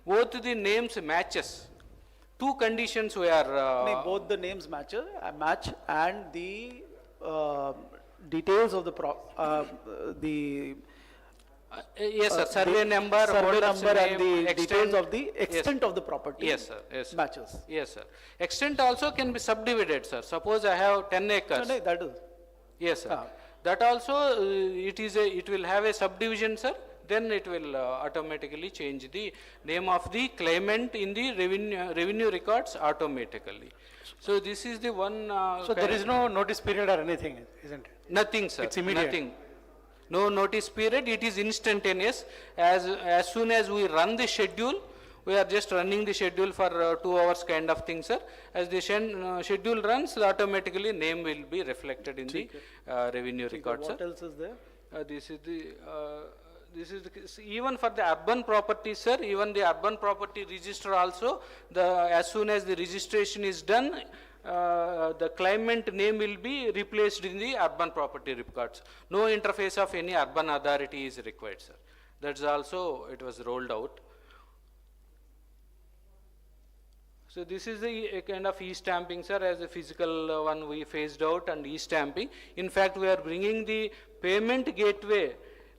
both the names matches. Two conditions we are. Both the names match and the details of the yes, sir. Survey number, survey holder's number name, and the extent. details of the Yes. extent of the property. Yes, sir. Yes, sir. Matches. Yes, sir. Extent also can be subdivided, sir. Suppose I have 10 acres. No, that is. Yes, sir. That also it will have a subdivision, sir. Then it will automatically change the name of the claimant in the revenue records automatically. So this is the one. So there is no notice period or anything, isn't it? Nothing, sir. It's immediate. Nothing. No notice period. It is instantaneous. As soon as we run the schedule, we are just running the schedule for 2 hours kind of thing, sir. As the schedule runs, automatically name will be reflected in the revenue record, sir. What else is there? This is the even for the urban property, sir. Even the urban property register also, as soon as the registration is done, the claimant name will be replaced in the urban property records. No interface of any urban authority is required, sir. That's also, it was rolled out. So this is a kind of e-stamping, sir, as a physical one we phased out, and e-stamping. In fact, we are bringing the payment gateway,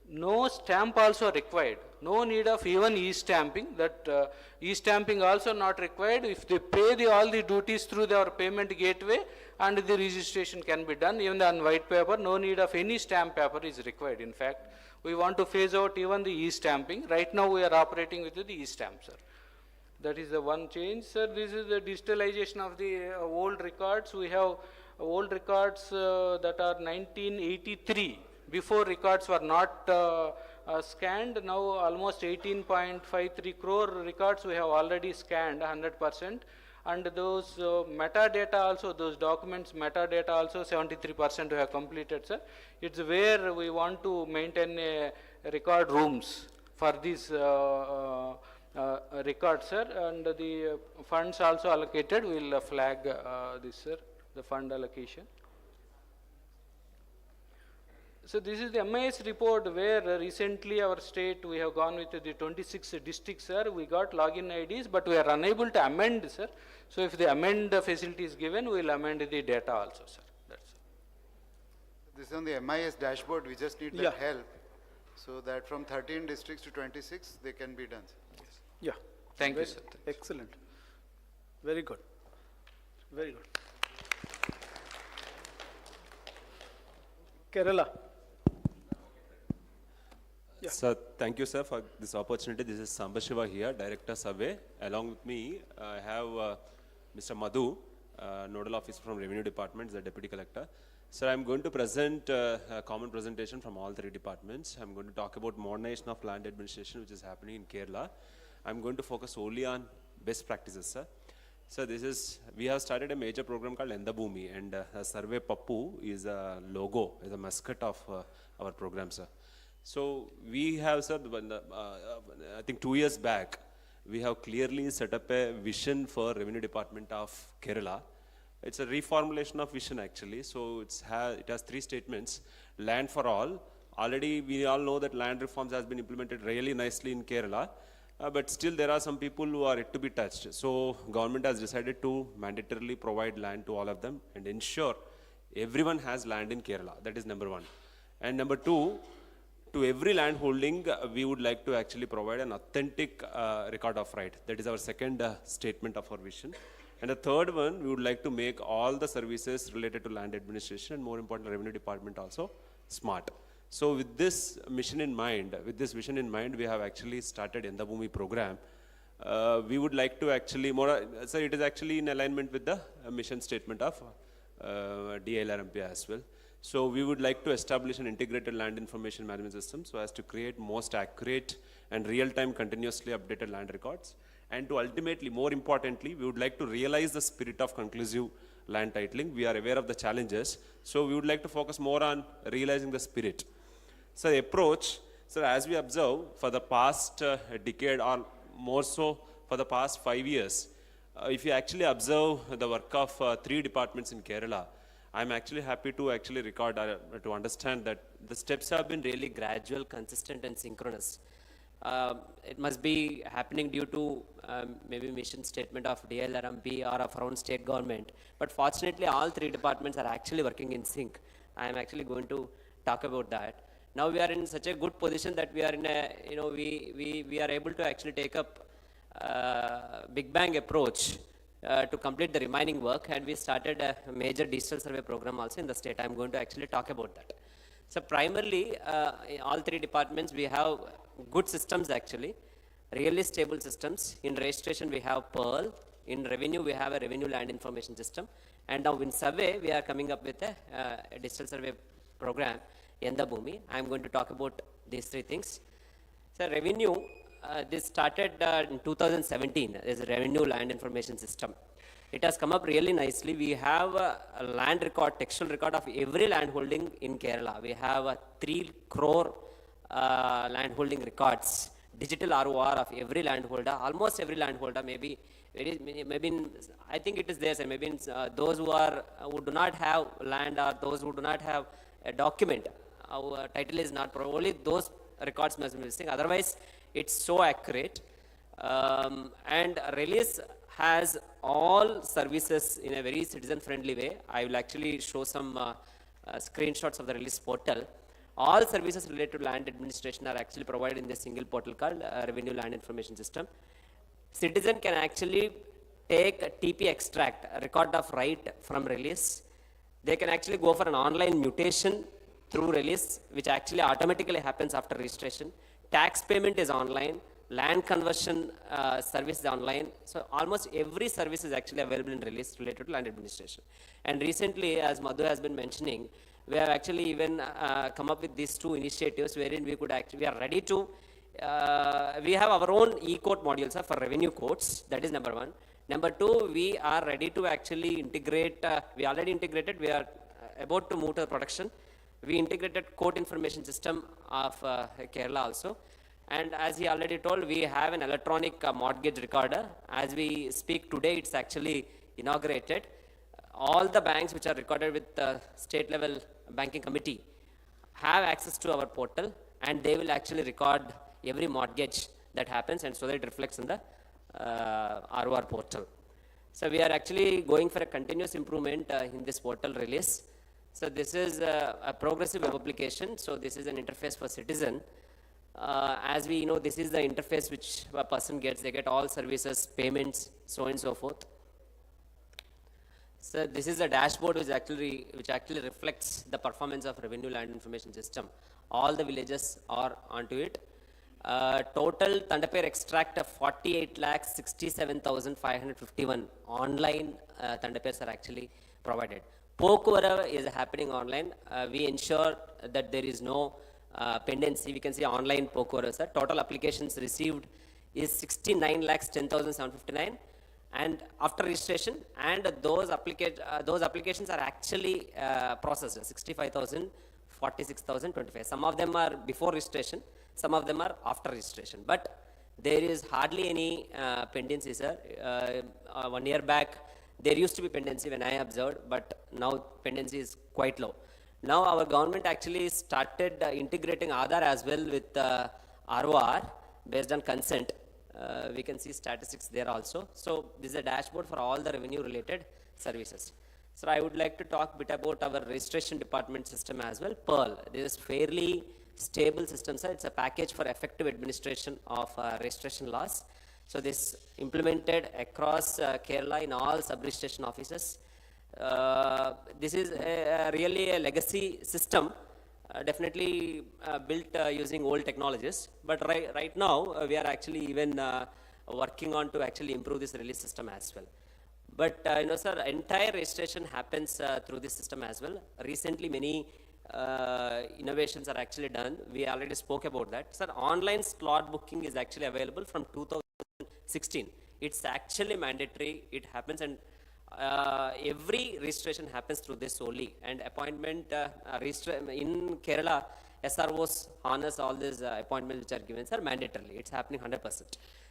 no stamp also required. No need of even e-stamping. That e-stamping also not required. If they pay all the duties through their payment gateway, and the registration can be done. Even on white paper, no need of any stamp paper is required. In fact, we want to phase out even the e-stamping. Right now we are operating with the e-stamp, sir. That is the one change, sir. This is the digitalization of the old records. We have old records that are 1983. Before, records were not scanned. Now almost 18.53 crore records we have already scanned 100%. and those metadata also, those documents metadata also 73% we have completed, sir. It's where we want to maintain a record rooms for these records, sir, and the funds also allocated, we will flag this, sir, the fund allocation. So this is the MIS report where recently our state, we have gone with the 26 districts, sir. We got login IDs, but we are unable to amend, sir. So if the amend facility is given, we will amend the data also, sir. That's all. This is on the MIS dashboard, we just need that help, so that from 13 districts to 26, they can be done. Yeah. Thank you, sir. Excellent. Very good. Very good. Kerala. Yeah. Sir, thank you, sir, for this opportunity. This is Sambashiva here, Director Survey. Along with me, I have Mr. Madhu, Nodal Officer from Revenue Department, the Deputy Collector. Sir, I'm going to present a common presentation from all three departments. I'm going to talk about modernization of land administration, which is happening in Kerala. I'm going to focus only on best practices, sir. So this is, we have started a major program called Bhoomi, and Survey Pappu is a logo, is a mascot of our program, sir. So we have, sir, I think 2 years back, we have clearly set up a vision for Revenue Department of Kerala. It's a reformulation of vision actually. So it has 3 statements. Land for all. Already we all know that land reforms has been implemented really nicely in Kerala. But still there are some people who are yet to be touched. So government has decided to mandatorily provide land to all of them and ensure everyone has land in Kerala. That is number 1. And number 2, to every land holding, we would like to actually provide an authentic record of right. That is our second statement of our vision. And the third one, we would like to make all the services related to land administration and more important, Revenue Department also smart. So with this mission in mind, with this vision in mind, we have actually started Bhoomi program. We would like to actually, so it is actually in alignment with the mission statement of DILRMP as well. So we would like to establish an integrated land information management system so as to create most accurate and real-time continuously updated land records. And to ultimately, more importantly, we would like to realize the spirit of conclusive land titling. We are aware of the challenges. So we would like to focus more on realizing the spirit. So the approach, so as we observe for the past decade or more so for the past 5 years, if you actually observe the work of 3 departments in Kerala, I'm actually happy to actually record, to understand that the steps have been really gradual, consistent and synchronous. It must be happening due to maybe mission statement of DILRMP or of our own state government. But fortunately, all 3 departments are actually working in sync. I am actually going to talk about that. Now we are in such a good position that we are in a, we are able to actually take up big bang approach to complete the remaining work, and we started a major digital survey program also in the state. I'm going to actually talk about that. So primarily, in all 3 departments, we have good systems actually, really stable systems. In registration, we have Pearl. In revenue, we have a revenue land information system. And now in survey, we are coming up with a digital survey program, Bhoomi. I'm going to talk about these 3 things. So revenue, this started in 2017 as a revenue land information system. It has come up really nicely. We have a land record, textual record of every land holding in Kerala. We have 3 crore land holding records, digital ROR of every landholder, almost every landholder, maybe I think it is there, sir. Maybe those who do not have land or those who do not have a document, our title is not only those records must be missing. Otherwise, it's so accurate. And release has all services in a very citizen-friendly way. I will actually show some screenshots of the release portal. All services related to land administration are actually provided in this single portal called Revenue Land Information System. Citizen can actually take a TP extract, a record of right from release. They can actually go for an online mutation through release, which actually automatically happens after registration. Tax payment is online. Land conversion service is online. So almost every service is actually available in release related to land administration. And recently, as Madhu has been mentioning, we have actually even come up with these 2 initiatives wherein we could actually, we are ready to, we have our own e-court modules for revenue courts, that is number 1. Number two, we are ready to actually integrate, we already integrated, we are about to move to production. We integrated court information system of Kerala also. And as he already told, we have an electronic mortgage recorder. As we speak today, it's actually inaugurated. All the banks which are recorded with the state level banking committee have access to our portal, and they will actually record every mortgage that happens, and so that it reflects in the ROR portal. So we are actually going for a continuous improvement in this portal release. So this is a progressive web application. So this is an interface for citizen. As we know, this is the interface which a person gets. They get all services, payments, so on and so forth. So this is a dashboard which actually reflects the performance of revenue land information system. All the villages are onto it. Total Tandapere extract of 48,67,551 online Tandaperes are actually provided. Pokuvara is happening online. We ensure that there is no pendency. We can see online Pokuvara. Total applications received is 69,10,759. And after registration, and those applications are actually processed, 65,000, 46,025. Some of them are before registration, some of them are after registration. But there is hardly any pendency, sir. 1 year back, there used to be pendency when I observed, but now pendency is quite low. Now our government actually started integrating Aadhaar as well with ROR based on consent. We can see statistics there also. So this is a dashboard for all the revenue related services. So I would like to talk a bit about our registration department system as well, Pearl. This is fairly stable system, sir. It's a package for effective administration of registration laws. So this implemented across Kerala in all sub-registration offices. This is really a legacy system. Definitely built using old technologies, but right now we are actually even working on to actually improve this release system as well. But you know, sir, entire registration happens through this system as well. Recently, many innovations are actually done. We already spoke about that. Sir, online slot booking is actually available from 2016. It's actually mandatory. It happens, and every registration happens through this only. And appointment in Kerala, SROs honors all these appointments which are given, sir, mandatorily. It's happening 100%.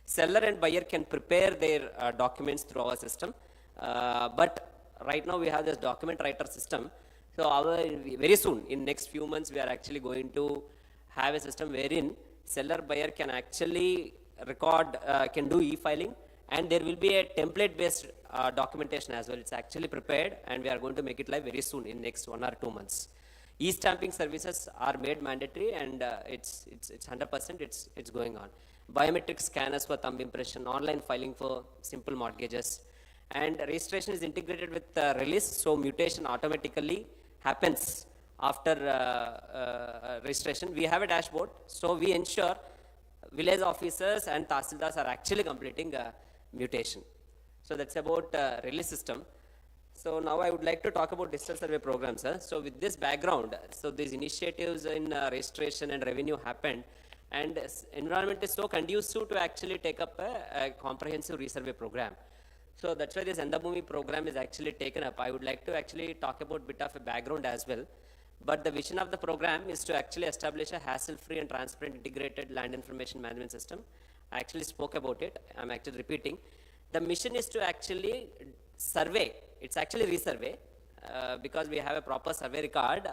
Seller and buyer can prepare their documents through our system. But right now we have this document writer system. So very soon, in next few months, we are actually going to have a system wherein seller buyer can actually record, can do e-filing, and there will be a template based documentation as well. It's actually prepared, and we are going to make it live very soon in next 1 or 2 months. E-stamping services are made mandatory, and it's 100%, it's going on. Biometric scanners for thumb impression, online filing for simple mortgages, and registration is integrated with release, so mutation automatically happens after registration. We have a dashboard, so we ensure village officers and tahsildars are actually completing mutation. So that's about release system. So now I would like to talk about digital survey programs. So with this background, so these initiatives in registration and revenue happened, and environment is so conducive to actually take up a comprehensive resurvey program. So that's why this Bhoomi program is actually taken up. I would like to actually talk about a bit of a background as well. But the vision of the program is to actually establish a hassle-free and transparent integrated land information management system. I actually spoke about it. I'm actually repeating. The mission is to actually survey. It's actually resurvey because we have a proper survey record.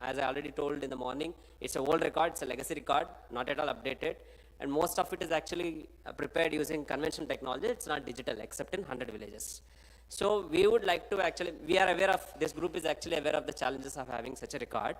As I already told in the morning, it's an old record, it's a legacy record, not at all updated. And most of it is actually prepared using conventional technology. It's not digital, except in 100 villages. So we would like to actually, we are aware of, this group is actually aware of the challenges of having such a record.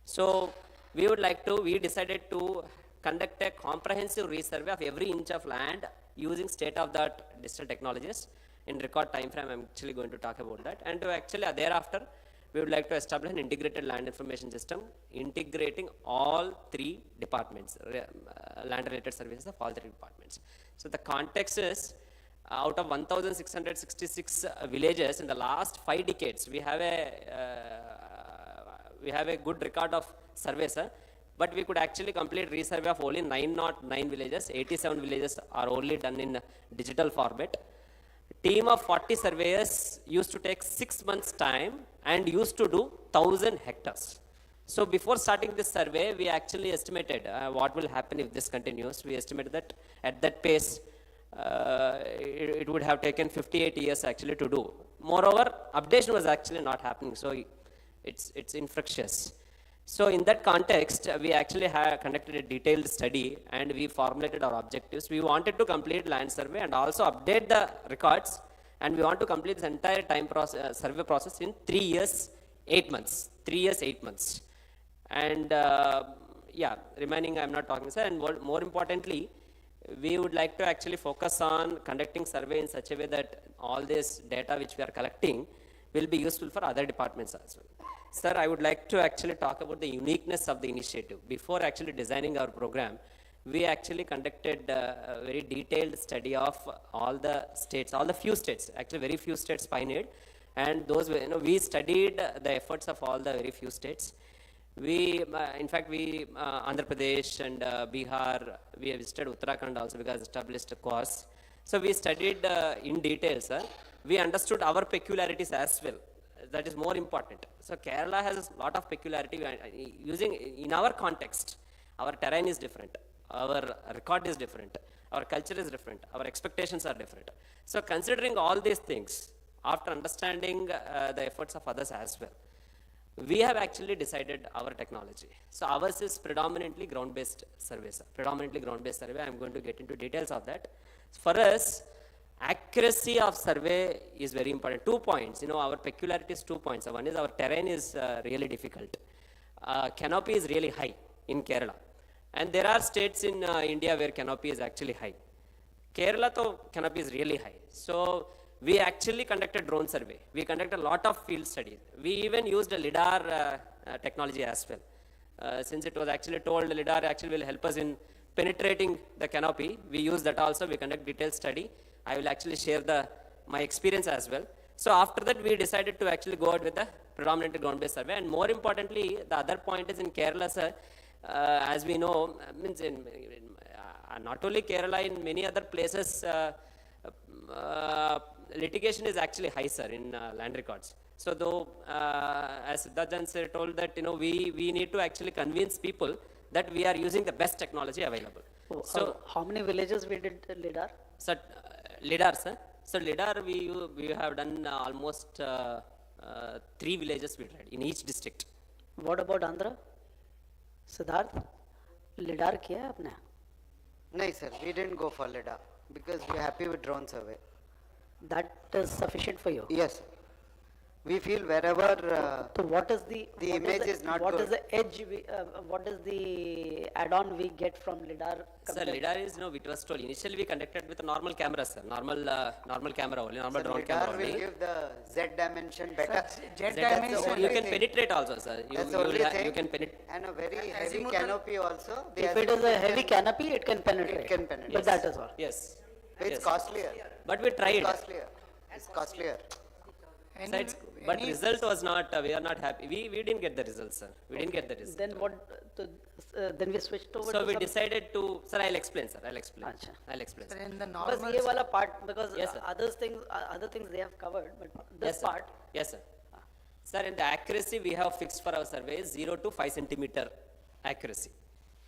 So we would like to, we decided to conduct a comprehensive resurvey of every inch of land using state-of-the-art digital technologies. In record time frame, I'm actually going to talk about that. And to actually, thereafter, we would like to establish an integrated land information system, integrating all 3 departments, land-related services of all 3 departments. So the context is, out of 1,666 villages in the last 5 decades, we have a good record of surveys, but we could actually complete resurvey of only 909 villages. 87 villages are only done in digital format. team of 40 surveyors used to take 6 months time and used to do 1,000 hectares. So before starting this survey, we actually estimated what will happen if this continues. We estimated that at that pace, it would have taken 58 years actually to do. Moreover, updation was actually not happening, so it's infructuous. So in that context, we actually conducted a detailed study and we formulated our objectives. We wanted to complete land survey and also update the records, and we want to complete this entire survey process in 3 years, 8 months. 3 years, 8 months. And yeah, remaining I'm not talking, sir. And more importantly, we would like to actually focus on conducting survey in such a way that all this data which we are collecting will be useful for other departments as well. Sir, I would like to actually talk about the uniqueness of the initiative. Before actually designing our program, we actually conducted a very detailed study of all the states, all the few states, actually very few states pioneered, and those, we studied the efforts of all the very few states. We, in fact, Andhra Pradesh and Bihar, we visited Uttarakhand also because established a course. So we studied in detail, sir. We understood our peculiarities as well. That is more important. So Kerala has a lot of peculiarity using in our context. Our terrain is different. Our record is different. Our culture is different. Our expectations are different. So considering all these things, after understanding the efforts of others as well, we have actually decided our technology. So ours is predominantly ground-based survey, sir. Predominantly ground-based survey. I'm going to get into details of that. For us, accuracy of survey is very important. 2 points, our peculiarity is 2 points. One is our terrain is really difficult. Canopy is really high in Kerala. And there are states in India where canopy is actually high. Kerala, though, canopy is really high. So we actually conducted drone survey. We conducted a lot of field studies. We even used a LIDAR technology as well. Since it was actually told LIDAR actually will help us in penetrating the canopy, we use that also. We conduct detailed study. I will actually share my experience as well. So after that, we decided to actually go out with the predominantly ground-based survey. And more importantly, the other point is in Kerala, sir, as we know, means not only Kerala, in many other places, litigation is actually high, sir, in land records. So though, as Siddharthan sir told that, we need to actually convince people that we are using the best technology available. Oh, so how many villages we did LIDAR? Sir, LIDAR, sir. So LIDAR, we have done almost 3 villages we tried in each district. What about Andhra? Siddharth, LIDAR किया है आपने? No, sir, we didn't go for LIDAR because we are happy with drone survey. That is sufficient for you? Yes. We feel wherever so what is the image is not what good. Is the edge? What is the add-on we get from LIDAR? Sir, LIDAR is it was told. Initially, we conducted with a normal camera, sir. Normal camera only, normal drone camera only. LIDAR will give the Z dimension better. Z dimension. You can penetrate also, sir. That's the only thing. You can penetrate. And a very heavy canopy also. If it is a heavy canopy, it can penetrate. It can penetrate. But that is all. Yes. It's yes. costlier. But we tried. It's costlier. It's costlier. But result was not, we are not happy. We didn't get the results, sir. We didn't get the results. Then what, then we switched over so to we decided to, sir, I'll explain, sir. I'll explain. Achha. I'll explain. Sir, in the Because normal. ये वाला part, because Yes, sir. other things they have covered, but this Yes, sir. part. Yes, sir. Sir, in the accuracy we have fixed for our survey is 0 to 5 centimeter accuracy.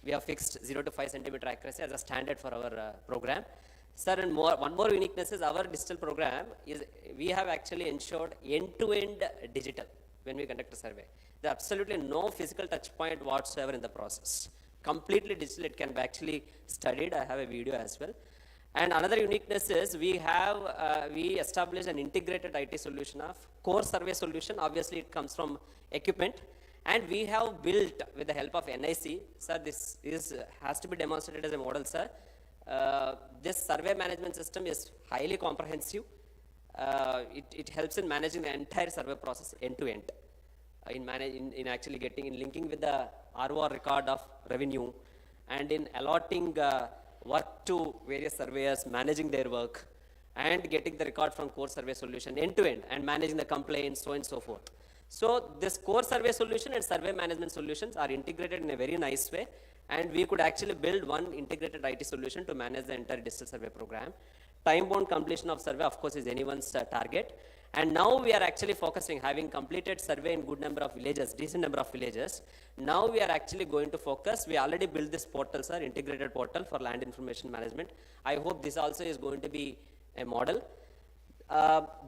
We have fixed 0 to 5 centimeter accuracy as a standard for our program. Sir, and one more uniqueness is our digital program is we have actually ensured end-to-end digital when we conduct a survey. There absolutely no physical touch point whatsoever in the process. Completely digital, it can be actually studied. I have a video as well. And another uniqueness is we established an integrated IT solution of core survey solution. Obviously, it comes from equipment. And we have built with the help of NIC, sir, this has to be demonstrated as a model, sir. This survey management system is highly comprehensive. It helps in managing the entire survey process end to end. In actually in linking with the ROR record of revenue and in allotting work to various surveyors, managing their work and getting the record from core survey solution end to end and managing the complaints, so on and so forth. So this core survey solution and survey management solutions are integrated in a very nice way, and we could actually build one integrated IT solution to manage the entire digital survey program. Time-bound completion of survey, of course, is anyone's target. And now we are actually focusing, having completed survey in good number of villages, decent number of villages. Now we are actually going to focus. We already built this portal, sir, integrated portal for land information management. I hope this also is going to be a model.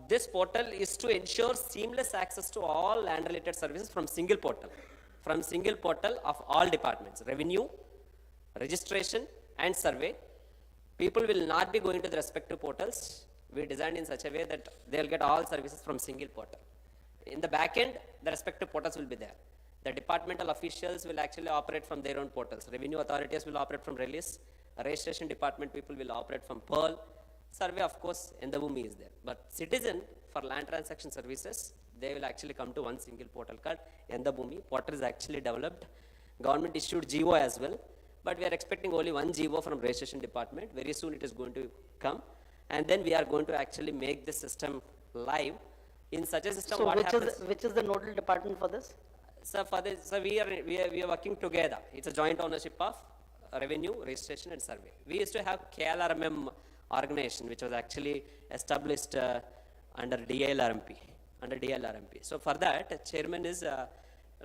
This portal is to ensure seamless access to all land-related services from single portal of all departments, revenue, registration, and survey. People will not be going to the respective portals. We designed in such a way that they'll get all services from single portal. In the back end, the respective portals will be there. The departmental officials will actually operate from their own portals. Revenue authorities will operate from Release. Registration department people will operate from Pearl. Survey, of course, in the Bhoomi is there. But citizen for land transaction services, they will actually come to one single portal called the Bhoomi. Portal is actually developed. Government issued GO as well. But we are expecting only one GO from registration department. Very soon it is going to come. And then we are going to actually make the system live. In such a system, So what happens? which is the nodal department for this? So for this, so we are working together. It's a joint ownership of revenue, registration, and survey. We used to have KLRMM organization, which was actually established under DILRMP. So for that, chairman is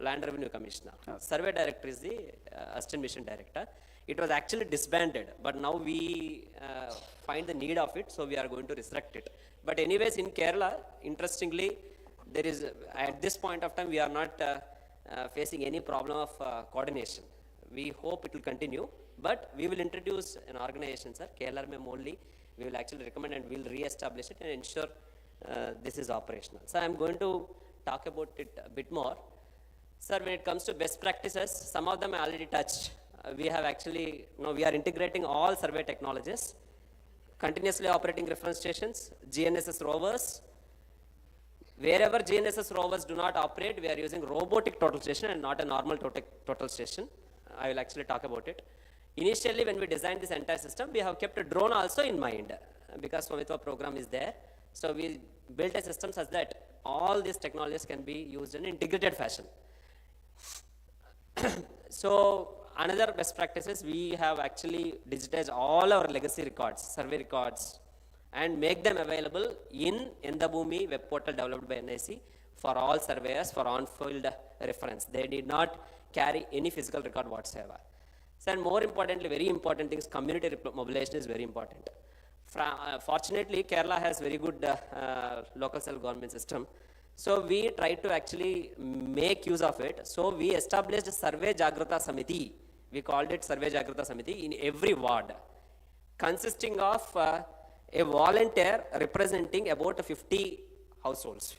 Land Revenue Commissioner. Survey director is the Assistant Mission Director. It was actually disbanded, but now we find the need of it, so we are going to resurrect it. But anyways, in Kerala, interestingly, there is, at this point of time, we are not facing any problem of coordination. We hope it will continue, but we will introduce an organization, sir, KLRMM only. We will actually recommend and we will re-establish it and ensure this is operational. So I am going to talk about it a bit more. Sir, when it comes to best practices, some of them I already touched. We have actually, we are integrating all survey technologies, continuously operating reference stations, GNSS rovers. Wherever GNSS rovers do not operate, we are using robotic total station and not a normal total station. I will actually talk about it. Initially, when we designed this entire system, we have kept a drone also in mind because Swamitva program is there. So we built a system such that all these technologies can be used in an integrated fashion. So another best practice is we have actually digitized all our legacy records, survey records, and make them available in the Bhoomi web portal developed by NIC for all surveyors for on-field reference. They did not carry any physical record whatsoever. So, and more importantly, very important things, community mobilization is very important. Fortunately, Kerala has very good local self-government system. So we try to actually make use of it. So we established Survey Jagrata Samiti. We called it Survey Jagrata Samiti in every ward, consisting of a volunteer representing about 50 households.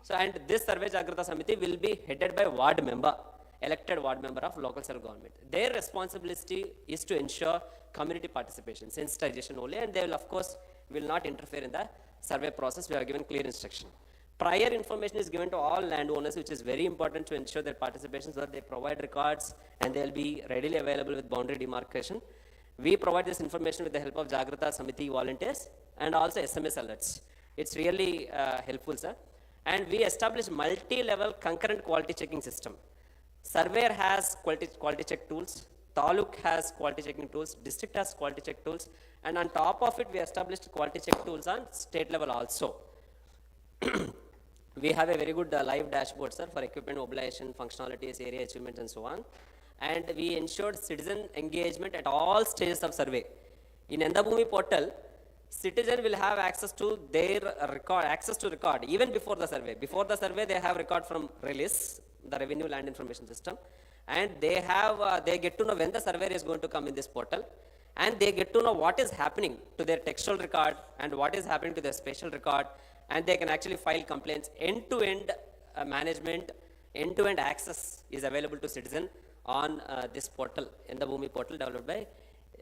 So, and this Survey Jagrata Samiti will be headed by ward member, elected ward member of local self-government. Their responsibility is to ensure community participation, sensitization only, and they will, of course, will not interfere in the survey process. We have given clear instruction. Prior information is given to all landowners, which is very important to ensure their participation so that they provide records and they will be readily available with boundary demarcation. We provide this information with the help of Jagrata Samiti volunteers and also SMS alerts. It's really helpful, sir. And we establish multi-level concurrent quality checking system. Surveyor has quality check tools, Taluk has quality checking tools, district has quality check tools, and on top of it, we established quality check tools on state level also. We have a very good live dashboard, sir, for equipment mobilization, functionalities, area achievements, and so on. And we ensured citizen engagement at all stages of survey. In Bhoomi portal, citizen will have access to their record, even before the survey. Before the survey, they have record from Release, the Revenue Land Information System, and they get to know when the surveyor is going to come in this portal, and they get to know what is happening to their textual record and what is happening to their spatial record, and they can actually file complaints. End-to-end management, end-to-end access is available to citizen on this portal, in the Bhoomi portal developed by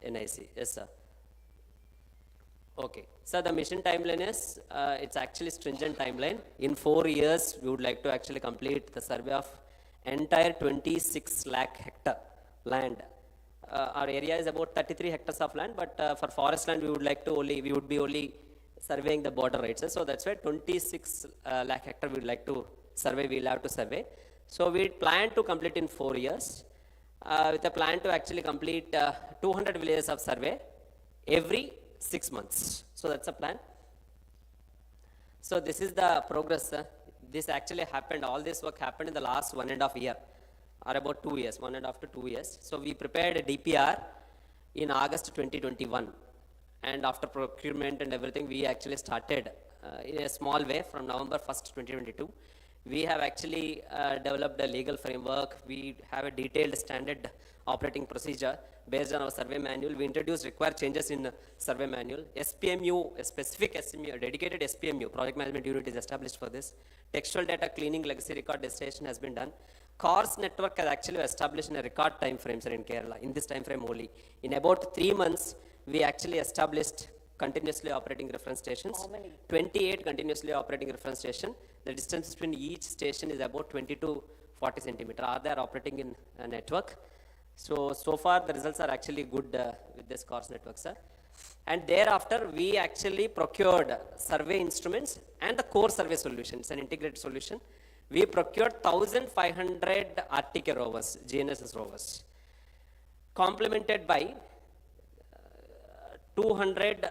NIC. Yes, sir. Okay, so the mission timeline is, it's actually stringent timeline. In 4 years, we would like to actually complete the survey of entire 26 lakh hectare land. Our area is about 33 hectares of land, but for forest land, we would be only surveying the border rights. So that's why 26 lakh hectare we would like to survey, we'll have to survey. So we plan to complete in 4 years, with a plan to actually complete 200 villages of survey every 6 months. So that's the plan. So this is the progress. This actually happened, all this work happened in the last 1.5 year, or about 2 years, 1.5 to 2 years. So we prepared a DPR in August 2021. And after procurement and everything, we actually started in a small way from November 1st, 2022. We have actually developed a legal framework. We have a detailed standard operating procedure based on our survey manual. We introduced required changes in survey manual. SPMU, a specific SMU, a dedicated SPMU, project management unit is established for this. Textual data cleaning, legacy record destination has been done. CORS network has actually established in a record time frame, sir, in Kerala, in this time frame only. In about 3 months, we actually established continuously operating reference stations. How many? 28 continuously operating reference station. The distance between each station is about 20 to 40 centimeter. They are operating in a network. So far the results are actually good with this CORS network, sir. And thereafter we actually procured survey instruments and the core survey solution. It's an integrated solution. We procured 1,500 RTK rovers, GNSS rovers, complemented by 200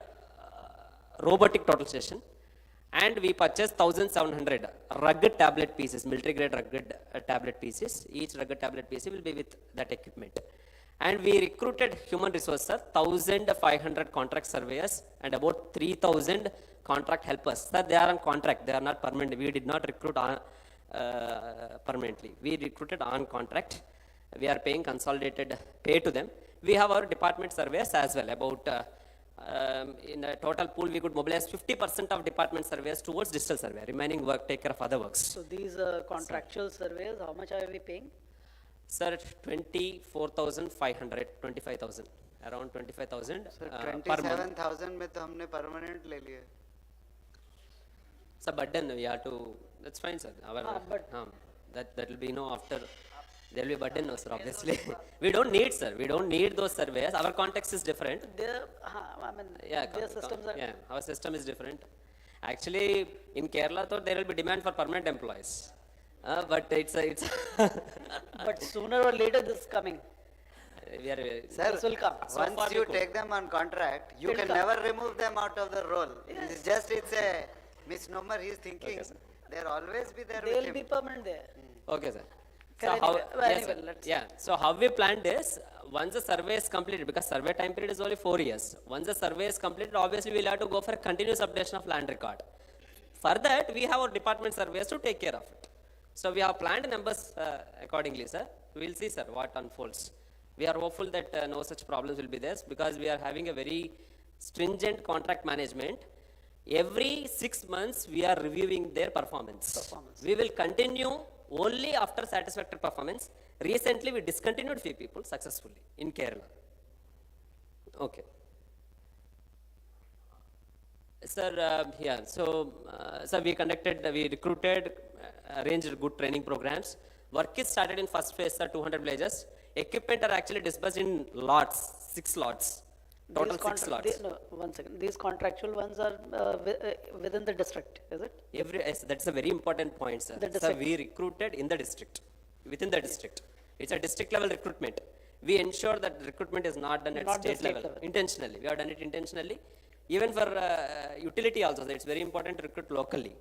robotic total station, and we purchased 1,700 rugged tablet pieces, military grade rugged tablet pieces. Each rugged tablet piece will be with that equipment. And we recruited human resources, 1,500 contract surveyors and about 3,000 contract helpers. Sir, they are on contract, they are not permanent. We did not recruit on, permanently. We recruited on contract. We are paying consolidated pay to them. We have our department surveyors as well. About in a total pool, we could mobilize 50% of department surveyors towards digital survey. Remaining work, take care of other works. So these contractual surveys, how much are we paying? Sir, 24,500, 25,000, around 25,000 So per month. 27,000 में तो हमने permanent ले लिए. So burden, we have to, that's fine, sir. Our, that will be, after, there will be burden, no, sir, obviously. We don't need, sir, we don't need those surveys. Our context is different. Their, their systems are... Yeah, our system is different. Actually, in Kerala, though, there will be demand for permanent employees. But it's But sooner or later this is coming. Sir, This will come. So once far you we could. take them on contract, you It'll can come. never remove them out of the role. It's a misnomer he's thinking. They'll always be there with They'll him. be permanent there. Okay, sir. So Correct. how, Well, yes, anyway, sir. let's- Yeah, so how we planned is, once the survey is completed, because survey time period is only 4 years. Once the survey is completed, obviously we'll have to go for a continuous updation of land record. For that, we have our department surveyors to take care of it. So we have planned numbers accordingly, sir. We'll see, sir, what unfolds. We are hopeful that no such problems will be there, because we are having a very stringent contract management. Every 6 months, we are reviewing their performance. We will continue only after satisfactory performance. Recently, we discontinued few people successfully in Kerala. Okay. Sir, so we recruited, arranged good training programs. Work is started in first phase, sir, 200 villages. Equipment are actually disbursed in lots, 6 lots. Total 6 lots. One second. These contractual ones are within the district, is it? Yes, that's a very important point, sir. The Sir, district. we recruited in the district, within the district. It's a district level recruitment. We ensure that recruitment is not done at Not the state state level. level. Intentionally. We have done it intentionally. Even for utility also, it's very important to recruit locally.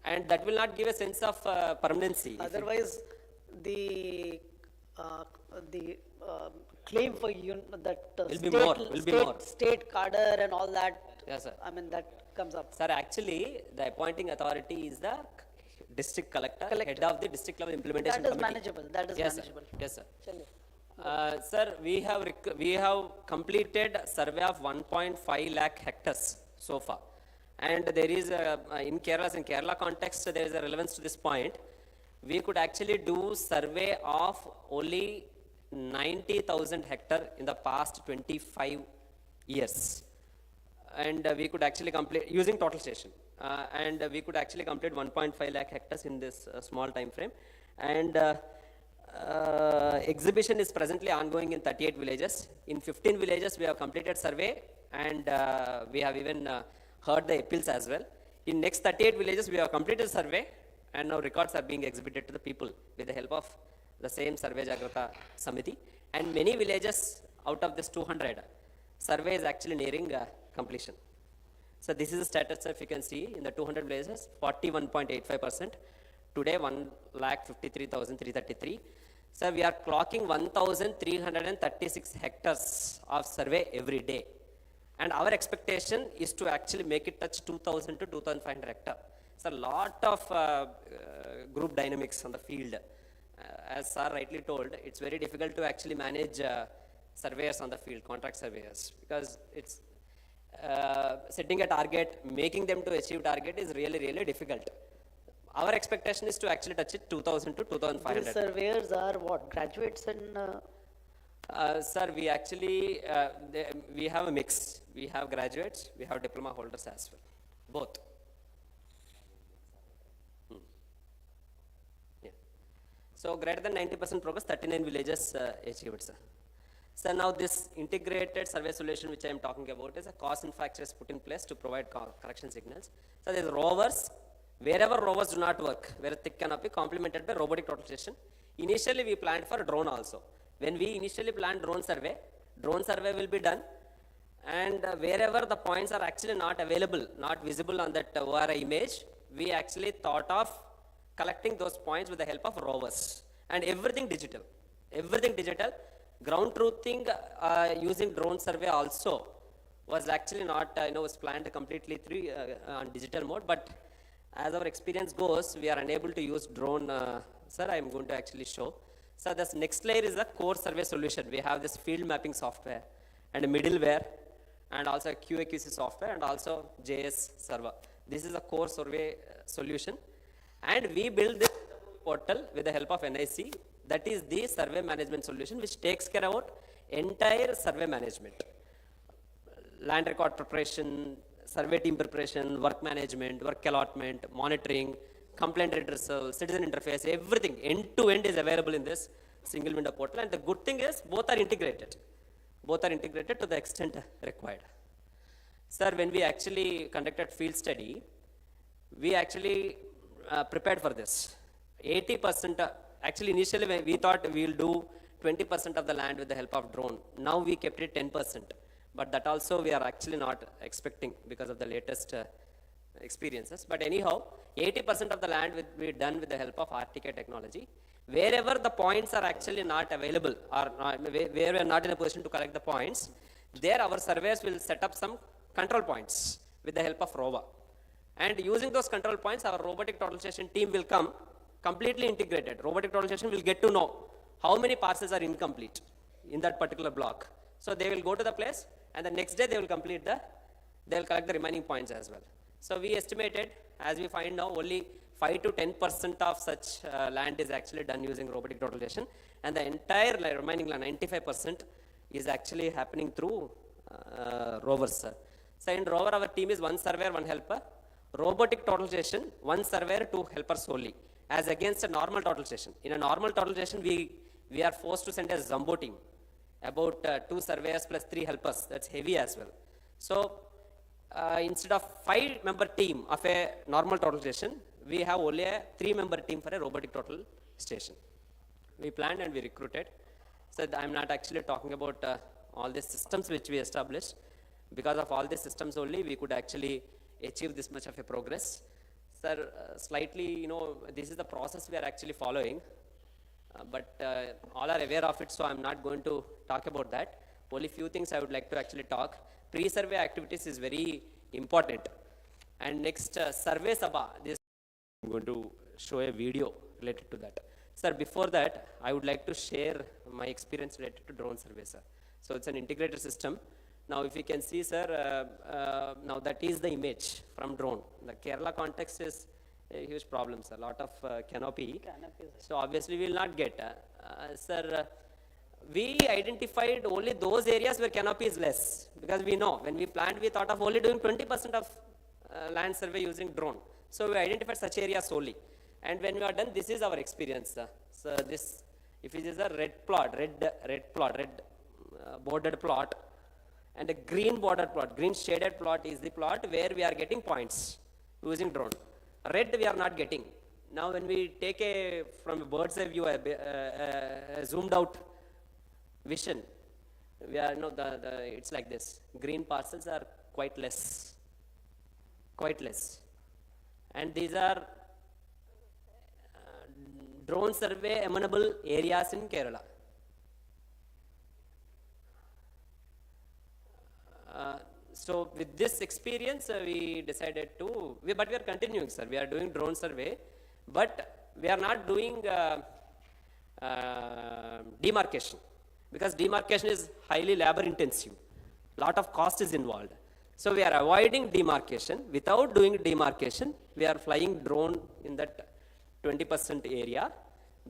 And that will not give a sense of permanency. Otherwise, the claim for that Will be more, will be more. state cadre and all that. Yes, sir. I mean, that comes up. Sir, actually, the appointing authority is the district collector, head of the district level implementation That is committee. manageable. That is Yes, manageable. Sir. Yes, sir. Chalo. Sir, we have completed survey of 1.5 lakh hectares so far. And there is in Kerala context, there is a relevance to this point. We could actually do survey of only 90,000 hectare in the past 25 years. And we could actually complete, using total station. And we could actually complete 1.5 lakh hectares in this small time frame. And exhibition is presently ongoing in 38 villages. In 15 villages, we have completed survey, and we have even heard the appeals as well. In next 38 villages, we have completed survey, and now records are being exhibited to the people with the help of the same Survey Jagrata Samiti. And many villages out of this 200, survey is actually nearing completion. So this is the status, if you can see, in the 200 villages, 41.85%. Today, 1,53,333. So we are clocking 1,336 hectares of survey every day. And our expectation is to actually make it touch 2,000 to 2,500 hectares. So a lot of group dynamics on the field. As sir rightly told, it's very difficult to actually manage surveyors on the field, contract surveyors, because it's setting a target, making them to achieve target is really, really difficult. Our expectation is to actually touch it 2,000 to 2,500. These surveyors are what, graduates in? Sir, we actually, we have a mix. We have graduates, we have diploma holders as well, both. Yeah. So greater than 90% progress, 39 villages achieved, sir. So now this integrated survey solution which I am talking about is a cost infrastructure is put in place to provide correction signals. So there is rovers, wherever rovers do not work, where a thick canopy complemented by robotic totalization. Initially we planned for drone also. When we initially planned drone survey will be done, and wherever the points are actually not available, not visible on that ORI image, we actually thought of collecting those points with the help of rovers, and everything digital. Ground truthing using drone survey also was actually not, was planned completely through on digital mode, but as our experience goes, we are unable to use drone. Sir, I am going to actually show. So this next layer is a core survey solution. We have this field mapping software and a middleware, and also a QA/QC software, and also JS server. This is a core survey solution, and we build this portal with the help of NIC. That is the survey management solution which takes care about entire survey management. Land record preparation, survey team preparation, work management, work allotment, monitoring, complaint redressal, citizen interface, everything end to end is available in this single window portal. And the good thing is both are integrated. Both are integrated to the extent required. Sir, when we actually conducted field study, we actually prepared for this. 80%, actually initially we thought we will do 20% of the land with the help of drone. Now we kept it 10%. But that also we are actually not expecting because of the latest experiences. But anyhow, 80% of the land will be done with the help of RTK technology. Wherever the points are actually not available, or not, where we are not in a position to collect the points, there our surveyors will set up some control points with the help of rover. And using those control points, our robotic totalization team will come completely integrated. Robotic totalization will get to know how many parcels are incomplete in that particular block. So they will go to the place, and the next day they will collect the remaining points as well. So we estimated, as we find now, only 5 to 10% of such land is actually done using robotic totalization, and the entire remaining land, 95%, is actually happening through rovers, sir. So in rover, our team is one surveyor, one helper. Robotic totalization, one surveyor, two helpers solely, as against a normal totalization. In a normal totalization, we are forced to send a Zumbo team, about 2 surveyors plus 3 helpers. That's heavy as well. So instead of 5-member team of a normal totalization, we have only a 3-member team for a robotic total station. We planned and we recruited. So I'm not actually talking about all the systems which we established. Because of all these systems only, we could actually achieve this much of a progress. Sir, slightly, this is the process we are actually following. But all are aware of it, so I'm not going to talk about that. Only few things I would like to actually talk. Pre-survey activities is very important. And next, survey sabha. This I'm going to show a video related to that. Sir, before that, I would like to share my experience related to drone survey, sir. So it's an integrated system. Now, if you can see, sir, now that is the image from drone. The Kerala context is a huge problem, sir. A lot of canopy. So obviously we will not get. Sir, we identified only those areas where canopy is less, because we know when we planned, we thought of only doing 20% of land survey using drone. So we identified such areas solely. And when we are done, this is our experience, sir. So this, if it is a red plot, bordered plot, and a green bordered plot, green shaded plot is the plot where we are getting points using drone. Red we are not getting. Now when we take from a bird's eye view, a zoomed out vision, we are, it's like this. Green parcels are quite less, quite less. And these are drone survey amenable areas in Kerala. So with this experience, we decided to, but we are continuing, sir. We are doing drone survey, but we are not doing demarcation, because demarcation is highly labor intensive. Lot of cost is involved. So we are avoiding demarcation. Without doing demarcation, we are flying drone in that 20% area.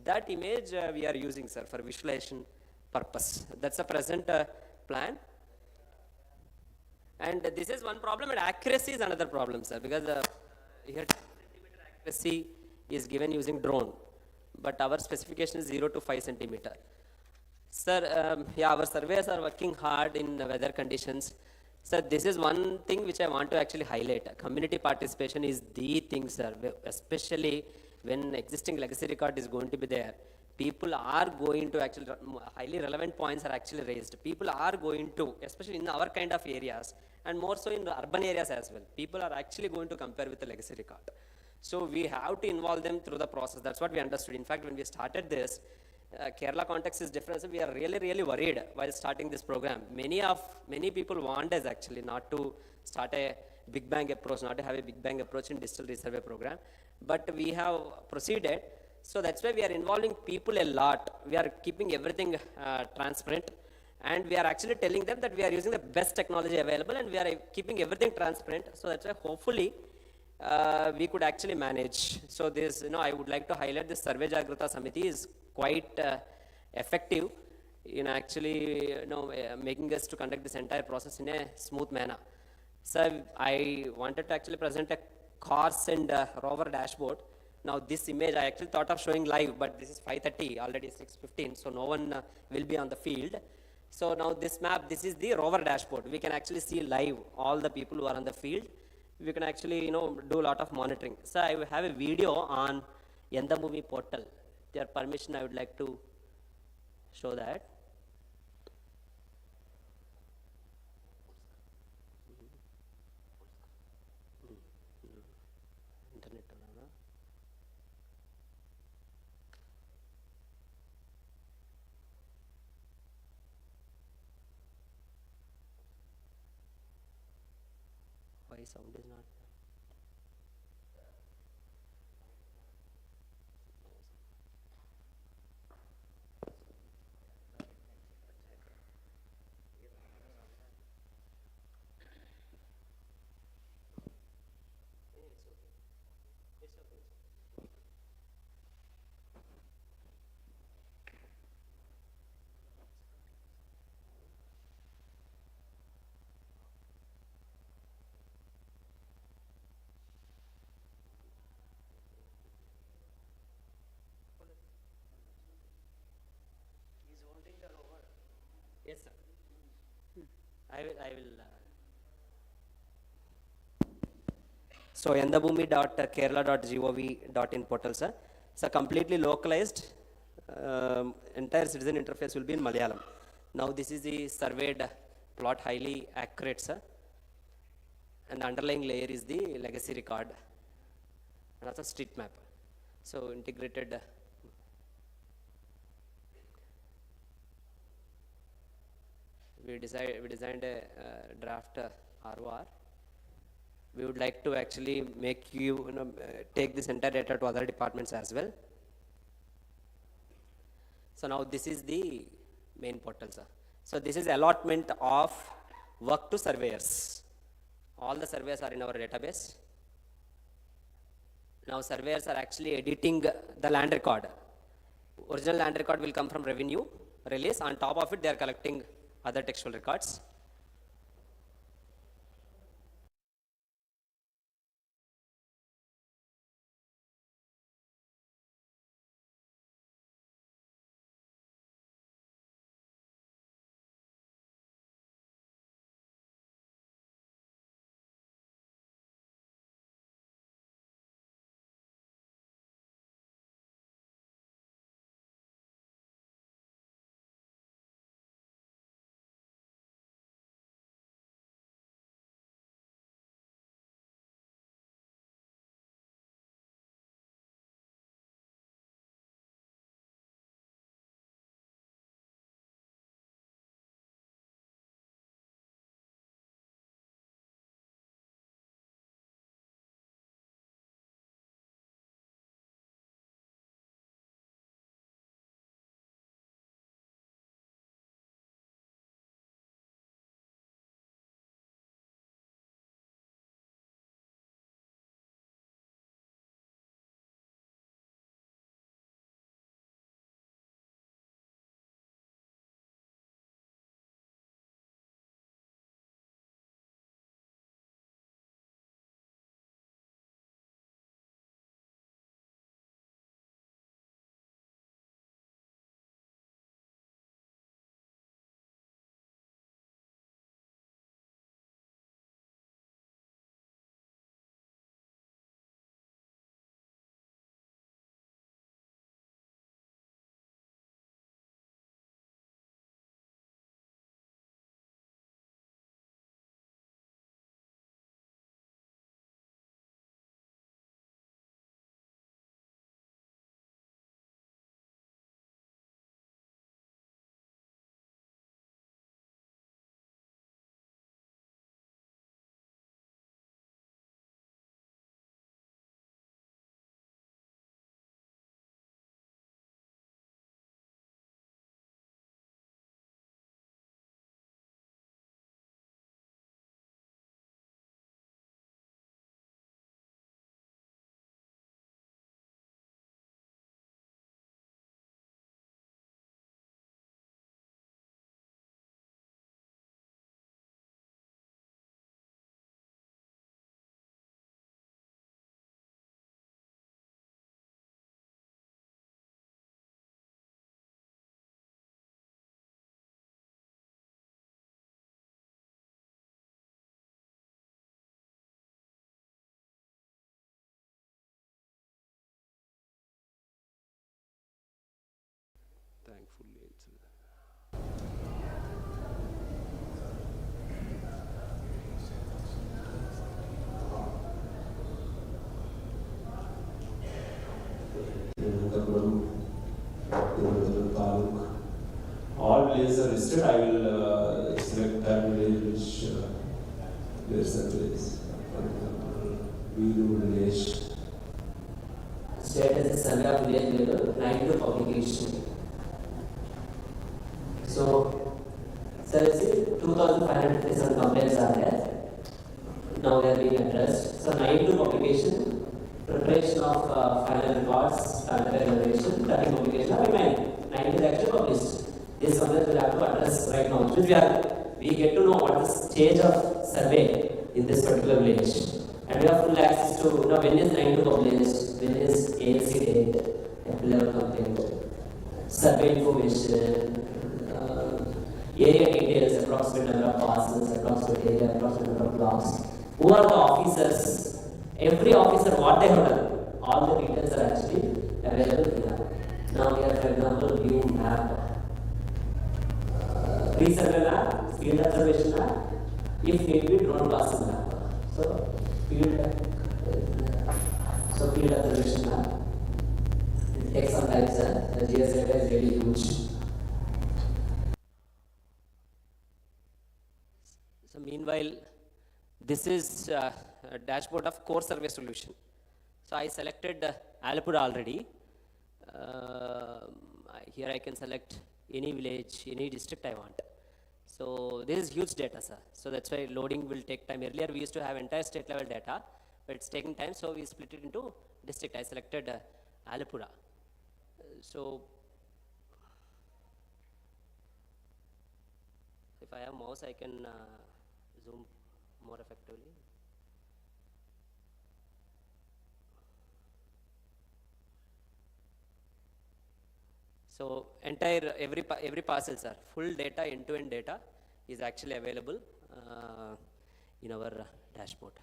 That image we are using, sir, for visualization purpose. That's the present plan. And this is one problem, and accuracy is another problem, sir, because here 10 centimeter accuracy is given using drone, but our specification is 0 to 5 centimeter. Sir, yeah, our surveyors are working hard in the weather conditions. Sir, this is one thing which I want to actually highlight. Community participation is the thing, sir, especially when existing legacy record is going to be there. People are going to actually, highly relevant points are actually raised. People are going to, especially in our kind of areas, and more so in the urban areas as well, people are actually going to compare with the legacy record. So we have to involve them through the process. That's what we understood. In fact, when we started this, Kerala context is different, so we are really, really worried while starting this program. Many people want us actually not to start a big bang approach, not to have a big bang approach in digital resurvey program, but we have proceeded. So that's why we are involving people a lot. We are keeping everything transparent, and we are actually telling them that we are using the best technology available, and we are keeping everything transparent. So that's why hopefully we could actually manage. So this, I would like to highlight this Survey Jagrata Samiti is quite effective in actually, making us to conduct this entire process in a smooth manner. So I wanted to actually present a course and rover dashboard. Now this image I actually thought of showing live, but this is 5:30, already 6:15, so no one will be on the field. So now this map, this is the rover dashboard. We can actually see live all the people who are on the field. We can actually, do a lot of monitoring. So I will have a video on Bhoomi portal. With your permission, I would like to show that. Internet. Why sound is not? Yes, sir. I will. So, yandabhoomi.kerala.gov.in portal, sir. So, completely localized. Entire citizen interface will be in Malayalam. Now, this is the surveyed plot, highly accurate, sir. And the underlying layer is the legacy record. And also street map. So, integrated. We designed a draft ROR. We would like to actually make you, take this entire data to other departments as well. So now this is the main portal, sir. So this is allotment of work to surveyors. All the surveyors are in our database. Now surveyors are actually editing the land record. Original land record will come from revenue release. On top of it, they are collecting other textual records. thankfully. All places are listed. I will select that village which there is a place. For example, Viru village. Status is Samvaad village level, 9 to publication. So, sir, 2,557 complaints are there. Now they are being addressed. So, 9 to publication, preparation of final reports, standard evaluation, 30 publication are remaining. 9 is actually published. This complaint will have to address right now. Since we get to know what is the stage of survey in this particular village. And we have full access to when is 9 to publish, when is ALC date, level complaint, survey information, area details, approximate number of parcels, approximate area, approximate number of blocks. Who are the officers? Every officer, what they have done, all the details are actually available here. Now here, for example, view map, pre-survey map, field observation map, if need be, drone passing map. So, field observation map. It takes some time, sir. The GS data is really huge. So, meanwhile, this is a dashboard of core survey solution. So, I selected Alapura already. Here I can select any village, any district I want. So this is huge data, sir. So that's why loading will take time. Earlier we used to have entire state level data, but it's taking time, so we split it into district. I selected Alapura. So if I have mouse, I can zoom more effectively. So entire every parcel, sir, full data, end-to-end data is actually available in our dashboard.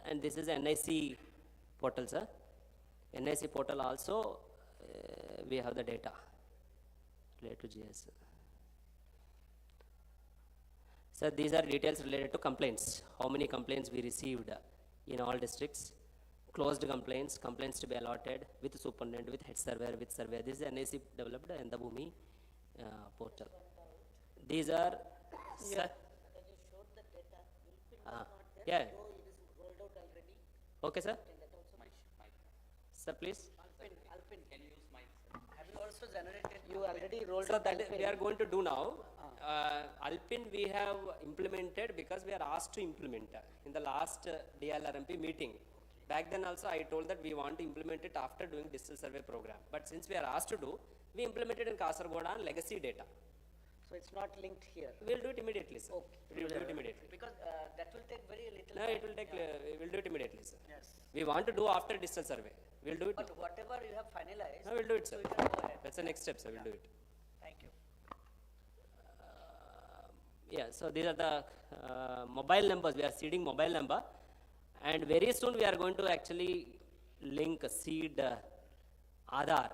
And this is NIC portal, sir. NIC portal also we have the data related to GS. So these are details related to complaints. How many complaints we received in all districts. Closed complaints, complaints to be allotted with superintendent, with head surveyor, with surveyor. This is NIC developed in the Bhoomi portal. These are, sir. Yeah. Okay, sir. Sir, please. Alpin, can you use mic? Have you also generated? You already rolled. So that we are going to do now. Alpin we have implemented because we are asked to implement in the last DILRMP meeting. Back then also I told that we want to implement it after doing digital survey program. But since we are asked to do, we implemented in Kasaragod on legacy data. So it's not linked here. We'll do it immediately, sir. Okay. We will do it immediately. Because that will take very little No, time. it will take, we'll do it immediately, sir. Yes. We want to do after digital survey. We'll do it. But whatever you have finalized. No, we'll do it, sir. So you can go ahead. That's the next step, sir. We'll do it. Thank you. Yeah, so these are the mobile numbers. We are seeding mobile number. And very soon we are going to actually link seed Aadhaar.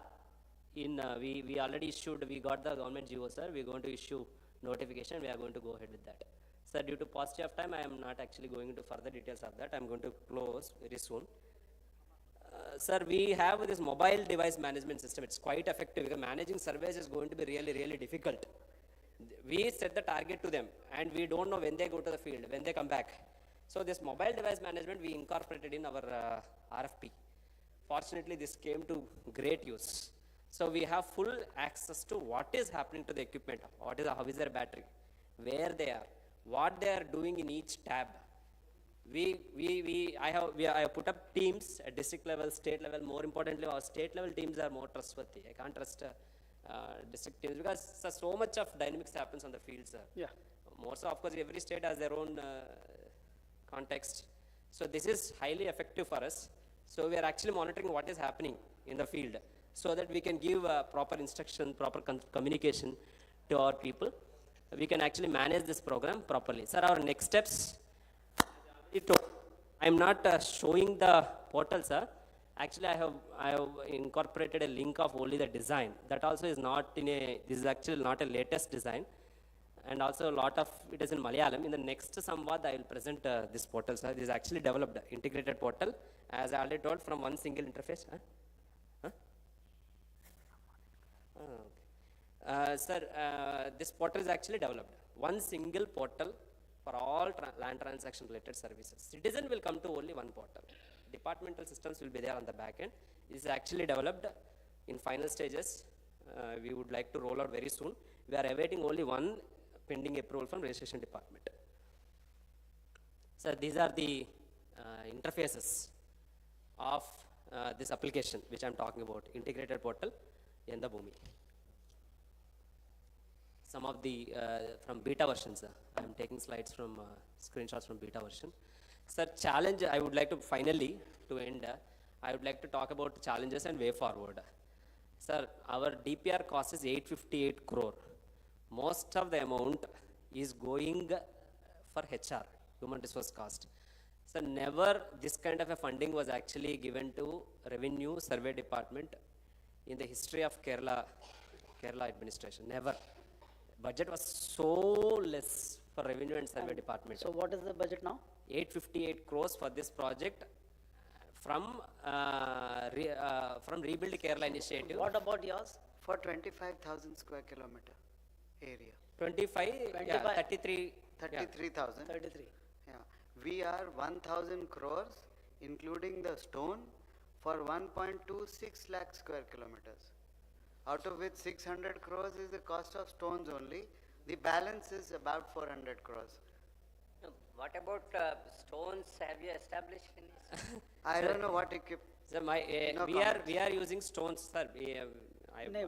We already issued, we got the government GO, sir. We are going to issue notification. We are going to go ahead with that. Sir, due to paucity of time, I am not actually going into further details of that. I am going to close very soon. Sir, we have this mobile device management system. It's quite effective because managing surveys is going to be really, really difficult. We set the target to them and we don't know when they go to the field, when they come back. So this mobile device management we incorporated in our RFP. Fortunately, this came to great use. So we have full access to what is happening to the equipment, how is their battery, where they are, what they are doing in each tab. I have put up teams at district level, state level. More importantly, our state level teams are more trustworthy. I can't trust district teams because so much of dynamics happens on the field, sir. Yeah. More so, of course, every state has their own context. So this is highly effective for us. So we are actually monitoring what is happening in the field so that we can give proper instruction, proper communication to our people. We can actually manage this program properly. Sir, our next steps, I am not showing the portal, sir. Actually, I have incorporated a link of only the design. That also is not in a, this is actually not a latest design. And also a lot of it is in Malayalam. In the next Samvaad, I will present this portal, sir. This is actually developed, integrated portal, as I already told, from one single interface. Huh? Huh? Okay. Sir, this portal is actually developed. One single portal for all land transaction related services. Citizen will come to only one portal. Departmental systems will be there on the back end. This is actually developed in final stages. We would like to roll out very soon. We are awaiting only one pending approval from registration department. So these are the interfaces of this application which I am talking about, integrated portal in the Bhoomi. Some of the from beta versions, I am taking slides from screenshots from beta version. Sir, challenge I would like to finally to end. I would like to talk about challenges and way forward. Sir, our DPR cost is 858 crore. Most of the amount is going for HR, human resource cost. So never this kind of a funding was actually given to revenue survey department in the history of Kerala administration. Never. Budget was so less for revenue and survey department. So what is the budget now? 858 crores for this project from Rebuild Kerala initiative. What about yours? For 25,000 square kilometer area. 25, yeah, 33. 33,000. 33. Yeah. We are 1,000 crores, including the stone, for 1.26 lakh square kilometers. Out of which 600 crores is the cost of stones only. The balance is about 400 crores. No, what about stones have you established in this? I don't know what equipment. Sir, we are using stones, sir.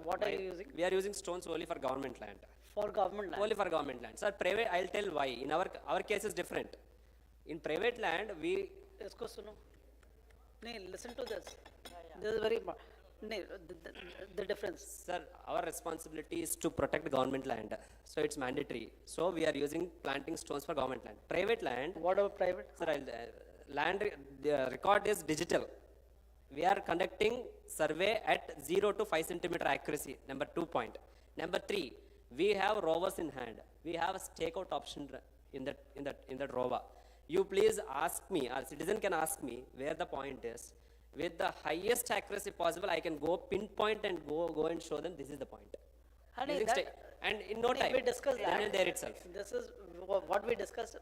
What are you using? We are using stones only for government land. For government land? Only for government land. Sir, private, I'll tell why. In our case is different. In private land, we... Isko suno. Listen to this. This is very important. The difference. Sir, our responsibility is to protect government land. So it's mandatory. So we are using planting stones for government land. Private land. What about private? Sir, land record is digital. We are conducting survey at 0 to 5 centimeter accuracy. Number 2 point. Number 3, we have rovers in hand. We have a stakeout option in that rover. You please ask me, our citizen can ask me where the point is. With the highest accuracy possible, I can go pinpoint and go and show them this is the point. And in no time, we discussed then and there itself. This is what we discussed.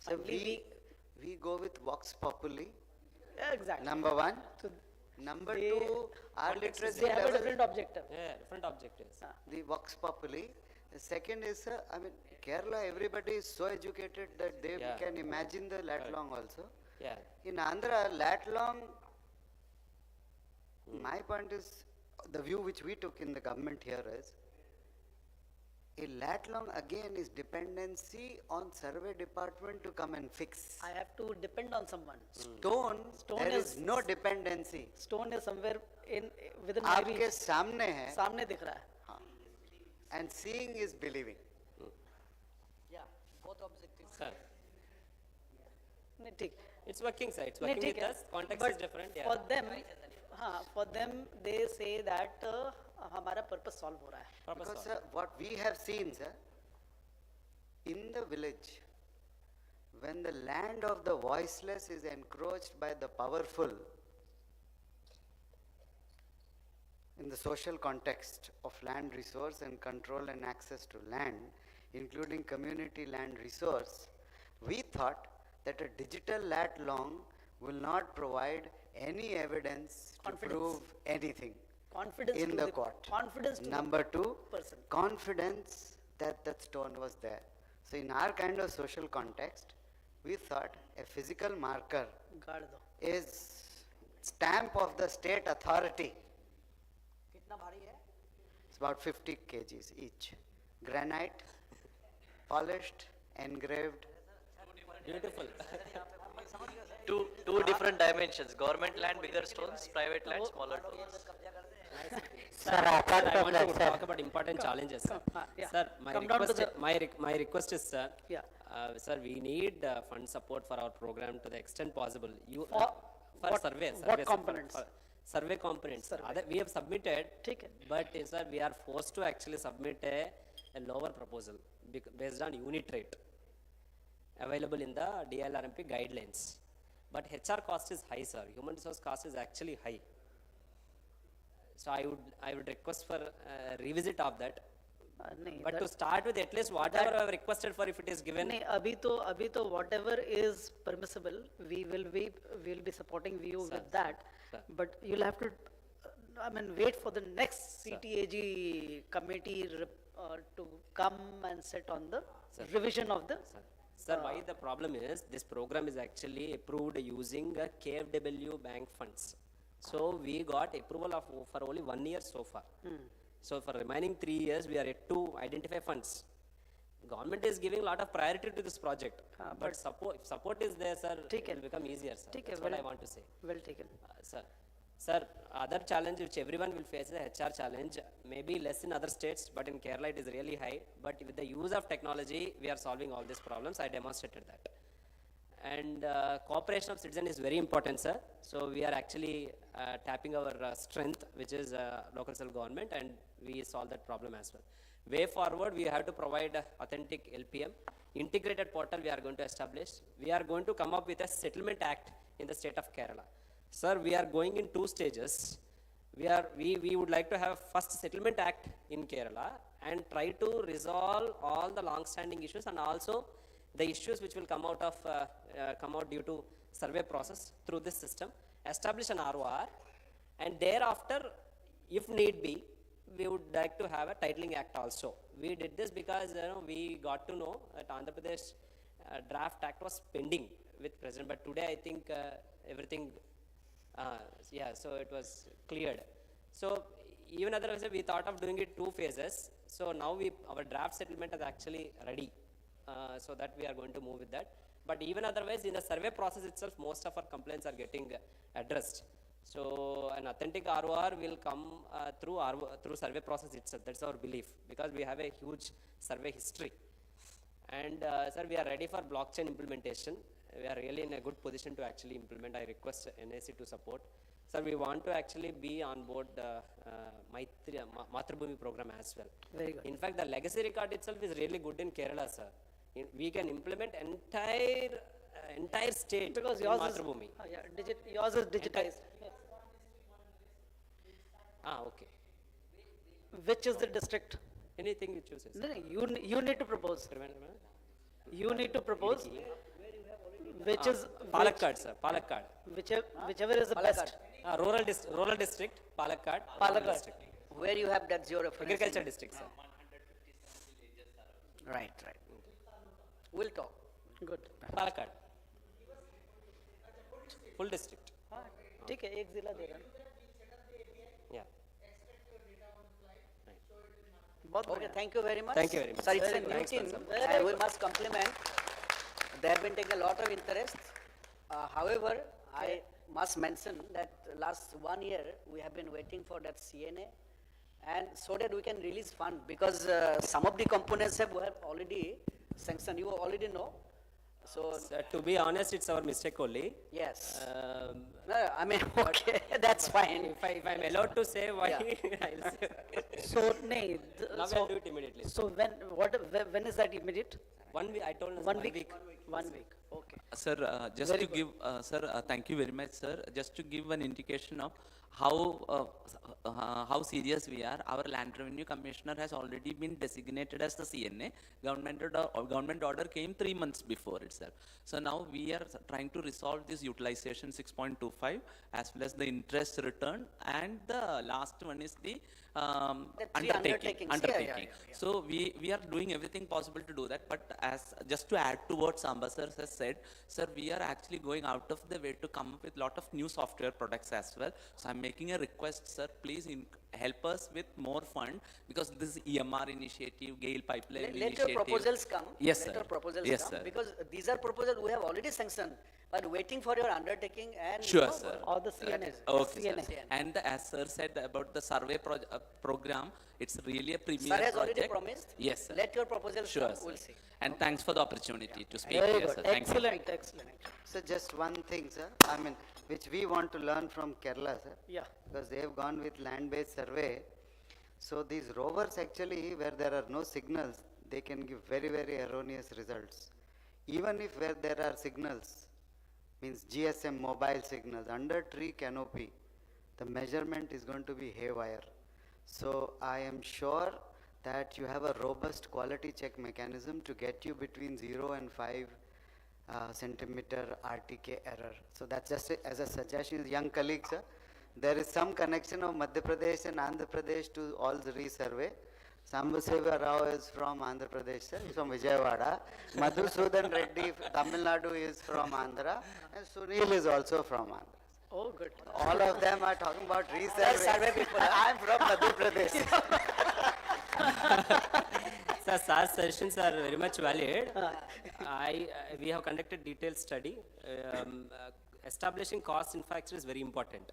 So we go with Vox Populi. Exactly. Number 1. Number 2, our literacy they have level. a different objective. Yeah, different objectives. The Vox Populi. The second is, I mean, Kerala, everybody is so educated that they can imagine the lat long also. Yeah. In Andhra, lat long, my point is, the view which we took in the government here is, a lat long again is dependency on survey department to come and fix. I have to depend on someone. Stone there is no dependency. Stone is somewhere within my reach. आपके सामने है. सामने दिख रहा है. And seeing is believing. Yeah, both objectives. Sir. ठीक. It's working, sir. It's working with us. Context is different. Yeah. For them, they say that हमारा purpose solve हो रहा है. Because sir, what we have seen, sir, in the village, when the land of the voiceless is encroached by the powerful, in the social context of land resource and control and access to land, including community land resource, we thought that a digital lat long will not provide any evidence to prove anything in the court. Confidence to Number 2, person. confidence that that stone was there. So in our kind of social context, we thought a physical marker is stamp of the state authority. It's about 50 kgs each. Granite, polished, engraved. Beautiful. Two different dimensions. Government land, bigger stones. Private land, smaller stones. Sir, I want to talk about important challenges. Sir, my request is, sir, Sir, we need fund support for our program to the extent possible. You, For for what- survey, what survey, sir, components? for survey components. We have submitted, but sir, we are forced to actually submit a lower proposal based on unit rate available in the DILRMP guidelines. But HR cost is high, sir. Human resource cost is actually high. So I would request for revisit of that. But to start with, at least whatever I have requested for, if it is given. नहीं, अभी तो whatever is permissible, we will be supporting you with that. But you'll have to, wait for the next CTAG committee to come and sit on the revision of the. Sir, why the problem is, this program is actually approved using KFW bank funds. So we got approval for only 1 year so far. So for remaining 3 years, we are yet to identify funds. Government is giving a lot of priority to this project. But if support is there, sir, it will become easier, sir. That's what I want to say. Well taken. Sir, other challenge which everyone will face is a HR challenge. Maybe less in other states, but in Kerala it is really high. But with the use of technology, we are solving all these problems. I demonstrated that. And cooperation of citizen is very important, sir. So we are actually tapping our strength, which is local self-government, and we solve that problem as well. Way forward, we have to provide authentic LPM. Integrated portal we are going to establish. We are going to come up with a settlement act in the state of Kerala. Sir, we are going in 2 stages. We would like to have first settlement act in Kerala and try to resolve all the long-standing issues and also the issues which will come out due to survey process through this system. Establish an ROR, and thereafter, if need be, we would like to have a titling act also. We did this because we got to know that Andhra Pradesh draft act was pending with President, but today I think everything. So it was cleared. So even otherwise, we thought of doing it 2 phases. So now our draft settlement is actually ready. So that we are going to move with that. But even otherwise, in the survey process itself, most of our complaints are getting addressed. So an authentic ROR will come through survey process itself. That's our belief, because we have a huge survey history. And sir, we are ready for blockchain implementation. We are really in a good position to actually implement. I request NAC to support. Sir, we want to actually be on board Bhoomi program as well. Very good. In fact, the legacy record itself is really good in Kerala, sir. We can implement entire state Because in yours is, Bhoomi. yours is digitized. Okay. Which is the district? Anything you choose. No, you need to propose. You need to propose. Which is Palakkad, sir. Palakkad. Whichever is the best. Rural district, Palakkad. Palakkad. District. Where you have that 0 reference. Agriculture district, sir. Right. We'll talk. Good. Palakkad. Full district. ठीक है, एक जिला दे रहा हूँ. Yeah. Okay, thank you very much. Thank you very much. Sir, it's a Very new good. team, Thanks, sir. and we must compliment. They have been taking a lot of interest. However, I must mention that last 1 year, we have been waiting for that CNA, and so that we can release fund, because some of the components have already sanctioned, you already know. So, Sir, to be honest, it's our mistake only. yes. No, I mean, okay, that's fine. If I'm allowed to say why, Yeah. I'll say. So, nay, Now we'll do it immediately. So when is that immediate? 1 week, I told us 1 1 week. week. 1 week. Okay. Sir, just Very to give, thank you very much, sir. Just to give an indication of how serious we are, our Land Revenue Commissioner has already been designated as the CNA. Government order came 3 months before itself. So now we are trying to resolve this utilization 6.25 as well as the interest return, and the last one is the undertaking. Yeah. So we are doing everything possible to do that, but as just to add to what Samba sir has said, sir, we are actually going out of the way to come up with lot of new software products as well. So I'm making a request, sir, please help us with more fund because this EMR initiative, GAIL pipeline Let initiative. your proposals come. Yes, Let sir. your proposals Yes, come, sir. because these are proposals we have already sanctioned, but waiting for your undertaking and. Sure, sir. Or the CNS. Okay, sir. CNA. And as sir said about the survey program, it's really a premier Sir has already project. promised. Yes, sir. Let your proposals Sure, come, sir. we'll see. And thanks for the opportunity to speak Very here, good. sir. Thank you. Excellent, excellent. So just one thing, sir, I mean, which we want to learn from Kerala, sir. Yeah. Because they have gone with land-based survey. So these rovers actually, where there are no signals, they can give very, very erroneous results. Even if where there are signals, means GSM mobile signals, under tree canopy, the measurement is going to be haywire. So I am sure that you have a robust quality check mechanism to get you between 0 and 5 centimeter RTK error. So that's just as a suggestion, young colleagues, sir. There is some connection of Madhya Pradesh and Andhra Pradesh to all the resurvey. Sambaseva Rao is from Andhra Pradesh, sir. He's from Vijayawada. Madhusudan Reddy, Tamil Nadu, is from Andhra. And Sunil is also from Andhra. Oh, good. All of them are talking about resurvey. I'm from Madhya Pradesh. Sir, sir's suggestions are very much valid. We have conducted detailed study. Establishing cost infrastructure is very important.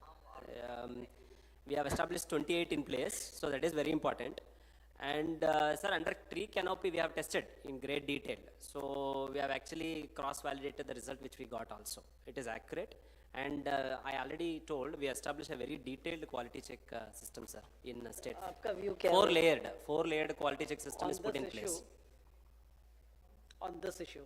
We have established 28 in place, so that is very important. And sir, under tree canopy we have tested in great detail. So we have actually cross-validated the result which we got also. It is accurate. And I already told we established a very detailed quality check system, sir, in state. आपका view क्या है? Four layered quality check system On is put this in place. issue, on this issue.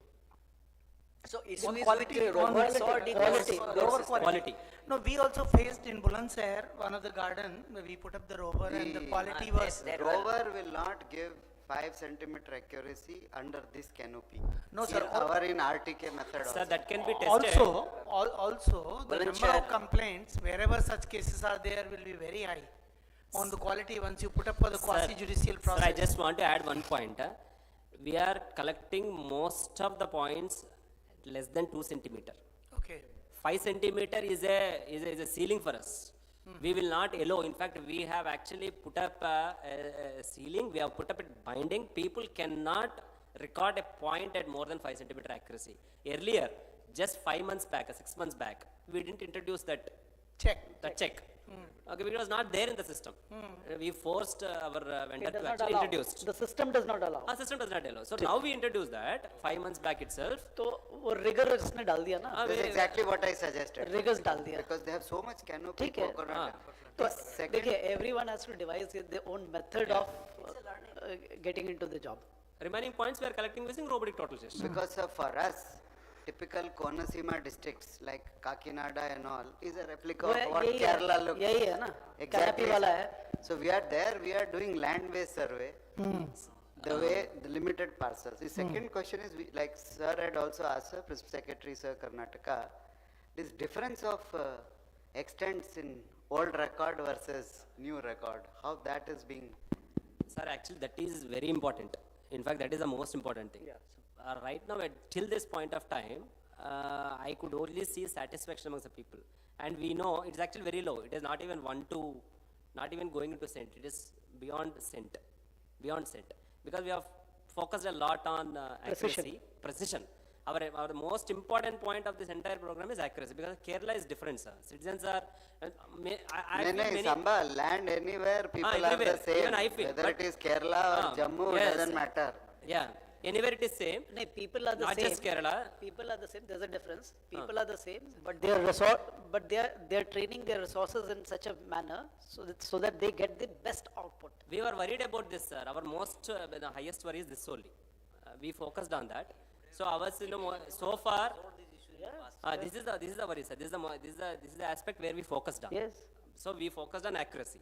So issue On is quality, with on rovers or quality, decoys? rover quality. No, we also faced in Bulandshahr, one of the garden, where we put up the rover and the quality was. Rover will not give 5 centimeter accuracy under this canopy. No, sir. Our in RTK method Sir, also. that can be tested. Also, the number of complaints, wherever such cases are there, will be very high on the quality once you put up for the quasi judicial process. Sir, I just want to add one point. We are collecting most of the points less than 2 centimeter. Okay. 5 centimeter is a ceiling for us. We will not allow. In fact, we have actually put up a ceiling. We have put up a binding. People cannot record a point at more than 5 centimeter accuracy. Earlier, just 5 months back, 6 months back, we didn't introduce that check. Okay, because it was not there in the system. We forced our vendor to actually introduce. The system does not allow. System does not allow. So now we introduced that 5 months back itself. तो वो rigor इसने डाल दिया ना. That's exactly what I suggested. Rigors डाल दिया. Because they have so much canopy. ठीक है. तो देखिए, everyone has to devise their own method of getting into the job. Remaining points we are collecting using robotic total gesture. Because for us, typical Konaseema districts like Kakinada and all is a replica of what Kerala looks. यही है ना. Exactly. Canopy वाला है. So we are there, we are doing land-based survey. The way, the limited parcels. The second question is, like sir had also asked, sir, Principal Secretary, sir, Karnataka, this difference of extents in old record versus new record, how that is being. Sir, actually that is very important. In fact, that is the most important thing. Right now, till this point of time, I could only see satisfaction amongst the people. And we know it's actually very low. It is not even not even going into cent. It is beyond cent. Because we have focused a lot on accuracy, precision. Our most important point of this entire program is accuracy, because Kerala is different, sir. Citizens are, Samba, land anywhere, people are the same. Even I feel, whether it is Kerala or Jammu, yes, doesn't matter. Yeah, anywhere it is same. No, people are the not same. Just Kerala. People are the same. There's a difference. People are the same, but they are training their resources in such a manner so that they get the best output. We were worried about this, sir. Our most the highest worry is this only. We focused on that. So ours, so far, this is the worry, sir. This is the aspect where we focused on. Yes. So we focused on accuracy.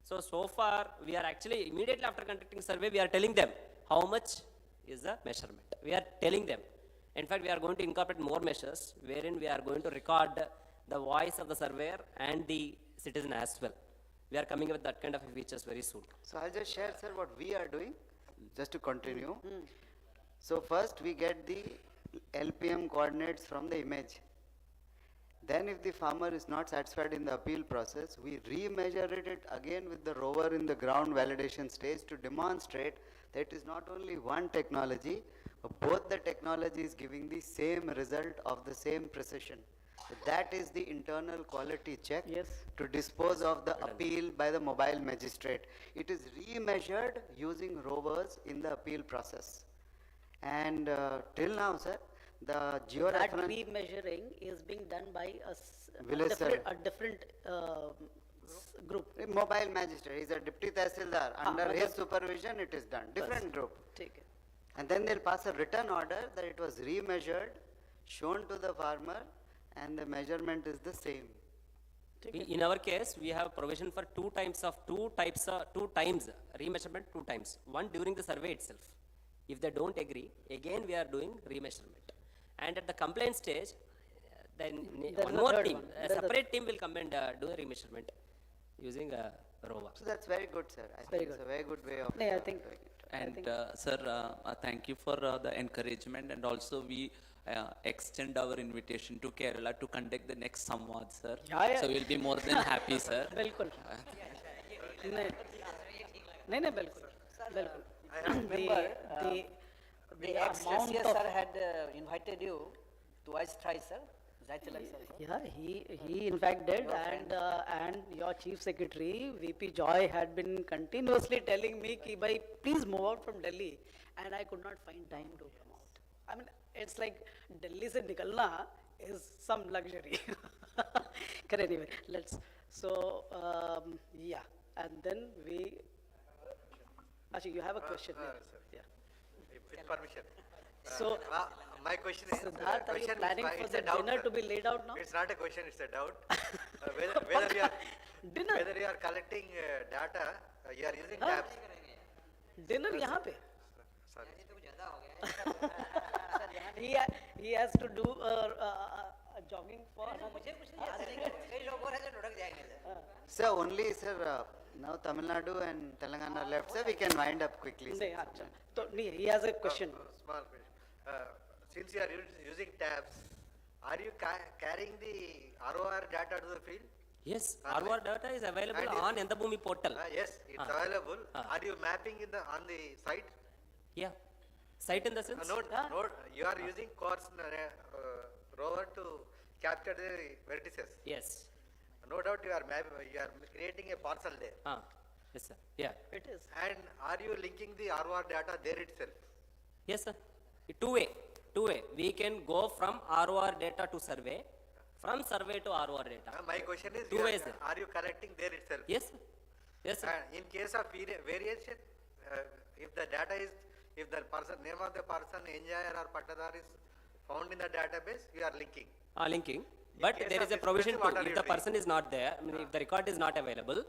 So far, we are actually immediately after conducting survey, we are telling them how much is the measurement. We are telling them. In fact, we are going to incorporate more measures wherein we are going to record the voice of the surveyor and the citizen as well. We are coming up with that kind of features very soon. So I'll just share, sir, what we are doing, just to continue. So first we get the LPM coordinates from the image. Then if the farmer is not satisfied in the appeal process, we remeasure it again with the rover in the ground validation stage to demonstrate that it is not only one technology, but both the technologies giving the same result of the same precision. That is the internal quality check to dispose of the appeal by the mobile magistrate. It is remeasured using rovers in the appeal process. And till now, sir, the That georeference remeasuring is being done by Village a different group. mobile magistrate is a deputy tahsildar. Under but his the- supervision, it is done. Different group. Take it. And then they'll pass a written order that it was remeasured, shown to the farmer, and the measurement is the same. In our case, we have provision for two times remeasurement 2 times. One during the survey itself. If they don't agree, again we are doing remeasurement. And at the complaint stage, then There's one a more third team, one. a There's a- separate team will come and do a remeasurement using a rover. So that's very good, sir. I Very think it's good. a very good way of No, I think- doing it. And sir, thank you for the encouragement, and also we extend our invitation to Kerala to conduct the next Samvaad, sir. Yeah. So we'll be more than happy, sir. बिल्कुल नहीं नहीं बिल्कुल बिल्कुल I remember the the amount ex-SCS of sir had invited you twice, thrice, sir. Zaitilak sir. yeah he in fact did, and your chief secretary VP Joy had been continuously telling me ki bhai please move out from Delhi, and I could not find time to come out. I mean it's like Delhi se nikalna is some luxury. But anyway, let's yeah, and then we actually you have a question. Yeah. With permission. So, My question is, Siddharth, are you question is planning my- for it's the a doubt, dinner sir. to be laid out now? It's not a question, it's a doubt. Whether you are, whether you are collecting data, you are using हाँ, tabs. dinner यहाँ पे Sorry. he has to do jogging for Sir, only, sir, now Tamil Nadu and Telangana left, sir, we can wind up quickly. sir. नहीं अच्छा तो नहीं he has a question. Small question. Since you are using tabs, are you carrying the ROR data to the field? Yes, ROR data is available And on Bhoomi portal. Yes, it's available. Are you mapping on the site? Yeah. Site in the sense? No, you are using course rover to capture the vertices. Yes. No doubt you are creating a parcel there. Yes, sir. Yeah. It is. And are you linking the ROR data there itself? Yes, sir. Two-way. We can go from ROR data to survey, from survey to ROR data. My question is, Two ways, sir. are you collecting there itself? Yes, sir. Yes, sir. In case of variation, if the data is, if the person, name of the person, enjoyer or patadar is found in the database, you are linking. Linking. But case there of is a provision discrepancy, what too. are If you the person is not there, I mean, if the record is not available,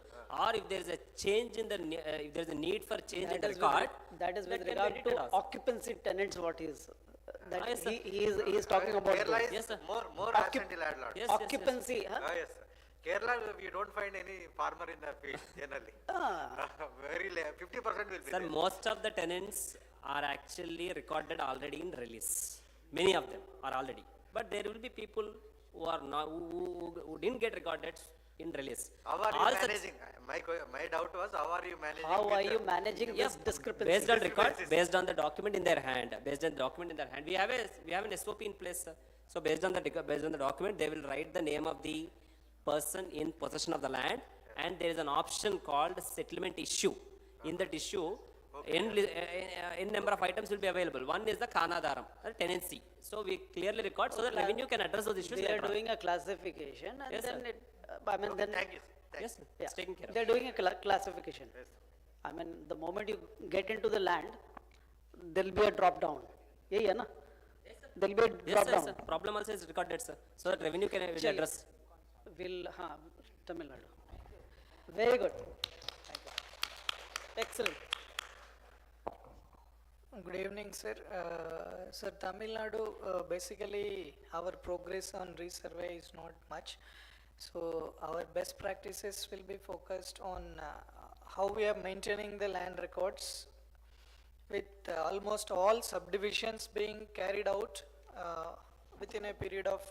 or if there is a change in the, if there is a need for change in the record, That is with that can be regard edited to also. occupancy tenants. What is that yes, sir. he is talking about Kerala this. is Yes, sir. more absentee landlord. Yes, occupancy. Huh? Yes, sir. Kerala, you don't find any farmer in the field generally. Very 50% will be Sir, there. most of the tenants are actually recorded already in release. Many of them are already. But there will be people who are not, who didn't get recorded in release. How are All you such- managing? My doubt was, how are you managing? How are with you the- managing Yes, this discrepancy? based on record, based on the document in their hand, we have an SOP in place, sir. So based on the document, they will write the name of the person in possession of the land, and there is an option called settlement issue. In that issue, in number of items will be available. One is the Kanadaram, tenancy. So we clearly record so that revenue can address those issues They are later on. doing a classification, and Yes, then sir. I mean then Thank you. Yes, sir. It's taken care of. they're doing a classification. I mean the moment you get into the land, there'll be a drop down. Yeah, yeah, na? There'll be a Yes, drop sir, down. sir. Problem also is recorded, sir. So that revenue can be Chaliye. addressed. Will Tamil Nadu. Very good. Excellent. Good evening, sir. Sir, Tamil Nadu, basically our progress on resurvey is not much. So our best practices will be focused on how we are maintaining the land records with almost all subdivisions being carried out within a period of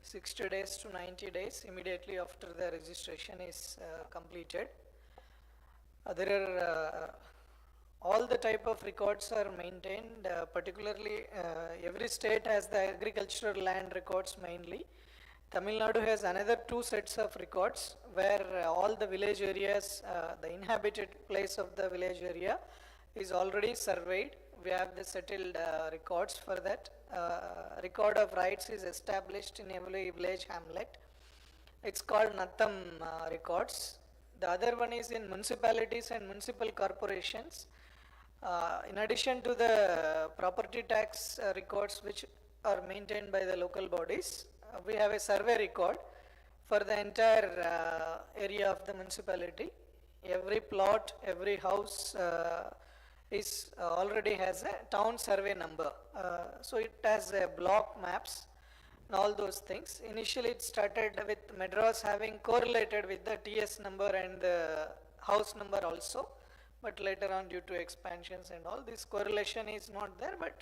60 days to 90 days immediately after the registration is completed. There are all the type of records are maintained, particularly every state has the agricultural land records mainly. Tamil Nadu has another 2 sets of records where all the village areas, the inhabited place of the village area is already surveyed. We have the settled records for that. Record of rights is established in every village hamlet. It's called Nattam records. The other one is in municipalities and municipal corporations. In addition to the property tax records which are maintained by the local bodies, we have a survey record for the entire area of the municipality. Every plot, every house is already has a town survey number. So it has block maps and all those things. Initially it started with Madras having correlated with the TS number and the house number also, but later on due to expansions and all, this correlation is not there, but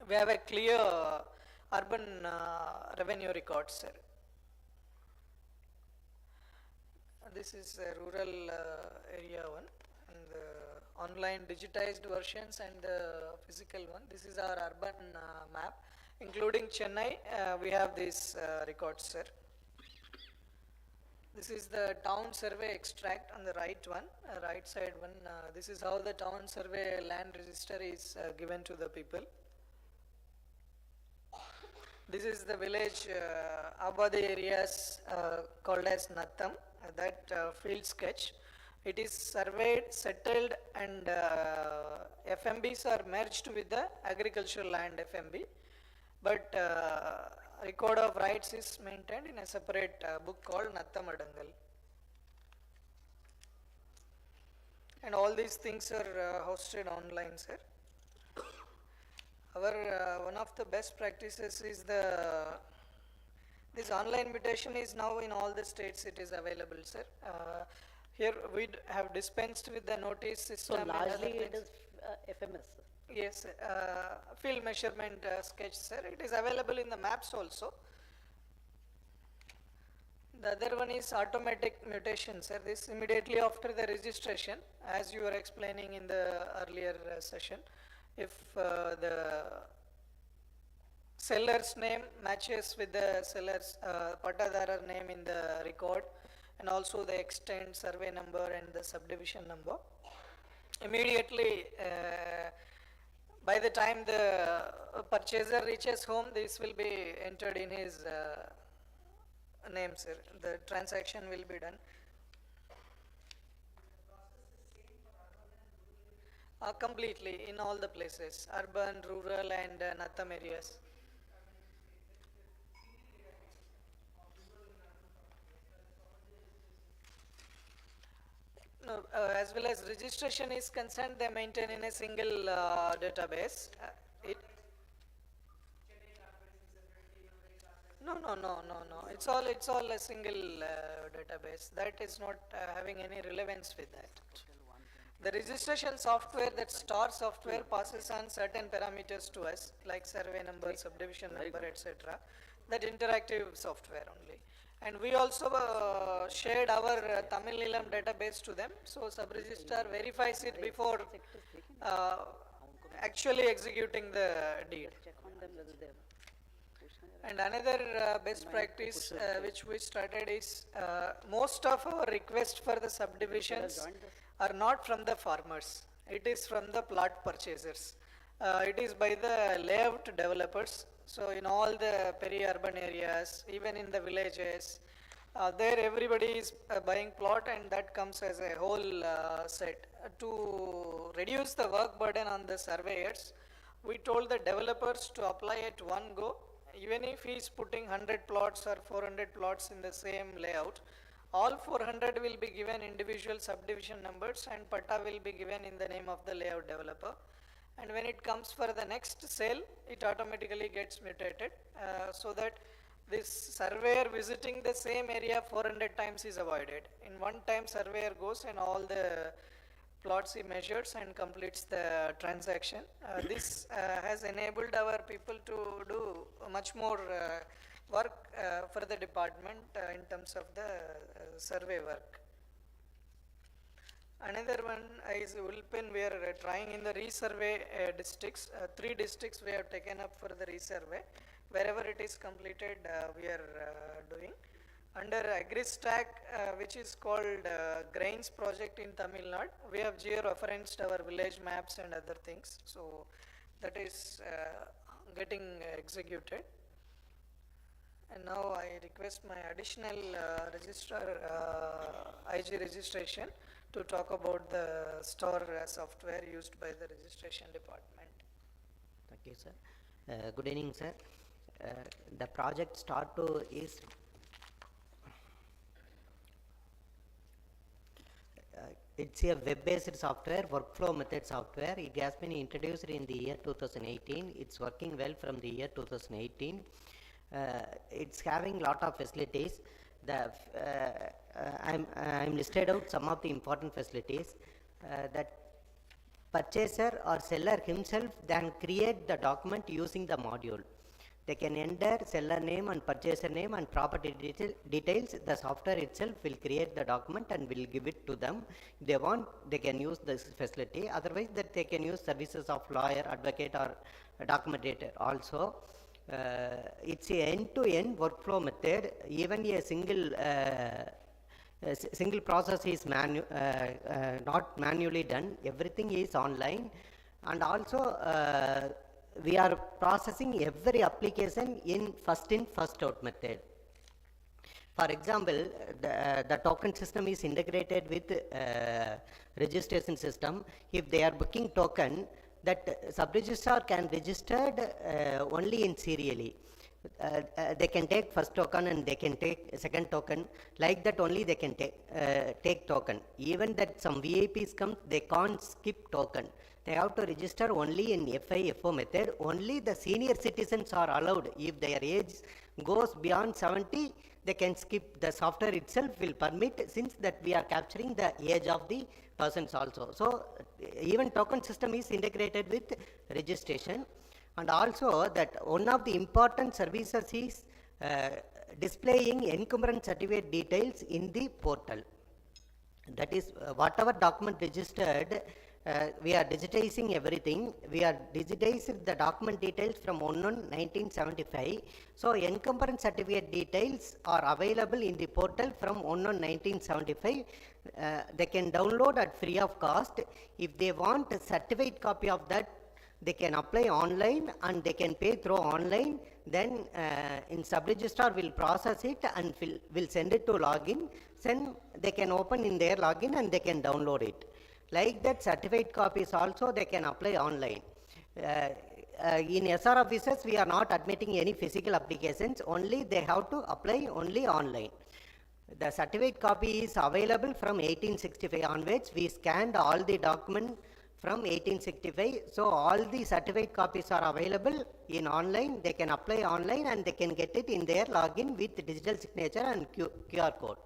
we have a clear urban revenue record, sir. This is a rural area one, and the online digitized versions and the physical one. This is our urban map, including Chennai. We have these records, sir. This is the town survey extract on the right one, right side one. This is how the town survey land register is given to the people. This is the village Abadi areas called as Nattam, that field sketch. It is surveyed, settled, and FMBs are merged with the agricultural land FMB. But record of rights is maintained in a separate book called Nattamadangal. And all these things are hosted online, sir. Our one of the best practices is this online mutation is now in all the states it is available, sir. Here we have dispensed with the notice system. So largely it is FMS. Yes, field measurement sketch, sir. It is available in the maps also. The other one is automatic mutation, sir. This immediately after the registration, as you were explaining in the earlier session. If the seller's name matches with the seller's Patadarar name in the record, and also the extent, survey number, and the subdivision number, immediately by the time the purchaser reaches home, this will be entered in his name, sir. The transaction will be done. Completely in all the places, urban, rural, and Nattam areas. No, as well as registration is concerned, they maintain in a single database. No. It's all a single database. That is not having any relevance with that. The registration software, that star software, passes on certain parameters to us, like survey number, subdivision number, etc. That interactive software only. And we also shared our Tamil Nilam database to them. So sub-registrar verifies it before actually executing the deed. And another best practice which we started is most of our requests for the subdivisions are not from the farmers. It is from the plot purchasers. It is by the layout developers. So in all the peri-urban areas, even in the villages, there everybody is buying plot, and that comes as a whole set. To reduce the work burden on the surveyors, we told the developers to apply at one go. Even if he is putting 100 plots or 400 plots in the same layout, all 400 will be given individual subdivision numbers, and patta will be given in the name of the layout developer. And when it comes for the next sale, it automatically gets mutated, so that this surveyor visiting the same area 400 times is avoided. In one time surveyor goes and all the plots he measures and completes the transaction. This has enabled our people to do much more work for the department in terms of the survey work. Another one is Ulpin. We are trying in the resurvey districts. 3 districts we have taken up for the resurvey. Wherever it is completed, we are doing. Under AgriStack, which is called Grains project in Tamil Nadu, we have geo-referenced our village maps and other things. So that is getting executed. And now I request my additional IG registration to talk about the store software used by the registration department. Thank you, sir. Good evening, sir. The project start to is it's a web-based software, workflow method software. It has been introduced in the year 2018. It's working well from the year 2018. It's having lot of facilities. I'm listed out some of the important facilities that purchaser or seller himself then create the document using the module. They can enter seller name and purchaser name and property details. The software itself will create the document and will give it to them. If they want, they can use this facility. Otherwise, that they can use services of lawyer, advocate, or documentator also. It's a end-to-end workflow method. Even a single process is not manually done. Everything is online, and also we are processing every application in first in, first out method. For example, the token system is integrated with registration system. If they are booking token, that sub-registrar can register only in serially. They can take first token and they can take second token. Like that only they can take token. Even that some VIPs come, they can't skip token. They have to register only in FIFO method. Only the senior citizens are allowed. If their age goes beyond 70, they can skip. The software itself will permit, since that we are capturing the age of the persons also. So even token system is integrated with registration. And also that one of the important services is displaying encumbrance certificate details in the portal. That is whatever document registered, we are digitizing everything. We are digitized the document details from 1/1/1975. So encumbrance certificate details are available in the portal from 1/1/1975. They can download at free of cost. If they want a certified copy of that, they can apply online and they can pay through online. Then in sub-registrar will process it and will send it to login. Then they can open in their login and they can download it. Like that, certified copies also they can apply online. In SR offices, we are not admitting any physical applications. Only they have to apply only online. The certified copy is available from 1865 onwards. We scanned all the documents from 1865. So all the certified copies are available in online. They can apply online and they can get it in their login with digital signature and QR code.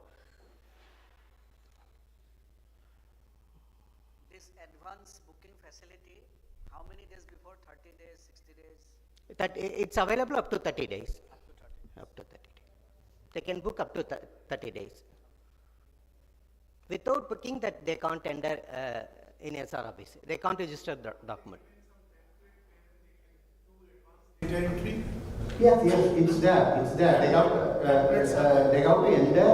This advance booking facility, how many days before? 30 days, 60 days? That it's available up to 30 days. Up to 30 days. They can book up to 30 days. Without booking, that they can't enter in SR office. They can't register the document. Yes, it's there. It's there. They have to enter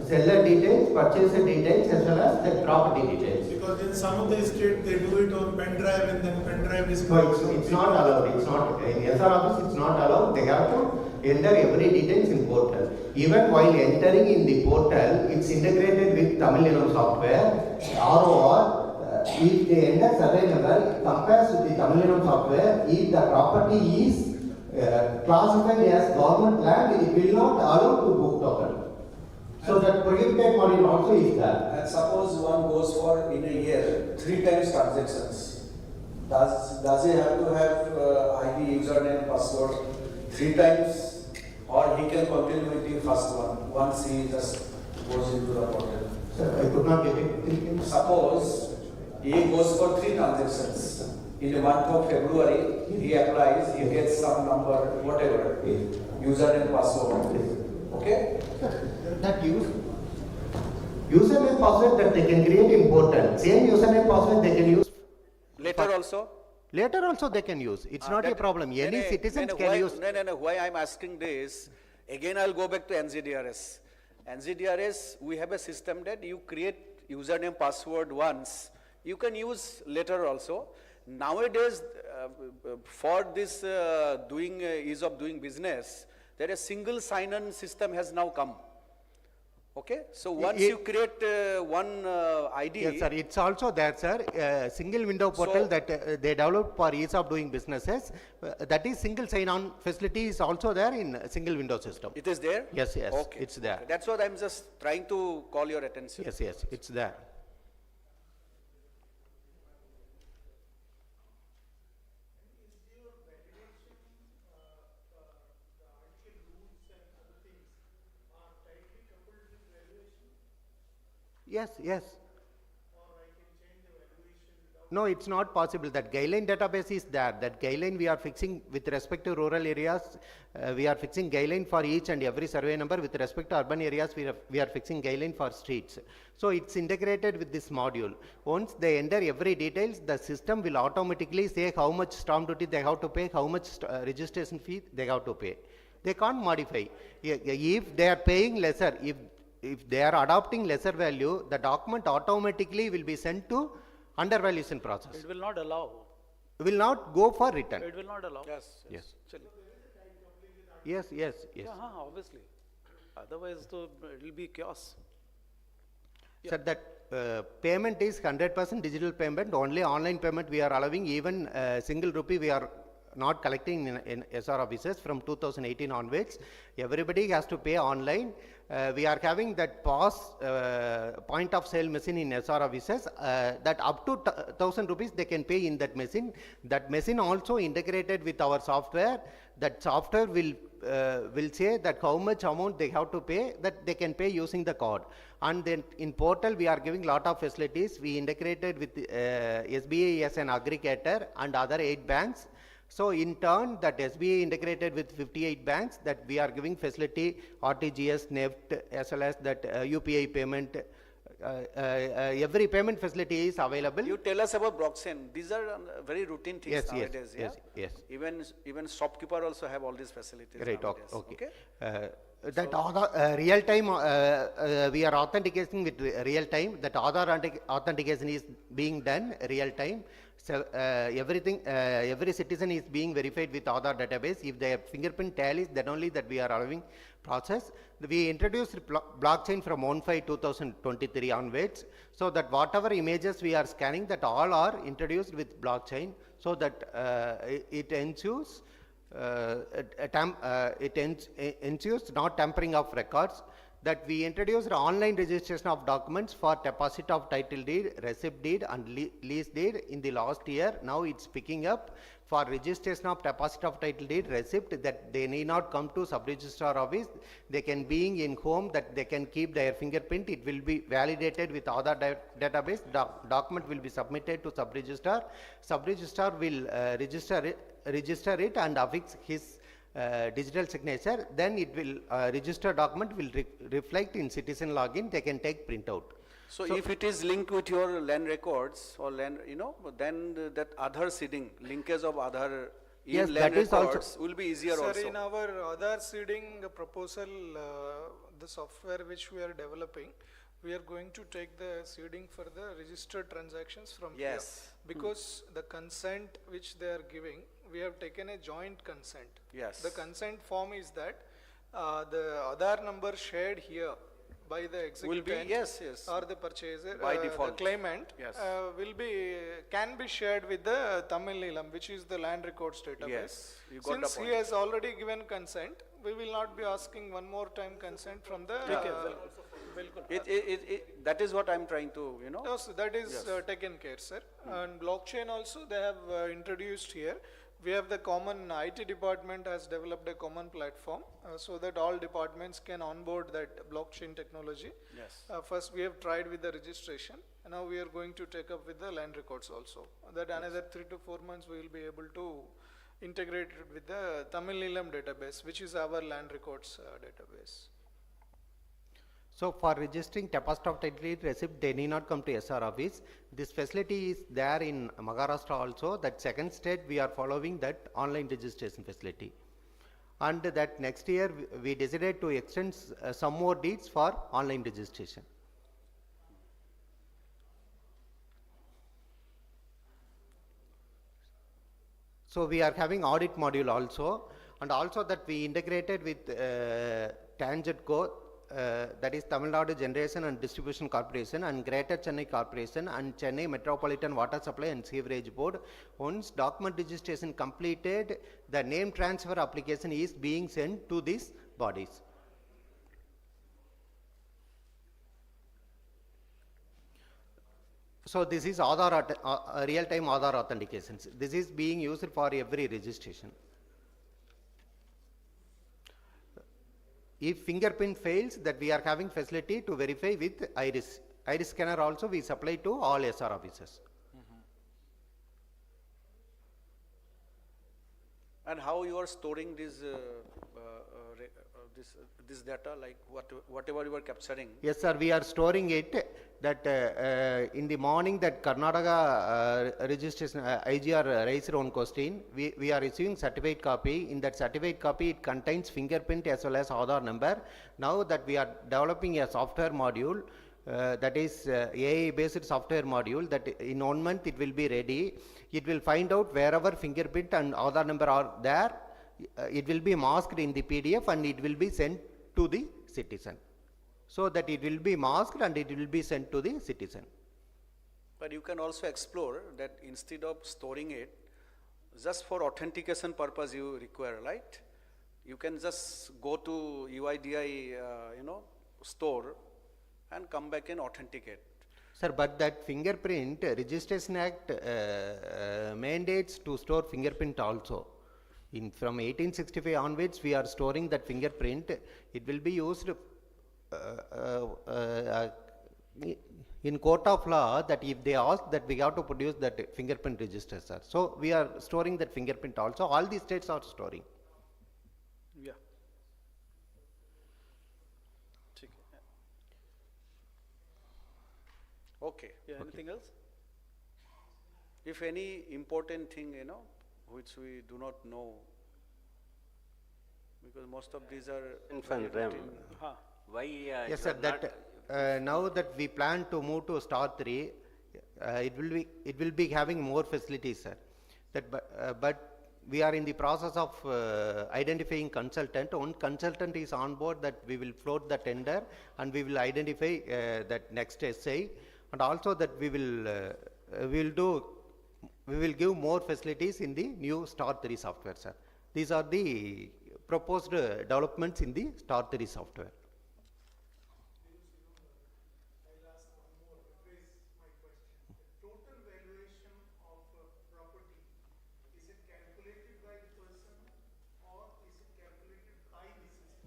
seller details, purchaser details, as well as the property details. Because in some of the states they do it on pen drive and then pen drive is. No, it's not allowed. It's not in SR office. It's not allowed. They have to enter every details in portal. Even while entering in the portal, it's integrated with Tamil software, ROR. If they enter survey number, compares with the Tamil software, if the property is classified as government land, it will not allow to book token. So that prohibited module also is there. And suppose one goes for in a year 3 times transactions. Does he have to have ID, username, password 3 times, or he can continue with the first one once he just goes into the portal? Sir, I could not get it. Suppose he goes for 3 transactions in the month of February, he applies, he gets some number, whatever, username, password, okay? That username password that they can create in portal, same username password they can use. Later also? Later also they can use. It's not a problem. Any citizens can use. No. Why I'm asking this, again I'll go back to NZDRS. NZDRS, we have a system that you create username, password once. You can use later also. Nowadays, for this ease of doing business, there is a single sign-on system has now come. Okay, so once you create one ID. Yes, sir. It's also there, sir. Single window portal that they developed for ease of doing businesses. That is single sign-on facility is also there in single window system. It is there? Yes, yes. Okay. It's there. Okay. That's what I'm just trying to call your attention. Yes, yes. It's there. Yes, yes. No, it's not possible. That guideline database is there. That guideline we are fixing with respect to rural areas. We are fixing guideline for each and every survey number. With respect to urban areas, we are fixing guideline for streets. So it's integrated with this module. Once they enter every details, the system will automatically say how much stamp duty they have to pay, how much registration fee they have to pay. They can't modify. If they are paying lesser, if they are adopting lesser value, the document automatically will be sent to undervaluation process. It will not allow. Will not go for return. It will not allow. Yes. Yes. Actually. Yes, yes, yes. Yeah, obviously. Otherwise, it will be chaos. Sir, that payment is 100% digital payment. Only online payment we are allowing. Even single rupee we are not collecting in SR offices from 2018 onwards. Everybody has to pay online. We are having that POS point of sale machine in SR offices that up to 1000 rupees they can pay in that machine. That machine also integrated with our software. That software will say that how much amount they have to pay, that they can pay using the card. And then in portal we are giving lot of facilities. We integrated with SBI as an aggregator and other 8 banks. So in turn, that SBI integrated with 58 banks, that we are giving facility RTGS, NEFT, as well as that UPI payment. Every payment facility is available. You tell us about blockchain. These are very routine things yes, nowadays. Yes, yes, yes. Even shopkeeper also have all these facilities. Right. Nowadays. Okay. That Aadhaar real time we are authenticating with real time. That Aadhaar authentication is being done real time. So everything, every citizen is being verified with Aadhaar database. If their fingerprint tallies, then only that we are allowing process. We introduced blockchain from 1/5/2023 onwards, so that whatever images we are scanning, that all are introduced with blockchain, so that it ensures ensures not tampering of records. That we introduced online registration of documents for deposit of title deed, receipt deed and lease deed in the last year. Now it's picking up for registration of deposit of title deed, receipt, that they need not come to sub-registrar office. They can being in home, that they can keep their fingerprint. It will be validated with Aadhaar database. Document will be submitted to sub-registrar. Sub-registrar will register it and affix his digital signature. Then it will register document will reflect in citizen login. They can take printout. So if it is linked with your land records or land, then that Aadhaar seeding, linkage of Aadhaar in land records will be easier Sir, also. in our Aadhaar seeding proposal, the software which we are developing, we are going to take the seeding for the registered transactions from here. Because the consent which they are giving, we have taken a joint consent. Yes. The consent form is that the Aadhaar number shared here by the executant or the purchaser, by default. the claimant, can be shared with the Tamil Neelam, which is the land records database. Yes, you got Since the he point. has already given consent, we will not be asking one more time consent from the. That is what I'm trying to, No, so that is taken care, sir. And blockchain also they have introduced here. We have the common, IT department has developed a common platform so that all departments can onboard that blockchain technology. Yes. First we have tried with the registration, and now we are going to take up with the land records also. That another 3 to 4 months we will be able to integrate it with the Tamil Neelam database, which is our land records database. So for registering deposit of title receipt, they need not come to SR office. This facility is there in Maharashtra also. That second state we are following that online registration facility. And that next year we decided to extend some more deeds for online registration. So we are having audit module also, and also that we integrated with TANGEDCO, that is Tamil Nadu Generation and Distribution Corporation and Greater Chennai Corporation and Chennai Metropolitan Water Supply and Sewerage Board. Once document registration completed, the name transfer application is being sent to these bodies. So this is Aadhaar, real-time Aadhaar authentications. This is being used for every registration. If fingerprint fails, that we are having facility to verify with iris. Iris scanner also we supply to all SR offices. And how you are storing this this data, like whatever you are capturing? Yes, sir. We are storing it. That in the morning, that Karnataka registration IGR raised one question. We are issuing certificate copy. In that certificate copy, it contains fingerprint as well as Aadhaar number. Now that we are developing a software module, that is AI based software module, that in 1 month it will be ready. It will find out wherever fingerprint and Aadhaar number are there. It will be masked in the PDF and it will be sent to the citizen. So that it will be masked and it will be sent to the citizen. But you can also explore that instead of storing it, just for authentication purpose you require, right? You can just go to UIDI, store and come back and authenticate. Sir, but that fingerprint Registration Act mandates to store fingerprint also. From 1865 onwards, we are storing that fingerprint. It will be used in court of law, that if they ask, that we have to produce that fingerprint register, sir. So we are storing that fingerprint also. All the states are storing. Yeah. Okay. Yeah, anything else? If any important thing, which we do not know, because most of these are Why? Yes, sir. That now that we plan to move to Star 3, it will be having more facilities, sir. But we are in the process of identifying consultant. One consultant is on board, that we will float the tender and we will identify that next essay, and also that we will give more facilities in the new Star 3 software, sir. These are the proposed developments in the Star 3 software.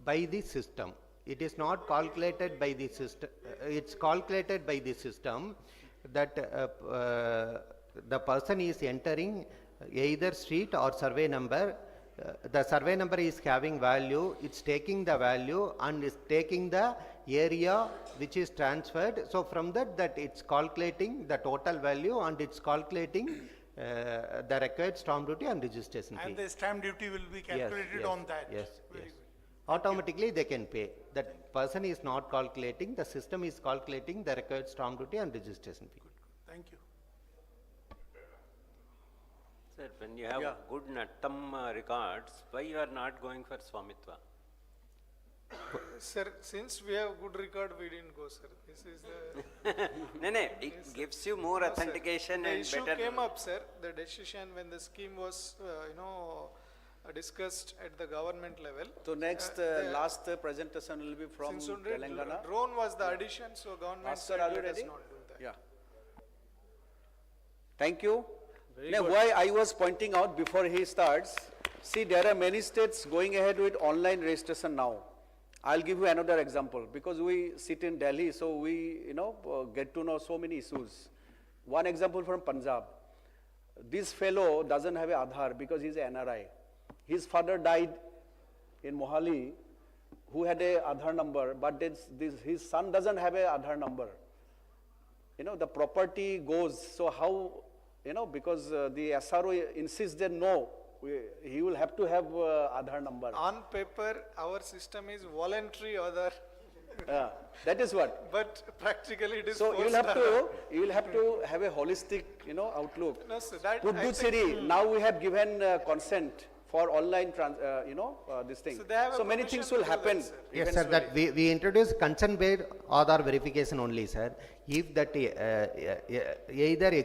By the system. It is not calculated by the system. It's calculated by the system, that the person is entering either street or survey number. The survey number is having value. It's taking the value and is taking the area which is transferred. So from that it's calculating the total value and it's calculating the required stamp duty and registration fee. And the stamp duty will be calculated on that. Yes. Automatically they can pay. That person is not calculating, the system is calculating the required stamp duty and registration fee. Thank you. Sir, when you have good Nattam records, why you are not going for Swamitva? Sir, since we have good record, we didn't go, sir. This is the... No, it gives you more authentication the and issue better... came up, sir. The decision when the scheme was, discussed at the government level. So next, last presentation will be from Telangana. Drone was the addition, so government Master, said are you let us ready? not do that. Yeah. Thank you. Now, why I was pointing out before he starts, see, there are many states going ahead with online registration now. I'll give you another example, because we sit in Delhi, so we, get to know so many issues. One example from Punjab. This fellow doesn't have an Aadhaar because he's an NRI. His father died in Mohali, who had a Aadhaar number, but his son doesn't have a Aadhaar number. The property goes, so how, because the SRO insists that no, he will have to have Aadhaar number. On paper, our system is voluntary Aadhaar. That is what. But practically it is So you will have to have a holistic, outlook. No, sir, that I Puducherry, think- now we have given consent for online, this thing. So they have a So many permission things will to do that, happen. sir. Yes, sir, that we introduce consent-based Aadhaar verification only, sir. If that either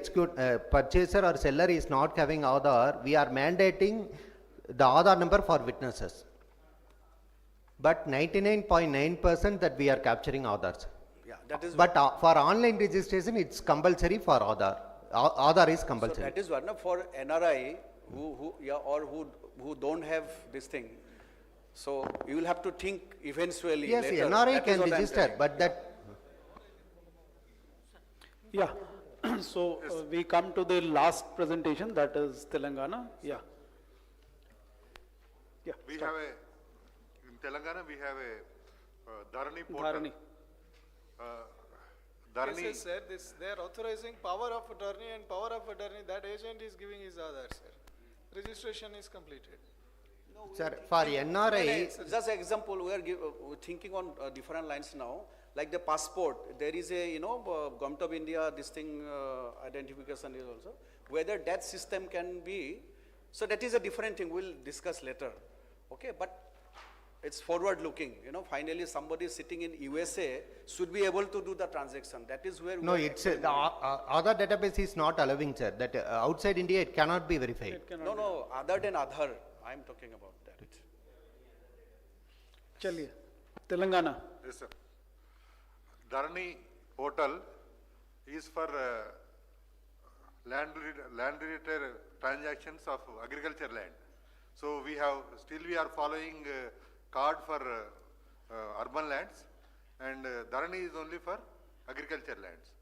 purchaser or seller is not having Aadhaar, we are mandating the Aadhaar number for witnesses. But 99.9% that we are capturing Aadhaars. Yeah, that is. But for online registration, it's compulsory for Aadhaar. Aadhaar is So compulsory. that is what, for NRI who don't have this thing. So you will have to think eventually. Yes, later. NRI That is can what I'm register, telling. but that. Yeah, so we come to the last presentation, that is Telangana. Yeah. Yeah. We have in Telangana, we have a Dharani portal. Dharani. Dharani. Yes, sir, they are authorizing power of attorney, and power of attorney, that agent is giving his Aadhaar, sir. Registration is completed. Sir, for NRI, Just an example, we are we're thinking on different lines now. Like the passport, there is a, Government of India, this thing, identification is also. Whether that system can be, so that is a different thing, we'll discuss later. Okay, but it's forward looking, finally somebody sitting in USA should be able to do the transaction. That is where. no, it's the Aadhaar database is not allowing, sir. That outside India it cannot be verified. No, other than Aadhaar, I'm talking about that. Chaliye, Telangana. Yes, sir. Dharani portal is for land-related transactions of agriculture land. So we are following card for urban lands, and Dharani is only for agriculture lands.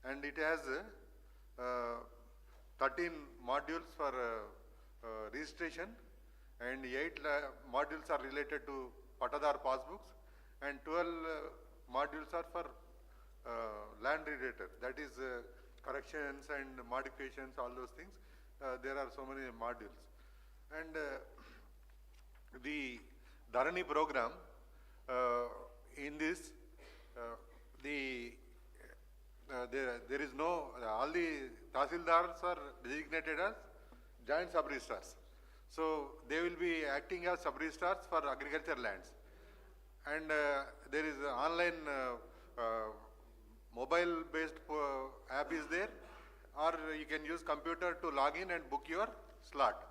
And it has 13 modules for registration, and 8 modules are related to Patadar passbooks, and 12 modules are for land related, that is corrections and modifications, all those things. There are so many modules. And the Dharani program, in this, there is no, all the Tahsildars are designated as joint sub-registrars. So they will be acting as sub-registrars for agriculture lands. And there is an online mobile-based app is there, or you can use computer to log in and book your slot.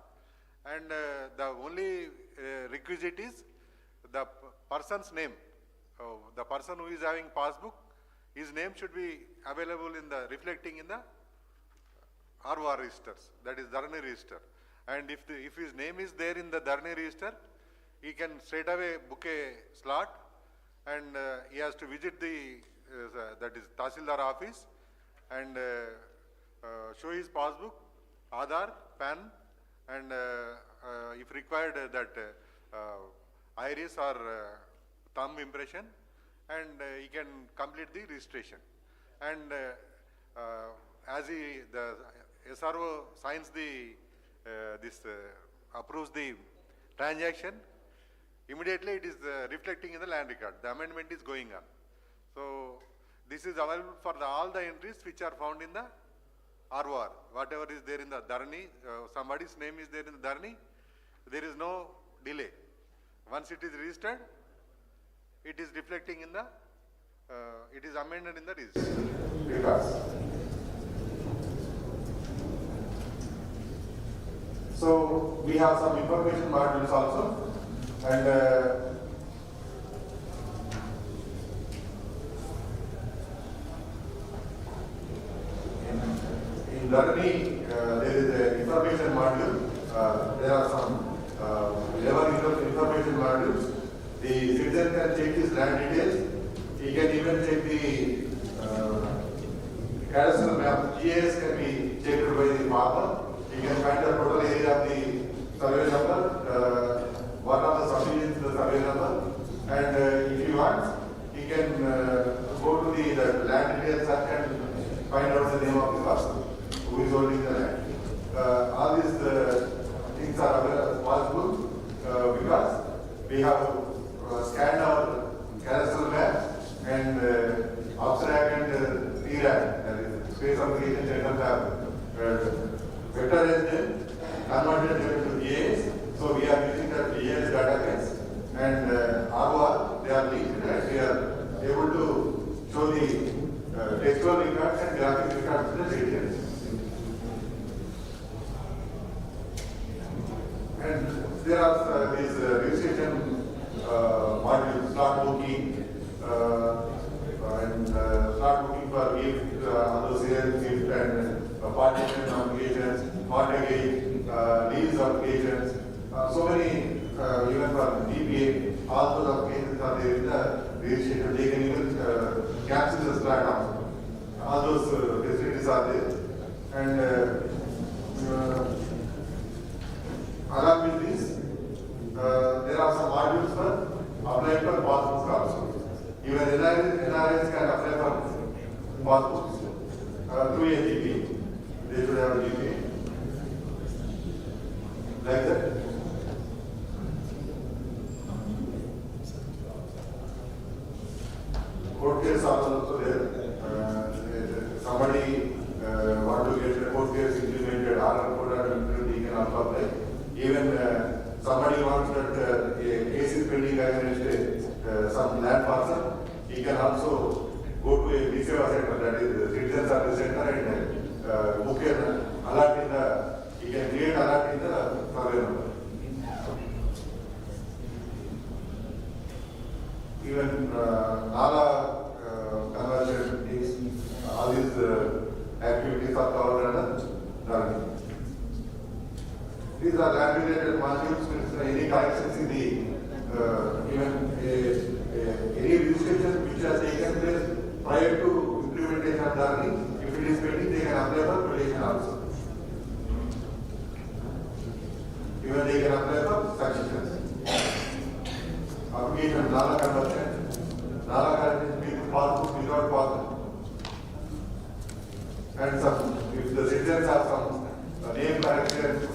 And the only requisite is the person's name. The person who is having passbook, his name should be available reflecting in the ROR registers, that is Dharani register. And if his name is there in the Dharani register, he can straight away book a slot, and he has to visit the that is Tahsildar office, and show his passbook, Aadhaar, PAN, and if required that iris or thumb impression, and he can complete the registration. And as the SRO signs approves the transaction, immediately it is reflecting in the land record. The amendment is going on. So this is available for all the entries which are found in the ROR. Whatever is there in the Dharani, somebody's name is there in the Dharani, there is no delay. Once it is registered, it is reflecting in the, it is amended in the register. So we have some information modules also, and in Dharani there is a information module. There are some 11 information modules. The citizen can check his land details. He can even check the cadastral map. GIS can be checked by the farmer. He can find the total area of the survey number, what are the subdivisions in the survey number, and if he wants, he can go to the land details search and find out the name of the person who is holding the land. All these things are possible because we have scanned our cadastral map and abstract and TRAC, that is space application general map, vector engine converted to GIS. So we are using the GIS database and ROR, they are linked and we are able to show the textual records and graphic records to the citizens. And there are these registration modules, slot booking, and slot booking for gift, associate gift and partition applications, mortgage, lease applications, so many, even for DPA, all those applications are there in the registration. They can even cancel the slot also. All those facilities are there. And along with this, there are some modules for applying for passbooks also. Even NRIs can apply for passbooks through a GP. They should have a GP. Like that. Court case are also there. Somebody want to get a court case implemented, order code implemented, he can also apply. Even somebody wants that a case is pending against some land parcel, he can also go to a Viseva center, that is the citizen service center, and book an alert in the, he can create alert in the survey number. Even Nala conversion things, all these activities are covered under DILRMP. These are land related modules, with any corrections in the, even any registration which has taken place prior to implementation of DILRMP, if it is pending, they can apply for petition also. Even they can apply for successions. Application, Nala conversion means passbook without passbook. And some, if the citizens have some name correction,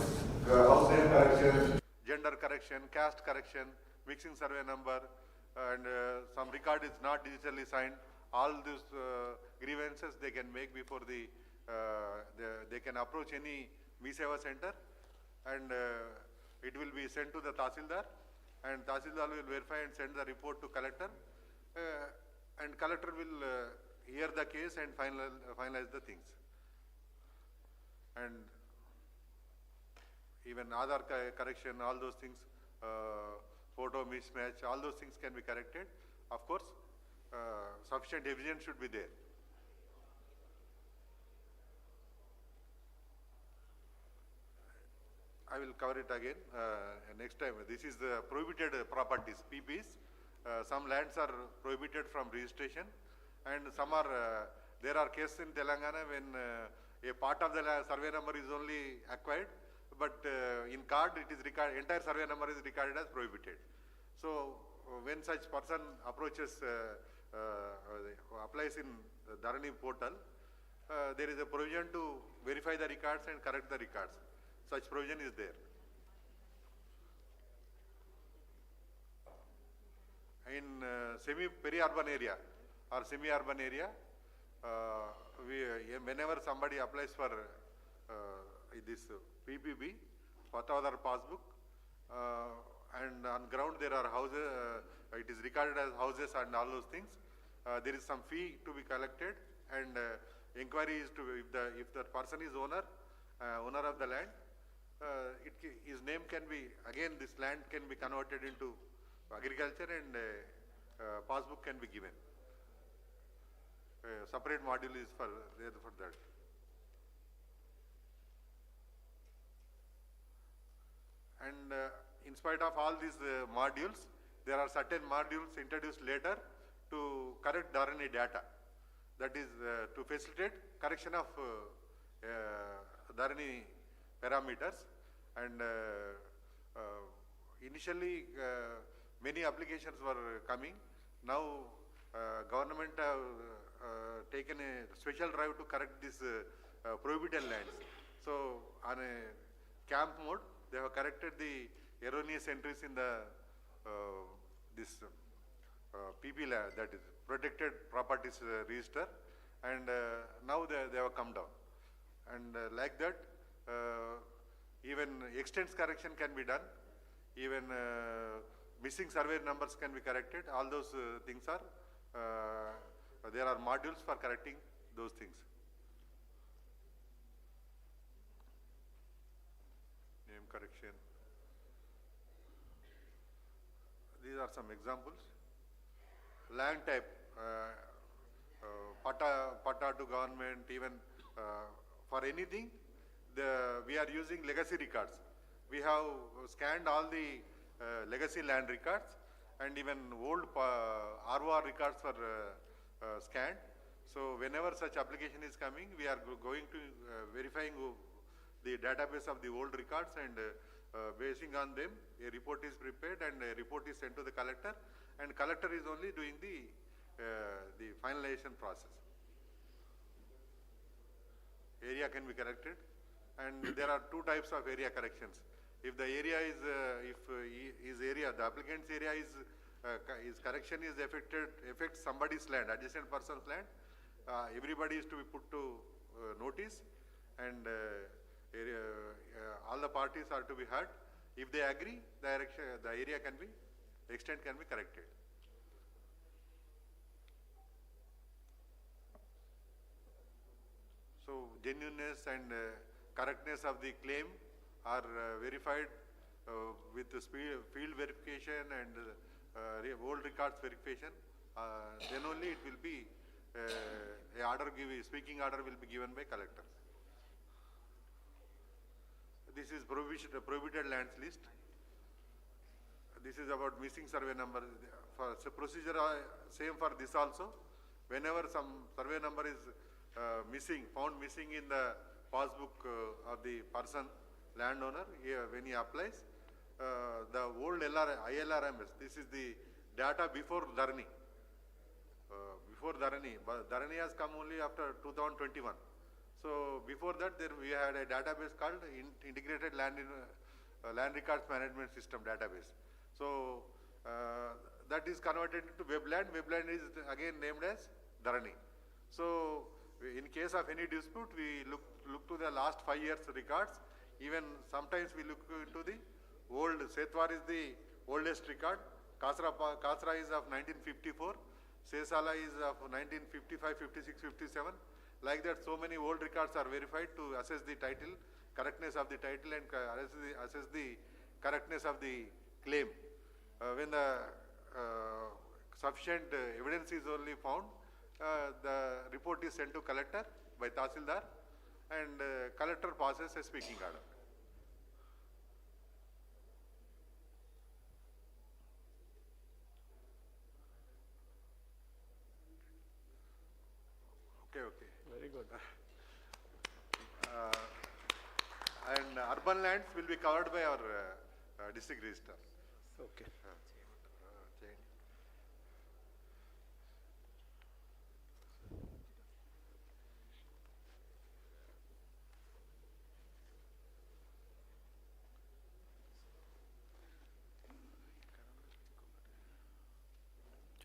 house name correction, gender correction, caste correction, mixing survey number, and some record is not digitally signed, all these grievances they can make before they can approach any Viseva center, and it will be sent to the Tahsildar, and Tahsildar will verify and send the report to collector, and collector will hear the case and finalize the things. And even Aadhaar correction, all those things, photo mismatch, all those things can be corrected. Of course, sufficient evidence should be there. I will cover it again next time. This is the prohibited properties, PPs. Some lands are prohibited from registration, and some are, there are cases in Telangana when a part of the survey number is only acquired, but in card it is recorded, entire survey number is recorded as prohibited. So when such person approaches, applies in the DILRMP portal, there is a provision to verify the records and correct the records. Such provision is there. In semi-peri-urban area or semi-urban area, whenever somebody applies for this PPB, Patawadar passbook, and on ground there are houses, it is recorded as houses and all those things, there is some fee to be collected, and inquiry is to, if the person is owner of the land, his name can be, again this land can be converted into agriculture, and passbook can be given. A separate module is there for that. And in spite of all these modules, there are certain modules introduced later to correct Dharani data. That is to facilitate correction of Dharani parameters. And initially many applications were coming. Now government have taken a special drive to correct these prohibited lands. So on a camp mode, they have corrected the erroneous entries in the this PP that is protected properties register, and now they have come down. And like that, even extents correction can be done, even missing survey numbers can be corrected. All those things are, there are modules for correcting those things. Name correction. These are some examples. Land type, pata to government, even for anything, we are using legacy records. We have scanned all the legacy land records, and even old ROR records are scanned. So whenever such application is coming, we are going to verifying the database of the old records, and basing on them, a report is prepared and a report is sent to the collector, and collector is only doing the finalization process. Area can be corrected, and there are two types of area corrections. If the area is, the applicant's area is correction is affects somebody's land, adjacent person's land, everybody is to be put to notice, and all the parties are to be heard. If they agree, the area can be, extent can be corrected. So genuineness and correctness of the claim are verified with the field verification and old records verification. Then only it will be speaking order will be given by collector. This is prohibited lands list. This is about missing survey number. For procedure same for this also. Whenever some survey number is found missing in the passbook of the person, landowner, when he applies, the old ILRMS, this is the data before Dharani. Before Dharani, but Dharani has come only after 2021. So before that, we had a database called Integrated Land Records Management System database. So that is converted into Webland. Webland is again named as Dharani. So in case of any dispute, we look to the last 5 years records. Even sometimes we look into the old. Setwar is the oldest record. Kasra is of 1954. Sesala is of 1955, 56, 57. Like that, so many old records are verified to assess the title, correctness of the title, and assess the correctness of the claim. When the sufficient evidence is only found, the report is sent to collector by Tahsildar, and collector passes a speaking order. Okay. Very good. And urban lands will be covered by our district register. Okay.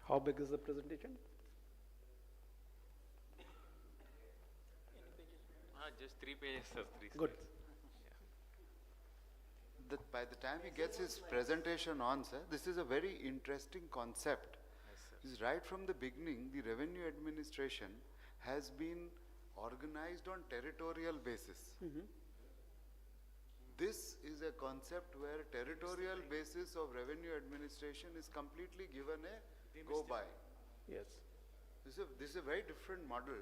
How big is the presentation? Just 3 pages, sir. Good. By the time he gets his presentation on, sir, this is a very interesting concept. Yes, right from the beginning, the revenue administration has been organized on territorial basis. This is a concept where territorial basis of revenue administration is completely given a go-by. Yes. This is a very different model.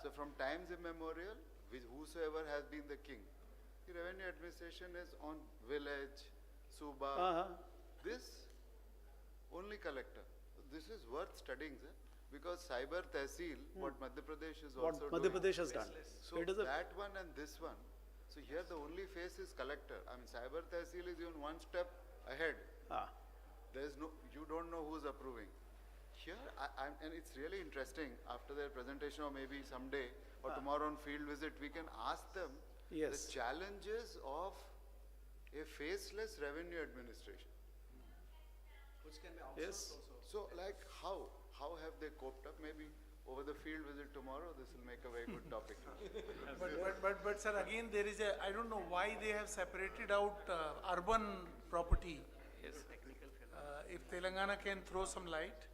So from times immemorial, with whosoever has been the king, the revenue administration is on village, Suba, this only collector. This is worth studying, sir, because Cyber Tehsil, what Madhya Pradesh is What also Madhya doing. Pradesh has done. So It is a that one and this one. So here the only face is collector. I mean, Cyber Tehsil is even one step ahead. There is no, you don't know who's approving. Here, and it's really interesting, after their presentation or maybe someday or tomorrow on field visit, we can ask them the challenges of a faceless revenue administration. Which can be Yes. So like how have they coped up? Maybe over the field visit tomorrow, this will make a very good topic. But sir, again, there is I don't know why they have separated out urban property. Yes. If Telangana can throw some light.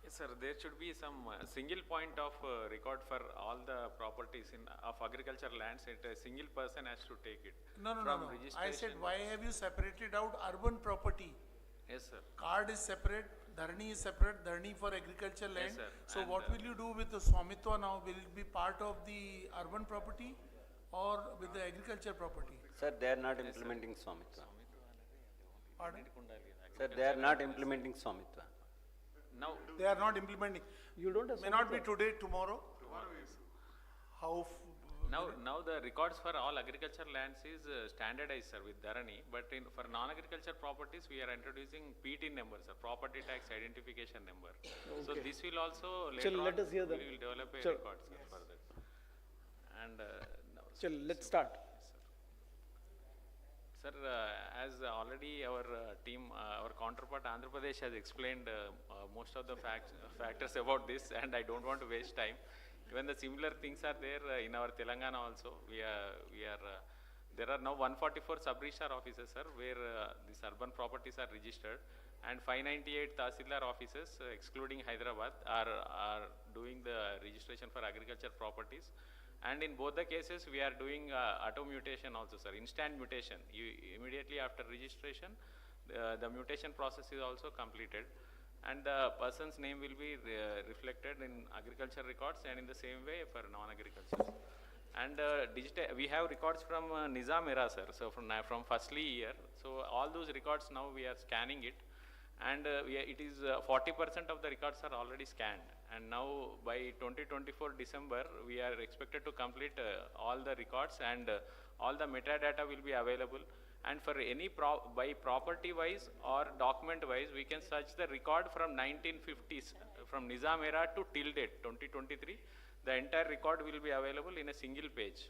Yes, sir. There should be some single point of record for all the properties of agricultural lands. A single person has to take it. No. Registration. I said, why have you separated out urban property? Yes, sir. Card is separate, Dharani is separate, Dharani for agricultural land. Yes, sir. So And, what will you do with the Swamitwa now? Will it be part of the urban property or with the agriculture property? Sir, they are not implementing Swamitwa. Pardon? Sir, they are not implementing Swamitwa. Now, They are not implementing. You don't have May not be Swamitwa. today, tomorrow. How? now the records for all agriculture lands is standardized, sir, with Dharani. But for non-agriculture properties, we are introducing PT numbers, sir, property tax identification number. So Okay. this will also later Chal, on, let us hear them. we will develop a Chal. record, sir, for that. And now, Chal, let's start. sir, as already our team, our counterpart Andhra Pradesh has explained most of the factors about this, and I don't want to waste time. Even the similar things are there in our Telangana also. There are now 144 sub-registrar offices, sir, where these urban properties are registered, and 598 Tahsildar offices, excluding Hyderabad, are doing the registration for agriculture properties. And in both the cases, we are doing auto mutation also, sir, instant mutation. Immediately after registration, the mutation process is also completed. And the person's name will be reflected in agriculture records, and in the same way for non-agriculture. And we have records from Nizam era, sir, so from firstly year. So all those records now we are scanning it, and it is 40% of the records are already scanned. And now by 2024 December, we are expected to complete all the records, and all the metadata will be available. And for any by property wise or document wise, we can search the record from 1950s, from Nizam era to till date 2023. The entire record will be available in a single page.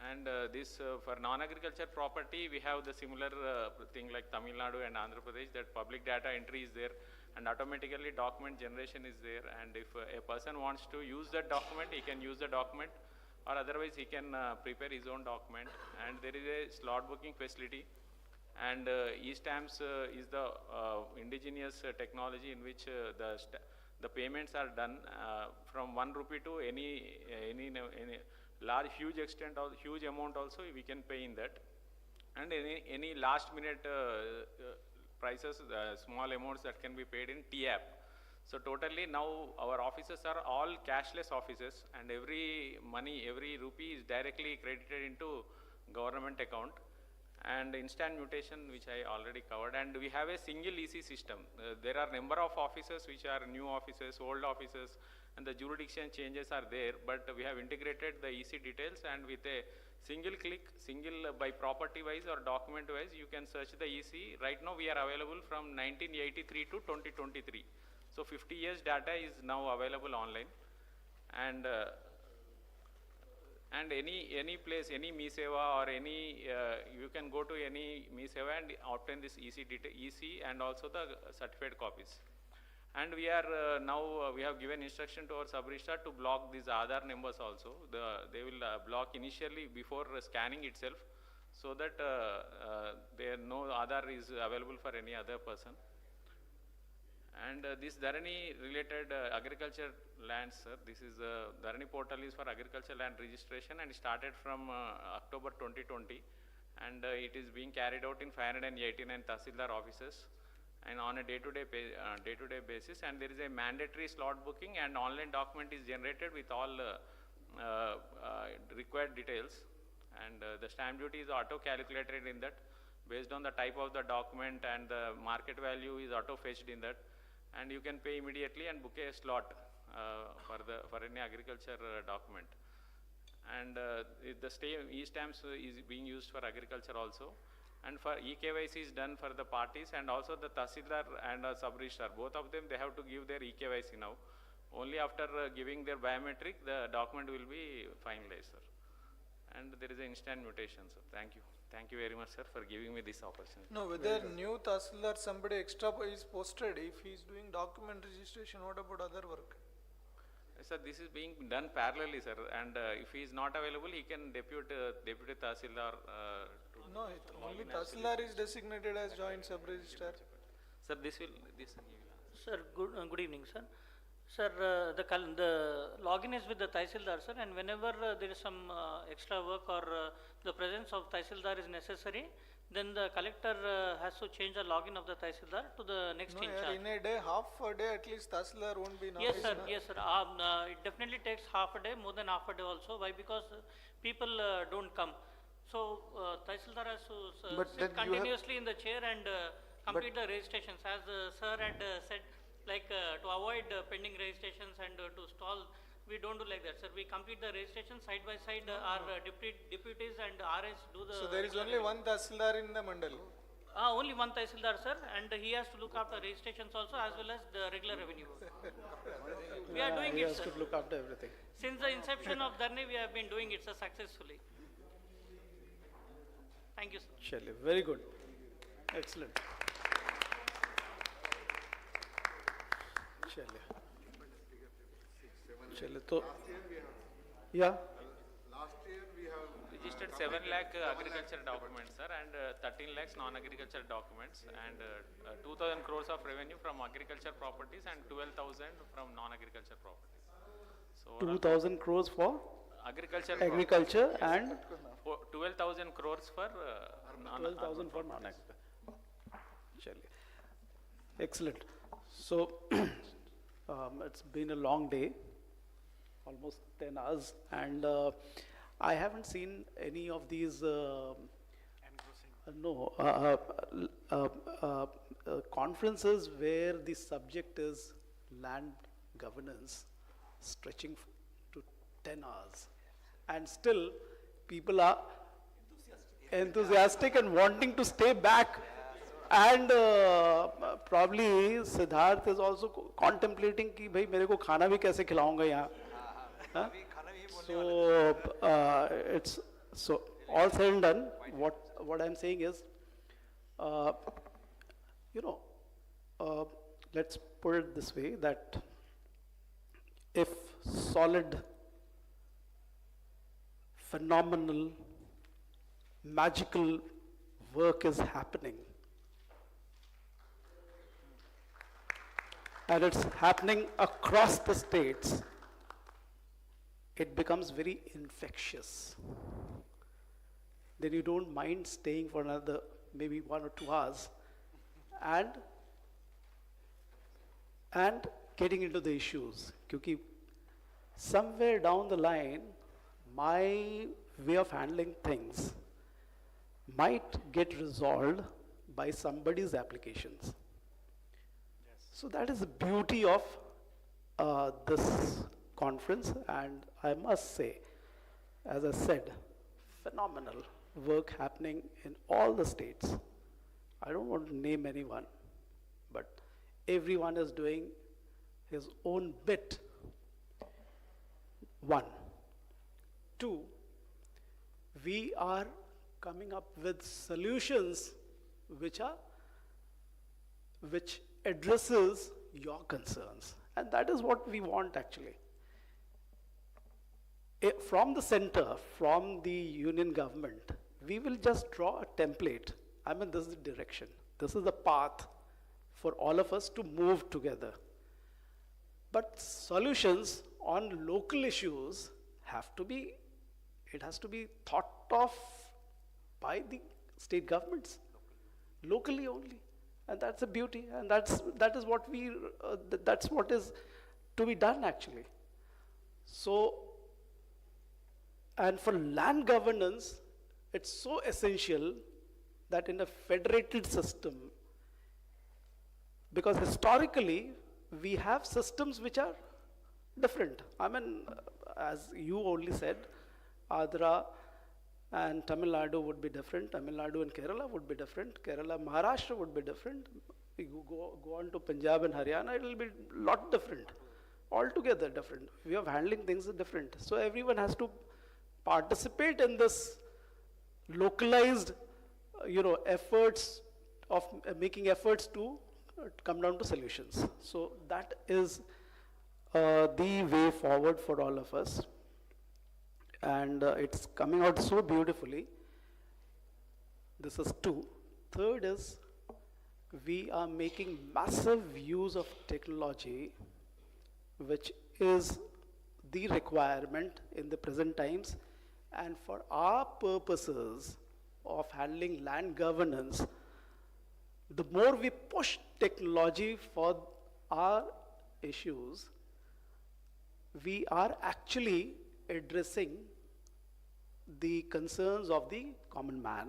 And this for non-agriculture property, we have the similar thing like Tamil Nadu and Andhra Pradesh, that public data entry is there, and automatically document generation is there. And if a person wants to use that document, he can use the document, or otherwise he can prepare his own document. And there is a slot booking facility, and e-stamps is the indigenous technology in which the payments are done from 1 rupee to any large, huge extent or huge amount also we can pay in that. And any last minute prices, small amounts that can be paid in TAP. So totally now our offices are all cashless offices, and every rupee is directly credited into government account. And instant mutation, which I already covered, and we have a single EC system. There are number of offices which are new offices, old offices, and the jurisdiction changes are there, but we have integrated the EC details, and with a single click, by property wise or document wise, you can search the EC. Right now we are available from 1983 to 2023. So 50 years data is now available online. And any place, any MeSeva or any, you can go to any MeSeva and obtain this EC and also the certified copies. And we are now, we have given instruction to our sub-registrar to block these Aadhaar numbers also. They will block initially before scanning itself, so that no Aadhaar is available for any other person. And this Dharani related agriculture lands, sir, this is Dharani portal is for agriculture land registration, and started from October 2020, and it is being carried out in 589 Tahsildar offices and on a day-to-day basis. And there is a mandatory slot booking, and online document is generated with all required details. And the stamp duty is auto-calculated in that, based on the type of the document, and the market value is auto-fetched in that, and you can pay immediately and book a slot for any agriculture document. And the e-stamps is being used for agriculture also. And for e-KYC is done for the parties, and also the Tahsildar and sub-registrar, both of them, they have to give their e-KYC now. Only after giving their biometric, the document will be finalized, sir. And there is an instant mutation, sir. Thank you. Thank you very much, sir, for giving me this opportunity. No, whether new Tahsildar, somebody extra is posted, if he is doing document registration, what about other work? Sir, this is being done parallelly, sir, and if he is not available, he can deputy Tahsildar. No, only Tahsildar is designated as joint sub-registrar. Sir, this will. Sir, good evening, sir. Sir, the login is with the Tahsildar, sir, and whenever there is some extra work or the presence of Tahsildar is necessary, then the collector has to change the login of the Tahsildar to the next in charge. In a day, half a day at least, Tahsildar won't be Yes, sir. Yes, sir. It definitely takes half a day, more than half a day also. Why? Because people don't come. So Tahsildar has to sit continuously in the chair and complete the registrations. As sir had said, like to avoid pending registrations and to stall, we don't do like that, sir. We complete the registration side by side. Our deputies and RS do the. So there is only one Tahsildar in the mandal. Only one Tahsildar, sir, and he has to look after registrations also as well as the regular revenue. We are doing he it, has sir. to look after everything. Since the inception of Dharne, we have been doing it, sir, successfully. Thank you, sir. Chale, very good. Excellent. Chale. Chale, to, yeah. Last year we have Registered 7 lakh agriculture documents, sir, and 13 lakhs non-agriculture documents, and 2,000 crores of revenue from agriculture properties and 12,000 from non-agriculture properties. So 2,000 crores for agriculture and 12,000 crores for 12,000 for non-agriculture. Excellent. So it's been a long day, almost 10 hours, and I haven't seen any of these conferences where the subject is land governance stretching to 10 hours, and still people are enthusiastic and wanting to stay back, and probably Siddharth is also contemplating कि भाई मेरे को खाना भी कैसे खिलाऊंगा यहाँ. So it's so all said and done. What I'm saying is, let's put it this way, that if solid, phenomenal, magical work is happening, and it's happening across the states, it becomes very infectious. Then you don't mind staying for another maybe 1 or 2 hours and getting into the issues. Because somewhere down the line, my way of handling things might get resolved by somebody's applications. So that is the beauty of this conference, and I must say, as I said, phenomenal work happening in all the states. I don't want to name anyone, but everyone is doing his own bit. 1. 2, we are coming up with solutions which addresses your concerns, and that is what we want actually. From the center, from the union government, we will just draw a template. I mean, this is the direction. This is the path for all of us to move together. But solutions on local issues has to be thought of by the state governments, locally only. And that's the beauty, and that is what that's what is to be done actually. So, and for land governance, it's so essential that in a federated system, because historically we have systems which are different. I mean, as you only said, Andhra and Tamil Nadu would be different, Tamil Nadu and Kerala would be different, Kerala, Maharashtra would be different. You go on to Punjab and Haryana, it will be a lot different, altogether different. We are handling things different. So everyone has to participate in this localized, efforts of making efforts to come down to solutions. So that is the way forward for all of us. And it's coming out so beautifully. This is 2. Third is, we are making massive use of technology, which is the requirement in the present times. And for our purposes of handling land governance, the more we push technology for our issues, we are actually addressing the concerns of the common man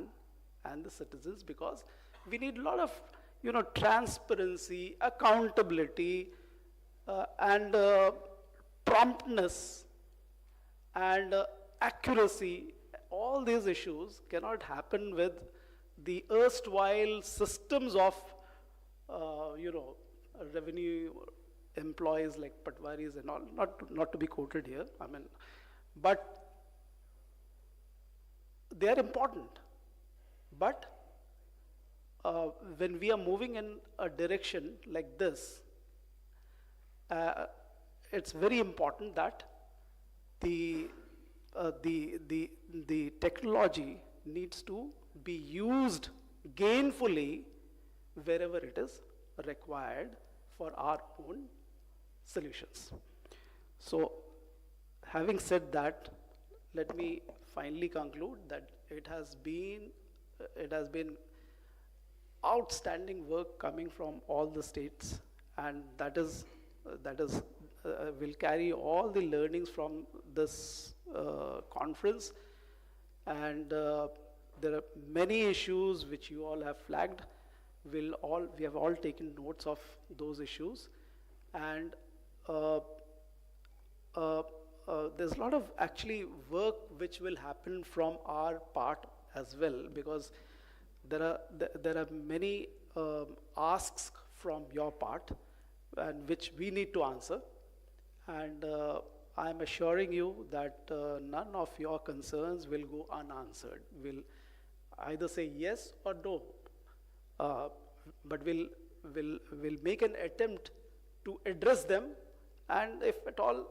and the citizens, because we need a lot of transparency, accountability, and promptness and accuracy. All these issues cannot happen with the erstwhile systems of revenue employees like patwaris and all, not to be quoted here, but they are important. But when we are moving in a direction like this, it's very important that the technology needs to be used gainfully wherever it is required for our own solutions. So, having said that, let me finally conclude that it has been outstanding work coming from all the states, and that is will carry all the learnings from this conference. And there are many issues which you all have flagged. We have all taken notes of those issues, and there's a lot of actually work which will happen from our part as well, because there are many asks from your part, and which we need to answer. And I'm assuring you that none of your concerns will go unanswered. We'll either say yes or no, but we'll make an attempt to address them. And if at all,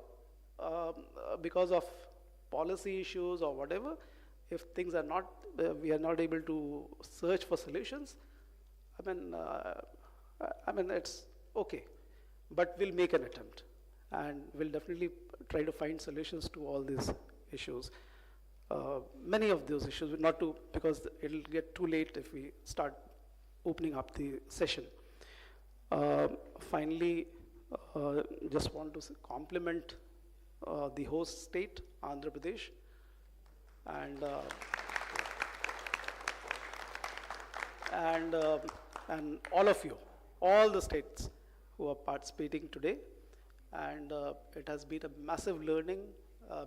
because of policy issues or whatever, if things are not, we are not able to search for solutions, it's okay. But we'll make an attempt, and we'll definitely try to find solutions to all these issues. Many of those issues, not to, because it'll get too late if we start opening up the session. Finally, just want to compliment the host state, Andhra Pradesh, and all of you, all the states who are participating today. And it has been a massive learning,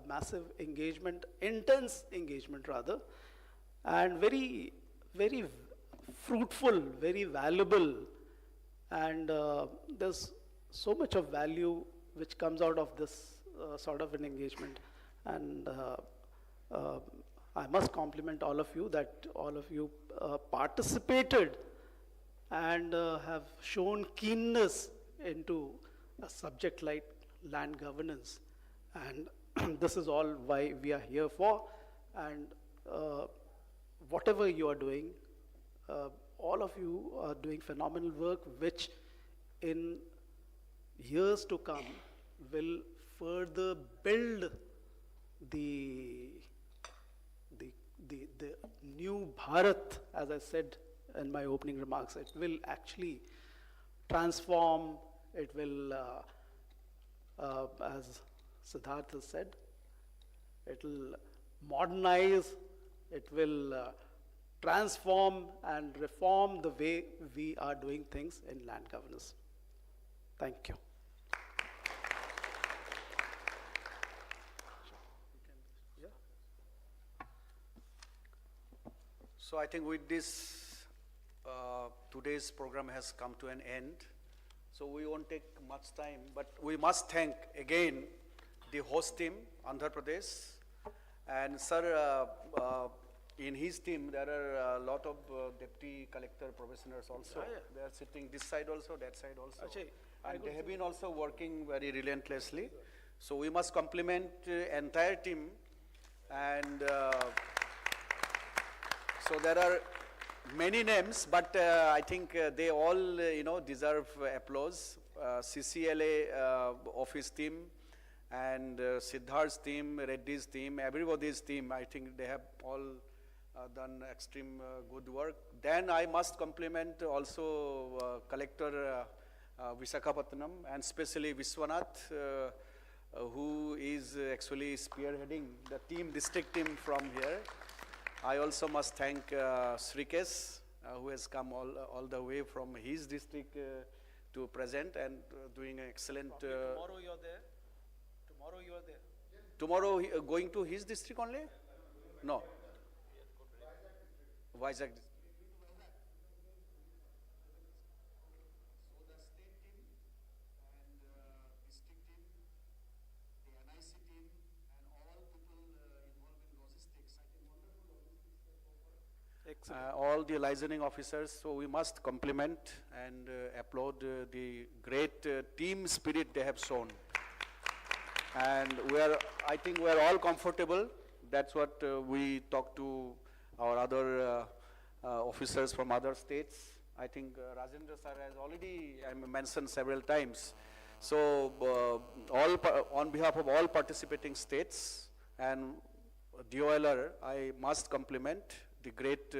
massive engagement, intense engagement rather, and very, very fruitful, very valuable. And there's so much of value which comes out of this sort of an engagement. And I must compliment all of you that all of you participated and have shown keenness into a subject like land governance. And this is all why we are here for. And whatever you are doing, all of you are doing phenomenal work, which in years to come will further build the new Bharat, as I said in my opening remarks. It will actually transform, it will, as Siddhartha said, it will modernize, It will transform and reform the way we are doing things in land governance. Thank you. So I think with this, today's program has come to an end. So we won't take much time, but we must thank again the host team, Andhra Pradesh. And sir, in his team, there are a lot of deputy collector professionals also. They are sitting this side also, that side also. And they have been also working very relentlessly. So we must compliment entire team. And so there are many names, but I think they all, deserve applause. CCLA office team and Siddharth's team, Reddy's team, everybody's team, I think they have all done extreme good work. Then I must compliment also Collector Visakhapatnam and especially Viswanath, who is actually spearheading the team, district team from here. I also must thank Srikesh, who has come all the way from his district to present and doing an excellent. Tomorrow you are there. Tomorrow you are there. Tomorrow going to his district only? No. Vizag. All the licensing officers, so we must compliment and applaud the great team spirit they have shown. And I think we are all comfortable. That's what we talk to our other officers from other states. I think Rajendra sir has already mentioned several times. So on behalf of all participating states and DOLR, I must compliment the great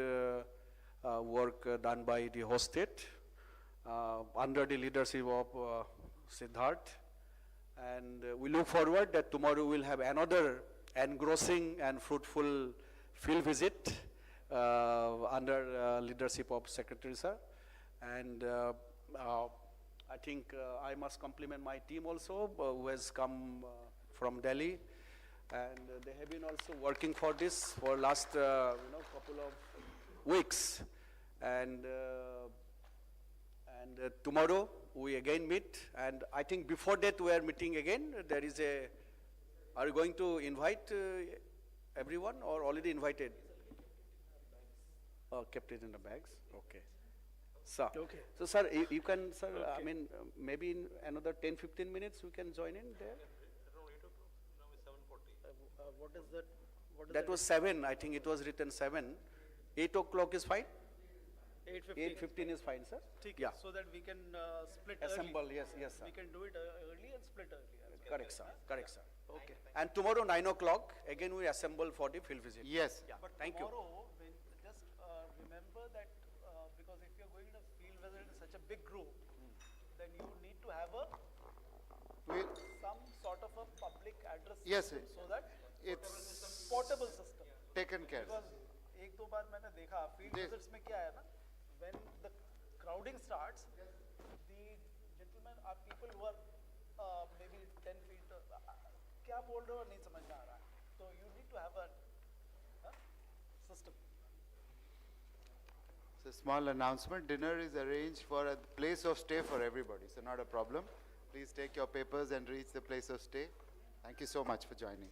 work done by the host state under the leadership of Siddharth. And we look forward that tomorrow we'll have another engrossing and fruitful field visit under leadership of Secretary sir. And I think I must compliment my team also, who has come from Delhi. And they have been also working for this for last couple of weeks. And tomorrow we again meet. And I think before that we are meeting again. There is are you going to invite everyone or already invited? Oh, kept it in the bags. Okay. So, so sir, you can, sir, I mean, maybe in another 10-15 minutes we can join in there. What is that? That was 7. I think it was written 7. 8 o'clock is fine? 8:15 is fine, sir. Yeah. So that we can split Assemble, early. yes, sir. We can do it early and split early. Correct, sir. Correct, sir. Okay. And tomorrow 9 o'clock, again we assemble for the field visit. Yes. Yeah. But Thank you. tomorrow, just remember that because if you're going to field visit in such a big group, then you need to have some sort of a public address system so that it's portable system. Taken care. Because एक दो बार मैंने देखा field visits में क्या है ना, when the crowding starts, the gentlemen are people who are maybe 10 feet. क्या बोल रहे हो नहीं समझ में आ रहा है. So you need to have a system. So small announcement, dinner is arranged for a place of stay for everybody, so not a problem. Please take your papers and reach the place of stay. Thank you so much for joining.